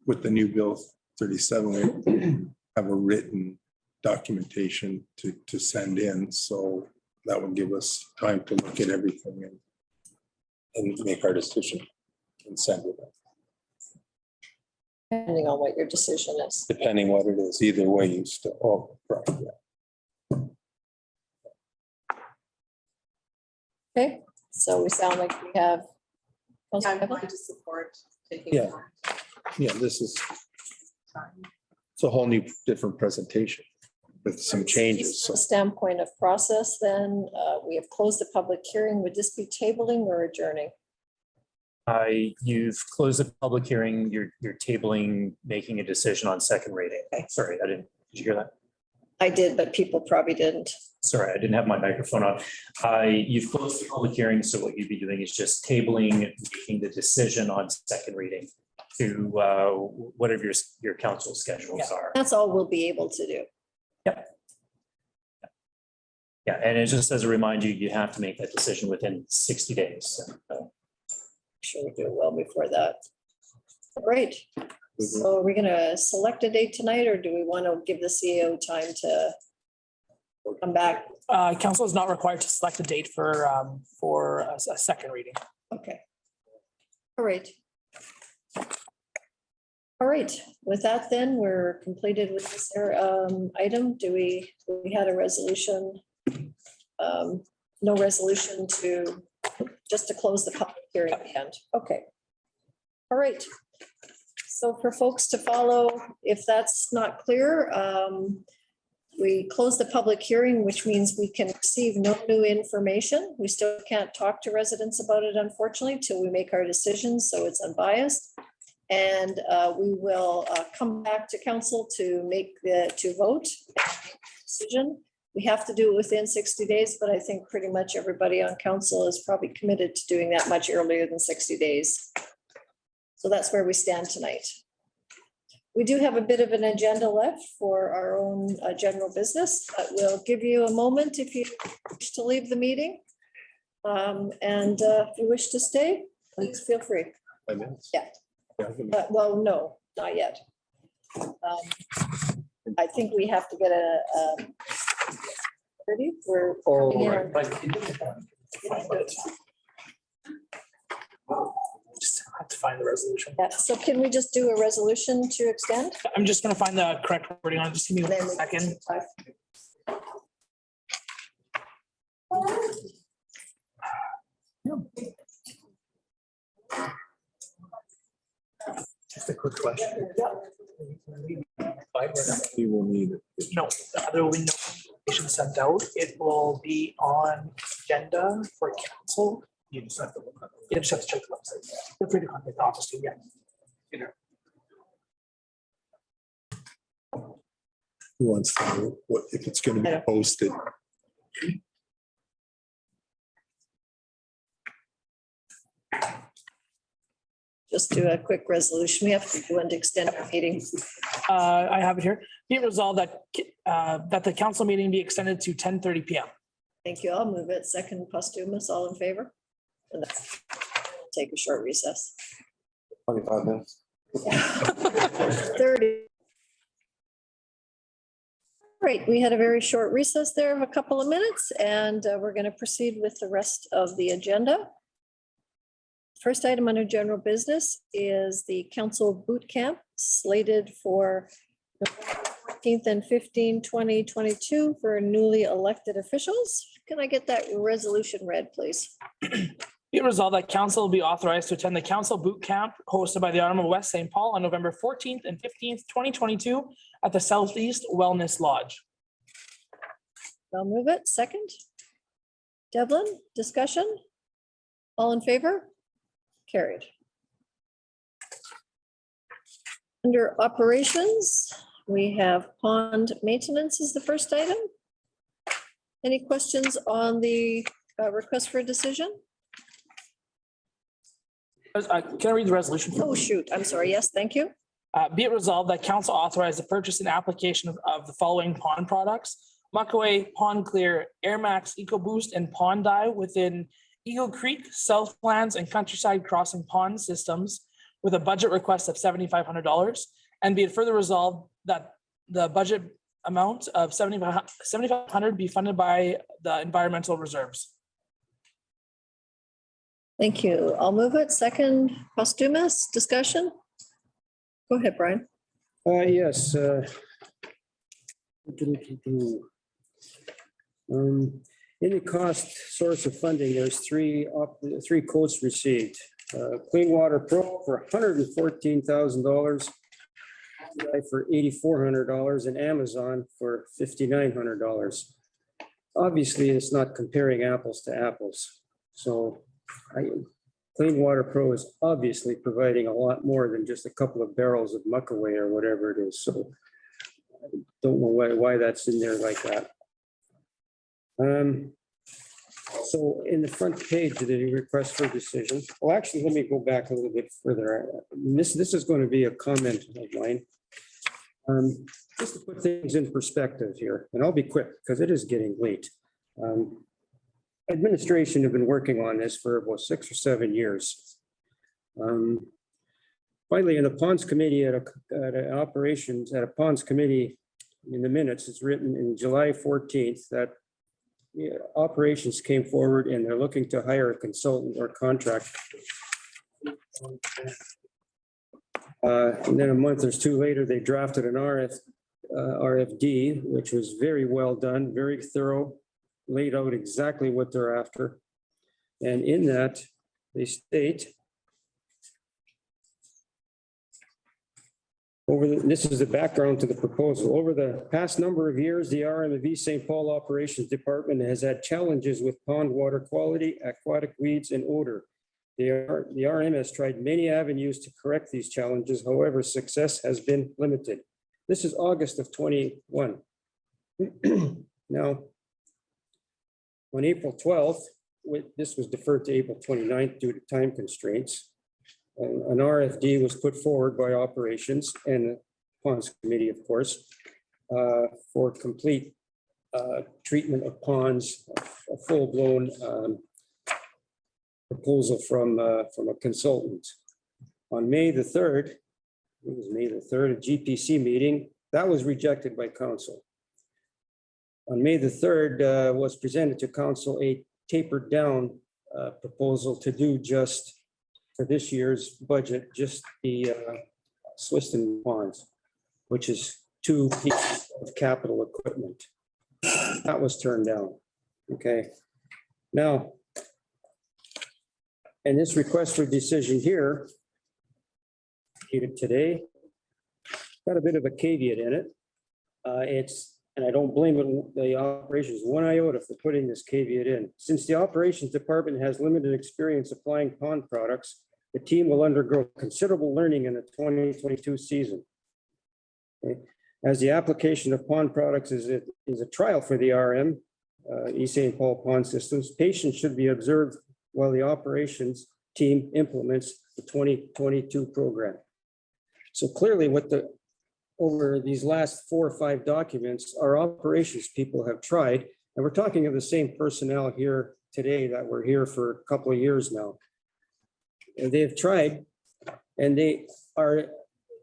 with the new bill 37, we have a written documentation to send in. So that would give us time to look at everything and make our decision and send it. Depending on what your decision is. Depending what it is, either way, you still, oh, right, yeah. Okay, so we sound like we have. I'm going to support taking. Yeah. Yeah, this is, it's a whole new different presentation with some changes. From So a standpoint of process, then we have closed the public hearing. Would this be tabling or adjourning? You've closed the public hearing, you're tabling, making a decision on second reading. Sorry, did you hear that? I did, but people probably didn't. Sorry, I didn't have my microphone on. You've closed the public hearing, so what you'd be doing is just tabling, making the decision on second reading to whatever your council schedules are. That's all we'll be able to do. Yeah, and it's just as a reminder, you have to make that decision within 60 days. Sure we do it well before that. Great. So are we gonna select a date tonight, or do we want to give the CEO time to come back? Council is not required to select a date for a second reading. Okay. All right. All right, with that then, we're completed with this item. We had a resolution? No resolution just to close the public hearing at the end. Okay. All right. So for folks to follow, if that's not clear, we close the public hearing, which means we can receive no new information. We still can't talk to residents about it, unfortunately, till we make our decisions, so it's unbiased. And we will come back to council to vote decision. We have to do it within 60 days, but I think pretty much everybody on council is probably committed to doing that much earlier than 60 days. So that's where we stand tonight. We do have a bit of an agenda left for our own general business, but we'll give you a moment if you wish to leave the meeting. And if you wish to stay, please feel free. 5 minutes. Yeah. Well, no, not yet. I think we have to get a 30. We're coming in on- Just have to find the resolution. Yeah, so can we just do a resolution to extend? I'm just gonna find the correct wording on it. Just give me Then 1 we- second. Just a quick question. You will need it. No, there will be no information sent out. It will be on agenda for council. You just have to look up. You just have to check the website. Feel free to contact the office too, yeah. Who wants to know what, if it's gonna be posted? Just do a quick resolution. We have to do one to extend our meeting. I have it here. Be it resolved that the council meeting be extended to 10:30 PM. Thank you. I'll move it. Second posthumous, all in favor? And that's- Take a short recess. 25 minutes. 30. Great, we had a very short recess there of a couple of minutes, and we're going to proceed with the rest of the agenda. First item under general business is the council boot camp slated for November 14th and 15, 2022 for newly elected officials. Can I get that resolution read, please? Be it resolved that council will be authorized to attend the council boot camp hosted by the Alderman of West St. Paul on November 14th and 15th, 2022 at the Southeast Wellness Lodge. I'll move it. Second. Devlin, discussion? All in favor? Carried. Under operations, we have pond maintenance is the first item. Any questions on the request for a decision? Can I read the resolution? Oh, shoot. I'm sorry. Yes, thank you. Be it resolved that council authorize the purchase and application of the following pond products: Muckaway, Pond Clear, Air Max, EcoBoost, and Pond Dye within Eagle Creek, Southlands, and Countryside Crossing Pond Systems with a budget request of $7,500. And be it further resolved that the budget amount of $7,500 be funded by the environmental reserves. Thank you. I'll move it. Second, posthumous discussion. Go ahead, Brian. Yes. In the cost source of funding, there's three quotes received. Clean Water Pro for $114,000, for $8,400, and Amazon for $5,900. Obviously, it's not comparing apples to apples. So Clean Water Pro is obviously providing a lot more than just a couple of barrels of Muckaway or whatever it is. So don't know why that's in there like that. So in the front page of the request for decision, well, actually, let me go back a little bit further. This is going to be a comment of mine. Just to put things in perspective here, and I'll be quick because it is getting late. Administration have been working on this for about 6 or 7 years. Finally, in a ponds committee at a ponds committee in the minutes, it's written in July 14th that operations came forward and they're looking to hire a consultant or contract. And then a month or two later, they drafted an RFD, which was very well done, very thorough, laid out exactly what they're after. And in that, they state, this is the background to the proposal. Over the past number of years, the RM of East St. Paul Operations Department has had challenges with pond water quality, aquatic weeds, and odor. The RM has tried many avenues to correct these challenges. However, success has been limited. This is August of 21. Now, on April 12th, this was deferred to April 29th due to time constraints. An RFD was put forward by operations and the ponds committee, of course, for complete treatment of ponds, a full-blown proposal from a consultant. On May the 3rd, it was May the 3rd, a GPC meeting, that was rejected by council. On May the 3rd was presented to council a tapered down proposal to do just for this year's budget, just the Swiston ponds, which is 2 pieces of capital equipment. That was turned down. Okay. Now, and this request for decision here, dated today, got a bit of a caveat in it. And I don't blame the operations one iota for putting this caveat in. Since the operations department has limited experience applying pond products, the team will undergo considerable learning in the 2022 season. Okay. As the application of pond products is a trial for the RM, East St. Paul Pond Systems, patience should be observed while the operations team implements the 2022 program. So clearly over these last 4 or 5 documents, our operations people have tried, and we're talking of the same personnel here today that were here for a couple of years now. And they've tried, and they are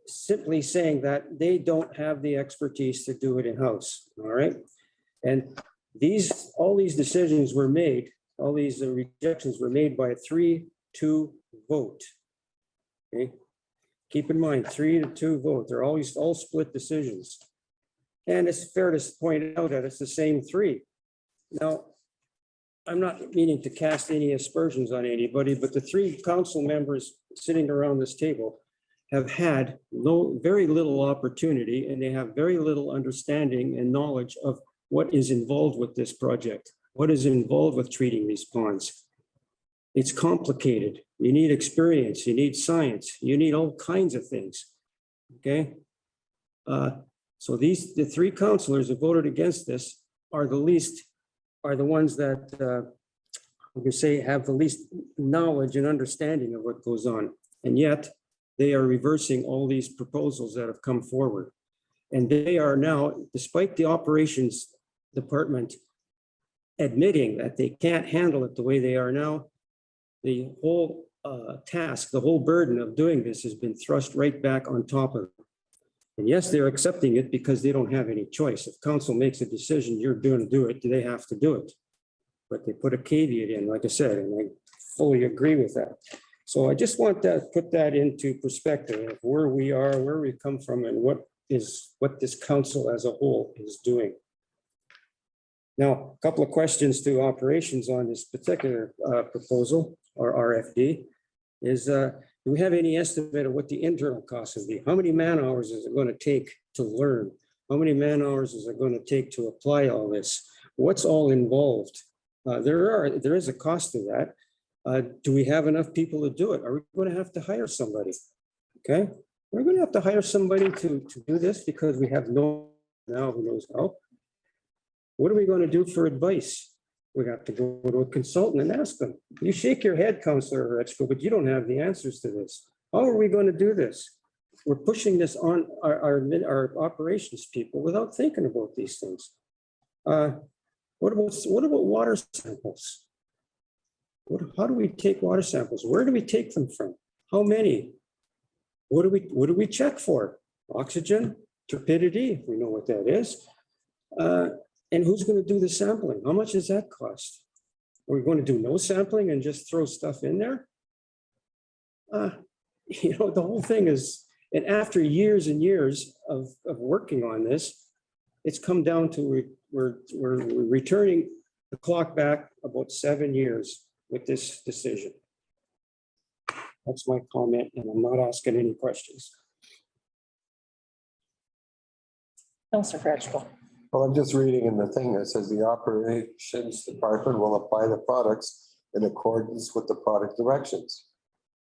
simply saying that they don't have the expertise to do it in-house, all right? And all these decisions were made, all these rejections were made by a 3-2 vote. Okay, keep in mind, 3-2 vote. They're always all split decisions. And it's fair to point out that it's the same 3. Now, I'm not meaning to cast any aspersions on anybody, but the 3 council members sitting around this table have had very little opportunity, and they have very little understanding and knowledge of what is involved with this project, what is involved with treating these ponds. It's complicated. You need experience, you need science, you need all kinds of things, okay? So the 3 councilors who voted against this are the ones that we can say have the least knowledge and understanding of what goes on. And yet they are reversing all these proposals that have come forward. And they are now, despite the operations department admitting that they can't handle it the way they are now, the whole task, the whole burden of doing this has been thrust right back on top of them. And yes, they're accepting it because they don't have any choice. If council makes a decision, you're going to do it, they have to do it. But they put a caveat in, like I said, and I fully agree with that. So I just want to put that into perspective of where we are, where we come from, and what this council as a whole is doing. Now, a couple of questions to operations on this particular proposal or RFD is, do we have any estimate of what the internal cost will be? How many man hours is it going to take to learn? How many man hours is it going to take to apply all this? What's all involved? There is a cost to that. Do we have enough people to do it? Are we going to have to hire somebody? Okay, we're going to have to hire somebody to do this because we have no now, who knows how. What are we going to do for advice? We have to go to a consultant and ask them. You shake your head, Councillor Exco, but you don't have the answers to this. How are we going to do this? We're pushing this on our operations people without thinking about these things. What about water samples? How do we take water samples? Where do we take them from? How many? What do we check for? Oxygen, turbidity, we know what that is. And who's going to do the sampling? How much does that cost? Are we going to do no sampling and just throw stuff in there? You know, the whole thing is, and after years and years of working on this, it's come down to we're returning the clock back about 7 years with this decision. That's my comment, and I'm not asking any questions. Councillor Frenchco. Well, I'm just reading in the thing that says the operations department will apply the products in accordance with the product directions.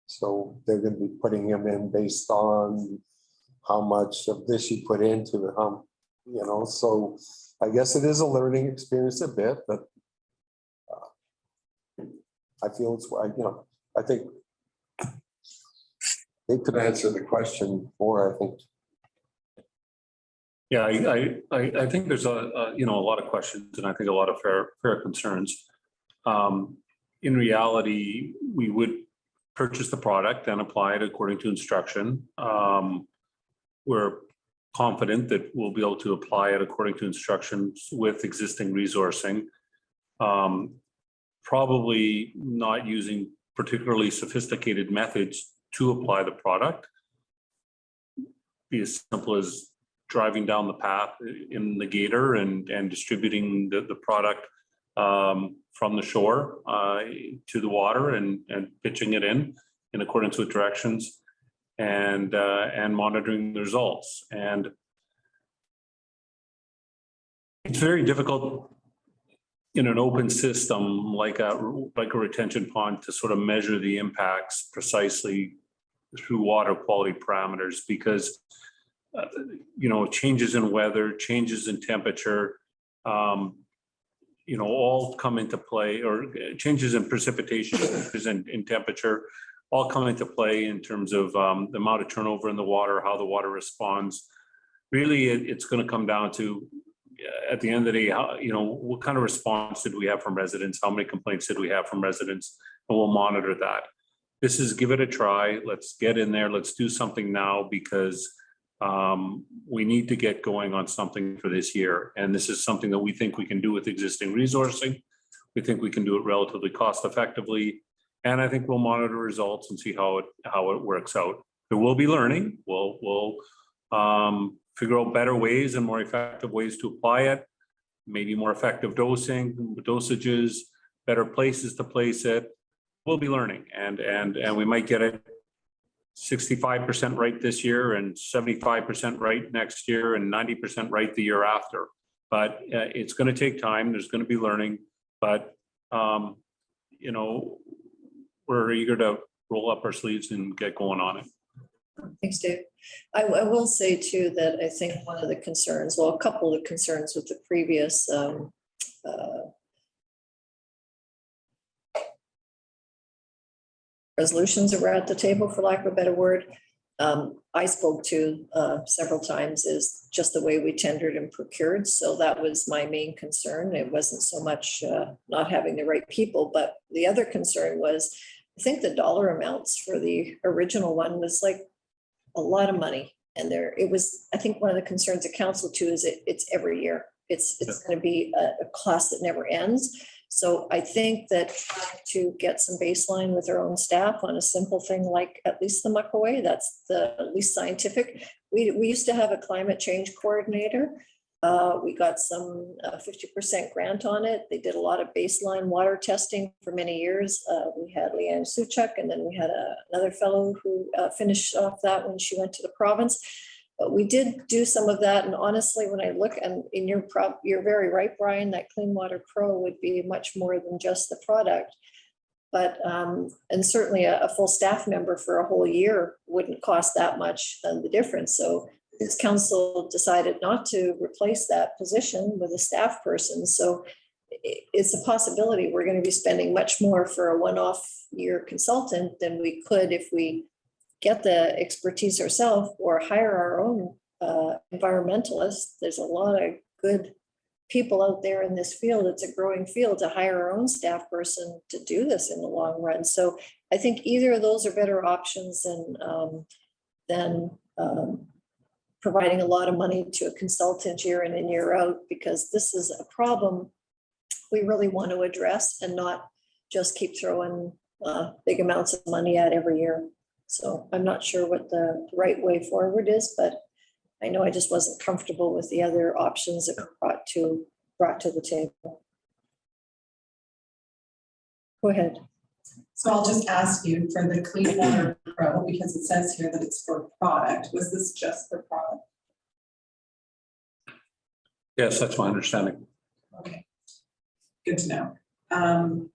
So they're going to be putting them in based on how much of this you put into it, you know, so I guess it is a learning experience a bit, but I feel it's, you know, I think they could answer the question more, I think. Yeah, I think there's a you know, a lot of questions and I think a lot of fair concerns. In reality, we would purchase the product and apply it according to instruction. We're confident that we'll be able to apply it according to instructions with existing resourcing. Probably not using particularly sophisticated methods to apply the product. Be as simple as driving down the path in the gator and distributing the product from the shore to the water and pitching it in accordance with directions and monitoring the results. And it's very difficult in an open system like a retention pond to sort of measure the impacts precisely through water quality parameters because you know, changes in weather, changes in temperature, you know, all come into play, or changes in precipitation, changes in temperature, all come into play in terms of the amount of turnover in the water, how the water responds. Really, it's going to come down to, at the end of the day, how, you know, what kind of response did we have from residents? How many complaints did we have from residents? And we'll monitor that. This is give it a try. Let's get in there. Let's do something now because we need to get going on something for this year. And this is something that we think we can do with existing resourcing. We think we can do it relatively cost effectively. And I think we'll monitor results and see how it works out. There will be learning. We'll figure out better ways and more effective ways to apply it, maybe more effective dosages, better places to place it. We'll be learning and we might get it 65% right this year and 75% right next year and 90% right the year after. But it's going to take time. There's going to be learning, but you know, we're eager to roll up our sleeves and get going on it. Thanks, Dave. I will say too that I think one of the concerns, well, a couple of concerns with the previous resolutions that were at the table, for lack of a better word, I spoke to several times is just the way we tendered and procured. So that was my main concern. It wasn't so much not having the right people, but the other concern was, I think the dollar amounts for the original one was like a lot of money. And there, it was, I think one of the concerns of council too is it's every year. It's going to be a cost that never ends. So I think that trying to get some baseline with our own staff on a simple thing like at least the Muckaway, that's the least scientific. We used to have a climate change coordinator. We got some 50% grant on it. They did a lot of baseline water testing for many years. We had Leanne Suchuk, and then we had another fellow who finished off that when she went to the province. But we did do some of that. And honestly, when I look, and in you're very right, Brian, that Clean Water Pro would be much more than just the product. But, and certainly a full staff member for a whole year wouldn't cost that much, the difference. So this council decided not to replace that position with a staff person. So it's a possibility we're going to be spending much more for a one-off year consultant than we could if we get the expertise ourselves or hire our own environmentalist. There's a lot of good people out there in this field. It's a growing field to hire our own staff person to do this in the long run. So I think either of those are better options than providing a lot of money to a consultant year in and year out, because this is a problem we really want to address and not just keep throwing big amounts of money at every year. So I'm not sure what the right way forward is, but I know I just wasn't comfortable with the other options that were brought to the table. Go ahead. So I'll just ask you for the Clean Water Pro, because it says here that it's for product. Was this just for product? Yes, that's my understanding. Okay, good to know. And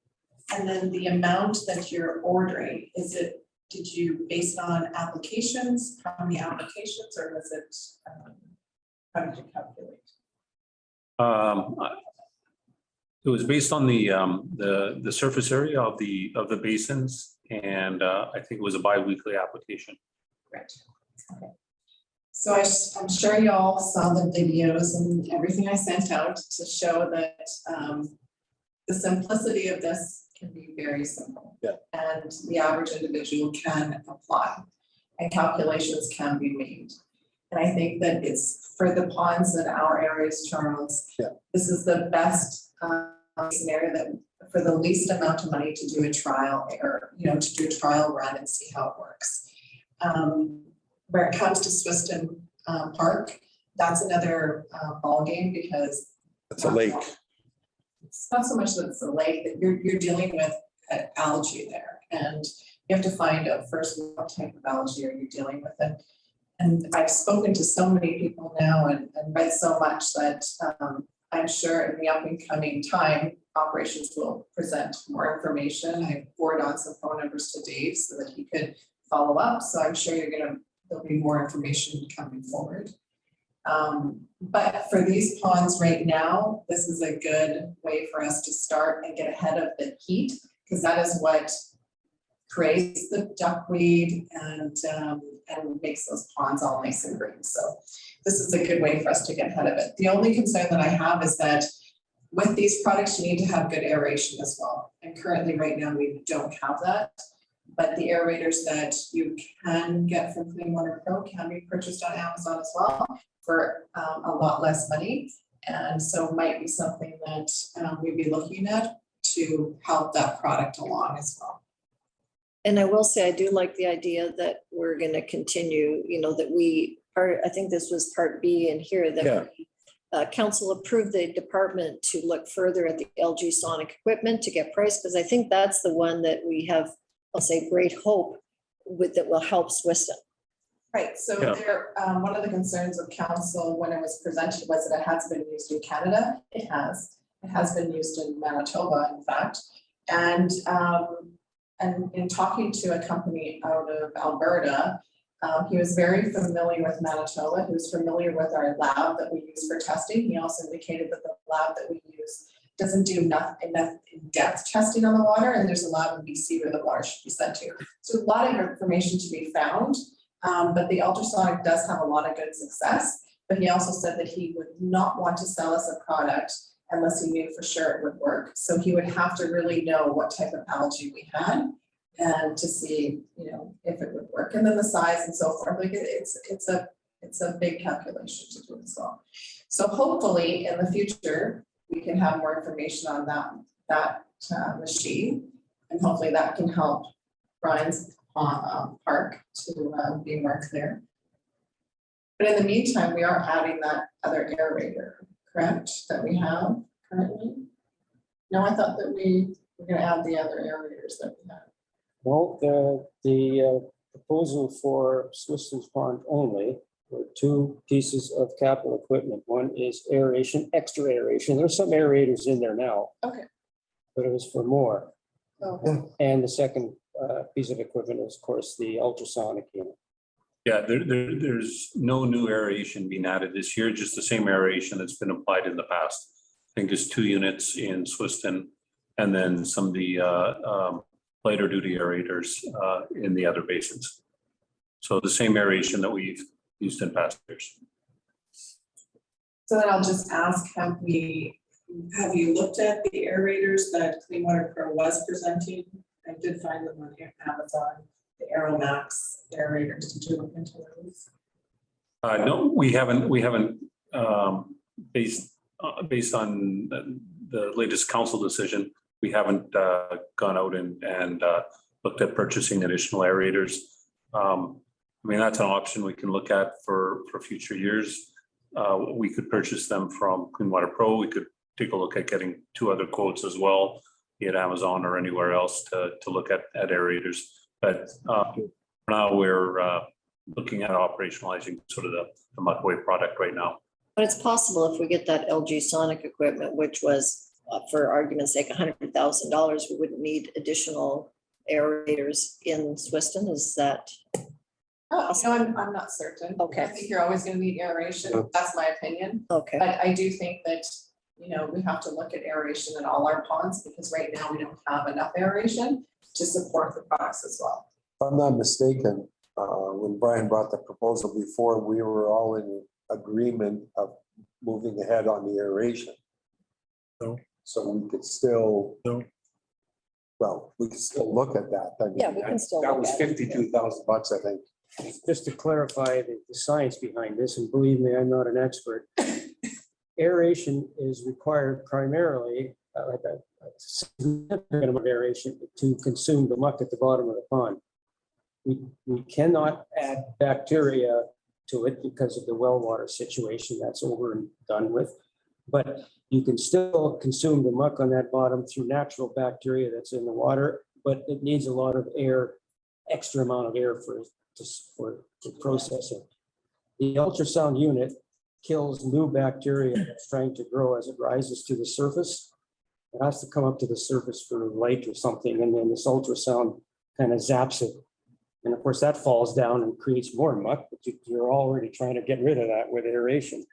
then the amount that you're ordering, did you base it on applications, how many applications, or was it, how did you calculate? It was based on the surface area of the basins, and I think it was a bi-weekly application. Right. Okay. So I'm sure you all saw the videos and everything I sent out to show that the simplicity of this can be very simple. Yeah. And the average individual can apply and calculations can be made. And I think that it's for the ponds in our areas, Charles, yeah, this is the best scenario that for the least amount of money to do a trial or, to do a trial run and see how it works. Where it comes to Swiston Park, that's another ballgame because it's a lake. it's not so much that it's a lake, that you're dealing with algae there, and you have to find out first what type of algae are you dealing with. And I've spoken to so many people now and read so much that I'm sure in the up and coming time, operations will present more information. I forwarded on some phone numbers to Dave so that he could follow up. So I'm sure there'll be more information coming forward. But for these ponds right now, this is a good way for us to start and get ahead of the heat, because that is what creates the duckweed and makes those ponds all nice and green. So this is a good way for us to get ahead of it. The only concern that I have is that with these products, you need to have good aeration as well. And currently right now we don't have that. But the aerators that you can get from Clean Water Pro can be purchased on Amazon as well for a lot less money. And so might be something that we'd be looking at to help that product along as well. And I will say, I do like the idea that we're going to continue, that I think this was part B in here, that council approved the department to look further at the LG Sonic equipment to get price, because I think that's the one that we have, I'll say, great hope with that will help Swiston. Right, so there, one of the concerns of council when it was presented was that it has been used in Canada. It has been used in Manitoba, in fact. And in talking to a company out of Alberta, he was very familiar with Manitoba. He was familiar with our lab that we use for testing. He also indicated that the lab that we use doesn't do enough in-depth testing on the water, and there's a lab in BC where the water should be sent to. So a lot of information to be found, but the ultrasonic does have a lot of good success. But he also said that he would not want to sell us a product unless he knew for sure it would work. So he would have to really know what type of algae we had and to see, if it would work. And then the size and so forth, like it's a big calculation to do as well. So hopefully in the future, we can have more information on that machine, and hopefully that can help Brian's park to be more clear. But in the meantime, we are adding that other aerator, correct, that we have currently? No, I thought that we were going to add the other aerators that we have. Well, the proposal for Swiston's Pond only were two pieces of capital equipment. One is aeration, extra aeration. There's some aerators in there now. Okay. But it was for more. Okay. And the second piece of equipment is, of course, the ultrasonic unit. Yeah, there's no new aeration being added this year, just the same aeration that's been applied in the past. I think there's 2 units in Swiston and then some of the lighter duty aerators in the other basins. So the same aeration that we've used in past years. So then I'll just ask, have you looked at the aerators that Clean Water Pro was presenting? I did find them on Amazon, the Aeromax aerators. Did you look into those? No, we haven't based on the latest council decision, we haven't gone out and looked at purchasing additional aerators. I mean, that's an option we can look at for future years. We could purchase them from Clean Water Pro. We could take a look at getting 2 other quotes as well, be it Amazon or anywhere else to look at aerators. But now we're looking at operationalizing sort of the Muckaway product right now. But it's possible if we get that LG Sonic equipment, which was, for argument's sake, $100,000, we wouldn't need additional aerators in Swiston. Is that? Oh, so I'm not certain. Okay. I think you're always gonna need aeration. That's my opinion. Okay. But I do think that, we have to look at aeration in all our ponds because right now we don't have enough aeration to support the products as well. If I'm not mistaken, when Brian brought the proposal before, we were all in agreement of moving ahead on the aeration. No. So we could still. No. Well, we could still look at that. I mean, Yeah, we can still That look was at it. $52,000, I think. Just to clarify the science behind this, and believe me, I'm not an expert. Aeration is required primarily, like a significant amount of aeration to consume the muck at the bottom of the pond. We cannot add bacteria to it because of the well water situation. That's over and done with. But you can still consume the muck on that bottom through natural bacteria that's in the water, but it needs a lot of air, extra amount of air for processing. The ultrasound unit kills new bacteria that's trying to grow as it rises to the surface. It has to come up to the surface for light or something, and then this ultrasound kind of zaps it. And of course, that falls down and creates more muck, but you're already trying to get rid of that with aeration.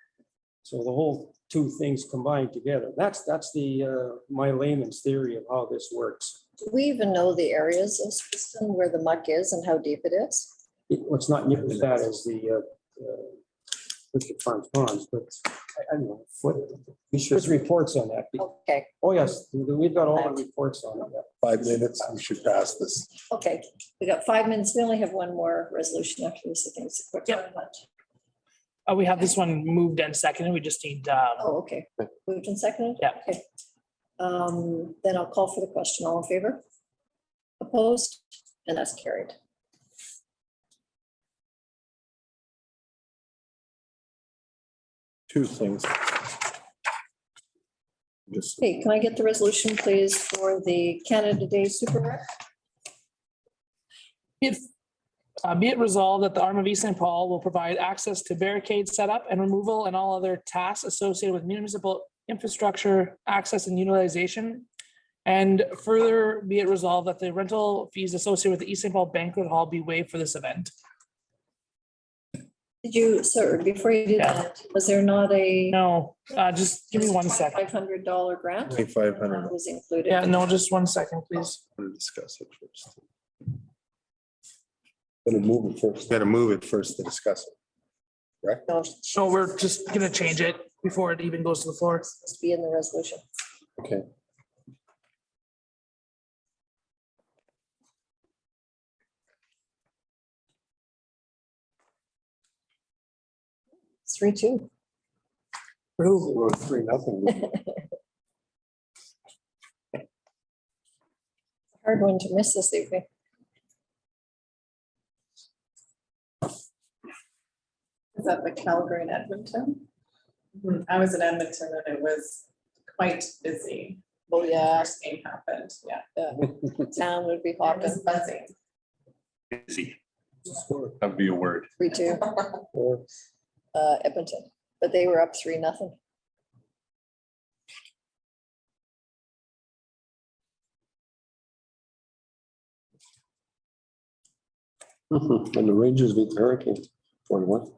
So the whole 2 things combined together. That's the my layman's theory of how this works. Do we even know the areas of Swiston where the muck is and how deep it is? What's not near as bad as the Farms ponds, but I don't know. There's reports on that. Okay. Oh, yes, we've got all the reports on that. 5 minutes, we should pass this. Okay, we got 5 minutes. We only have one more resolution after this. I think it's a quick. We have this one moved and seconded. We just need, Oh, okay. Moved and seconded? Yeah. Okay. Then I'll call for the question. All in favor? Opposed? And that's carried. Two things. Hey, can I get the resolution, please, for the Canada Day Super Rec? Be it resolved that the Arm of East St. Paul will provide access to barricade setup and removal and all other tasks associated with municipal infrastructure, access and utilization. And further, be it resolved that the rental fees associated with the East St. Paul Banquet Hall be waived for this event. Did you, sir, before you did that, was there not a? No, just give me 1 second. $500 grant? $2,500. Was included. Yeah, no, just 1 second, please. We'll discuss it first. Better move it first. Better move it first to discuss it. Right? No, we're just gonna change it before it even goes to the floor. It's supposed to be in the resolution. Okay. It's 3-2. We're 3-0. Hard one to miss this evening. Is that the Calgary and Edmonton? I was in Edmonton and it was quite busy. Oh, yeah. First game happened, yeah. Town would be It hopping. was buzzing. Busy. That'd be a word. 3-2. Edmonton, but they were up 3-0. And the Rangers beat the Hurricanes 41.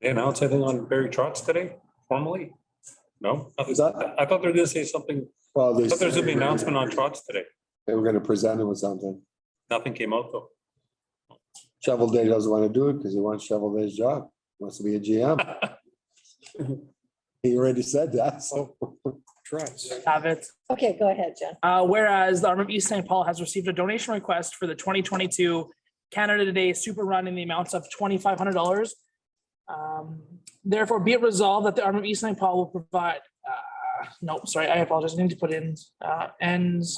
They announced anything on Barry Trotz today formally? No? Is that? I thought they were gonna say something. Well, I thought there was gonna be an announcement on Trotz today. They were gonna present it with something. Nothing came out though. Shovel Day doesn't want to do it because he wants Shovel Day's job. Wants to be a GM. He already said that, so. Have it. Okay, go ahead, Jen. Whereas the Arm of East St. Paul has received a donation request for the 2022 Canada Day Super Run in the amounts of $2,500. Therefore, be it resolved that the Arm of East St. Paul will provide, no, sorry, I apologize. I need to put in ends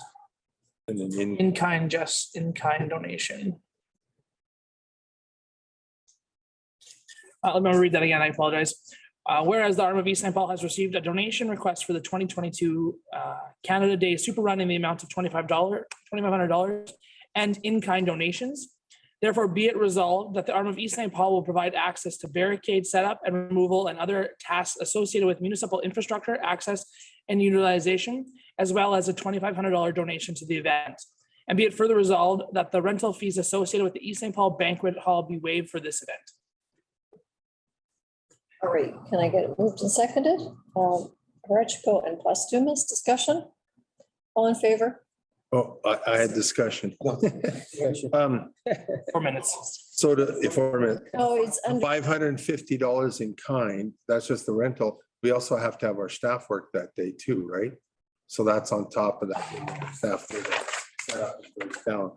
And then in kind donation. Let me read that again. I apologize. Whereas the Arm of East St. Paul has received a donation request for the 2022 Canada Day Super Run in the amount of $2,500 and in-kind donations. Therefore, be it resolved that the Arm of East St. Paul will provide access to barricade setup and removal and other tasks associated with municipal infrastructure, access and utilization, as well as a $2,500 donation to the event. And be it further resolved that the rental fees associated with the East St. Paul Banquet Hall be waived for this event. All right, can I get it moved and seconded? Electrical and Postumus discussion? All in favor? Oh, I had discussion. 4 minutes. So if we're No, it's under, $550 in kind, that's just the rental. We also have to have our staff work that day too, right? So that's on top of that. Staff do that, set up and goes down.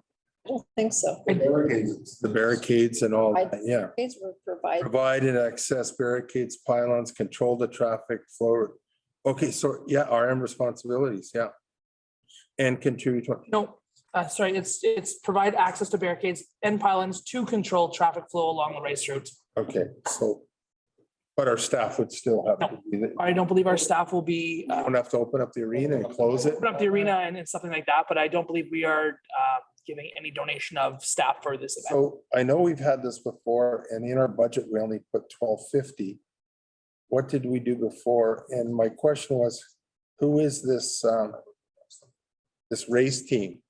I don't think so. The barricades and all, that, yeah. Barricades were provided. Provided access barricades, pylons, control the traffic flow. Okay, so yeah, RM responsibilities, yeah. And contribute. No, sorry, it's provide access to barricades and pylons to control traffic flow along the race route. Okay, so, but our staff would still have to be, I don't believe our staff will be don't have to open up the arena and close it. open up the arena and something like that, but I don't believe we are giving any donation of staff for this event. So I know we've had this before and in our budget, we only put $1,250. What did we do before? And my question was, who is this race team?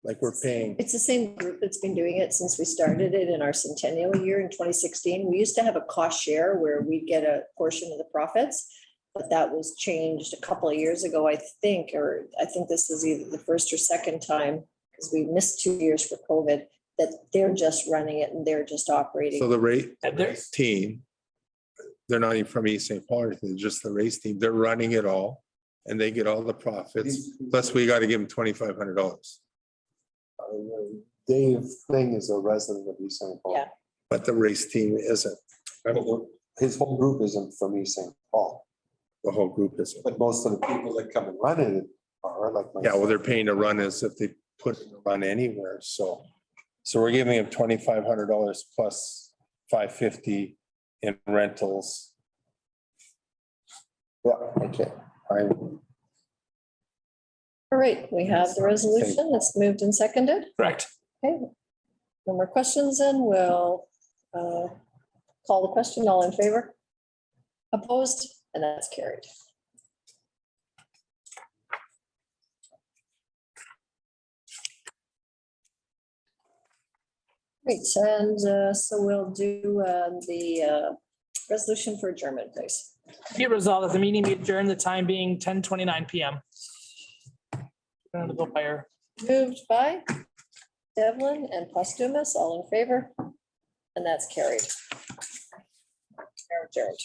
Like we're paying, It's the same group that's been doing it since we started it in our centennial year in 2016. We used to have a cost share where we'd get a portion of the profits, but that was changed a couple of years ago, I think, or I think this is either the first or second time, because we missed 2 years for COVID, that they're just running it and they're just operating. so the race team, they're not even from East St. Paul, they're just the race team. They're running it all and they get all the profits. Plus we got to give them $2,500. Dave Thing is a resident of East St. Paul. Yeah. But the race team isn't. His whole group isn't from East St. Paul, The whole group isn't. but most of the people that come and run it are like. Yeah, well, they're myself. paying to run as if they put in a run anywhere, so. So we're giving them $2,500 plus $550 in rentals. Yeah, okay. All right, we have the resolution. It's moved and seconded. Correct. Okay. No more questions, then we'll call the question. All in favor? Opposed? And that's carried. Great, and so we'll do the resolution for adjournment, please. Be it resolved that the meeting be adjourned, the time being 10:29 PM. Turn to the fire. Moved by Devlin and Postumus, all in favor? And that's carried. Adjourned.